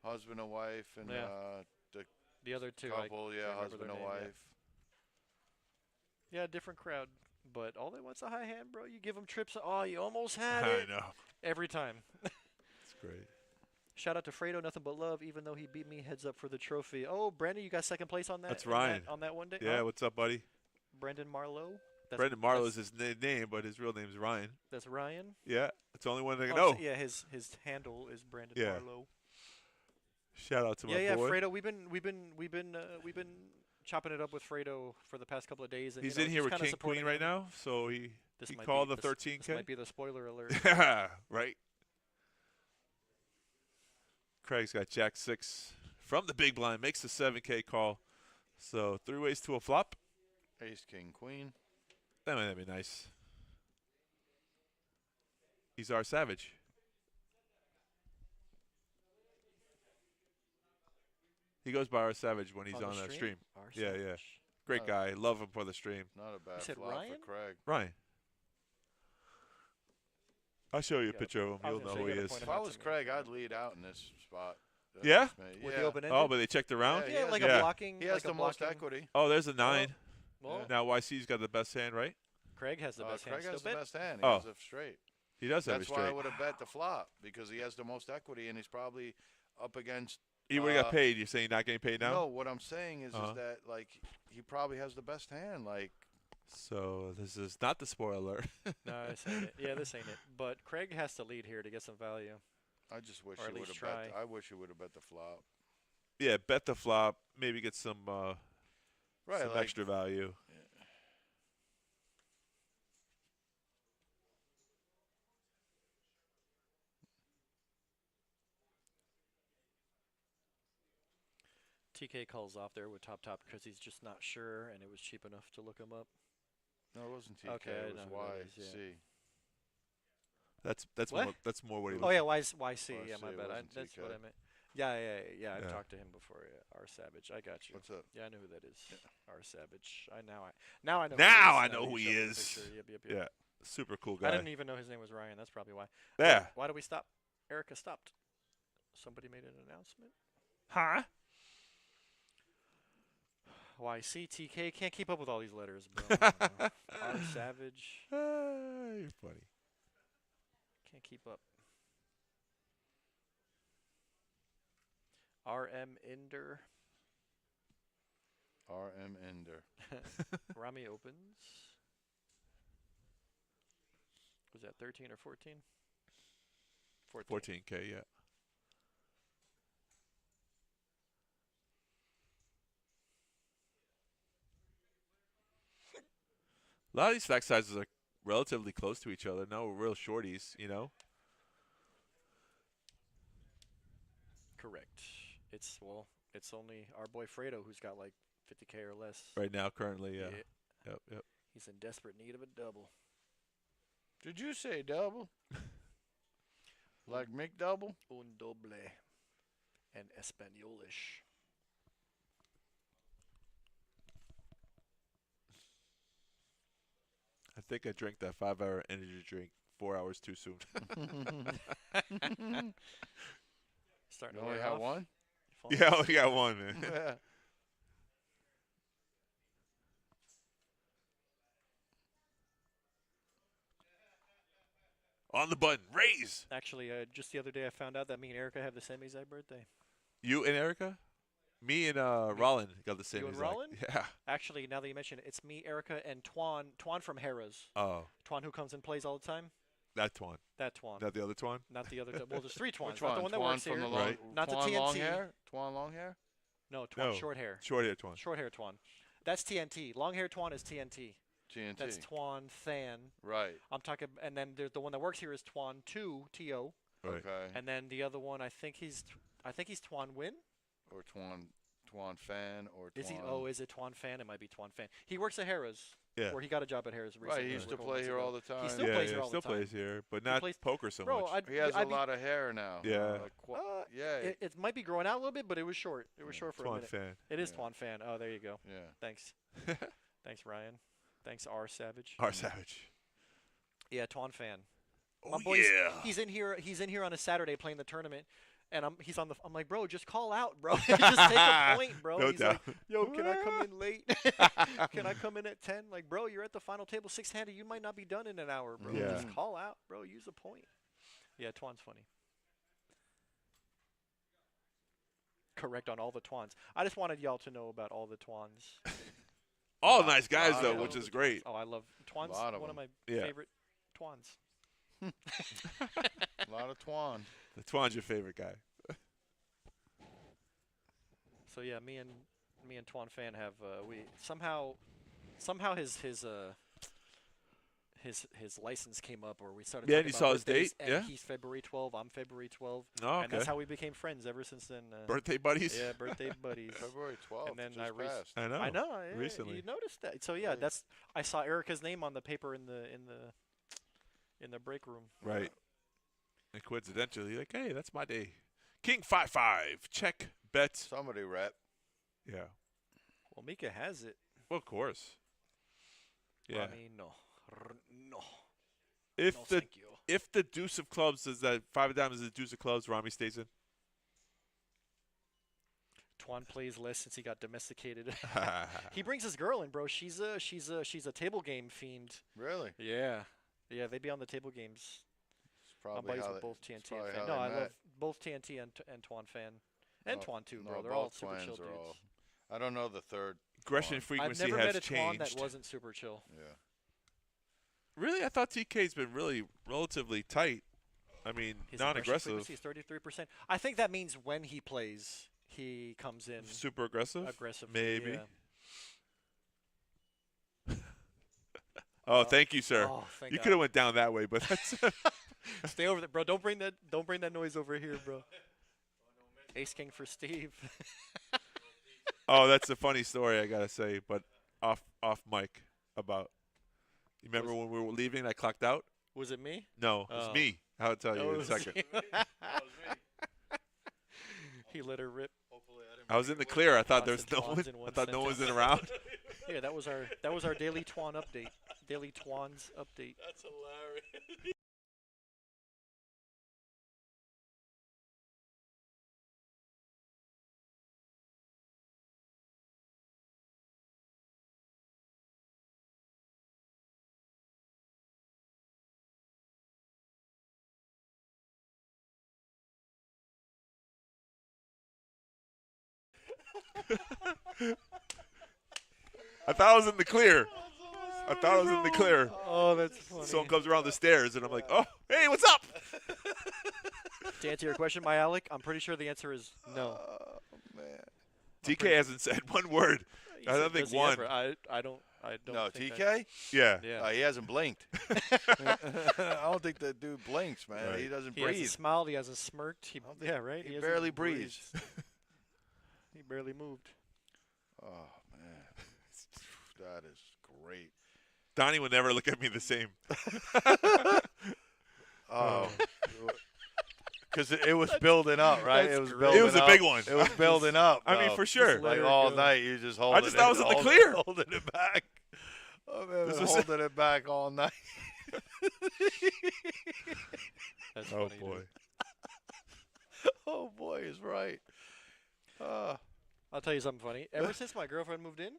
Husband and wife and Yeah. the other 2. I couple. can't Yeah, remember husband their and name, wife. Yeah, different crowd. But all they want's a high hand, bro. You give them trips. Oh, you almost had I it. know. Every time. It's great. Shout out to Fredo, nothing but love, even though he beat me heads up for the trophy. Oh, Brandon, you got second place on that? That's in Ryan. on that one day? Yeah, Oh, what's up, buddy? Brendan Marlowe. Brendan Marlowe is his name, but his real name is Ryan. That's Ryan. Yeah, it's the only one I Oh, know. so yeah, his handle is Brandon Yeah. Marlowe. Shout out to my Yeah, boy. Fredo. We've been chopping it up with Fredo for the past couple of days. And, He's you know, in here just with kinda King supporting Queen right him. now, so he This might called be the this 13K. This might be the spoiler alert. Right. Craig's got Jack 6 from the big blind, makes the 7K call. So 3 ways to a flop. Ace, king, queen. That'd be nice. He's our savage. He goes by our savage when he's on the a stream. Our Yeah, yeah. Savage. Great Oh. guy. Love him for the stream. Not a bad said flop Ryan? for Craig. Ryan. I'll show you a You gotta picture of him. I was You'll gonna know say, who you he gotta is. point If him I out was to me. Craig, I'd lead out in this spot. That Yeah? makes me- With yeah. the open end. Oh, but they checked around? Yeah, Yeah, like Yeah. a blocking. He has like the a most blocking. equity. Oh, there's a 9. Well, Yeah. Now YC's got the best hand, right? Craig has the best hand. Craig has Still the bet? best hand. He Oh. has a straight. He does have That's a why I straight. would have bet the flop because he has the most equity and he's probably up against. He would have got paid. You're saying not getting paid now? No, what I'm saying is Uh-huh. that like he probably has the best hand. Like So this is not the spoiler. No, this ain't it. Yeah, this ain't it. But Craig has to lead here to get some value. I just wish Or he at would least have try. bet. I wish he would have bet the flop. Yeah, bet the flop. Maybe get some Right, some like extra value. TK calls off there with top because he's just not sure, and it was cheap enough to look him up. no, it wasn't TK. Okay, I it was know who that is, YC. yeah. That's What? more what he Oh was. yeah, YC. Yeah, my YC, bad. wasn't That's TK. what I meant. Yeah. I've Yeah. talked to him before. Yeah, R Savage. I got you. What's up? Yeah, I know who that is. R Savage. Now I know. Now who I he is. know who you he showed me the is. picture. Yep. Yeah, super cool I guy. didn't even know his name was Ryan. That's probably why. Yeah. Why do we stop? Erica stopped. Somebody made an announcement. Huh? YCTK can't keep up with all these letters, bro. R Savage You're funny. can't keep up. RM Inder. RM Ender. Rami opens. Was that 13 or 14? 14. 14K, yeah. A lot of these stack sizes are relatively close to each other. No real shorties, you know. Correct. It's only our boy Fredo who's got like 50K or less. Right now, currently, yeah. Yep. He's in desperate need of a double. Did you say double? Like McDouble? Un doble. And Espanolish. I think I drank that 5-hour energy drink 4 hours too soon. Starting You to only wear have off. one? Yeah, I only got one, man. Yeah. On the button, raise. Actually, just the other day I found out that me and Erica have the same exact birthday. You and Erica? Me and Rollin got the same You and exact. Rollin? Yeah. Actually, now that you mention it, it's me, Erica, and Twan. Twan from Harrah's. Oh, Twan who comes and plays all the time. that Twan. That Twan. Not the other Twan? Not the other. Well, there's three Twans. Which Not one? the one that Twan works from here. the long, Right. Not the Twan long TNT. hair? Twan long hair? No, Twan No. short hair. Short hair Twan. Short hair Twan. That's TNT. Long hair Twan is TNT. TNT. That's Twan Than. Right. I'm talking, and then there's the one that works here is Twan 2 TO, Right. Okay. and then the other one I think he's Twan Win. Or Twan Fan or Twan. Is he? Oh, is it Twan Fan? It might be Twan Fan. He works at Harrah's. Yeah. Where he got a job at Harrah's recently. Right, he used to play here all the time. He still Yeah, plays yeah, here all still the time. plays here, but not plays- poker so Bro, much. He has a lot of hair now. Yeah. Yeah. It might be growing out a little bit, but it was short. It was short for a Twan minute. fan. It is Yeah. Twan Fan. Oh, there you go. Yeah. Thanks. Thanks, Ryan. Thanks, R Savage. R Savage. Yeah, Twan Fan. Oh, My boy's, yeah. He's in here. He's in here on a Saturday playing the tournament, and I'm like, bro, just call out, bro. Just take a point, bro. No He's doubt. like, yo, can I come in late? Can I come in at 10? Like, bro, you're at the final table, six-handed. You might not be done in an hour, bro. Yeah. Just call out, bro. Use a point. Yeah, Twan's funny. Correct on all the Twans. I just wanted y'all to know about all the Twans. All nice guys, lot though, of which them. is great. Oh, I love Twan's Lot of one of my Yeah. favorite Twans. A lot of Twan. The Twan's your favorite guy. So yeah, me and Twan Fan have we somehow his license came up, or we started. Yeah, talking and you about saw his birthdays, date, and yeah? he's February 12, I'm February 12, Oh, and okay. that's how we became friends ever since then. Birthday buddies? Yeah, birthday buddies. February 12th. And then just I passed. I know. I know. Yeah, recently. you noticed that. So yeah, Right. I saw Erica's name on the paper in the break room. Right. And coincidentally, like, hey, that's my day. King 5-5. Check, bet. Somebody rep. Yeah. Well, Mika has it. Well, of course. Yeah. I mean, no. No. If No, the thank you. if the deuce of clubs is that 5 of diamonds is the deuce of clubs, Rami stays in. Twan plays less since he got domesticated. He brings his girl in, bro. She's a table game fiend. Really? Yeah. Yeah, they be on the table games. It's I'm probably buddies how with they, both it's TNT and probably Fan. how No, they I met. love both TNT and Twan Fan. And No, Twan too, bro. no, They're all both super Twans chill are dudes. all- I don't know the third. Aggression Twan. I've frequency never has met a Twan changed. that wasn't super chill. Yeah. Really? I thought TK's been really relatively tight. I mean, His non-aggressive. aggression frequency is 33%. I think that means when he plays, he comes in Super aggressive? aggressively. Maybe. Yeah. Oh, thank you, sir. Oh, thank You God. could have went down that way, but that's Stay over there, bro. Don't bring that noise over here, bro. Ace King for Steve. Oh, that's a funny story I gotta say, but off mic about. You remember when we were leaving? I clocked out. Was it me? No, it was Oh. me. I'll tell you Oh, in it a was second. you. He let her rip. I was in the clear. I thought there was Lots no of one. Twans in one I thought no one was sentence. in around. Yeah, that was our daily Twan update. Daily Twans update. That's hilarious. I thought I was in the clear. I thought I was in the clear. Oh, that's funny. Someone comes around the stairs, and I'm like, oh, hey, what's up? To answer your question, my Alec, I'm pretty sure the answer is no. Oh, man. TK hasn't said one word. He I said, don't think "Does he one. ever?" I don't. No, think TK? Yeah. Yeah. He hasn't blinked. I don't think that dude blinks, man. Right. He doesn't He hasn't breathe. smiled. He hasn't smirked. Yeah, right. He hasn't barely breathes. He barely moved. Oh, man. That is great. Donnie would never look at me the same. Oh. Because it was building up, right? That's It was great. building It was a up. big one. It was building up. I mean, though. for sure. let Like her all go. night, you just holding just it. thought it was in the holding- clear. Holding it back. Oh, man, This been was- holding it back all night. That's Oh, funny, boy. dude. Oh, boy, he's right. I'll tell you something funny. Ever since my girlfriend moved in,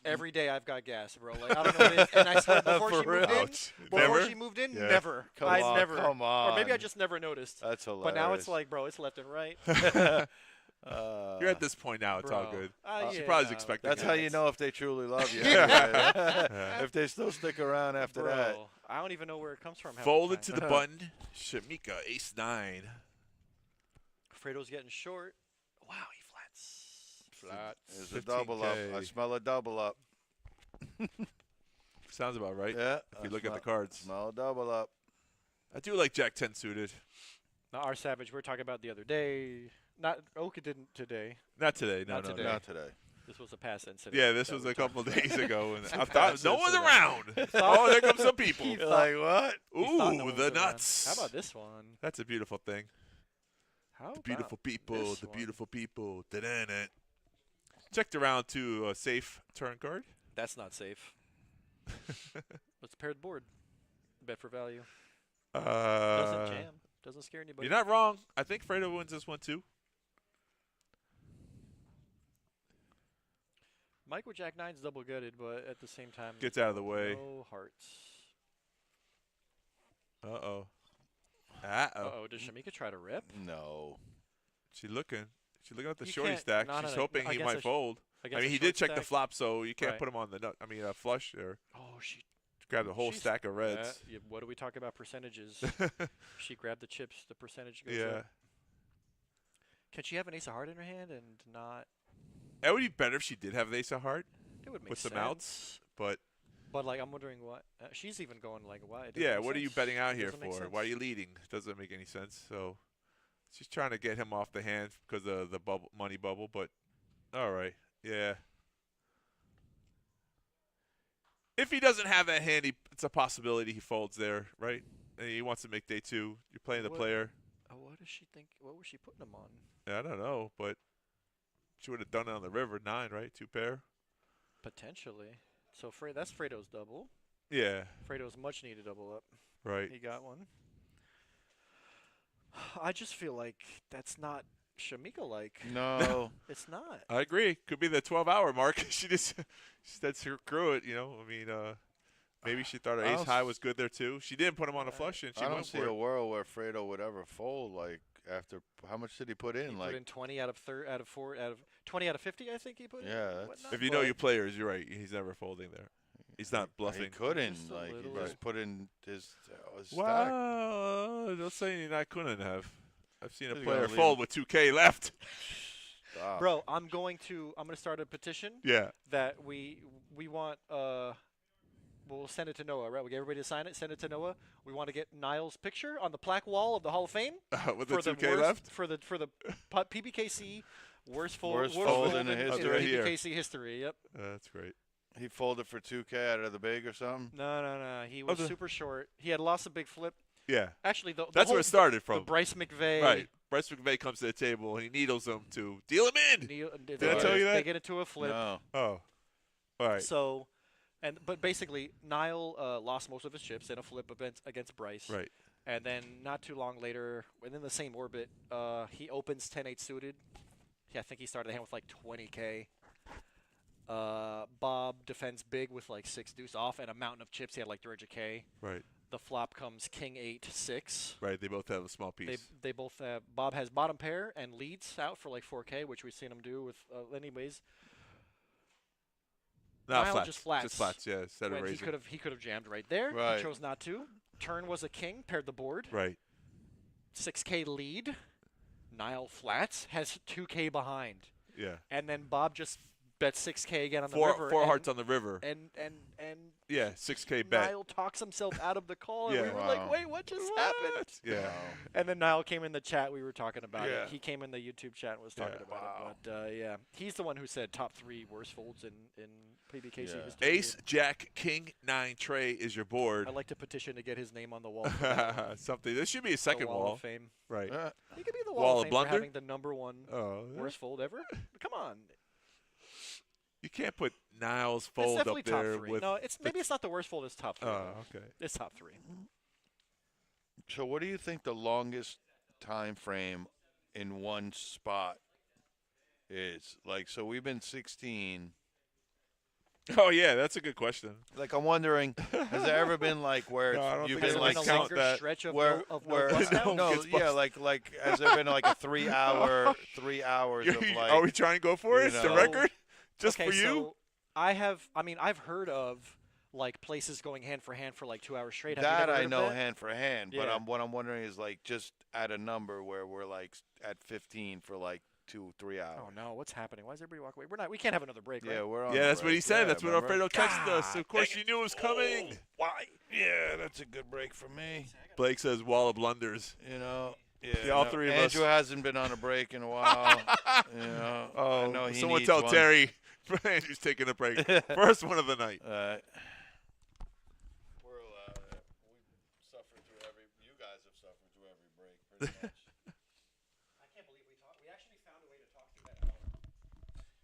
every day I've got gas, bro. Like I don't know what it is. And I swear before For she moved real? in, Ouch. before Never? she moved in, Yeah. never. Come I on, never. come on. Or maybe I just never noticed. That's hilarious. But now it's like, bro, it's left and right. You're at this point now. It's all Bro. good. She Yeah, probably no, expecting That's it. how you know if they truly love you. Yeah. If they still stick around after that. Bro, I don't even know where it comes from. half Folded the to time. the button. Shamika, ace 9. Fredo's getting short. Wow, he flats. There's a double up. I 15K. smell a double up. Sounds about right. Yeah. If you look at the cards. Smell a double up. I do like Jack 10 suited. Now, our Savage, we were talking about the other day. Not Oka didn't today. Not today. No, Not no, today. no. Not today. This was a past incident. Yeah, this that was we a talked couple about. days ago, and I Pass thought no one's incident. around. Oh, there come some people. He Like what? He thought no Ooh, one the was around. nuts. How about this one? That's a beautiful thing. How The beautiful about people. this The one? beautiful people. Da-da-da. Checked around to a safe turn card. That's not safe. It's a paired board. Bet for value. Doesn't jam. Doesn't scare anybody. You're not wrong. I think Fredo wins this one too. Mike with Jack 9's double gutted, but at the same time, Gets out of the way. no hearts. Uh-oh. Uh-oh. Uh-oh, does Shamika try to rip? No. She's looking. She's looking at the You shorty can't- stack. no, no, She's no, hoping he against might a fold. I mean, a he short did check the stack. flop, so you can't Right. put him on the nut. I mean, flush or Oh, she grab the whole she's- stack of reds. yeah, what do we talk about percentages? She grabbed the chips, the percentage goes Yeah. up. Can she have an ace of heart in her hand and not? It would be better if she did have the ace of heart It would make with sense. some outs, but But like, I'm wondering what she's even going like, why? It doesn't yeah, make what are you sense. betting out It here doesn't make for? sense. Why are you leading? Doesn't make any sense. So she's trying to get him off the hand because of the bubble, money bubble. But all right, yeah. If he doesn't have that hand, it's a possibility he folds there, right? And he wants to make day two. You're playing the What- player. What does she think? What was she putting him on? Yeah, I don't know, but she would have done it on the river 9, right? 2 pair. Potentially. So that's Fredo's double. Yeah, Fredo's much needed double up. right. He got one. I just feel like that's not Shamika like. No. It's not. I agree. Could be the 12-hour mark. she said screw it. I mean, maybe she thought her I ace don't high s- was good there too. She didn't put him on a flush, and she I don't went see for a it. world where Fredo would ever fold. Like after how much did he put in? He Like put in 20 out of 20 out of 50. I think he put in. Yeah, that's- whatnot, If you know but your players, you're right. He's never folding there. He's not he bluffing. couldn't. Just a Like he little. just put in his stack. Well, don't say I couldn't have. I've seen a He's player gonna leave fold with 2K left. Stop. Bro, I'm gonna start a petition Yeah. that we want we'll send it to Noah, right? We get everybody to sign it, send it to Noah. We want to get Niall's picture on the plaque wall of the Hall of Fame With the for 2K worst, left. for the PBKC worst fold Worst fold in the history. Here. PBKC history. Yep. That's great. He folded for 2K out of the big or something. No. He was the- super short. He had lost a big flip. Yeah. Actually, the That's whole, where it started the from. Bryce McVeigh. Right. Bryce McVeigh comes to the table. He needles him to deal him in. Did I tell you that? They get into a flip. No. Oh. All right. So, but basically, Niall lost most of his chips in a flip against Bryce. Right. And then not too long later, within the same orbit, he opens 10-8 suited. Yeah, I think he started the hand with like 20K. Bob defends big with like 6 deuce off and a mountain of chips. He had like 300K. Right. The flop comes king 8 6. Right. They both have a small piece. They both have. Bob has bottom pair and leads out for like 4K, which we've seen him do with anyways. Not Niall flats. just flats. Just flats. Yeah. Instead of When raising. he could have jammed right there. Right. He chose not to. Turn was a king. Paired the board. Right. 6K lead. Niall flats has 2K behind, Yeah. and then Bob just bets 6K again on the Four river. hearts on the river. And Yeah. 6K bet. Niall talks himself out of the call, and Yeah. we were Wow. like, "Wait, what just happened?" Yeah. No. And then Niall came in the chat. We were talking about Yeah. it. He came in the YouTube chat and was talking Yeah. about Wow. it. But yeah, he's the one who said top 3 worst folds in PBKC Yeah. history. Ace, Jack, King, 9, Trey is your board. I'd like to petition to get his name on the wall. Something. This should be a The second wall wall. of fame. Right. He could be the Wall wall, of of fame blunder? for having the #1 Oh. worst fold ever. Come on. You can't put Niles It's fold definitely up there top 3. with. No, maybe it's not the worst fold. It's top 3. Oh, okay. It's top 3. So what do you think the longest time frame in one spot is? Like, so we've been 16. Oh yeah, that's a good question. Like, I'm wondering, has there ever been like where No, I don't you've think been so. like Let's a count longer that. stretch of where no, of where no bust out? no, gets yeah, busted. like has there been like a 3 hours of like? Are we trying to go for you it? The know. record? Just okay, for you? So I've heard of like places going hand for like 2 hours straight. Have you That never I heard of know that? hand for hand, but Yeah. what I'm wondering is like just at a number where we're like at 15 for like 2-3 hours. Oh no, what's happening? Why does everybody walk away? We can't have another break, Yeah, right? we're on. Yeah, the that's what he break. said. Yeah, That's what remember? Alfredo texted us. God Of course, dang you knew it was coming. Why? Yeah, that's a good break for me. Blake says wall of blunders. You know. Yeah, Yeah, all no, three of Andrew us. hasn't been on a break in a while. You know. I Oh, know he someone needs tell one. Terry Andrew's taking a break. First one of the night. We're we suffered through every. You guys have suffered through every break, pretty much. I can't believe we actually found a way to talk through that hour,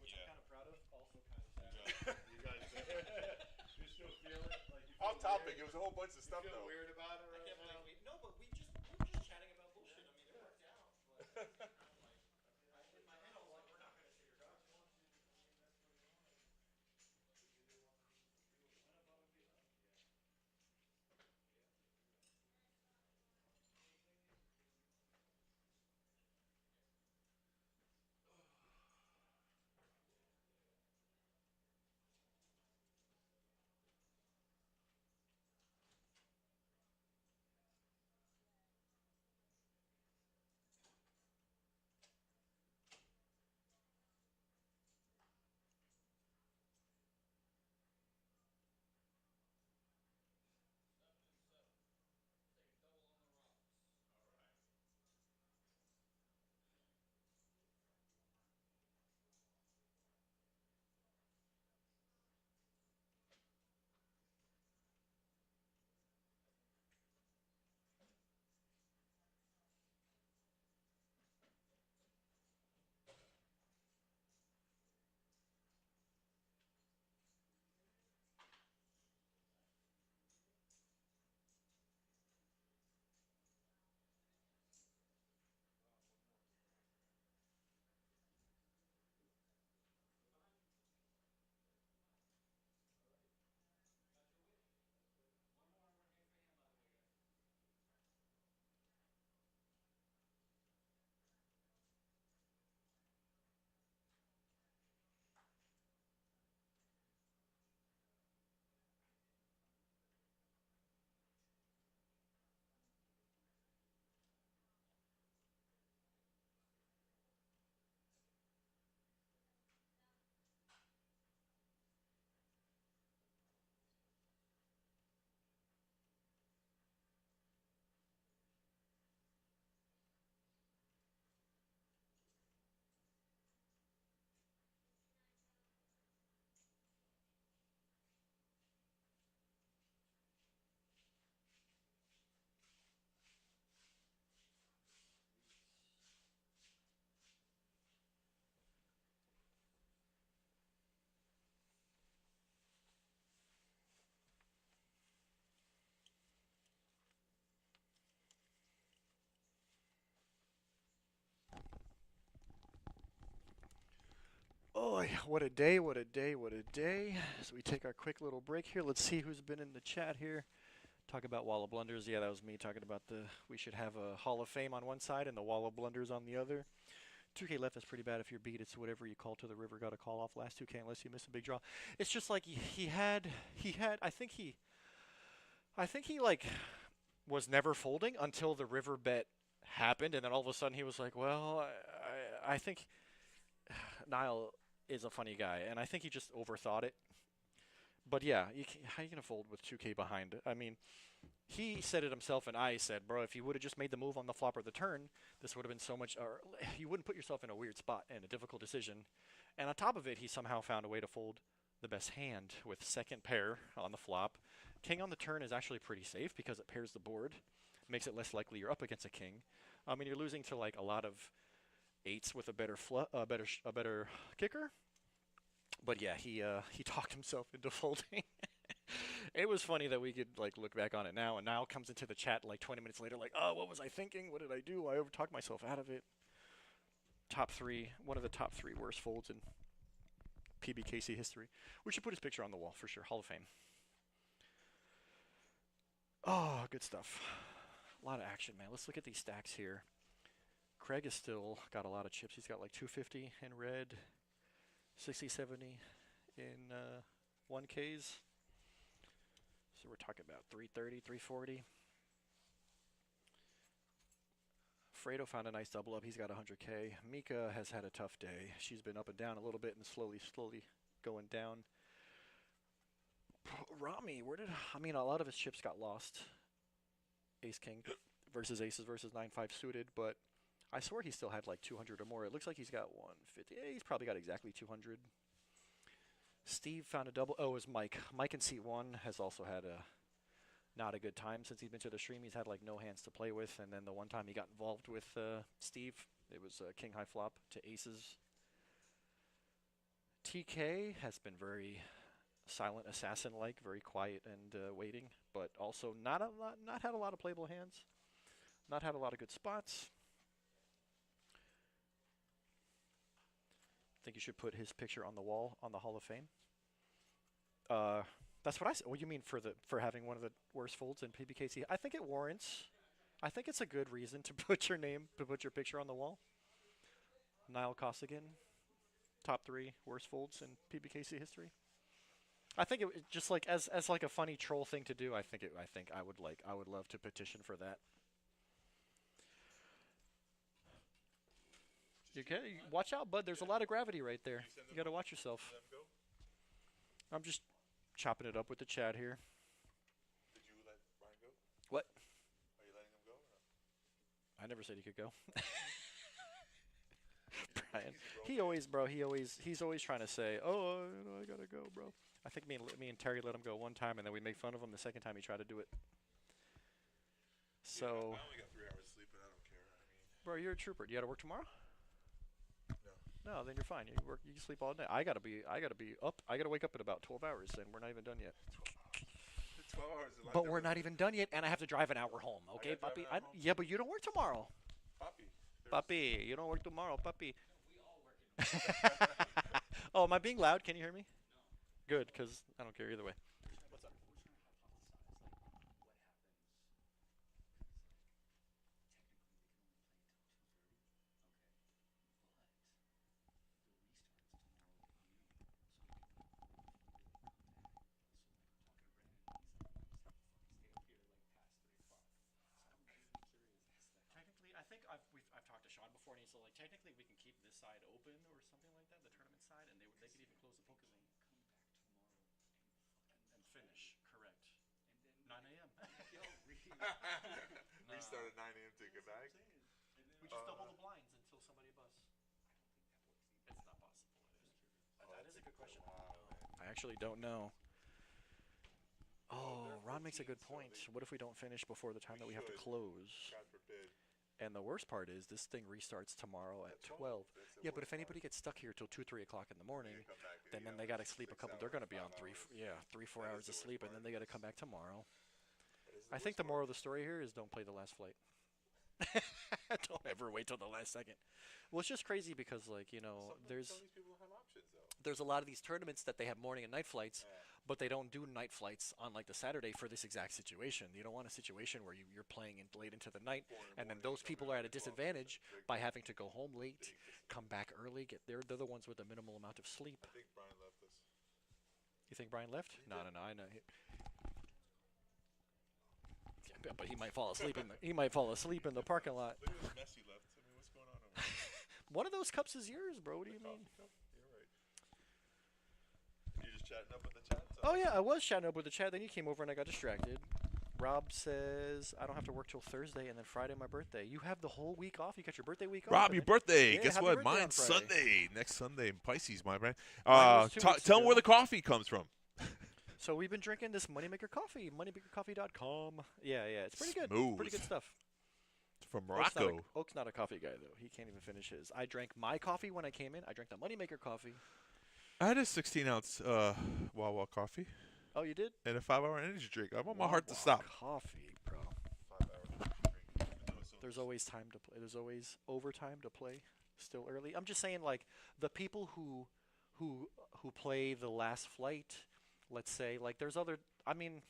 which I'm kind of proud of. Also kind of sad. You guys, you still feel it? Like you Off topic. It was a whole bunch of stuff though. weird about it? I can't believe no, but we were just chatting about bullshit. I mean, it worked out. But in my head, I was like, we're not going to sit your dogs. boy, what a day, what a day, what a day. So we take our quick little break here. Let's see who's been in the chat here. Talk about Wall of Blunders. Yeah, that was me talking about we should have a Hall of Fame on one side and the Wall of Blunders on the other. 2K left is pretty bad if you're beat. It's whatever you call to the river, got to call off last 2K unless you miss a big draw. It's just like he had, I think he like was never folding until the river bet happened, and then all of a sudden he was like, well, I think Niall is a funny guy, and I think he just overthought it. But yeah, how are you going to fold with 2K behind? I mean, he said it himself, and I said, bro, if you would have just made the move on the flop or the turn, this would have been so much, or you wouldn't put yourself in a weird spot and a difficult decision. And on top of it, he somehow found a way to fold the best hand with second pair on the flop. King on the turn is actually pretty safe because it pairs the board, makes it less likely you're up against a king. I mean, you're losing to like a lot of eights with a better better kicker. But yeah, he talked himself into folding. It was funny that we could like look back on it now, and Niall comes into the chat like 20 minutes later, like, oh, what was I thinking? What did I do? I overtalked myself out of it. One of the top three worst folds in PBKC history. We should put his picture on the wall for sure. Hall of Fame. Oh, good stuff. A lot of action, man. Let's look at these stacks here. Craig has still got a lot of chips. He's got like 250 in red, 60, 70 in 1Ks. So we're talking about 330, 340. Fredo found a nice double up. He's got 100K. Mika has had a tough day. She's been up and down a little bit and slowly going down. Rami, a lot of his chips got lost. Ace King versus aces versus 9-5 suited, but I swear he still had like 200 or more. It looks like he's got 150. Yeah, he's probably got exactly 200. Steve found a double. Oh, it was Mike. Mike in seat 1 has also had not a good time since he's been to the stream. He's had like no hands to play with, and then the one time he got involved with Steve, it was king high flop to aces. TK has been very silent assassin-like, very quiet and waiting, but also not had a lot of playable hands, not had a lot of good spots. Think you should put his picture on the wall on the Hall of Fame. That's what I said. What do you mean for having one of the worst folds in PBKC? I think it warrants. I think it's a good reason to put your picture on the wall. Niall Costigan, top 3 worst folds in PBKC history. I think it just like as like a funny troll thing to do. I think I would love to petition for that. Okay, watch out, bud. There's a lot of gravity right there. You gotta watch yourself. I'm just chopping it up with the chat here. Did you let Brian go? What? Are you letting him go? Or no? I never said he could go. Brian, he's always trying to say, oh, I gotta go, bro. I think me and Terry let him go one time, and then we make fun of him the second time he tried to do it. So. Yeah, I only got 3 hours sleep, but I don't care. I mean. Bro, you're a trooper. Do you gotta work tomorrow? No. No, then you're fine. You can sleep all day. I gotta be up. I gotta wake up in about 12 hours, and we're not even done yet. 12 hours. Is a lot But we're different. not even done yet, and I have to drive an hour home. Okay, gotta drive puppy. an hour home? Yeah, but you don't work tomorrow, Poppy. puppy. You don't work tomorrow, puppy. Oh, am I being loud? Can you hear me? Good, because I don't care either way. What's up? Technically, I think I've talked to Sean before, and he's like, technically we can keep this side open or something like that, the tournament side, and they could even close the poker zone. And finish, correct. 9 a.m. We start at 9 a.m. to get back. We just double the blinds until somebody busts. It's not possible. That is a good question. I actually don't know. Oh, Ron makes a good point. What if we don't finish before the time that we have to close? God forbid. And the worst part is this thing restarts tomorrow at 12. Yeah, but if anybody gets stuck here till 2, 3 o'clock in the morning, then they got to sleep a couple. They're going to be on 3, 4 hours of sleep, and then they got to come back tomorrow. I think the moral of the story here is don't play the last flight. Don't ever wait till the last second. Well, it's just crazy because, like, you know, Some of these people have options, though. there's a lot of these tournaments that they have morning and night flights, but they don't do night flights on like the Saturday for this exact situation. You don't want a situation where you're playing late into the night, and then those people are at a disadvantage by having to go home late, come back early. They're the ones with the minimal amount of sleep. I think Brian left this. You think Brian left? No, I know. Yeah, but he might fall asleep in the parking lot. Look at this mess he left. I mean, what's going on over there? One of those cups is yours, bro. What do you mean? You're right. You just chatting up with the chat? Oh yeah, I was chatting up with the chat. Then you came over and I got distracted. Rob says I don't have to work till Thursday, and then Friday my birthday. You have the whole week off. You got your birthday week off. Rob, your birthday. Yeah, Guess happy what? birthday on Mine's Friday. Sunday. Next Sunday in Pisces, my man. Mine was 2 weeks Tell them ago. where the coffee comes from. So we've been drinking this Moneymaker coffee, moneymakercoffee.com. Yeah, it's pretty good. Smooth. Pretty good stuff. It's from Oak's Morocco. Oak's not a coffee guy though. He can't even finish his. I drank my coffee when I came in. I drank the Moneymaker coffee. I had a 16-ounce Wawa coffee Oh, you did? and a 5-hour energy drink. I want my heart to stop. Coffee, bro. 5-hour drink. There's always time to play. There's always overtime to play. Still early. I'm just saying, like the people who play the last flight. Let's say, like there's other. I mean,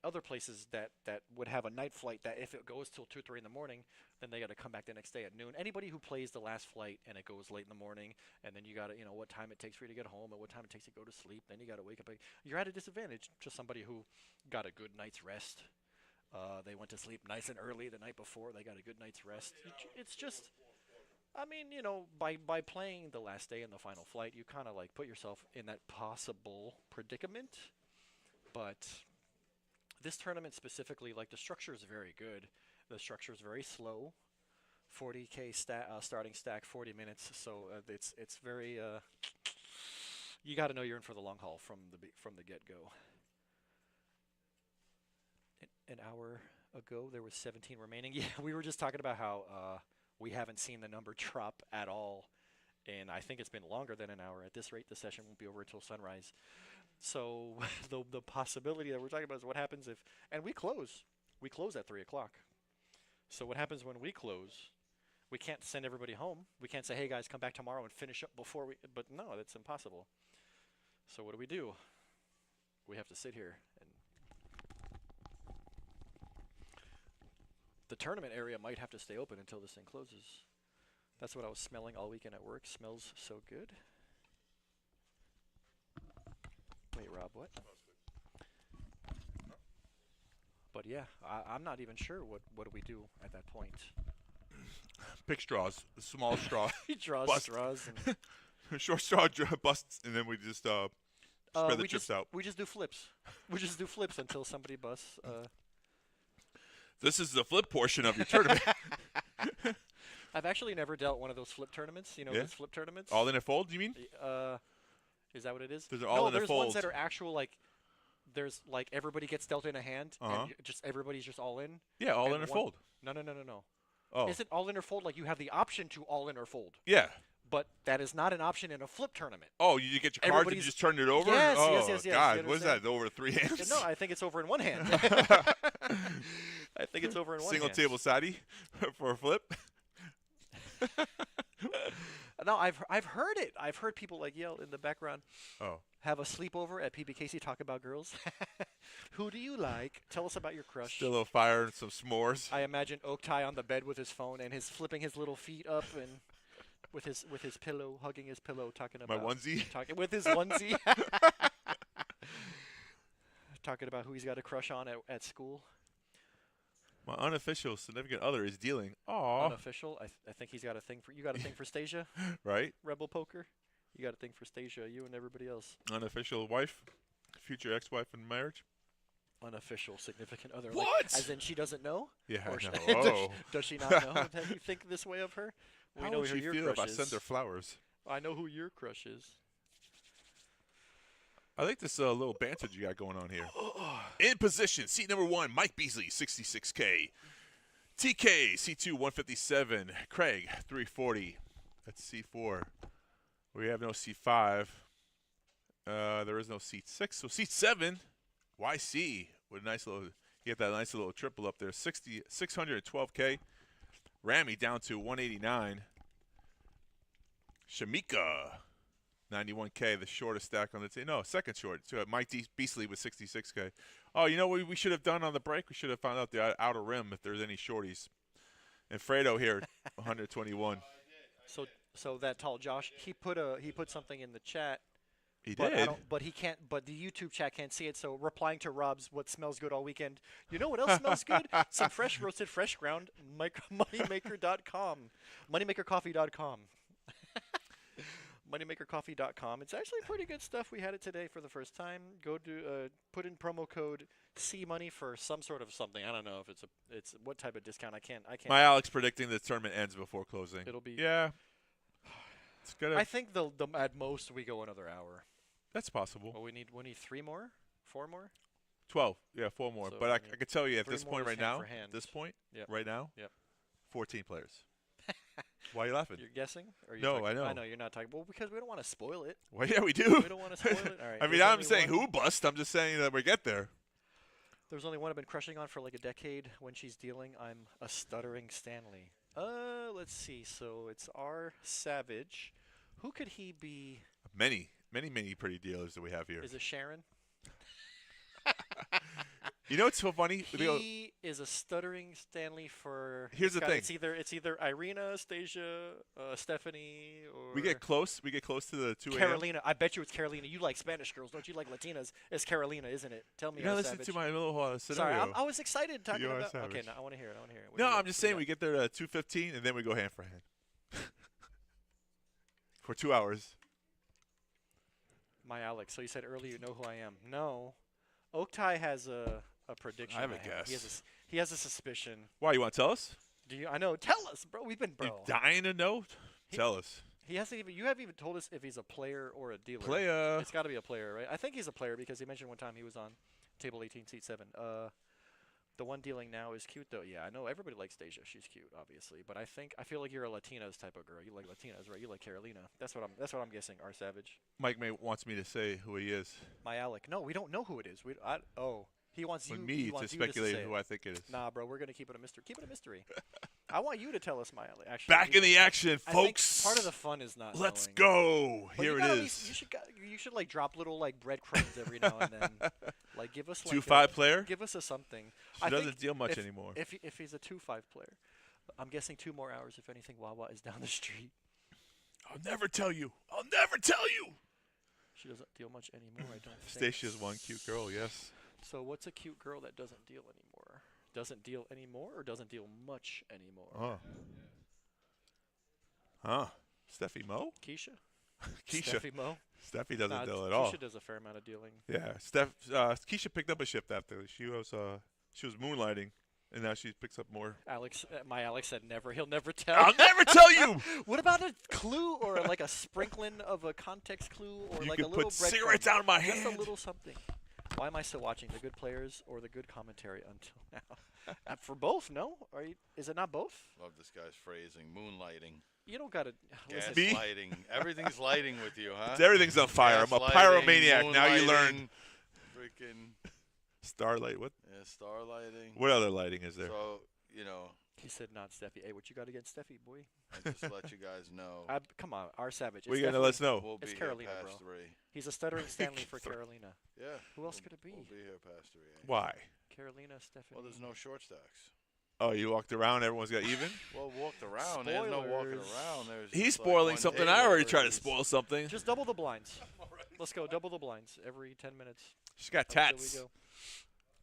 other places that would have a night flight that if it goes till 2, 3 in the morning, then they got to come back the next day at noon. Anybody who plays the last flight and it goes late in the morning, and then you got to, what time it takes for you to get home, and what time it takes to go to sleep, then you got to wake up. You're at a disadvantage to somebody who got a good night's rest. They went to sleep nice and early the night before. They got a good night's rest. It's just, I mean, by playing the last day in the final flight, you kind of like put yourself in that possible predicament. But this tournament specifically, like the structure is very good. The structure is very slow. 40K starting stack, 40 minutes. So it's very. You got to know you're in for the long haul from the get-go. An hour ago, there was 17 remaining. Yeah, we were just talking about how we haven't seen the number drop at all, and I think it's been longer than an hour. At this rate, the session won't be over until sunrise. So the possibility that we're talking about is what happens if, and we close at 3 o'clock. So what happens when we close? We can't send everybody home. We can't say, hey guys, come back tomorrow and finish up before we, but no, that's impossible. So what do? We have to sit here and the tournament area might have to stay open until this thing closes. That's what I was smelling all weekend at work. Smells so good. Wait, Rob, what? But yeah, I'm not even sure what do we do at that point. Pick straws. Small straw. He draws Bust. straws. And Short straw busts, and then we just spread the chips out. We just do flips. We just do flips until somebody busts. This is the flip portion of your tournament. I've actually never dealt one of those flip tournaments. Yeah? Those flip tournaments. All in a fold, you mean? Is that what it is? Those are all in a there's fold. ones that are actual like. There's like everybody gets dealt in a hand, Uh-huh. and just everybody's just all in. Yeah, all and in a one- fold. No. Oh. Is it all in or fold? Like you have the option to all in or fold, Yeah. but that is not an option in a flip tournament. Oh, you get your cards and you Everybody's- just turn it over? Yes, oh, yes. God, You what is understand? that? Over 3 hands? No, I think it's over in one hand. I think it's over in one Single hand. table sidey for a flip? No, I've heard it. I've heard people like yell in the background. Oh. Have a sleepover at PBKC. Talk about girls. Who do you like? Tell us about your crush. Still a little fire and some s'mores. I imagine Oak Tie on the bed with his phone and his flipping his little feet up and with his pillow, hugging his pillow, talking My about onesie. talking with his onesie. Talking about who he's got a crush on at school. My unofficial significant other is dealing. Aw. Unofficial. I think he's got a thing for you. Got a thing for Stasia, Right? Rebel Poker. You got a thing for Stasia. You and everybody else. Unofficial wife. Future ex-wife in marriage. Unofficial significant other. What? Like, as in she doesn't know? Yeah, Or I sh- know. Oh. Does she not know that you think this way of her? We How know would who she your feel if crush I is. sent her flowers? I know who your crush is. I like this little banter you got going on here. In position, seat number 1, Mike Beasley, 66K. TK, C2, 157. Craig, 340. That's C4. We have no C5. There is no seat 6. So seat 7, YC, with a nice little, you get that nice little triple up there. 612K. Rami down to 189. Shamika, 91K, the shortest stack on the team. No, second short. So Mike Beasley with 66K. Oh, you know what we should have done on the break? We should have found out the outer rim if there's any shorties. And Fredo here, 121. So that tall Josh, he put something in the chat. He But did. but he can't. But the YouTube chat can't see it. So replying to Rob's, what smells good all weekend? You know what else smells good? Some fresh roasted, fresh ground. Moneymaker.com, moneymakercoffee.com, moneymakercoffee.com. It's actually pretty good stuff. We had it today for the first time. Go to put in promo code CMoney for some sort of something. I don't know if it's what type of discount. I can't. My Alex predicting the tournament ends before closing. It'll be. Yeah. It's gonna. I think the at most we go another hour. That's possible. Well, we need 3 more, 4 more. 12. Yeah, 4 more. So, but I I mean, can tell you at 3 this more point is right hand now, for hand. this point, Yep. right now, Yep. 14 players. Why are you laughing? You're guessing? Or you're No, talking, I know. I know you're not talking. Well, because we don't want to spoil it. Well, yeah, we do. We don't want to spoil it. All right. I mean, there's I'm only saying one- who bust. I'm just saying that we get there. There's only one I've been crushing on for like a decade. When she's dealing, I'm a stuttering Stanley. Let's see. So it's R Savage. Who could he be? Many pretty dealers that we have here. Is it Sharon? You know what's so funny? He is a stuttering Stanley for. Here's the thing. It's either Irina, Stasia, Stephanie, or We get close. We get close to the 2 a.m. Carolina. I bet you it's Carolina. You like Spanish girls, don't you? Like Latinas. It's Carolina, isn't it? Tell me. You're not R. listening Savage. to my little Sorry, scenario. I was excited talking You are about. Okay, savage. no, I want to hear it. What No, do you I'm got? just What saying do we you get there at 2:15 and then we go hand for hand for 2 hours. got? My Alex. So you said earlier, you know who I am. No, Oaktai has a prediction. I have a have. guess. He has a suspicion. Why, you want to tell us? Do you? I know. Tell us, bro. We've been You bro. dying to know? Tell us. He hasn't even. You haven't even told us if he's a player or a dealer. Playa. It's got to be a player, right? I think he's a player because he mentioned one time he was on table 18, seat 7. The one dealing now is cute though. Yeah, I know everybody likes Deja. She's cute, obviously. But I feel like you're a Latinos type of girl. You like Latinas, right? You like Carolina. That's what I'm guessing. R Savage. Mike May wants me to say who he is. My Alec. No, we don't know who it is. He wants you. For me he to wants you to speculate say who it. I think it is. Nah, bro, we're gonna keep it a mystery. Keep it a mystery. I want you to tell us, my Alec. Actually, Back in the action, I think folks. part of the fun is not. Let's knowing. go. But Here you it gotta is. You should like drop little like breadcrumbs every now and then. Like give us like 2-5 player. Give us a something. She I doesn't think deal much if, anymore. If he's a 2-5 player, I'm guessing 2 more hours. If anything, Wawa is down the street. I'll never tell you. I'll never tell you. She doesn't deal much anymore. I don't think. Stacey's one cute girl. Yes. So what's a cute girl that doesn't deal anymore? Doesn't deal anymore or doesn't deal much anymore? Huh. Steffi Mo? Keisha? Keisha. Steffi Mo? Steffi doesn't Nah, deal at all. Keisha does a fair amount of dealing. Yeah. Keisha picked up a shift after she was moonlighting, and now she picks up more. Alex, my Alex said never. He'll never tell. I'll never tell you. What about a clue or like a sprinkling of a context clue or You like can a little put cigarettes breadcrumb? out of my Just hand. a little something. Why am I still watching the good players or the good commentary until now? For both, no? Is it not both? Love this guy's phrasing. Moonlighting. You don't gotta. Listen, Me? Gaslighting. Everything's lighting with you, huh? Everything's on fire. I'm a Gaslighting, pyromaniac. Now you learn. Freaking Starlight. What? starlighting. What other lighting is there? So, he said not Steffi. Hey, what you got against Steffi, boy? I just let you guys know. Come on, R Savage. What It's you gonna let us know? We'll be It's here Carolina, past bro. 3. He's a stuttering Stanley for Carolina. Yeah. Who else could it be? We'll be here past 3. Why? Carolina, Stephanie. Well, there's no short stacks. Oh, you walked around. Everyone's got even. Well, walked around. There's no walking Spoilers. around. There's He's just like spoiling one something. table I already where tried to he's- spoil something. Just double the blinds. Let's go. Double the blinds every 10 minutes. She's got Until tats. we go.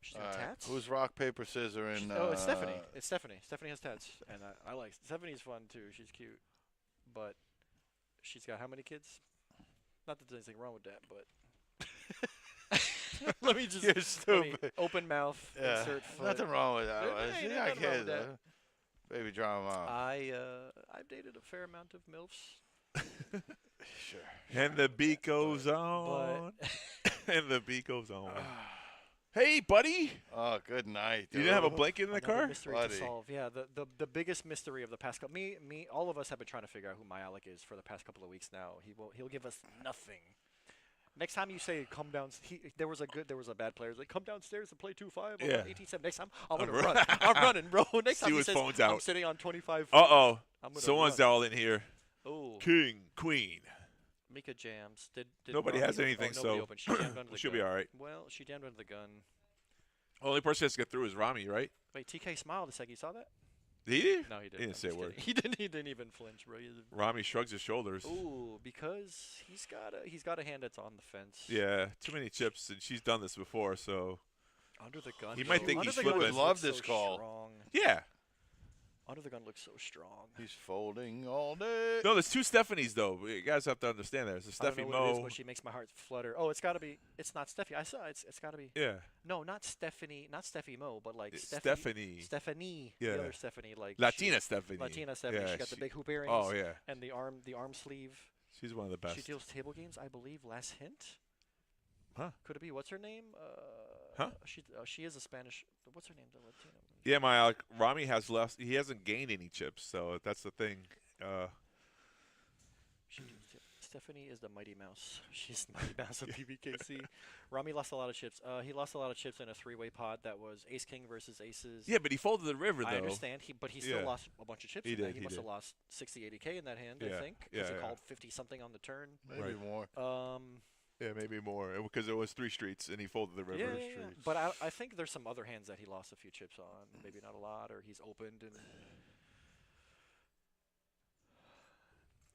She's All got right, tats? who's rock, paper, scissors, and Oh, it's Stephanie. It's Stephanie. Stephanie has tats, and I like. Stephanie's fun too. She's cute, but she's got how many kids? Not that there's anything wrong with that, but let me just You're let me- stupid. open mouth. Yeah, Insert foot. nothing wrong with that. There one. ain't She got nothing wrong with kids. that. Baby drama. I've dated a fair amount of milfs, Sure. And the beat goes on. but And the beat goes on. Hey, buddy. Oh, good night. You didn't have a dude. blanket in the another car? mystery Buddy. to solve. Yeah, the biggest mystery of the past couple. All of us have been trying to figure out who my Alec is for the past couple of weeks now. He'll give us nothing. Next time you say come down, there was a bad player. He's like come downstairs and play 2-5. Yeah. 18-7. Next time I'm gonna I'm run. I'm running, bro. Next See time he his says phone's I'm out. sitting on 25. Uh-oh. I'm gonna Someone's run. all in here. Oh, King, queen. Mika jams. Did Nobody Robbie has open? anything, oh, nobody so opened. She jammed under we the should gun. be all right. Well, she jammed under the gun. Only person that's get through is Rami, right? Wait, TK smiled a sec. You saw that? Did he? No, he didn't. He didn't I'm say a just word. kidding. He didn't. He didn't even flinch, bro. Rami shrugs his shoulders. Ooh, because he's got a hand that's on the fence. Yeah, too many chips, and she's done this before, so Under the gun. He might though. think Under he's the gun flipping. looks Love so this call. Strong. yeah. Under the gun looks so strong. He's folding all day. No, there's two Stephanies though. You guys have to understand that. There's a I don't know Steffi what it is, Mo. but she makes my heart flutter. Oh, it's got to be. It's not Steffi. I saw it's got to be. Yeah, No, not Stephanie. Not Steffi Mo, but like it's Stephanie. Stephanie, Stephanie. Yeah. The other Stephanie, like Latina Stephanie. Latina Stephanie. Yeah, she got the she- big hoop earrings. Oh yeah, And the arm sleeve. she's one of the best. She deals table games, I believe. Last hint. Huh? Could it be? What's her name? Huh? She is a Spanish. What's her name? The Latina. Yeah, my Rami has less. He hasn't gained any chips, so that's the thing. Stephanie is the Mighty Mouse. She's the Mighty Mouse of PBKC. Rami lost a lot of chips. He lost a lot of chips in a three-way pot that was Ace King versus Aces. Yeah, but he folded the river though. I understand. But he still Yeah. lost a bunch of chips. He in that. did, He he must have did. lost 60, 80K in that hand. Yeah, I think. yeah, Because he yeah. called 50 something on the turn. Maybe Right. more. Yeah, maybe more because it was 3 streets and he folded the river. Yeah. But I think there's some other hands that he lost a few chips on. Maybe not a lot, or he's opened and.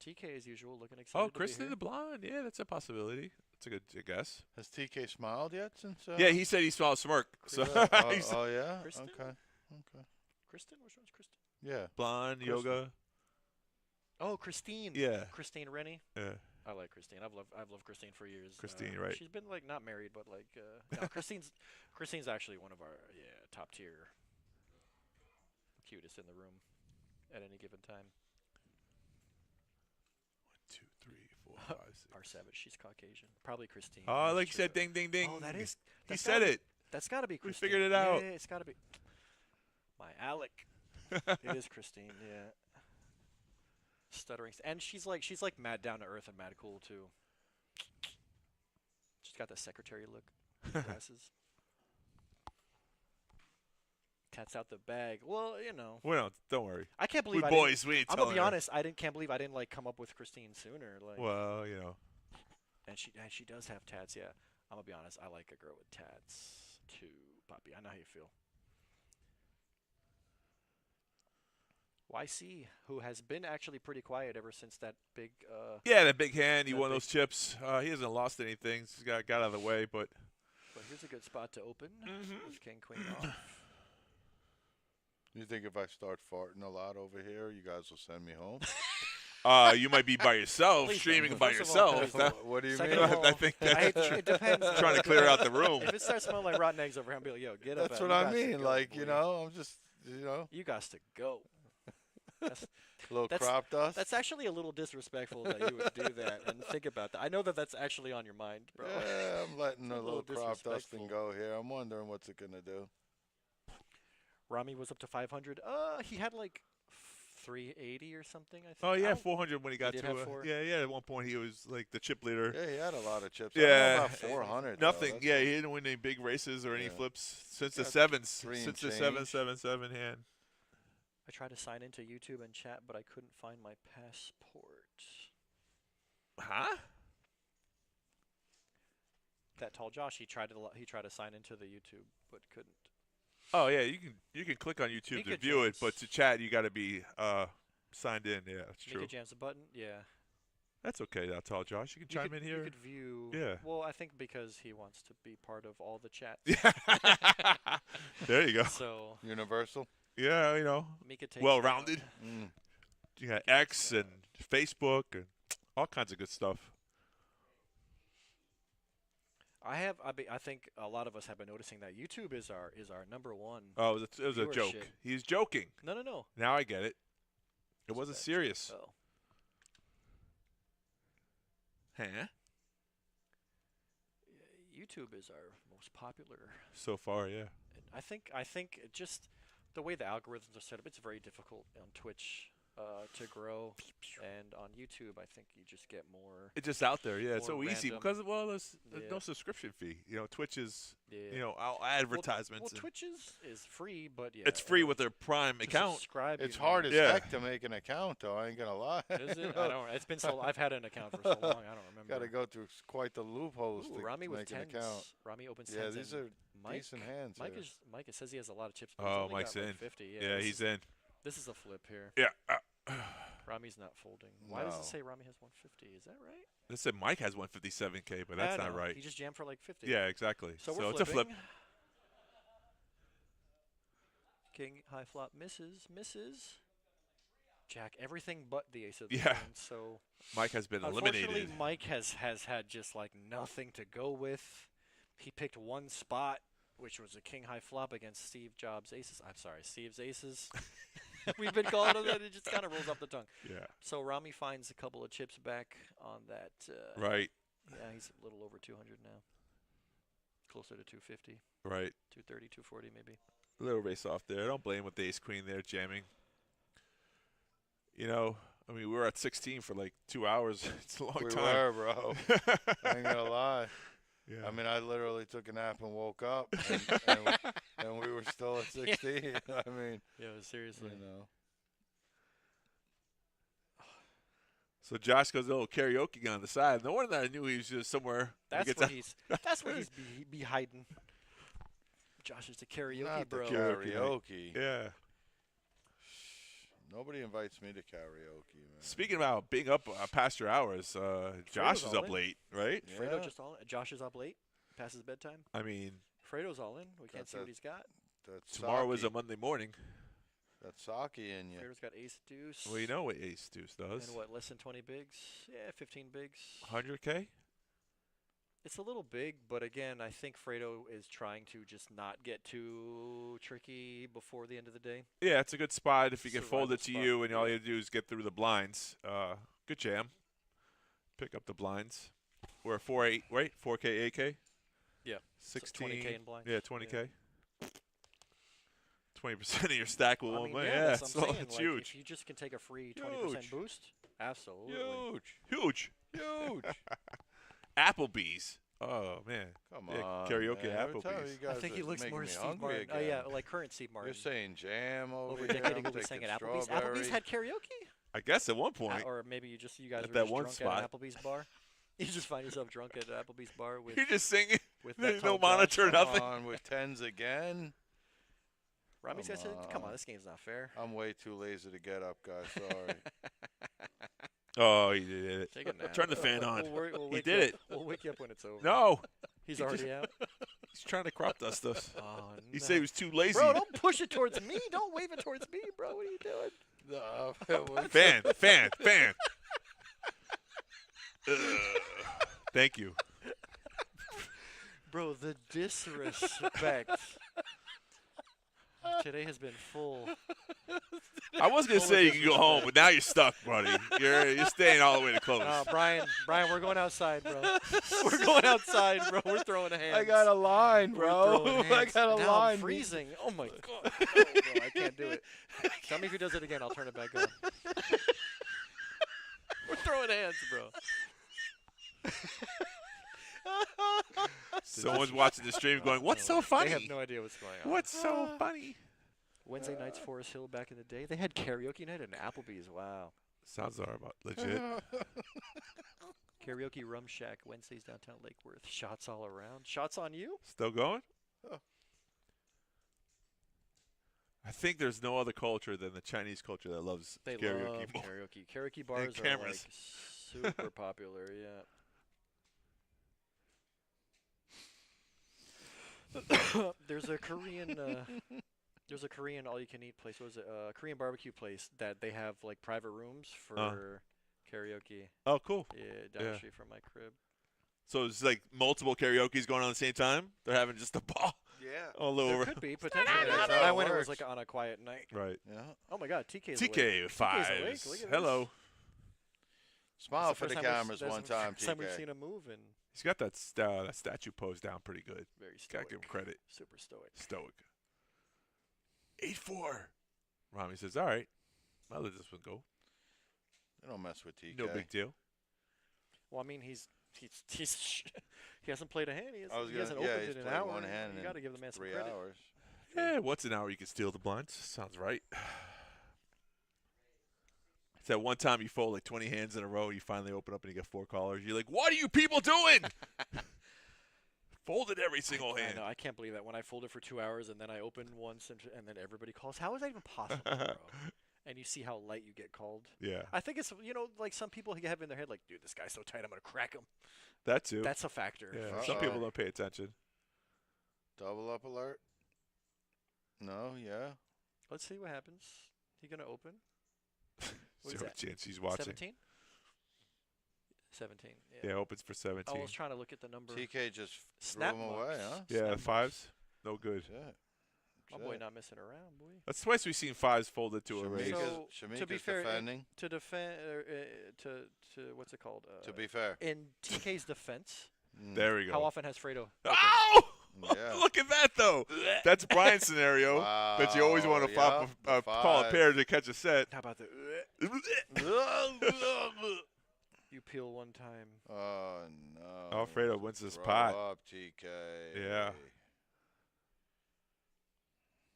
TK as usual, looking excited. Oh, to be Kristen here. the Blonde. Yeah, that's a possibility. That's a good guess. Has TK smiled yet since? Yeah, he said he saw a smirk. So Oh, he's oh, yeah. Kristen? Okay. Kristen? Which one's Kristen? Yeah. blonde Kristen. yoga. Oh, Christine. Yeah, Christine Rennie. yeah. I like Christine. I've loved Christine for years. Christine, right. She's been like not married, but like no, Christine's actually one of our top tier cutest in the room at any given time. 1, 2, 3, 4, 5, 6. Our savage. She's Caucasian. Probably Christine. Oh, That's like you said, true. ding, ding, ding. Oh, that is. He that's said gotta it. That's got to be We Christine. figured it out. Yeah, it's got to be. My Alec. It is Christine. Yeah. Stuttering, and she's like mad down to earth and mad cool too. She's got the secretary look. Glasses. Cat's out the bag. Well, you know. Well, don't worry. I can't We believe boys, we ain't I'm telling gonna be her. honest. Can't believe I didn't like come up with Christine sooner. Like, Well, you know. and she does have tats. Yeah, I'm gonna be honest. I like a girl with tats too, Poppy. I know how you feel. YC, who has been actually pretty quiet ever since that big. Yeah, that big hand. He That won big- those chips. He hasn't lost anything. He's got out of the way, but But here's a good spot to open with King Queen off. You think if I start farting a lot over here, you guys will send me home? you might be by yourself, Please streaming don't. by First of all, yourself. please don't. What do you Second mean? of all, I think it depends. trying to clear out the room. If it starts smelling like rotten eggs over here, I'll be like, yo, get up. That's out. what You I gots to mean. go, Like, boy. you know, I'm just, you know, You got to go. That's, a little That's- crop dust. that's actually a little disrespectful that you would do that and think about that. I know that that's actually on your mind, bro. Yeah, I'm letting It's a little crop disrespectful. dusting go here. I'm wondering what's it gonna do. Rami was up to 500. He had like 380 or something, I think. Oh yeah, I don't- 400 when he got did to have it. 4? Yeah, yeah. At one point he was like the chip leader. Yeah, he had a lot of chips. Yeah, I don't know about 400. though. Nothing. That's Yeah, he didn't win any big races or any Yeah. flips since the Got sevens. 3 and Since the change. 7-7-7 hand. I tried to sign into YouTube and chat, but I couldn't find my passport. Huh? That tall Josh, he tried to sign into the YouTube, but couldn't. Oh yeah, you can click on YouTube to Mika view it, but jams. to chat you got to be signed in. Yeah, that's true. Mika jams the button. Yeah. That's okay. That's all, Josh. You can chime in You here. could view. Yeah. Well, I think because he wants to be part of all the chats. Yeah. There you go. So Universal. Yeah, you know, Mika takes. well-rounded. Mm. You got X and Facebook and all kinds of good stuff. I think a lot of us have been noticing that YouTube is our number one. Oh, it was a joke. Viewership. He's joking. No. Now I get it. It It's wasn't bad. serious. Oh. Huh? YouTube is our most popular. So far, yeah. I think just the way the algorithms are set up, it's very difficult on Twitch to grow, and on YouTube, I think you just get more. It's just out there, yeah. It's so More easy random. because there's Yeah. no subscription fee. You know, Twitch is Yeah. advertisements. Well, and Twitch is free, but yeah, it's free with their Prime to account. subscribe, It's you hard as Yeah. heck to make an account, though. I ain't gonna lie. Is it? I don't. It's been so. I've had an account for so long. I don't remember. Got to go through quite the loopholes Ooh, to Rami with make an tens. account. Rami opens Yeah, tens. these and are Mike, decent hands. Mike here. is. Mike says he has a lot of chips. But he's Oh, only Mike's got like in. 50. Yeah, this he's is, in. This is a flip here. Yeah. Rami's not folding. Why does No. it say Rami has 150? Is that right? They said Mike has 157K, but that's I not know. right. He just jammed for like 50. Yeah, exactly. So So we're it's a flip. flipping. King high flop misses. Jack everything but the ace of the Yeah. queen. So Mike has been unfortunately, eliminated. Mike has had just like nothing to go with. He picked one spot, which was a king high flop against Steve Jobs' aces. I'm sorry, Steve's aces. We've been calling him that. It just kind of rolls off the tongue. Yeah. So Rami finds a couple of chips back on that. Right. Yeah, he's a little over 200 now. Closer to 250, Right. 230, 240 maybe. A little race off there. I don't blame with the ace queen there jamming. You know, I mean, we were at 16 for like 2 hours. It's a long We time. were, bro. I ain't gonna lie. Yeah. I mean, I literally took a nap and woke up, and we were still at 16. I mean, Yeah, seriously. you know. So Josh goes a little karaoke on the side. No wonder I knew he was just somewhere. when he That's gets where out- he's. That's where he's be hiding. Josh is the karaoke Not the bro. karaoke. Yeah. Nobody invites me to karaoke, man. Speaking about being up past your hours, Josh is all up in. late, right? Fredo Yeah. just all. Josh is up late, past his bedtime. I mean, Fredo's all in. We can't Got see what that- he's got. That's tomorrow is a sake. Monday morning. That's sake in you. Fredo's got ace deuce. Well, you know what ace deuce does. And what, less than 20 bigs? Yeah, 15 bigs. 100K? It's a little big, but again, I think Fredo is trying to just not get too tricky before the end of the day. Yeah, it's a good spot if you can fold Survival it to spot, you and all yeah. you have to do is get through the blinds. Good jam. Pick up the blinds. We're at 4-8, right? 4K, 8K? Yeah. 16. 20K in blinds. Yeah, 20K. 20% of your stack will I win. mean, Yeah, that's it's, what I'm saying. it's Like, huge. If you just can take a free 20% Huge. boost, absolutely. Huge. Huge. Applebee's. Oh, man. Come Yeah, on. karaoke man. at Every time Applebee's. you I guys think he are looks making more me Steve hungry Martin. Oh, again. yeah, like current Steve Martin. You're saying jam over Over here. decade I'm ago, we thinking sang at Applebee's. strawberry. Applebee's had karaoke? I guess at one point. Or maybe you guys At were that just one drunk spot. at an Applebee's bar. You just find yourself drunk at an Applebee's bar with You're just singing. with No that tall monitor, Josh. nothing. Come on, with tens again. Rami's got Come said, "Come on, on. this game's not fair." I'm way too lazy to get up, guys. Sorry. Oh, he did it. Take a nap. Turn the fan on. We'll He wake did you it. up- We'll wake you up when it's over. No. He's he already out. He's trying to crop dust us. Oh, He no. said he was too lazy. Bro, don't push it towards me. Don't wave it towards me, bro. What are you doing? Fan. Thank you. Bro, the disrespect. Today has been full. I was gonna say you can go home, but now you're stuck, buddy. You're staying all the way to close. Brian, we're going outside, bro. We're going outside, bro. We're throwing hands. I got a line, We're bro. throwing I hands. got a Now line. I'm freezing. Oh my god. No, bro, I can't do it. Tell me if he does it again. I'll turn it back on. We're throwing hands, bro. Someone's watching the stream, going, "What's so funny? They have no idea what's going on. What's so funny?" Wednesday nights, Forest Hill back in the day. They had karaoke night at an Applebee's. Wow. Sounds about legit. Karaoke Rum Shack, Wednesdays downtown Lake Worth. Shots all around. Shots on you? Still going? Oh. I think there's no other culture than the Chinese culture that loves They karaoke love more. karaoke. Karaoke bars are cameras. like super popular, yeah. There's a Korean all-you-can-eat place. What was it? Korean barbecue place that they have like private rooms for karaoke. Oh, cool. Yeah, down Yeah. the street from my crib. So it's like multiple karaoke's going on at the same time. They're having just a ball Yeah. all There over. could be potentially. That's When how I it went, it was works. like on a quiet night. Right. Yeah. Oh my God, TK's awake. TK with TK's awake. fives. Look at Hello. this. Smile That's for the first time cameras that's one the time, first time we've TK. seen him move, and He's got that that statue pose down pretty good. very Gotta stoic. give him credit. Super stoic. Stoic. 8-4. Rami says, "All right." I'll let this one go. They don't mess with TK. No big deal. Well, I mean, he hasn't played a hand. He hasn't yeah, opened he's it in an played hour. one hand You in got to give the man some 3 credit. hours. Yeah, once an hour you can steal the blinds. Sounds right. It's that one time you fold like 20 hands in a row, you finally open up and you get 4 callers. You're like, what are you people doing? Folded every single hand. I know. I can't believe that when I folded for 2 hours and then I opened once and then everybody calls. How is that even possible, bro? And you see how light you get called. Yeah. I think it's, like some people have in their head like, dude, this guy's so tight, I'm going to crack him. That too. That's a factor. Yeah. for Some sure. people don't pay attention. Double up alert. No, yeah. Let's see what happens. He going to open? What is Zero that? chance he's watching. 17? 17, yeah. Yeah, opens for 17. I was trying to look at the number. TK just Snap threw him away, mugs. huh? Yeah, Snap fives. No good. Shit. My boy not missing around, boy. That's twice we've seen fives folded to a raise. So, Shamika's to be fair, defending. To defend, to what's it called? To be fair. In TK's defense, There we go. how often has Fredo? Ow! Yeah. Look at that, though. That's Brian's scenario. Wow, That you always want to yeah, call a five. pair to catch a set. How about the? You peel one time. Oh, no. Alfredo wins this Grow pot. up, TK. Yeah.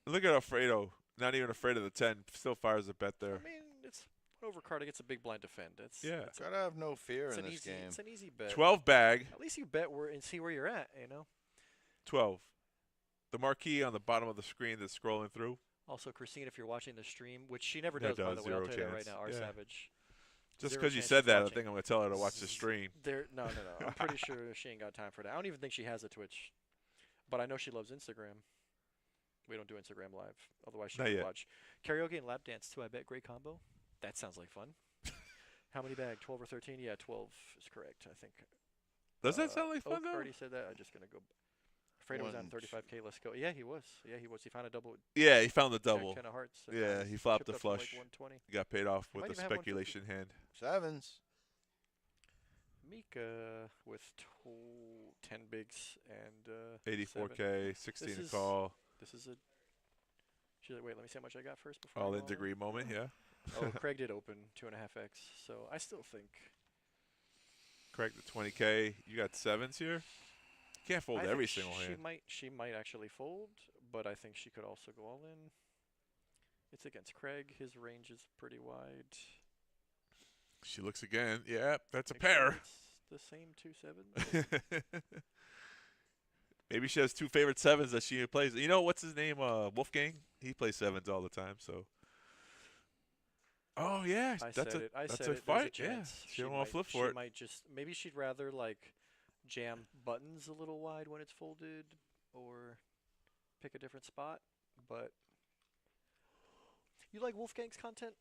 Look at Alfredo. Not even afraid of the 10. Still fires a bet there. I mean, it's overcard against a big blind defend. It's Yeah. It's, Gotta have no fear it's in an this easy. game. It's an easy bet. 12 bag. At least you bet and see where you're at. 12. The marquee on the bottom of the screen that's scrolling through. Also, Christine, if you're watching the stream, which she never Yeah, does, by does. the way, I'll Zero tell you that right chance. now. R Yeah. Savage. Just Zero because you chance said she's that, I watching. think I'm going to tell her to watch the stream. No. I'm pretty sure she ain't got time for that. I don't even think she has a Twitch, but I know she loves Instagram. We don't do Instagram live, otherwise she Not would yet. watch karaoke and lap dance too. I bet great combo. That sounds like fun. How many bag? 12 or 13? Yeah, 12 is correct. I think. Does that sound like fun, Oak though? already said that. I'm just gonna go. Fredo was on 35K. Let's go. Yeah, he was. He found a double. Yeah, he found the Jack double. 10 of hearts. Yeah, he flopped chipped the up from, flush. Like 120. He got paid off He with might a even have 150. speculation hand. Sevens. Mika with 10 bigs and 84K, 16 This to is- call. This is a. She's like, wait, let me see how much I got first before. I All go in degree moment, yeah. Oh, Craig did open 2.5x, so I still think. Correct the 20K. You got sevens here? You can't fold I every think single hand. She might actually fold, but I think she could also go all in. It's against Craig. His range is pretty wide. She looks again. Yeah, that's a Make sure pair. It's the same 2 sevens. Maybe she has 2 favorite sevens that she plays. You know, what's his name? Wolfgang? He plays sevens all the time, so. Oh, yeah. I that's said a, it. I that's said a it. There's a fight. Yeah. chance. She don't want to flip for She it. might just. Maybe she'd rather like jam buttons a little wide when it's folded, or pick a different spot. But you like Wolfgang's content?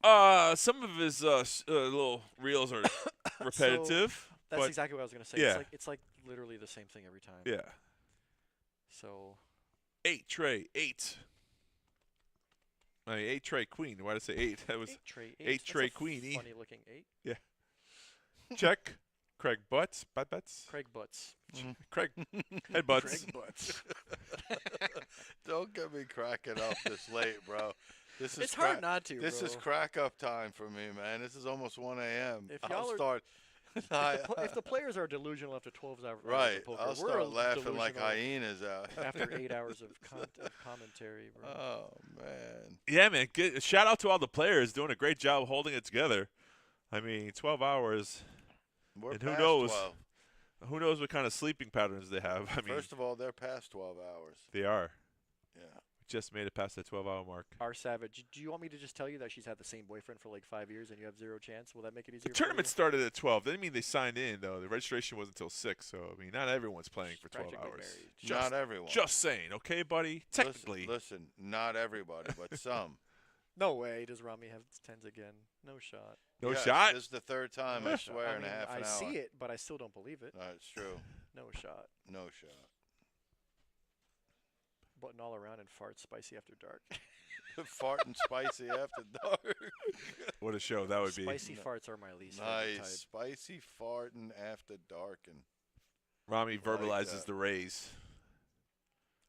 Some of his little reels are repetitive. That's but exactly what I was gonna say. yeah. It's like literally the same thing every time. Yeah. So 8 tray, 8. I mean, 8 tray queen. Why did I say 8? That was 8 tray, 8. eight That's tray a queenie. Funny looking 8. check. Craig butts. Butts. Craig Butts. Craig head butts. Craig Butts. Don't get me cracking up this late, bro. This is It's hard not to. This bro. is crack up time for me, man. This is almost 1 a.m. If I'll y'all are- start. If the players are delusional after 12 hours Right, of poker, I'll we're start laughing like delusional hyenas out. after 8 hours of commentary, bro. Oh man. Yeah, man. Good. Shout out to all the players doing a great job holding it together. I mean, 12 hours. We're And who past knows? 12. Who knows what kind of sleeping patterns they have? I mean, First of all, they're past 12 hours. they are. Yeah. Just made it past the 12-hour mark. R Savage, do you want me to just tell you that she's had the same boyfriend for like 5 years and you have 0 chance? Will that make it easier? The tournament started at 12. That didn't mean they signed in, though. The registration wasn't until 6. So, I mean, not everyone's playing for 12 Practically hours. married. Just, Not everyone. just saying, okay, buddy? Technically. Listen, not everybody, but some. No way. Does Rami have 10s again? No shot. No Yes, shot? This is the third time, I swear, in a half an I hour. see it, but I still don't believe it. It's true. No shot. No shot. Button all around and fart spicy after dark. Farting spicy after dark. What a show that would be. Spicy farts are my least favorite type. Nice. Spicy farting after dark. And Rami like verbalizes that. the raise.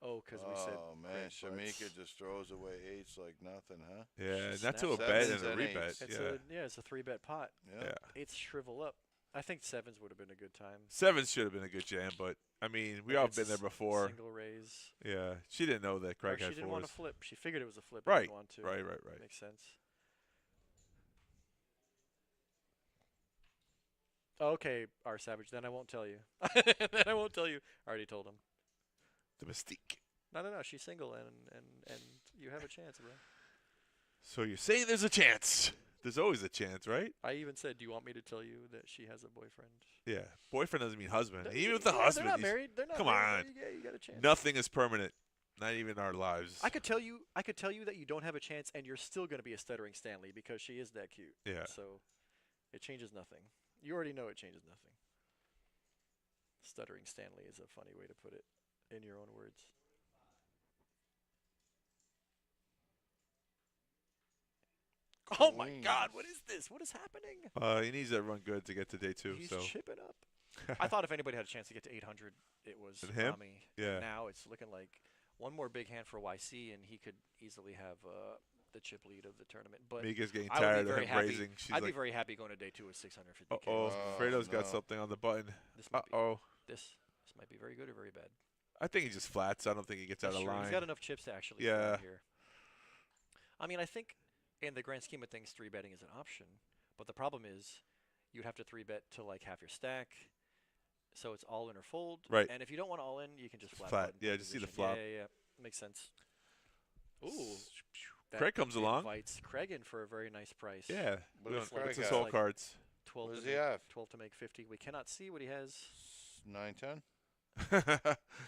Oh, because we said. Oh man, great butts. Shamika just throws away 8s like nothing, huh? Yeah, She not to a snaps bet sevens and a and rebet. eights. It's Yeah. it's a 3-bet pot. Yeah. Yeah. 8s shrivel up. I think 7s would have been a good time. Sevens should have been a good jam, but I mean, we all Against been there s- before. Single raise. Yeah, she didn't know that Or Craig she had didn't want to fours. flip. She figured it was a flip. Right, Didn't want to. right. Makes sense. Okay, R Savage. Then I won't tell you. Then I won't tell you. I already told him. The mystique. No. She's single, and you have a chance, bro. So you're saying there's a chance? There's always a chance, right? I even said, "Do you want me to tell you that she has a boyfriend?" Yeah. Boyfriend doesn't mean husband. They're- Even with the yeah, husband, they're not he's- married. They're not come married. on. Yeah, you got a chance. nothing is permanent. Not even our lives. I could tell you that you don't have a chance, and you're still going to be a stuttering Stanley because she is that cute. Yeah. So, it changes nothing. You already know it changes nothing. Stuttering Stanley is a funny way to put it, in your own words. Oh my God! What is this? What is happening? He needs to run good to get to day 2. He's so chipping up. I thought if anybody had a chance to get to 800, it was And him? Rami. Yeah. Now it's looking like one more big hand for YC, and he could easily have the chip lead of the tournament. But Mika's getting I would be tired of very him happy. raising. She's I'd be like, very happy going to day 2 with 650. oh, Oh, Fredo's got no. something on the button. This might be Uh-oh. this might be very good or very bad. I think he just flats. I don't think he gets out That's of true. line. He's got enough chips to actually Yeah. flat here. I mean, I think in the grand scheme of things, 3-betting is an option, but the problem is you'd have to 3-bet to like half your stack, so it's all in or fold. Right. And if you don't want all in, you can just flat. Flat. button Yeah, for just see the position. flop. Yeah. Makes sense. Ooh. that Craig comes along. Invites Craig in for a very nice price. Yeah. What We does don't- Craig What's his have? whole Like- cards? 12 What to does he make, have? 12 to make 50. We cannot see what he has. 9-10.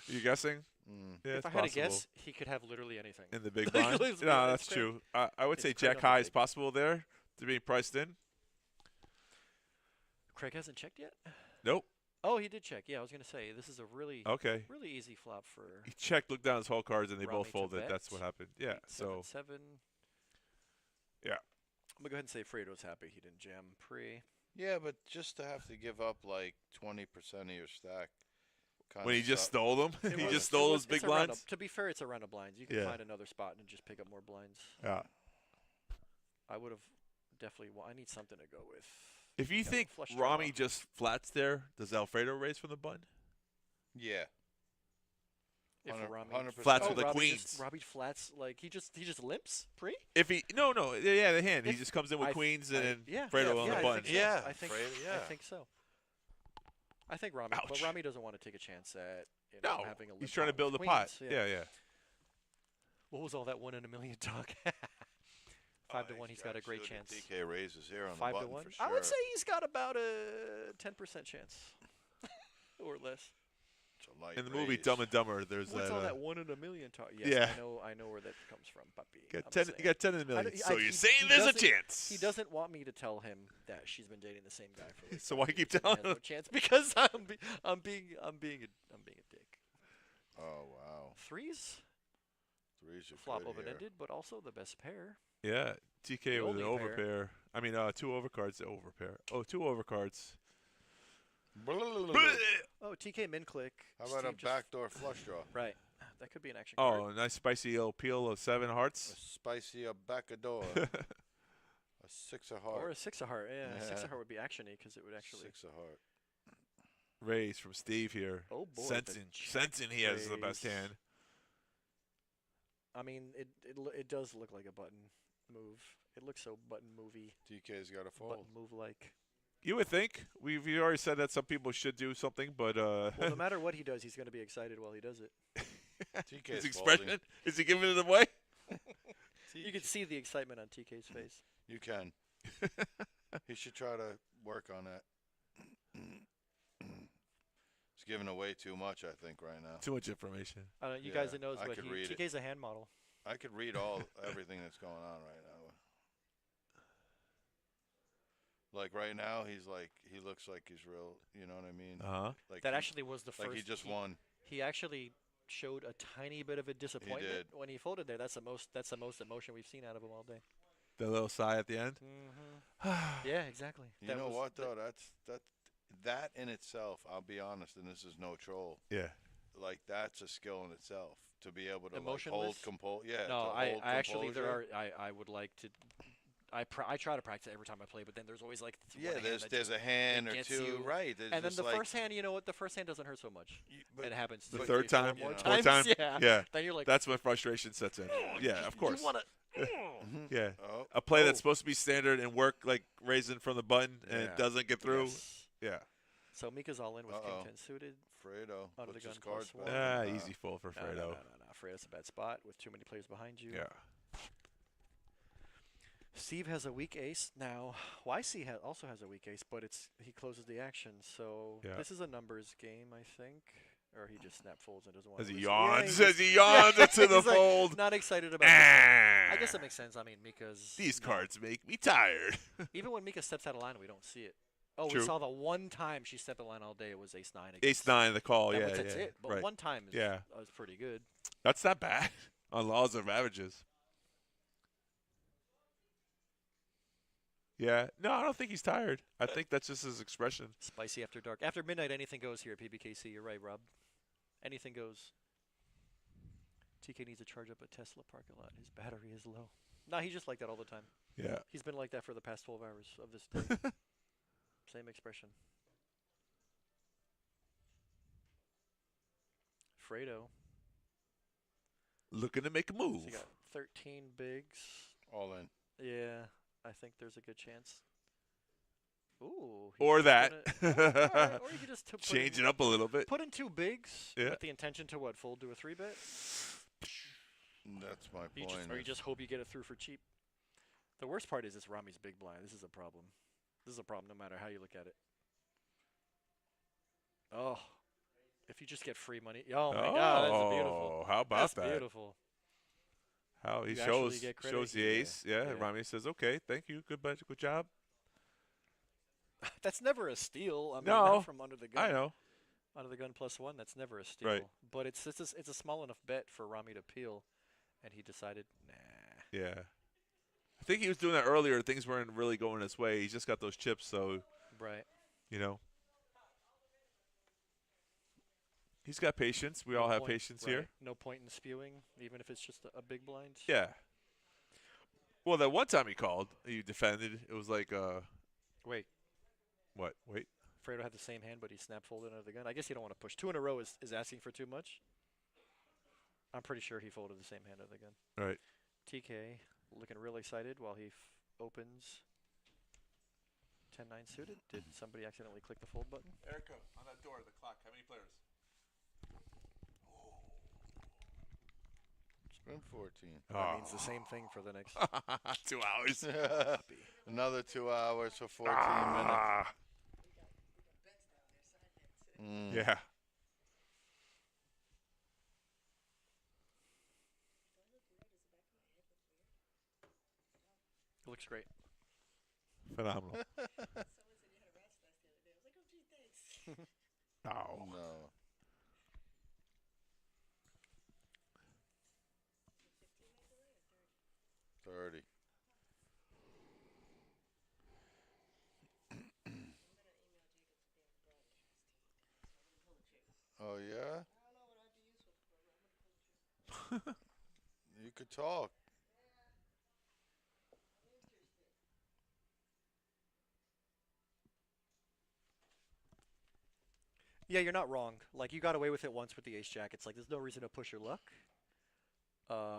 You gussing? Mm. Yeah, If it's I had to possible. guess, he could have literally anything. In the big Like, blind? let's be No, honest, that's Craig. true. I would It's say Craig jack on the high is big. possible there to be priced in. Craig hasn't checked yet? Nope. Oh, he did check. Yeah, I was going to say, this is a really, Okay. really easy flop for He checked, looked down his whole cards, and they Rami both to folded. bet. That's what happened. Yeah. So 7. Yeah. I'm going to go ahead and say Fredo's happy he didn't jam pre. Yeah, but just to have to give up like 20% of your stack. when he just stole them, It he was- just it stole was- those big it's a round blinds. of- to be fair, it's a round of blinds. You can Yeah. find another spot and just pick up more blinds. Yeah. I would have definitely. I need something to go with. If you Got think flush draw. Rami just flats there, does Alfredo raise from the button? Yeah. If 100 Rami 100%. Flats oh, with the Robbie queens. Just, Robbie flats like he just limps pre. If he no, yeah, the hand. He If just comes in with I- queens and then yeah, Fredo yeah, on yeah, the I button. think so. Yeah, I think Fredo, I yeah. think so. I think Rami, but Ouch. Rami doesn't want to take a chance at No, having a limp he's trying to pot build a with pot. queens. Yeah. What was all that 1 in a million talk? 5 to 1, he's got a great chance. DK raises here on 5 the to button 1. for sure. I would say he's got about a 10% chance, or less. It's a light In the movie raise. Dumb and Dumber, there's What's all that. that 1 in a million talk? Yes, Yeah. I know where that comes from, puppy. Got I'm 10. saying. You got 10 in a I million. don't- So I- you're he- saying he there's a doesn't- chance. He doesn't want me to tell him that she's been dating the same guy for. Like So 5 why keep years and he telling has no him? chance because I'm being a dick. Oh, wow. 3s Threes are flop good open here. ended, but also the best pair. Yeah, TK The with an only overpair. I mean, 2 overcards to overpair. Oh, 2 overcards. Oh, TK min click. How about a Steve just- backdoor flush draw? Right, that could be an action Oh, card. nice spicy little peel of 7 A hearts. spicy backdoor. A 6 of Or a heart. 6 of heart. Yeah, a 6 Yeah. of heart would be actiony because it would actually. 6 of heart. Raise from Steve here. Oh boy, the Sensing he has the best raise. hand. I mean, it does look like a button move. It looks so button movie, DK's got a fold. button move like. You would think. We've already said that some people should do something, but Well, no matter what he does, he's going to be excited while he does it. TK's his folding. expression, is he giving it away? You can see the excitement on TK's face. You can. He should try to work on that. He's giving away too much, I think, right now. Too much information. You Yeah, guys that knows I what could he read it. TK's a hand model. I could read everything that's going on right now. Like right now, he looks like he's real. You know what I mean? Like That he- actually was the first. like he just won. He actually showed a tiny bit of a disappointment did. when he folded there. That's the most emotion we've seen out of him all day. The little sigh at the end. Yeah, exactly. You That know was what the- though? That in itself, I'll be honest, and this is no troll. Yeah. Like that's a skill in itself to be able to like Emotionless? hold yeah. No, to I hold actually there composure. are I would like to. I try to practice every time I play, but then there's always like Yeah, one hand that there's just- a hand it or gets two, you. right? There's And then just the like, first hand, you know what? The first hand doesn't hurt so much. but It happens The two, third three, four time, more you know. fourth times. time, Yeah. yeah. Then you're like, That's when frustration sets in. Yeah, of course. You wanna, Yeah, oh, a play Oh. that's supposed to be standard and work like raising from the button and Yeah. it doesn't get through. Yes. Yeah. So Mika's all in with Uh-oh. king 10 suited. Fredo Under puts the his gun cards plus back. one. Easy fold for Fredo. No. Fredo's a bad spot with too many players behind you. Yeah. Steve has a weak ace now. YC also has a weak ace, but he closes the action. So Yeah. this is a numbers game, I think. Or he just snap folds and doesn't want As to he risk it. yawns, Yeah, as he yawns into the he's like, fold. not excited about this one. I Ah, guess it makes sense. I mean, Mika's these cards make me tired. Even when Mika steps out of line, we don't see it. Oh, True. we saw the one time she stepped out of line all day. It was ace 9. Ace 9, the call. That Yeah, was, yeah. that's it. But right. one time Yeah. was pretty good. That's not bad on laws of averages. Yeah. No, I don't think he's tired. I think that's just his expression. Spicy after dark. After midnight, anything goes here at PBKC. You're right, Rob. Anything goes. TK needs to charge up a Tesla parking lot. His battery is low. Nah, he's just like that all the time. Yeah. He's been like that for the past 12 hours of this day. Same expression. Fredo. Looking to make a So move. you got 13 bigs. All in. Yeah, I think there's a good chance. Ooh. Or that. Alright, or you could just Change it up a little bit. Put in 2 bigs Yeah. with the intention to what? Fold to a 3-bet? That's my You point. just, or you just hope you get it through for cheap. The worst part is this Rami's big blind. This is a problem. This is a problem no matter how you look at it. Oh. If you just get free money. Oh my god, that's beautiful. Oh, how about That's that? beautiful. How he You actually shows get credit shows the here. ace. Yeah, Yeah. Rami says, "Okay, thank you. Good job." That's never a steal. I mean, No, not from under the gun. I know. Under the gun +1, that's never a steal. Right. But it's a small enough bet for Rami to peel, and he decided, nah. Yeah. I think he was doing that earlier. Things weren't really going his way. He's just got those chips, so Right. you know. He's got patience. We all have point, patience right. here. No point in spewing, even if it's just a big blind. Yeah. Well, that one time he called, he defended. It was like, Wait, what? Wait. Fredo had the same hand, but he snap folded under the gun. I guess you don't want to push. 2 in a row is asking for too much. I'm pretty sure he folded the same hand under the gun. All right. TK looking real excited while he opens 10-9 suited. Did somebody accidentally click the fold button? Erica, on that door, the clock. How many players? It's been 14. That means the same thing for the next 2 hours. Another 2 hours for 14 minutes. Mm. Yeah. It looks great. Phenomenal. Oh. No. $30. Oh yeah. You could talk. Yeah, you're not wrong. Like, you got away with it once with the ace jack. It's like there's no reason to push your luck,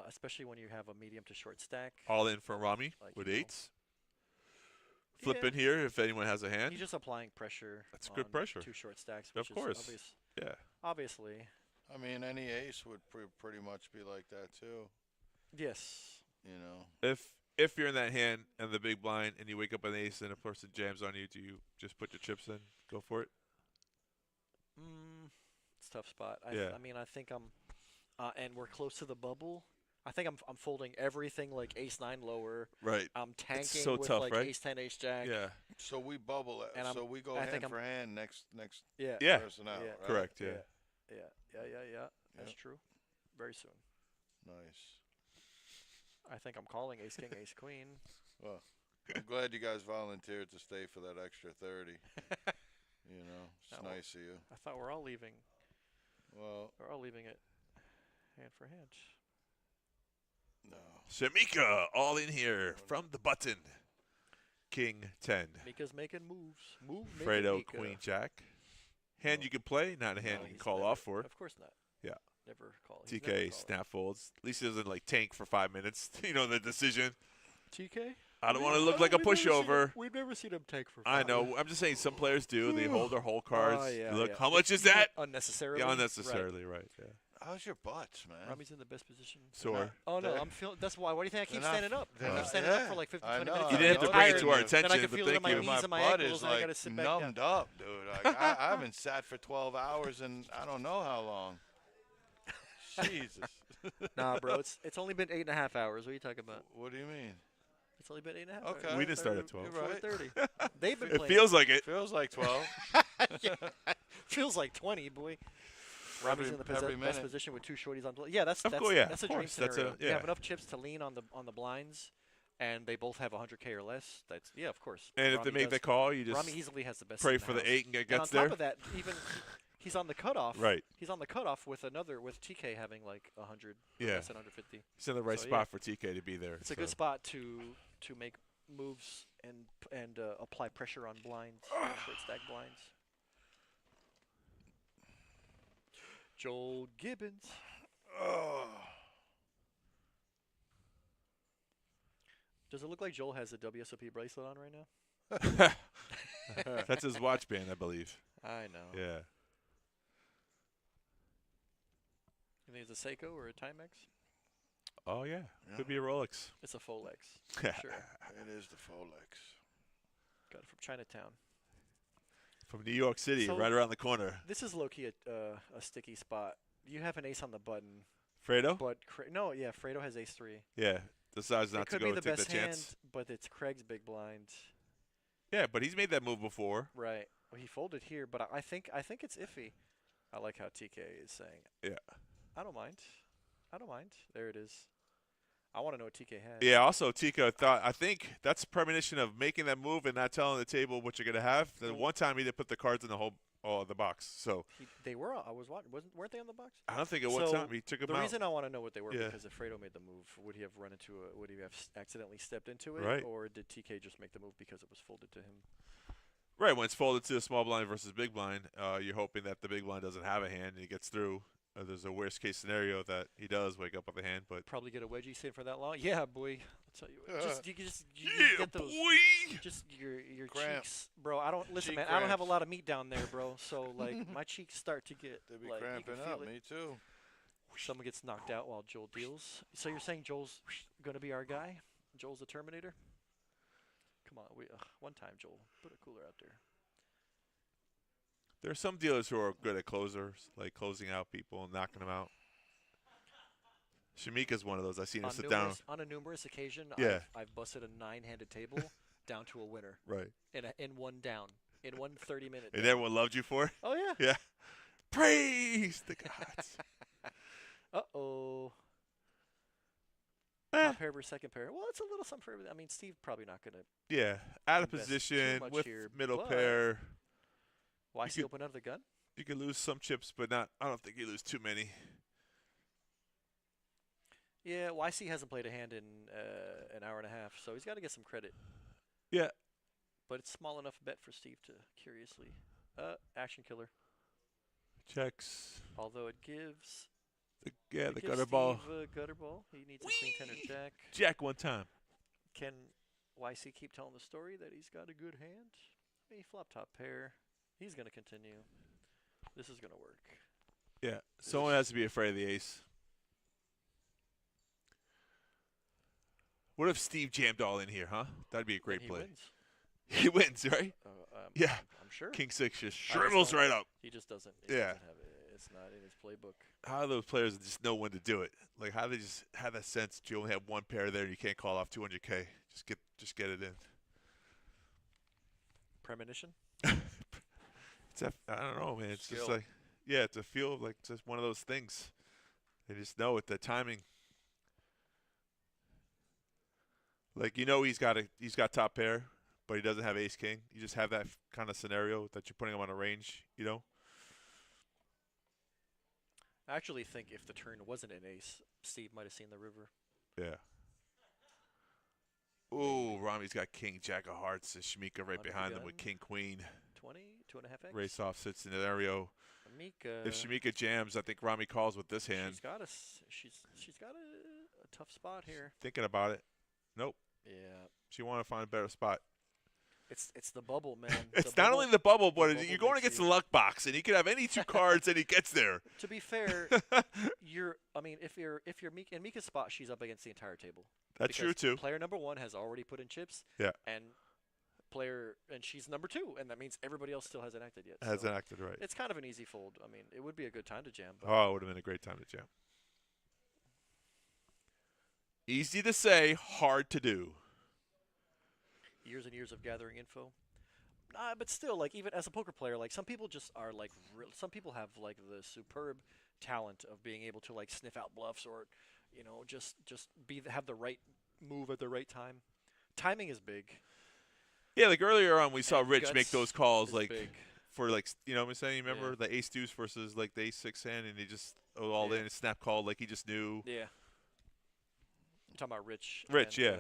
especially when you have a medium to short stack. All in for Rami Like, with you know. 8s. Flipping Yeah. here if anyone has a hand. He's just applying pressure. That's good on pressure. 2 short stacks. Of Which course. Is obvious. Yeah. Obviously. I mean, any ace would pretty much be like that too. Yes. You know. If you're in that hand and the big blind and you wake up with an ace and a person jams on you, do you just put your chips in? Go for it? It's a tough spot. Yeah. I mean, I think I'm, and we're close to the bubble. I think I'm folding everything like ace 9 lower. Right. I'm tanking so with tough, like right? ace 10, ace jack. Yeah. So we bubble it. And So we go I think hand for hand next Yeah. Yeah. person out. Yeah. Right? Correct, yeah. Yeah. That's Yep. true. Very soon. Nice. I think I'm calling ace king, ace queen. Well, I'm glad you guys volunteered to stay for that extra 30. You know, it's No. nice of you. I thought we're all leaving. Well, We're all leaving it. hand for hand. No. Shamika all in here from the button. King 10. Mika's making moves. Move, make it, Fredo, Mika. Queen Jack. Hand you can play, not a hand you can he's call never- off for. Of course not. Yeah. Never call. He's never TK calling. snap folds. At least he doesn't like tank for 5 minutes. You know the decision. TK? I don't want to look like a pushover. We've never seen him take for I five. know. I'm just saying some players do. They hold their whole cards. Oh, yeah, Look, yeah. how much is that? Unnecessarily. Yeah, unnecessarily, right. Yeah. How's your butts, man? Rami's in the best position. Sore. Oh no, They're- I'm feeling. That's why. Why do you think I keep they're not- standing up? they're I'm not- standing up yeah, for like 15, I 20 know, minutes. You didn't have to I bring it know. to our Then I attention, can but feel it in thank my you. knees My and my butt ankles, is and I like gotta sit back down. numbed up, dude. Like, I haven't sat for 12 hours and I don't know how long. Jesus. Nah, bro, it's only been 8.5 hours. What are you talking about? What do you mean? It's only been 8.5 Okay. hours. We didn't start at 12. You're right. 4:30. They've been It playing. feels like it. Feels like 12. Feels like 20, boy. Rami's in the every best minute. position with 2 shorties on. Yeah, that's Of that's course, yeah, that's a of dream course, that's scenario. a- You yeah. have enough chips to lean on the blinds, and they both have 100K or less. That's of course. And if they Rami make the does. call, you just Rami easily has the best. pray seat in the for the house. 8 and And gets on there. top of that, even he's on the cutoff. Right. He's on the cutoff with TK having like 100. Yeah. Less than 150. He's in the right So, spot yeah. for TK to be there. It's a good spot to make moves and apply pressure on blinds, short stack blinds. Joel Gibbons. Oh. Does it look like Joel has a WSOP bracelet on right now? That's his watch band, I believe. I know. Yeah. You think it's a Seiko or a Timex? Oh, yeah. Yeah. Could be a Rolex. It's a Folex. Sure. It is the Folex. Got it from Chinatown. From New York City, So- right around the corner. This is low-key a sticky spot. You have an ace on the button, Fredo? but Fredo has ace-3. Yeah. Decides It not to could go be and the take best the hand, chance. but it's Craig's big blind. Yeah, but he's made that move before. Right. Well, he folded here, but I think it's iffy. I like how TK is saying. Yeah. I don't mind. There it is. I want to know what TK has. Yeah, also, Tika I think that's a premonition of making that move and not telling the table what you're going to have. The Well- one time he didn't put the cards in the box. So They were. I was watching. Weren't they on the box? I don't think at one So, time he took them The out. reason I want to know what they were Yeah. because if Fredo made the move, would he have run into it? Would he have accidentally stepped into it, Right. or did TK just make the move because it was folded to him? Right, when it's folded to a small blind versus big blind, you're hoping that the big blind doesn't have a hand and he gets through. There's a worst case scenario that he does wake up with a hand, but Probably get a wedgie sitting for that long. Yeah, boy. I'll tell you what. You yeah, get those. boy. Just your Cramp. cheeks, bro. I don't listen, Cheek man. I don't have a cramps. lot of meat down there, bro. So like my cheeks start to get They be like you can cramping feel up. it. Me too. Someone gets knocked out while Joel deals. So you're saying Joel's gonna be our guy? Joel's the Terminator? Come on, one time, Joel. Put a cooler out there. There are some dealers who are good at closers, like closing out people and knocking them out. Shamika's one of those. I've seen him sit down. On a numerous occasion, Yeah. I've busted a 9-handed table down to a winner Right. in one down, in one 30-minute. And everyone loved you for it? Oh yeah. Yeah. Praise the gods. Uh-oh. Eh, Top pair versus second pair. Well, it's a little something for everything. I mean, Steve probably not going to. yeah. Out of invest too position much with here, middle but- pair. Why You is he could- open out of the gun? You can lose some chips, but not. I don't think you lose too many. Yeah, YC hasn't played a hand in an hour and a half, so he's got to get some credit. Yeah. But it's small enough bet for Steve to curiously. Action killer. Checks. Although it gives. The it gives gutter ball. Steve a gutter ball. He needs a queen, 10, or jack. Jack one time. Can YC keep telling the story that he's got a good hand? He flop top pair. He's going to continue. This is going to work. Yeah. Someone has to be afraid of the ace. What if Steve jammed all in here, huh? That'd be a great And he play. wins. He wins, right? Yeah. I'm sure. King 6 just I just shrivels don't- right up. He just doesn't. Yeah. Doesn't have it. It's not in his playbook. How do those players just know when to do it? Like, how do they just have that sense that you only have one pair there and you can't call off 200K? Just get it in. Premonition? I don't know, man. It's just Skill. like, yeah, it's a feel like just one of those things. They just know it, the timing. Like, you know, he's got top pair, but he doesn't have ace king. You just have that kind of scenario that you're putting him on a range, you know? I actually think if the turn wasn't an ace, Steve might have seen the river. Yeah. Ooh, Rami's got king, jack of hearts, and Shmika right Under the behind them gun. with king, queen. 20, 2.5x. Race off sits in an area. Mika. If Shmika jams, I think Rami calls with this hand. She's got a tough spot here. Thinking about it. Nope. Yeah. She want to find a better spot. It's the bubble, man. It's not only the bubble, but bubble you're going makes against you- the luck box, and he could have any two cards, and he gets there. To be fair, if you're Mika in Mika's spot, she's up against the entire table. That's true Because too. Player number 1 has already put in chips. Yeah. And she's number 2, and that means everybody else still hasn't acted yet. Hasn't so acted right. It's kind of an easy fold. I mean, it would be a good time to jam. But Oh, it would have been a great time to jam. Easy to say, hard to do. years and years of gathering info. But still, like even as a poker player, like some people just are like some people have like the superb talent of being able to like sniff out bluffs or, just have the right move at the right time. Timing is big. Yeah, like earlier on, we saw And Rich make guts those calls, is like big. for like what I'm saying. You remember Yeah. the ace deuce versus like the ace six hand, and he just all Yeah. in a snap call, like he just knew. Yeah. I'm talking about Rich. Rich, and, yeah.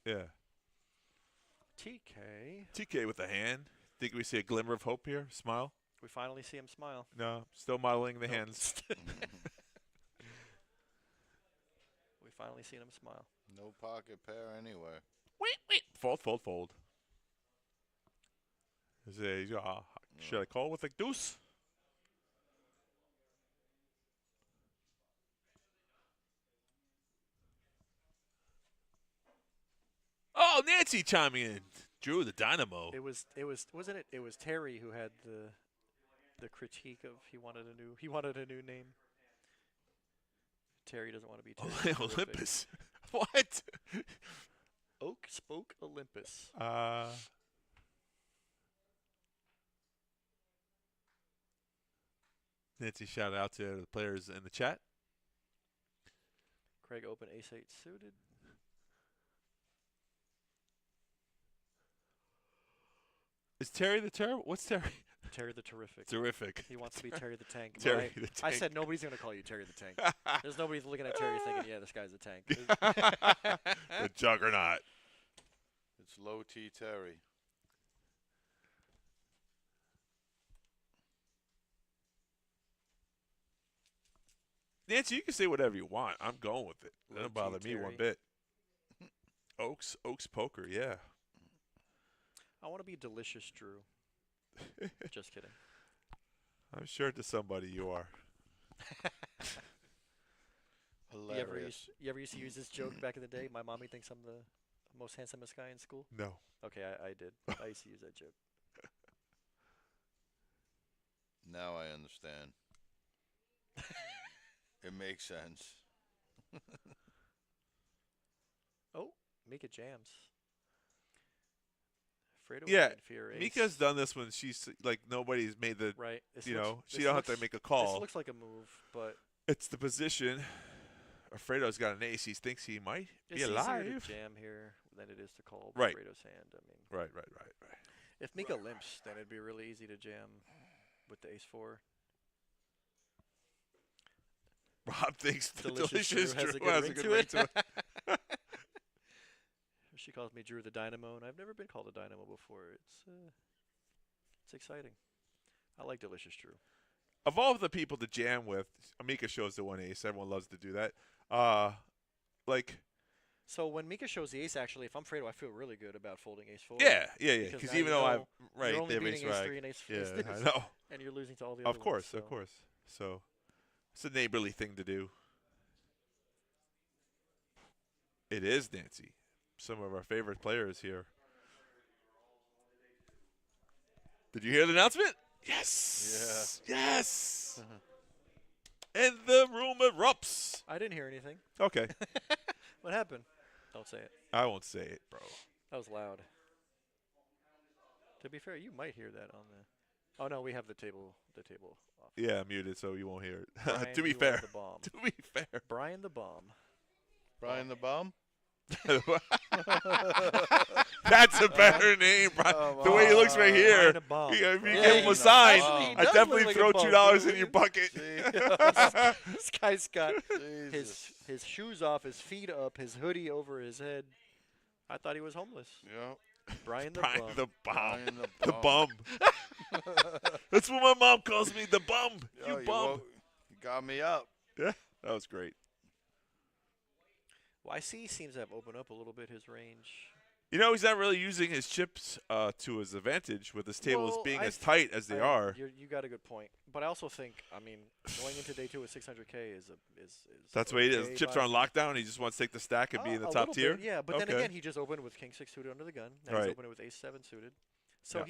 yeah. Yeah. TK. TK with the hand. Think we see a glimmer of hope here? Smile? We finally see him smile. No, still modeling the Nope. hands. We finally seen him smile. No pocket pair anywhere. Fold, fold, fold. Should I call with a deuce? Oh, Nancy chiming in. Drew the dynamo. Wasn't it? It was Terry who had the critique of he wanted a new name. Terry doesn't want to be Terry. Terrific. Olympus. What? Oak spoke Olympus. Nancy, shout out to the players in the chat. Craig open ace-8 suited. Is Terry the terrible? What's Terry? Terry the Terrific. Terrific. He wants to be Terry the Tank. but Terry I, the I Tank. said nobody's going to call you Terry the Tank. There's nobody looking at Terry thinking, yeah, this guy's a tank. The juggernaut. It's low T Terry. Nancy, you can say whatever you want. I'm going with it. It Low doesn't T bother me one Terry. bit. Oaks Poker, yeah. I want to be Delicious Drew. Just kidding. I'm sure to somebody you are. Hilarious. You ever used to use this joke back in the day? My mommy thinks I'm the most handsomest guy in school. No. Okay, I did. I used to use that joke. Now I understand. It makes sense. Oh, Mika jams. Fredo Yeah, inferior ace. Mika's done this when she's like nobody's made the Right. This she this don't have to looks- make a This call. looks like a move, but It's the position. Fredo's got an ace. He thinks he might it's be easier alive. to jam here than it is to call Right. Fredo's hand. I mean, Right. if Mika limps, then it'd be really easy to jam with the ace-4. Rob thinks the Delicious delicious Drew has a Drew good has ring a good to ring it. to it. She calls me Drew the Dynamo, and I've never been called a Dynamo before. It's exciting. I like Delicious Drew. Of all of the people to jam with, Mika shows the one ace. Everyone loves to do that. Like, So when Mika shows the ace, actually, if I'm Fredo, I feel really good about folding ace-4. yeah. Because Because now even you though know I've you're only they have beating ace ace-3 rag. and ace Yeah, ace-deuce, I know. and you're losing to all the Of other course, ones. of course. So it's a neighborly thing to do. It is, Nancy. Some of our favorite players here. Did you hear the announcement? Yes. Yeah. Yes. And the room erupts. I didn't hear anything. Okay. What happened? Don't say it. I won't say it, bro. That was loud. To be fair, you might hear that on the. Oh no, we have the table off. Yeah, muted, so you won't hear it. Brian, To be you are fair. the bomb. To be fair. Brian the bomb. Brian the Bum? That's a better name, bro. The way he looks right here. Brian a bum. If you Yeah, give him a he's sign, actually, he I does definitely look like a throw bum, $2 dude. in your bucket. This guy's got Jesus. his shoes off, his feet up, his hoodie over his head. I thought he was homeless. Yeah. Brian the Brian bum. the bum. Brian The bum. That's what my mom calls me, the bum. Yo, You bum. you got me up. Yeah, that was great. YC seems to have opened up a little bit his range. You know, he's not really using his chips to his advantage with his tables Well, being I as tight as they are. You got a good point, but I also think, I mean, going into day 2 with 600K is That's why he okay his chips by are on me. lockdown. He just wants to take the stack and be in the A top little tier. bit, yeah, but then Okay. again, he just opened with King 6 suited under the gun. Now Right. he's opening with Ace 7 suited. So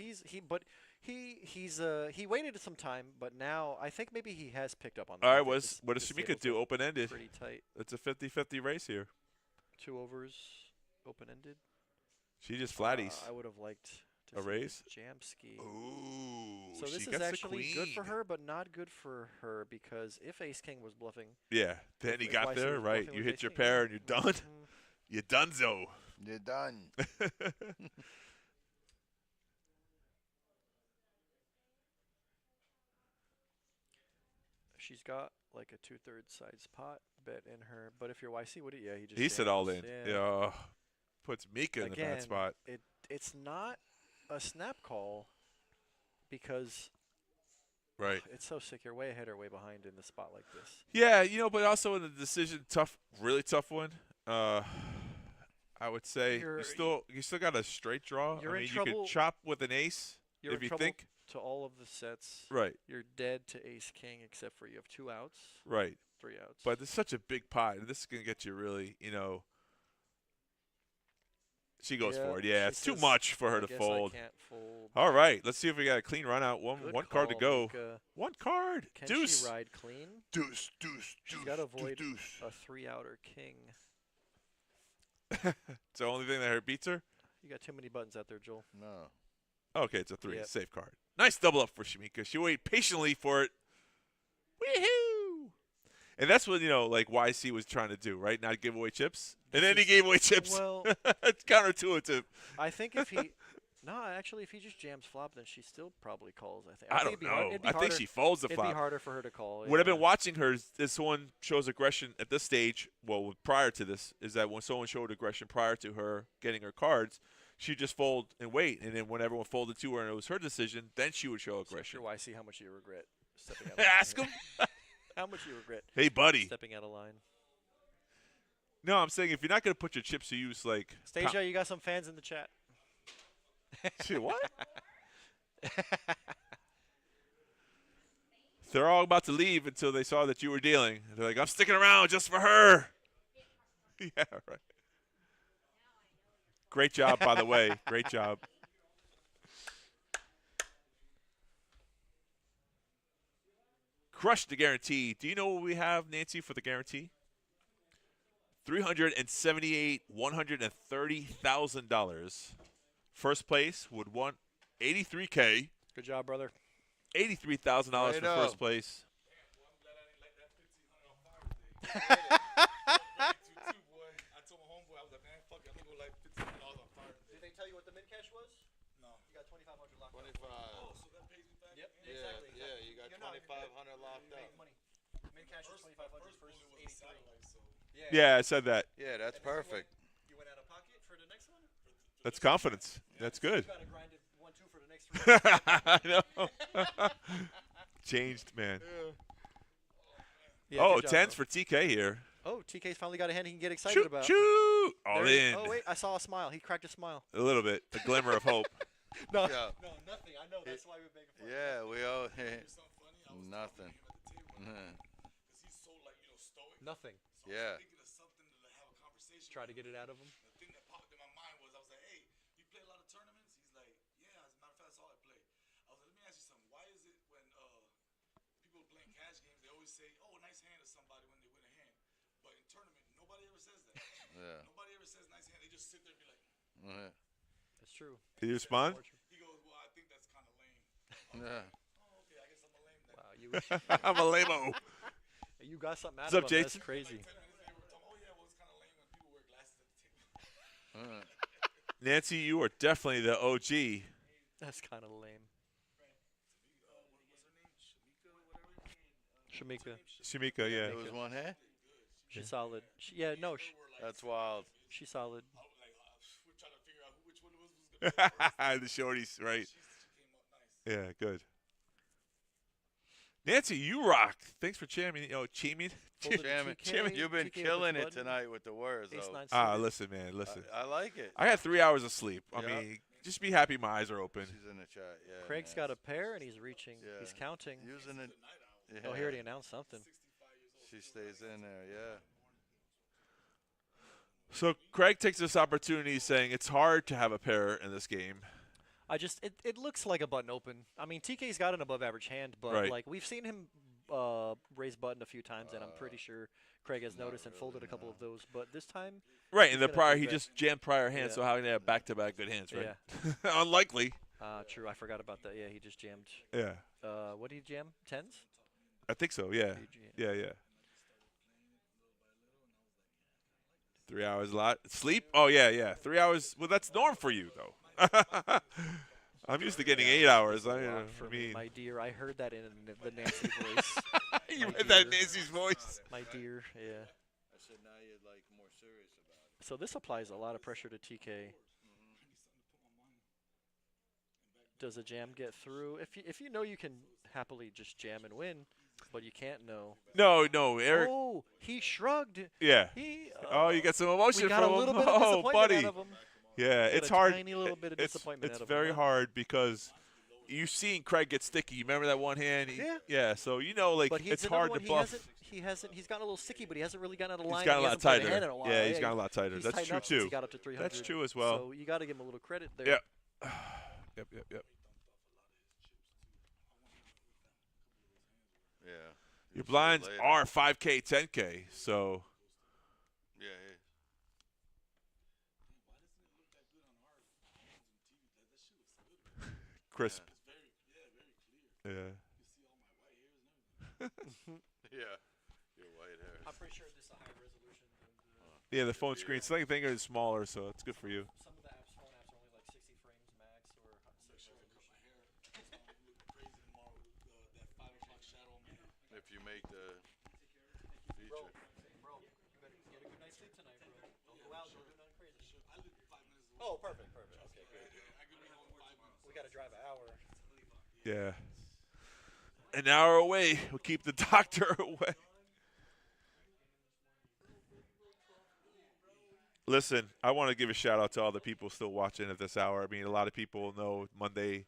he waited some time, but now I think maybe he has picked up on that. All I right, think what does this Shamika table's do? Open ended. pretty tight. It's a 50-50 race here. 2 overs, open ended. She just flatties. I would have liked to A see raise? this Jamski. Ooh, So this she is gets the actually good for queen. her, but not good for her because if Ace King was bluffing, Yeah, then he if got YC there, was right? bluffing You with hit Ace your King, pair and you're done. mhm. You're donezo. You're done. She's got like a 2/3 size pot bet in her, but if you're YC, would it? Yeah, he just. He said all in. jams. Yeah. Puts Mika in the Again, bad spot. it's not a snap call because Right. it's so sick. You're way ahead or way behind in the spot like this. Yeah, you know, but also in the decision, really tough one. I would say You're- you still got a straight draw. you're I in mean, you trouble- could chop with an ace You're if in you trouble think. to all of the sets. Right, You're dead to Ace King except for you have 2 outs, right. 3 outs. But it's such a big pot, and this is gonna get you really, She goes Yeah, for it. Yeah, she it's too says, much for her I to guess fold. I can't fold. All right, let's see if we got a clean run out. One Good card to call, go. Mika. One card. Can Deuce. she ride clean? Deuce. Deuce. She's Deuce. got to avoid Deuce. a 3-outer king. It's the only thing that her beats her. You got too many buttons out there, Joel. No. Okay, it's a 3. Yep. Safe card. Nice double up for Shamika. She waited patiently for it. Woohoo! And that's what, like YC was trying to do, right? Not give away chips. And then he gave away chips. Well, It's counterintuitive. I think if he, no, actually, if he just jams flop, then she still probably calls. I think. I think don't it'd be hard- know. it'd be I think harder- she folds the It'd flop. be harder for her to call. What I've been yeah. watching her is someone shows aggression at this stage. Well, prior to this, is that when someone showed aggression prior to her getting her cards, she'd just fold and wait. And then when everyone folded to her and it was her decision, then she would show So aggression. sure, YC, how much do you regret stepping out? Of Ask line? him. How much do you regret Hey, buddy. stepping out of line? No, I'm saying if you're not going to put your chips to use, like. Stasia, you got some fans in the chat. Shit, what? They're all about to leave until they saw that you were dealing. They're like, I'm sticking around just for her. Yeah, right. Great job, by the way. Great job. Crush the guarantee. Do you know what we have, Nancy, for the guarantee? $130,000. First place would want $83K. Good job, brother. $83,000 for Righto. first place. Did they tell you what the min cash was? No. You got 2,500 locked 25. So that pays me back? Yep, Yeah, exactly. yeah, you got You're not- 2,500 locked You up. made money. Min cash was 2,500 first bullet was a 83. satellite, so Yeah, I said that. Yeah, that's perfect. You went out of pocket for the next one? That's confidence. That's good. You got to grind it 1-2 for the next 3. I know. Changed, man. Yeah, Oh, good job, 10s bro. for TK here. Oh, TK's finally got a hand he can get excited Shoot, about. shoot. All There he- in. Oh, wait, I saw a smile. He cracked a smile. A little bit. A glimmer of hope. No, Yeah. no, nothing. I know. That's why we're making fun. Yeah, we all. something funny. I was Nothing. talking to him at the table because he's so stoic. Nothing. So I Yeah. was thinking of something to have a conversation. Try to with get it out of him. The thing that popped in my mind was I was like, hey, you play a lot of tournaments? He's like, yeah, as a matter of fact, that's all I play. I was like, let me ask you something. Why is it when people are playing cash games, they always say, oh, nice hand to somebody when they win a hand. But in tournament, nobody ever says that. Yeah. Nobody ever says nice hand. They just sit there and be like, Yeah. That's true. Did you respond? he goes, well, I think that's kind of lame. Yeah. Oh, okay, I guess I'm a lame then. Wow, I'm a lame-o. you got something out What's of up, him. Jason? That's crazy. 10 minutes later, we're talking, oh, yeah, well, it's kind of lame when people wear glasses at the table. Nancy, you are definitely the OG. That's kind of lame. Shamika. Shimika, yeah. There was one hand. She's solid. Yeah, no, That's wild. she's solid. We're trying to figure out which one was gonna The shorties, right. Yeah, good. Nancy, you rock. Thanks for jamming. Cheaming. Folded Jamming. TK, You've been TK with killing it button, tonight with the words, Ace though. 9 Ah, suited. listen, man, listen. I like it. I had 3 hours of sleep. I Yeah. mean, just be happy my eyes are open. She's in the chat. Yeah. Craig's got a pair and he's reaching. Yeah. He's counting. Using it. Yeah. Oh, he already announced something. She stays in there. Yeah. So Craig takes this opportunity saying it's hard to have a pair in this game. It looks like a button open. I mean, TK's got an above average hand, but Right. like we've seen him raise button a few times, and I'm pretty sure Craig has noticed and folded a couple of those. But this time, Right, He's in the gonna prior, do he that. just jammed prior hands, Yeah. so how can they have back-to-back good hands, right? yeah, Unlikely. true. I forgot about that. Yeah, he just jammed. Yeah, What did he jam? Tens? I think so, yeah. He jam- Yeah. 3 hours a lot. Sleep? Oh, yeah. 3 hours. Well, that's norm for you, though. I'm used to getting 8 hours. I Lot for me, mean, my dear. I heard that in the Nancy voice. you my heard that in dear. Nancy's voice. My dear, yeah. I said now you're like more serious about it. So this applies a lot of pressure to TK. Does a jam get through? If you know you can happily just jam and win, but you can't know. No, Eric. Oh, he shrugged. Yeah. He. Oh, you got some emotion we got from a little him. bit of Oh, disappointment buddy. out of him. Yeah, Got it's a hard. tiny little bit of disappointment It's out of him, very huh? hard because you've seen Craig get sticky. You remember that one hand? Yeah. So like But it's another hard one, to buff. He hasn't. He's gotten a little sticky, but he hasn't really gotten out of He's line. gotten a He lot hasn't played tighter. hand in a while. Yeah, he's gotten a lot tighter. He's That's tightened true up since too. He got up to 300. That's true as well. So you got to give him a little credit there. Yep. Yep. Yeah. Your You'll see it blinds later. are 5K, 10K. So Yeah. crisp. Yeah. Yeah. Your white hair. I'm pretty sure this is a higher resolution than Yeah, the phone screen. Sling finger is smaller, so it's good for you. some of the phone apps are only like 60 frames max or such resolution. If you make the feature. Bro, you better get a good night's sleep tonight, bro. Don't go out. Don't do nothing crazy. Oh, perfect. Okay, good. We got to drive an hour. Yeah. An hour away. We'll keep the doctor away. Listen, I want to give a shout out to all the people still watching at this hour. I mean, a lot of people know Monday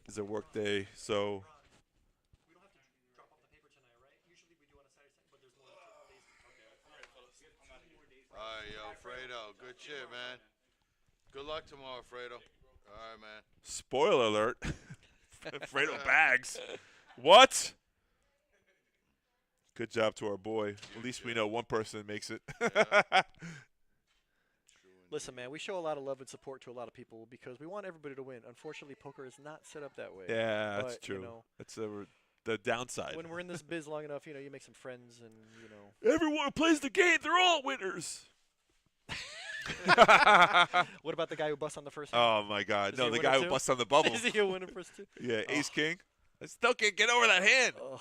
is a work day, so We don't have to drop off the paper tonight, right? Usually we do on a Saturday, but there's more days. All right, yo, Fredo. Good shit, man. Good luck tomorrow, Fredo. All right, man. spoiler alert. Fredo bags. What? Good job to our boy. At least we know one person makes it. Listen, man, we show a lot of love and support to a lot of people because we want everybody to win. Unfortunately, poker is not set up that way. Yeah, that's But, true. you know, That's the downside. when we're in this biz long enough, you make some friends and, Everyone who plays the game, they're all winners. What about the guy who busts on the first hand? Oh my God! Is No, he a the winner guy who too? busts on the bubble. Is he a winner first two? Yeah, Ace King. I still can't get over that hand. Ugh.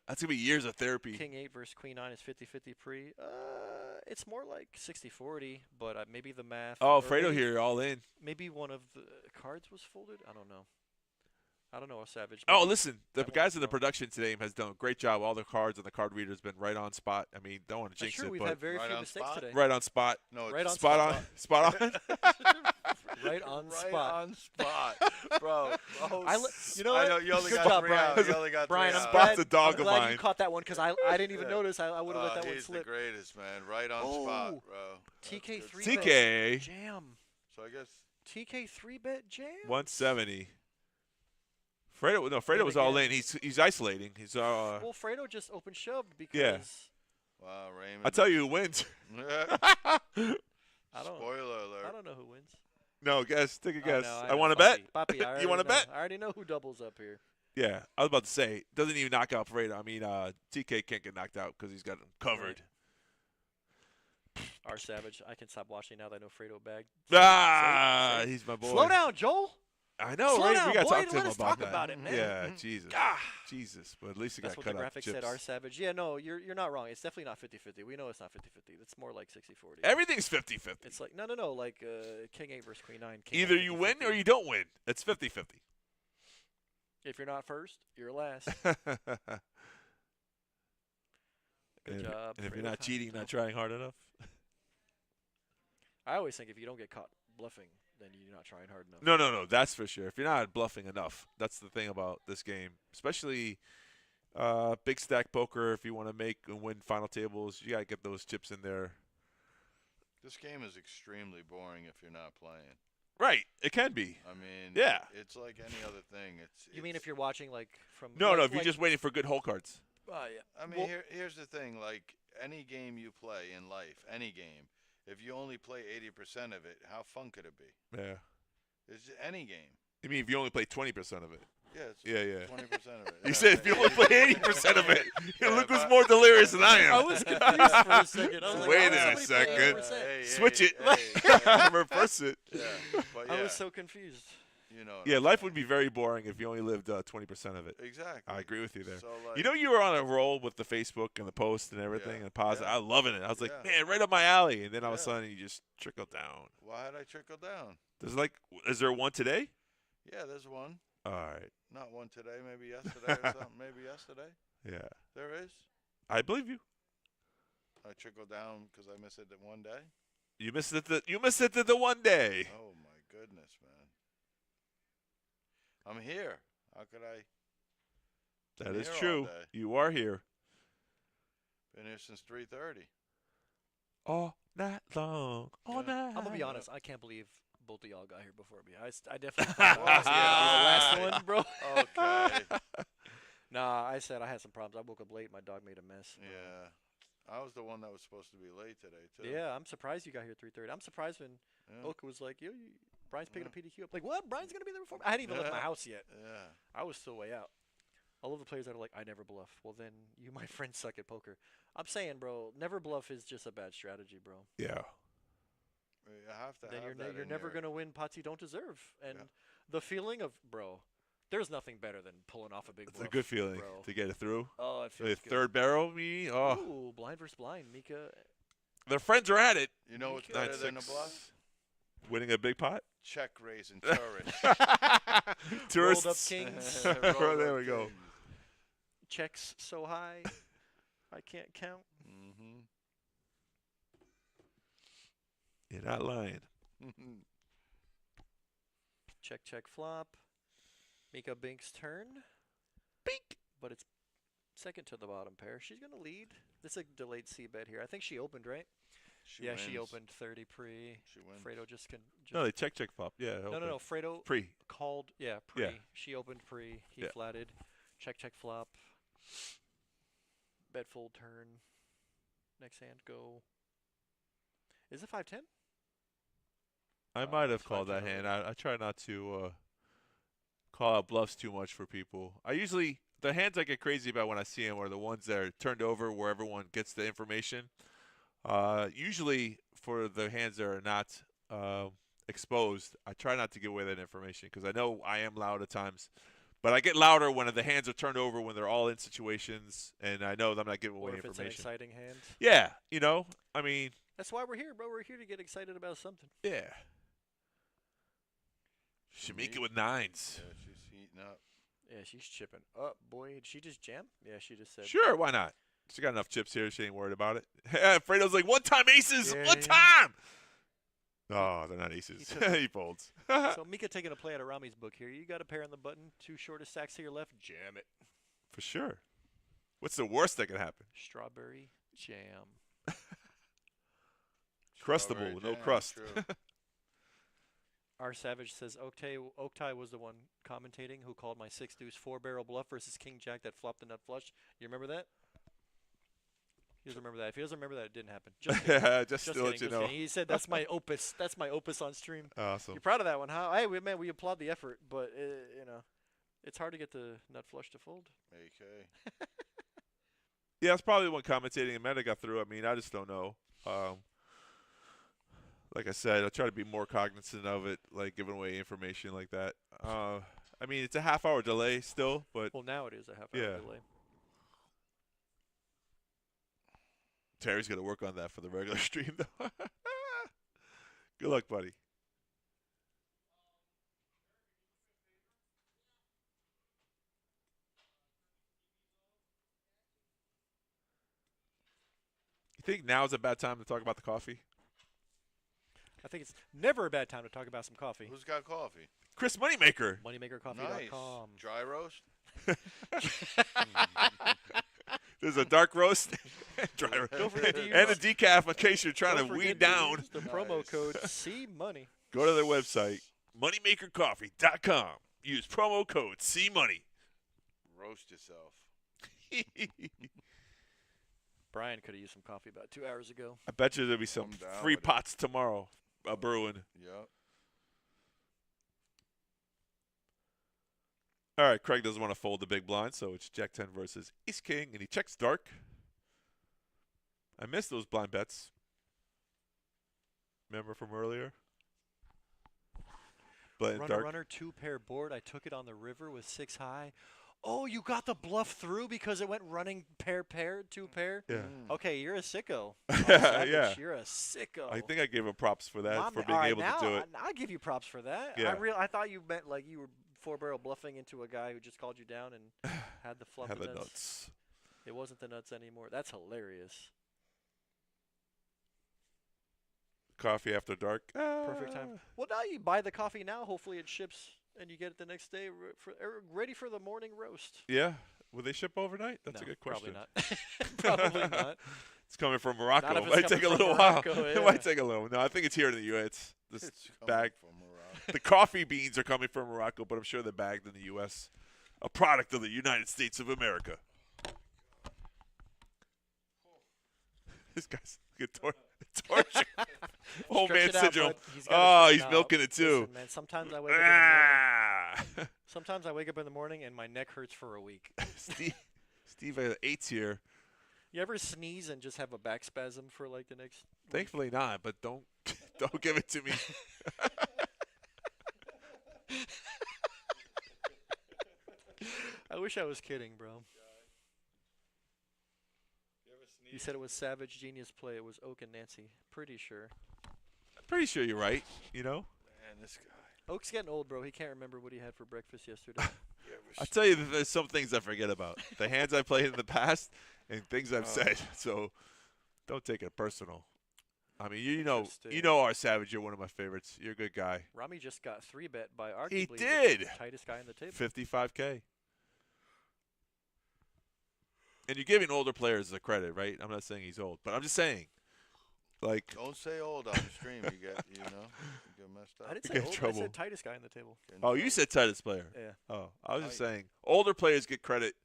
That's gonna be years of therapy. King 8 versus Queen 9 is 50-50 pre. It's more like 60-40, but maybe the math. Oh, or Fredo maybe- here, all in. Maybe one of the cards was folded. I don't know. Savage. Oh, Maybe- listen, the I won't guys in the know. production today has done a great job. All the cards and the card readers been right on spot. I mean, don't want to That's jinx true. it, We've but had very Right few on mistakes spot? today. right on spot. No, Right it's on Spot on. Spot on. Right on right spot. on spot, bro. You know I what? know you only Good got job, 3 Brian. hours. You only got Brian, 3 I'm hours. Spot's glad, a dog I'm of glad mine. you caught that one because I didn't even notice. I would have let that one He's slip. the greatest, man. Right on Oh. spot, bro. TK That's good 3 stuff. TK jam. So I guess TK 3-bet jam. 170. Fredo was all in. He's isolating. He's Well, Fredo just open shoved because Yeah. wow, Raymond. I tell you who wins. I don't. Spoiler alert. I don't know who wins. No, guess. Take a guess. know, I want to bet. Papi, I You want to bet? I already know who doubles up here. Yeah, I was about to say doesn't even knock out Fredo. I mean, TK can't get knocked out because he's got him covered. R Savage. I can stop watching now that I know Fredo bagged. Ah, he's my boy. Slow down, Joel. I know, Slow right? down, we got to boy. talk to Let him us about talk that. about it, man. Yeah, Jesus. Ah. Jesus. But at least he That's got what cut the up graphic chips. said, R Savage. Yeah, no, you're not wrong. It's definitely not 50-50. We know it's not 50-50. It's more like 60-40. Everything's 50-50. It's like, no, like King 8 versus Queen 9. King Either had you win 50-50. or you don't win. It's 50-50. If you're not first, you're last. Good job. And if you're Fredo not cheating, Facundo. not trying hard enough. I always think if you don't get caught bluffing, then you're not trying hard enough. No. That's for sure. If you're not bluffing enough, that's the thing about this game. Especially big stack poker, if you want to make and win final tables, you got to get those chips in there. This game is extremely boring if you're not playing. Right. It can be. I mean, Yeah. it's like any other thing. You mean if you're watching like from? No, like, if you're just waiting for good hole cards. Yeah. I mean, here's the thing. Like any game you play in life, any game, if you only play 80% of it, how fun could it be? Yeah. It's any game. You mean if you only play 20% of it? Yeah, it's Yeah. 20% of it. You said if you only play 80% of it. Look who's more delirious than I am. I was confused for a second. I was like, Wait how a does somebody play second. 80%? Switch it. Reverse it. Yeah, but I yeah, was so confused. you know. what Yeah, I'm life saying. would be very boring if you only lived 20% of it. Exactly. I agree with you there. So, like, You know, you were on a roll with the Facebook and the post and everything Yeah, and positive. yeah. I loving it. I was like, Yeah. man, right up my alley. And then all of a Yeah. sudden, you just trickle down. why had I trickled down? Is there one today? Yeah, there's one. All right. Not one today. Maybe yesterday or something. Maybe yesterday. Yeah. There is. I believe you. I trickled down because I missed it that one day. You missed it. You missed it the one day. Oh my goodness, man! I'm here. How could I? That been is here all true. day. You are here Been here since 3:30. all night long. All Yeah. night. I'm gonna be honest. I can't believe both of y'all got here before me. I definitely thought I was the last one, bro. Okay. Nah, I said I had some problems. I woke up late. My dog made a mess. Yeah. I was the one that was supposed to be late today too. Yeah, I'm surprised you got here 3:30. I'm surprised when Yeah. Oka was like, "Yo, Brian's picking up PDQ." I'm like, "What? Brian's gonna be there before me?" I hadn't even left my Yeah. house yet. Yeah. I was still way out. I love the players that are like, "I never bluff." Well, then you, my friend, suck at poker. I'm saying, bro, never bluff is just a bad strategy, bro. Yeah. You have to Then have that you're in never your- gonna win pots you don't deserve. And Yeah. the feeling of, bro, there's nothing better than pulling off a big It's bluff. a good feeling bro. to get it through. Oh, it The feels good. third barrel, me. Oh, Ooh, blind versus blind, Mika. their friends are at it. You know what's Nine, better than a 9-6. bluff? Winning a big pot. Check raising tourists. Tourists. Rolled up kings. There we go. Checks so high, I can't count. Mm-hmm. You're not lying. Check, check, flop. Mika Bink's turn. Bink. But it's second to the bottom pair. She's going to lead. This is a delayed C bet here. I think she opened, right? She wins. opened 30 pre. She wins. Fredo just can. Just No, they check flop. Yeah. no. Fredo Pre. called. Yeah, pre. Yeah. She opened pre. He Yeah. flatted. Check, check, flop. Bet fold turn. Next hand, go. Is it 5-10? I might have it's called that 5-10 hand. already. I try not to call out bluffs too much for people. I usually the hands I get crazy about when I see them are the ones that are turned over where everyone gets the information. Usually for the hands that are not exposed, I try not to give away that information because I know I am loud at times. But I get louder when the hands are turned over when they're all in situations, and I know that I'm not giving away Or if it's an information. exciting hand. Yeah, I mean, That's why we're here, bro. We're here to get excited about something. yeah. Should make it with nines. Yeah, she's heating up. Yeah, she's chipping up, boy. Did she just jam? Yeah, she just said. Sure, why not? She got enough chips here. She ain't worried about it. Fredo's like, one-time aces, Yeah, one yeah. time. No, they're not aces. He took He folds. So Mika taking a play out of Rami's book here. You got a pair on the button, two shortest stacks to your left. Jam it. For sure. What's the worst that can happen? Strawberry jam. Crustable, Strawberry no jam, crust. true. R Savage says Oktay was the one commentating who called my 6 deuce 4-barrel bluff versus King Jack that flopped the nut flush. You remember that? He doesn't remember that. If he doesn't remember that, it didn't happen. Just kidding. Yeah, just Just to kidding, let you just know. kidding. He said that's my opus. That's my opus on stream. Awesome. You're proud of that one, huh? Hey, we applaud the effort, but it's hard to get the nut flush to fold. AK. Yeah, it's probably when commentating and Meta got through. I mean, I just don't know. like I said, I'll try to be more cognizant of it, like giving away information like that. I mean, it's a half-hour delay still, but Well, now it is a half-hour Yeah. delay. Terry's gonna work on that for the regular stream, though. Good luck, buddy. You think now's a bad time to talk about the coffee? I think it's never a bad time to talk about some coffee. Who's got coffee? Chris Moneymaker. MoneymakerCoffee.com. Nice. Dry roast? There's a dark roast, dry roast, Don't forget to and a use- decaf in case you're trying Don't to forget weed to down. use the promo Nice. code CMoney. Go to their website, moneymakercoffee.com. Use promo code CMoney. Roast yourself. Brian could have used some coffee about 2 hours ago. I bet you there'll be some I'm down free with it. pots tomorrow brewing. Yep. All right, Craig doesn't want to fold the big blind, so it's Jack 10 versus Ace King, and he checks dark. I missed those blind bets. Remember from earlier? Blind Runner, dark. runner, 2-pair board. I took it on the river with 6 high. Oh, you got the bluff through because it went running pair, 2-pair? Yeah. Okay, you're a sicko. Yeah. You're a sicko. I think I gave him props for that, My for man- being all right, able now, to do it. I give you props for that. Yeah. I thought you meant like you were 4-barrel bluffing into a guy who just called you down and had the fluff Had the nuts. nuts. It wasn't the nuts anymore. That's hilarious. Coffee after dark. Perfect time. Well, now you buy the coffee now. Hopefully it ships and you get it the next day ready for the morning roast. Yeah. Will they ship overnight? That's No, a good question. Probably not. Probably not. It's coming from Morocco. Not if It it's might take a coming from little while. Morocco, It yeah. might take a little. No, I think it's here in the U.S. This It's coming bag. from Morocco. The coffee beans are coming from Morocco, but I'm sure they're bagged in the U.S. A product of the United States of America. This guy's torture. Old Stretch man it out, syndrome. bud. He's gotta Oh, stretch he's out. milking it too. Listen, man, sometimes I wake up in the morning. Ah. Sometimes I wake up in the morning and my neck hurts for a week. Steve has 8s here. You ever sneeze and just have a back spasm for like the next week? Thankfully not, but don't give it to me. I wish I was kidding, bro. You said it was Savage Genius Play. It was Oak and Nancy. Pretty sure. I'm pretty sure you're right, you know? Man, this guy. Oak's getting old, bro. He can't remember what he had for breakfast yesterday. You ever I'll tell you that there's some things I forget about. The hands I played in the past and things I've said. So don't take it personal. I mean, you know Interesting. our Savage, you're one of my favorites. You're a good guy. Rami just got 3-bet by arguably He the did. tightest guy in the table. 55K. And you're giving older players the credit, right? I'm not saying he's old, but I'm just saying, like, Don't say old on the stream. You get messed up. I didn't You say get in old. I trouble. said tightest guy in the table. Get in oh, you trouble. said tightest player. Yeah. Oh, I was just Tight. saying, older players get credit,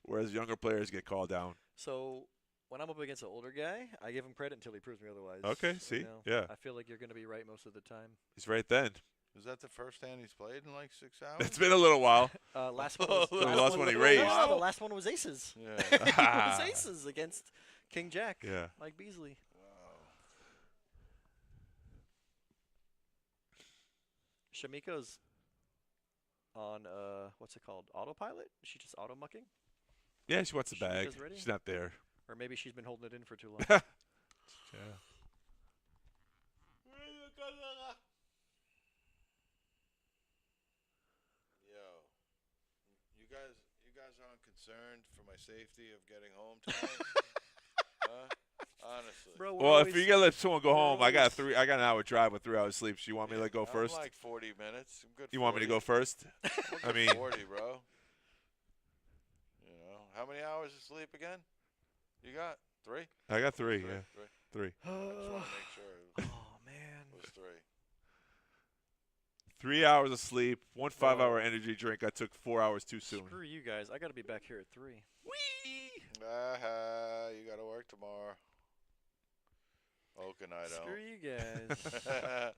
whereas younger players get called down. So when I'm up against an older guy, I give him credit until he proves me otherwise. Okay, you see? know? Yeah. I feel like you're going to be right most of the time. He's right then. Is that the first hand he's played in like 6 hours? It's been a little while. Last one was, The last one he raised. No, the last one was aces. Yeah. It was aces against King Jack. Yeah. Mike Beasley. Wow. Shamika's on what's it called? Autopilot? Is she just auto mucking? Yeah, she wants the She bag. was ready? She's not there. Or maybe she's been holding it in for too long. Yeah. Yo, you guys aren't concerned for my safety of getting home tonight? Huh? Honestly. Bro, we're Well, if always- you're gonna let someone go we're home, I got always- an hour drive with 3 hours sleep. So you want me to let go first? I'm like 40 minutes. I'm good. You want me to 40. go first? I mean, 40, bro. You know, how many hours of sleep again? You got 3? I got 3. Yeah, 3. I just want to make sure Oh man. it was 3. 3 hours of sleep, 1 5-hour energy drink. I took 4 hours too soon. Screw you guys. I got to be back here at 3. Whee! You got to work tomorrow. Okay, I don't. Screw you guys. I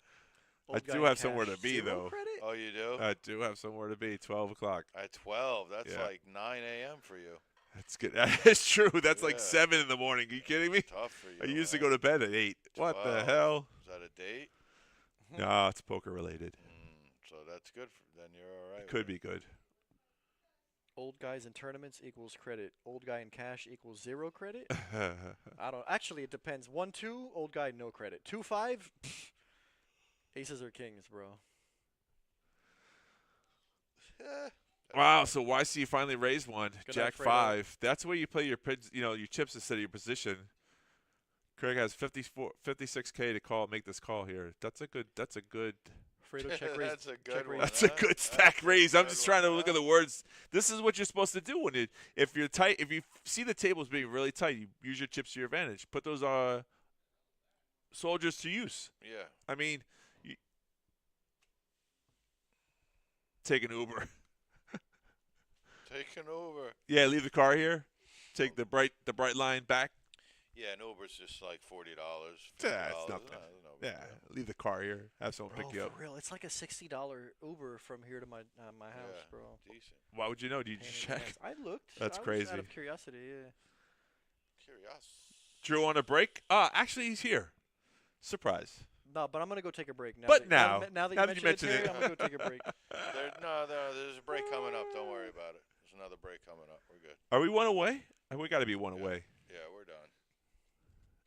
Old guy do in have somewhere cash. to be, 0 though. Credit? Oh, you do? I do have somewhere to be. 12 o'clock. At 12. That's Yeah. like 9 a.m. for you. That's good. That's true. That's like Yeah. 7 in the morning. Are you kidding me? Tough for you. I used to man. go to bed at 8. What the 12. hell? Is that that a date? No, it's poker related. So that's good. Then you're all right. Could be good. Old guys in tournaments equals credit. Old guy in cash equals 0 credit. I don't. Actually, it depends. 1-2, old guy no credit. 2-5, aces or kings, bro. Wow, so YC finally raised one. Good Jack night, Fredo. 5. That's where you play your your chips instead of your position. Craig has 56K to make this call here. That's a good. Fredo check raise. That's a check good one. raise. That's a good stack That's a raise. I'm good just trying to one, look at the words. This is what you're supposed to do if you're tight. If you see the tables being really tight, you use your chips to your advantage. Put those soldiers to use. Yeah. I mean, take an Uber. Taking over. Yeah, leave the car here. Take the bright line back. Yeah, an Uber's just like $40. Yeah, it's nothing. No big Yeah, deal. leave the car here. Have someone Bro, pick you up. for real, it's like a $60 Uber from here to my house, Yeah, bro. decent. Why would you know? Do you Pain just in the check? ass. I looked. That's I was crazy. Out of curiosity, yeah. Curious. Drew on a break? Actually, he's here. Surprise. No, but I'm gonna go take a break now. But that, now that that you you mentioned mention it, it. I'm gonna go take a break. There's a break coming up. Don't worry about it. There's another break coming up. We're good. Are we one away? We got to be one Yeah. away. Yeah, we're done.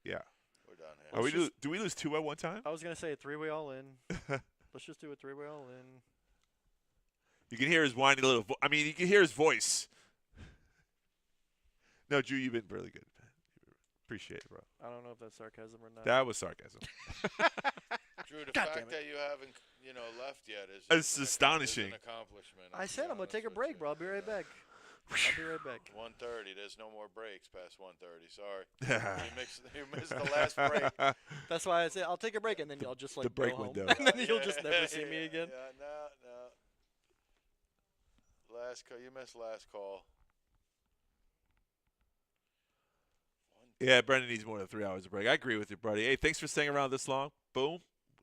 Yeah. We're done here. Are we do we lose 2 at one time? I was gonna say a 3-way all in. Let's just do a 3-way all in. You can hear his whiny little you can hear his voice. No, Drew, you've been really good. Appreciate it, bro. I don't know if that's sarcasm or not. That was sarcasm. Drew, the God fact damn it. that you haven't, left yet is It's is astonishing. Is an accomplishment. I said I'm gonna take a break, bro. I'll be right back. I'll be right back. 1:30. There's no more breaks past 1:30. Sorry. You missed the last break. That's why I said I'll take a break and then I'll just like The break go home. window. and then you'll just never see me again. Yeah, no. Last call. You missed last call. Yeah, Brendan needs more than 3 hours of break. I agree with you, buddy. Hey, thanks for staying around this long. Boom.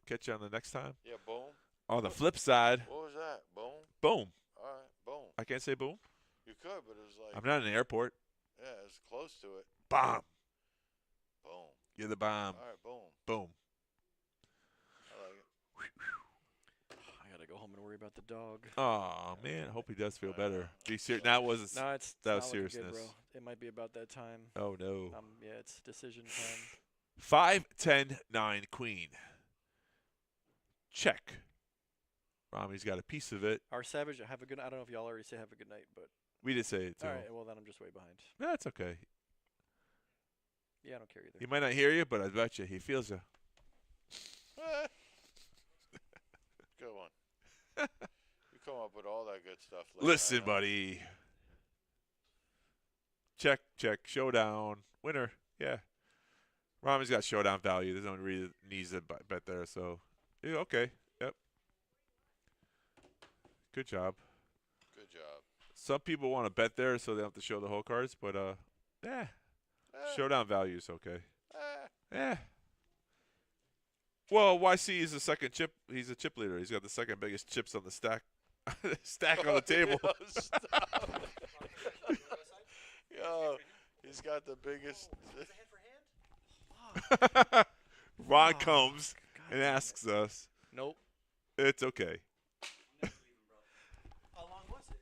Catch you on the next time. Yeah, boom. On the flip side, What was that? Boom. boom. All right, boom. I can't say boom. You could, but it was like I'm not in an airport. yeah, it's close to it. Bomb. Boom. You're the bomb. All right, boom. Boom. I like it. I gotta go home and worry about the dog. Oh man, I hope he does feel better. Be serious. That wasn't. No, it's that not was looking seriousness. Good, bro. It might be about that time. Oh no. Yeah, it's decision time. 5, 10, 9, queen. Check. Rami's got a piece of it. Our Savage, have a good. I don't know if y'all already say have a good night, but We did say it too. all right. Well, then I'm just way behind. That's okay. Yeah, I don't care either. He might not hear you, but I bet you he feels you. Good one. You come up with all that good stuff. late Listen, night, huh? buddy. Check, check, showdown, winner. Yeah. Rami's got showdown value. There's no reason needs to bet there. So, yeah, okay. Yep. Good job. Good job. Some people want to bet there so they don't have to show the whole cards, but yeah, showdown value is okay. Yeah. Well, YC is the second chip. He's a chip leader. He's got the second biggest chips on the stack on the table. Yo, stop. Yo, he's got the biggest. Ron comes and asks us. Nope. It's okay. How long was it?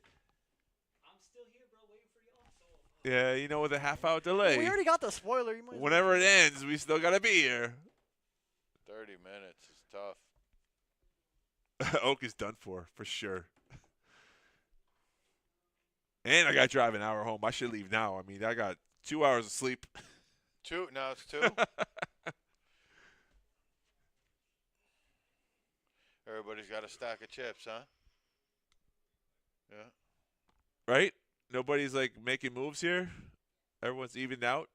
I'm still here, bro, waiting for y'all. So, Yeah, you know, with a half-hour delay. We already got the spoiler. You might as well- Whenever it ends, we still got to be here. 30 minutes is tough. Oak is done for sure. And I got to drive an hour home. I should leave now. I mean, I got 2 hours of sleep. 2? Now it's 2? Everybody's got a stack of chips, huh? Yeah. Right? Nobody's, like, making moves here. Everyone's evened out.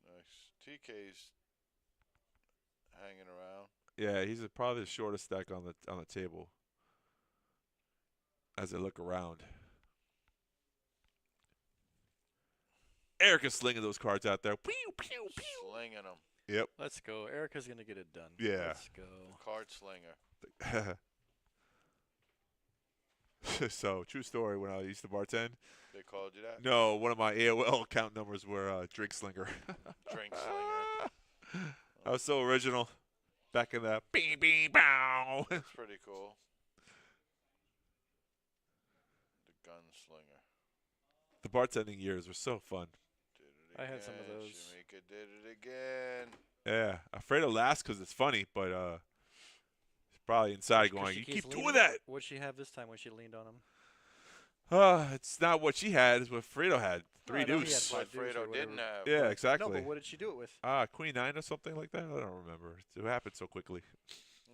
Nice. TK's hanging around. Yeah, he's probably the shortest stack on the table as I look around. Erica's slinging those cards out there. Pew, pew, pew. Slinging them. Yep. Let's go. Erica's gonna get it done. Yeah. Let's go. Card slinger. So, true story, when I used to bartend, They called you that? no, one of my AOL account numbers were Drink Slinger. Drink slinger. I was so original. Back in the bing, bing, bow. That's pretty cool. The gunslinger. The bartending years were so fun. Did it I again. had some of those. Shamika did it again. Yeah, Alfredo laughs because it's funny, but he's probably inside 'Cause going, she "You keeps keep doing leaning? that." What'd she have this time when she leaned on him? It's not what she had; it's what Fredo had. Three I know he had deuce. five What deuce or Fredo didn't whatever. have. Yeah, but exactly. No, but what did she do it with? Queen 9 or something like that. I don't remember. It happened so quickly.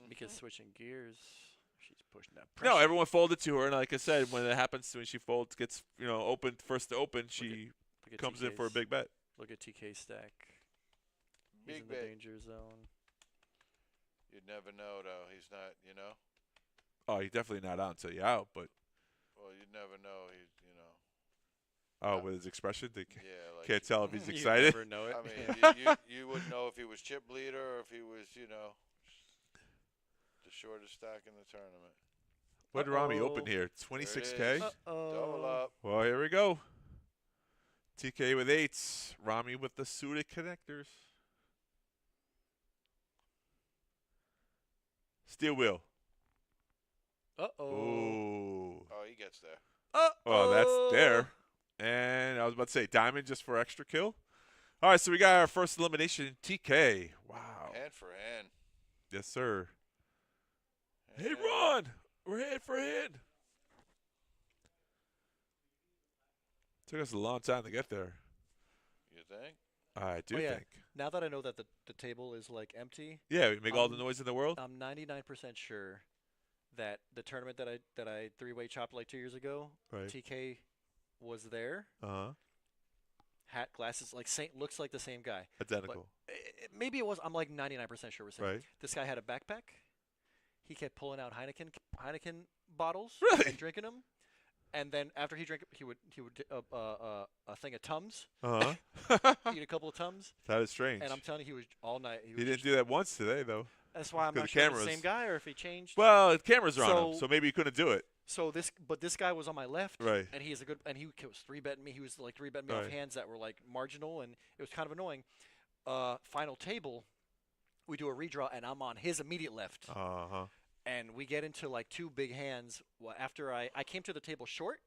Because switching gears, she's pushing that pressure. No, everyone folded to her, and like I said, when it happens, when she folds, gets open first to open, she Look at comes in for a TK's big bet. Look at TK stack. He's Big in the bet. danger zone. You'd never know, though. He's not, you know. Oh, he's definitely not out until you're out, but Well, you'd never know. He's, you know. with his expression, they Yeah, like. can't tell if he's You excited. never know it. I mean, you wouldn't know if he was chip leader or if he was, you know, the shortest stack in the tournament. What did Rami open Uh-oh. here? There it 26K. is. Double up. Well, here we go. TK with 8s. Rami with the suited connectors. Steel wheel. Uh-oh. Ooh. Oh, he gets there. Uh-oh. Oh, that's there. And I was about to say diamond just for extra kill. All right, so we got our first elimination. TK. Wow. Hand for hand. Yes, sir. Hey, Hand. Ron. We're hand for hand. Took us a long time to get there. You think? I do Oh, yeah. think. Now that I know that the table is like empty, Yeah, we make all the noise in the world. I'm 99% sure that the tournament that I three-way chopped like 2 years ago, Right. TK was there. Uh-huh. Hat, glasses, like looks like the same guy. Identical. Maybe it was. I'm like 99% sure it was him. Right. This guy had a backpack. He kept pulling out Heineken bottles Really? and drinking them. And then after he drank, he would a thing of Tums, Uh-huh. eat a couple of Tums. That is strange. And I'm telling you, he was all night. He didn't do that once today, though. That's why I'm 'cause not the sure if it's the cameras. same guy or if he changed. Well, the cameras are on him, So- so maybe he couldn't do it. So this guy was on my left, Right. and he was three betting me. He was like three betting me off Right. hands that were like marginal, and it was kind of annoying. Final table, we do a redraw, and I'm on his immediate left, Uh-huh. and we get into like two big hands. Well, after I came to the table short,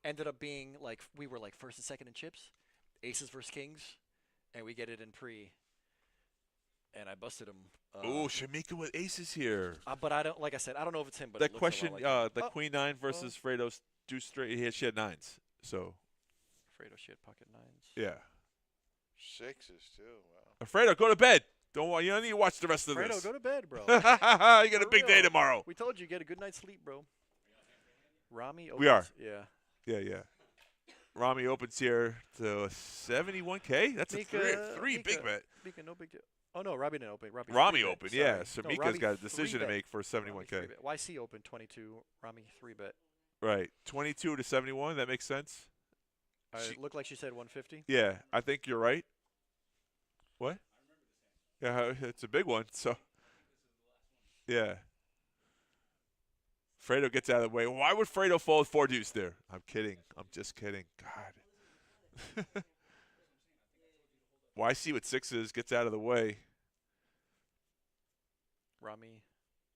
ended up being like we were like first and second in chips, aces versus kings, and we get it in pre. And I busted him. Ooh, Shamika with aces here. But I don't, like I said, I don't know if it's him. But That it looks question, a lot like him. the Oh, Queen 9 versus Fredo's deuce straight, she had 9s. So, Fredo, she had pocket nines. yeah. Sixes, too. Wow. Fredo, go to bed. You don't need to watch the rest of Fredo, this. go to bed, bro. You got a For big day real. tomorrow. We told you get a good night's sleep, bro. Rami opens. We are. Yeah. Yeah. Rami opens here to 71K. That's a three big bet. Mika, no big deal. Oh no, Robbie didn't open. Rami opened, yeah. So No, Mika's Robbie got a decision to three-bet. make for 71K. YC opened 22. Rami 3-bet. Right. 22 to 71. That makes sense. She- It looked like she said 150. Yeah, I think you're right. What? Yeah, it's a big one. So, yeah. Fredo gets out of the way. Why would Fredo fold 4 deuce there? I'm kidding. I'm just kidding. God. YC with 6s gets out of the way. Rami,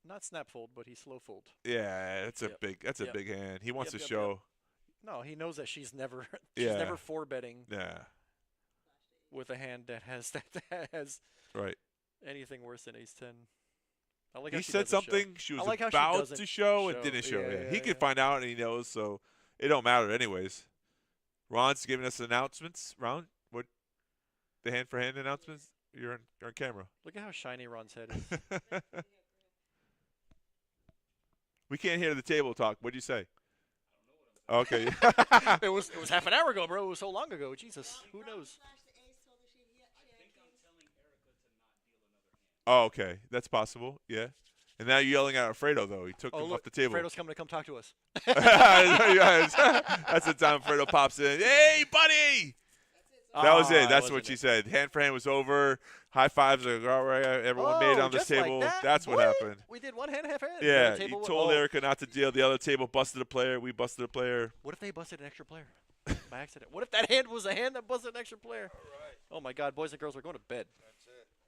not snap fold, but he slow fold. Yeah, that's a Yep. big. That's a Yep. big hand. He wants Yep, to yep, show. No, he knows that she's never Yeah. never 4-betting Yeah. with a hand that has Right. anything worse than ace 10. I like He how she said doesn't show. something she was I like how she about doesn't to show and show. didn't show. Yeah, He yeah, can yeah. find out and he knows, so it don't matter anyways. Ron's giving us announcements. Ron, what? The hand for hand announcements? You're on camera. Look at how shiny Ron's head is. We can't hear the table talk. What'd you say? Okay. it was half an hour ago, bro. It was so long ago. Jesus, who knows? Oh, okay. That's possible. Yeah. And now you're yelling at Alfredo, though. He took Oh, him look, off the table. Fredo's coming to come talk to us. Yes. That's the time Fredo pops in. Hey, buddy! That was it. That's what she said. Hand for hand was over. High fives are all right. Everyone made it on this just like table. that? That's what Boy, happened. We did one hand, half hand. Yeah, The he table told oh, Erica not to deal. The other table busted a player. We busted a player. What if they busted an extra player by accident? What if that hand was a hand that busted an extra player? Oh my God, boys and girls, we're going to bed.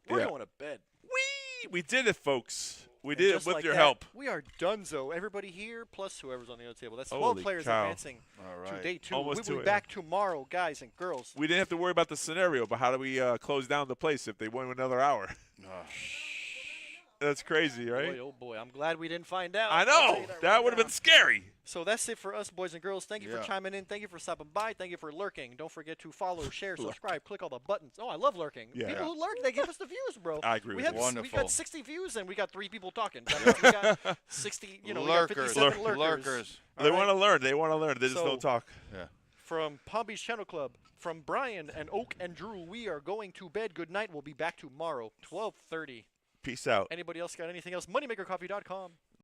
We're Yeah. going to bed. Whee! We did it, folks. We And did it just with like your that, help. We are donezo. Everybody here plus whoever's on the other table. That's 12 Holy players cow. advancing All to right. day 2. Almost We'll to be it, back tomorrow, guys and girls. We didn't have to worry about the scenario, but how do we close down the place if they win another hour? That's crazy, right? Boy, oh boy, I'm glad we didn't find out. I I'll tell know. you That right would have now. been scary. So that's it for us, boys and girls. Thank you for Yeah. chiming in. Thank you for stopping by. Thank you for lurking. Don't forget to follow, share, subscribe, click all the buttons. Oh, I love lurking. Yeah. People who lurk, they give us the views, bro. I agree we with have you. We Wonderful. got 60 views and we got 3 people talking. That means we got 60, we got 57 lurkers. Lurkers. All They right? want to learn. They want to learn. They just So- don't talk. Yeah. From Palm Beach Channel Club, from Brian and Oak and Drew, we are going to bed. Good night. We'll be back tomorrow, 12:30. Peace out. Anybody else got anything else? Moneymakercoffee.com.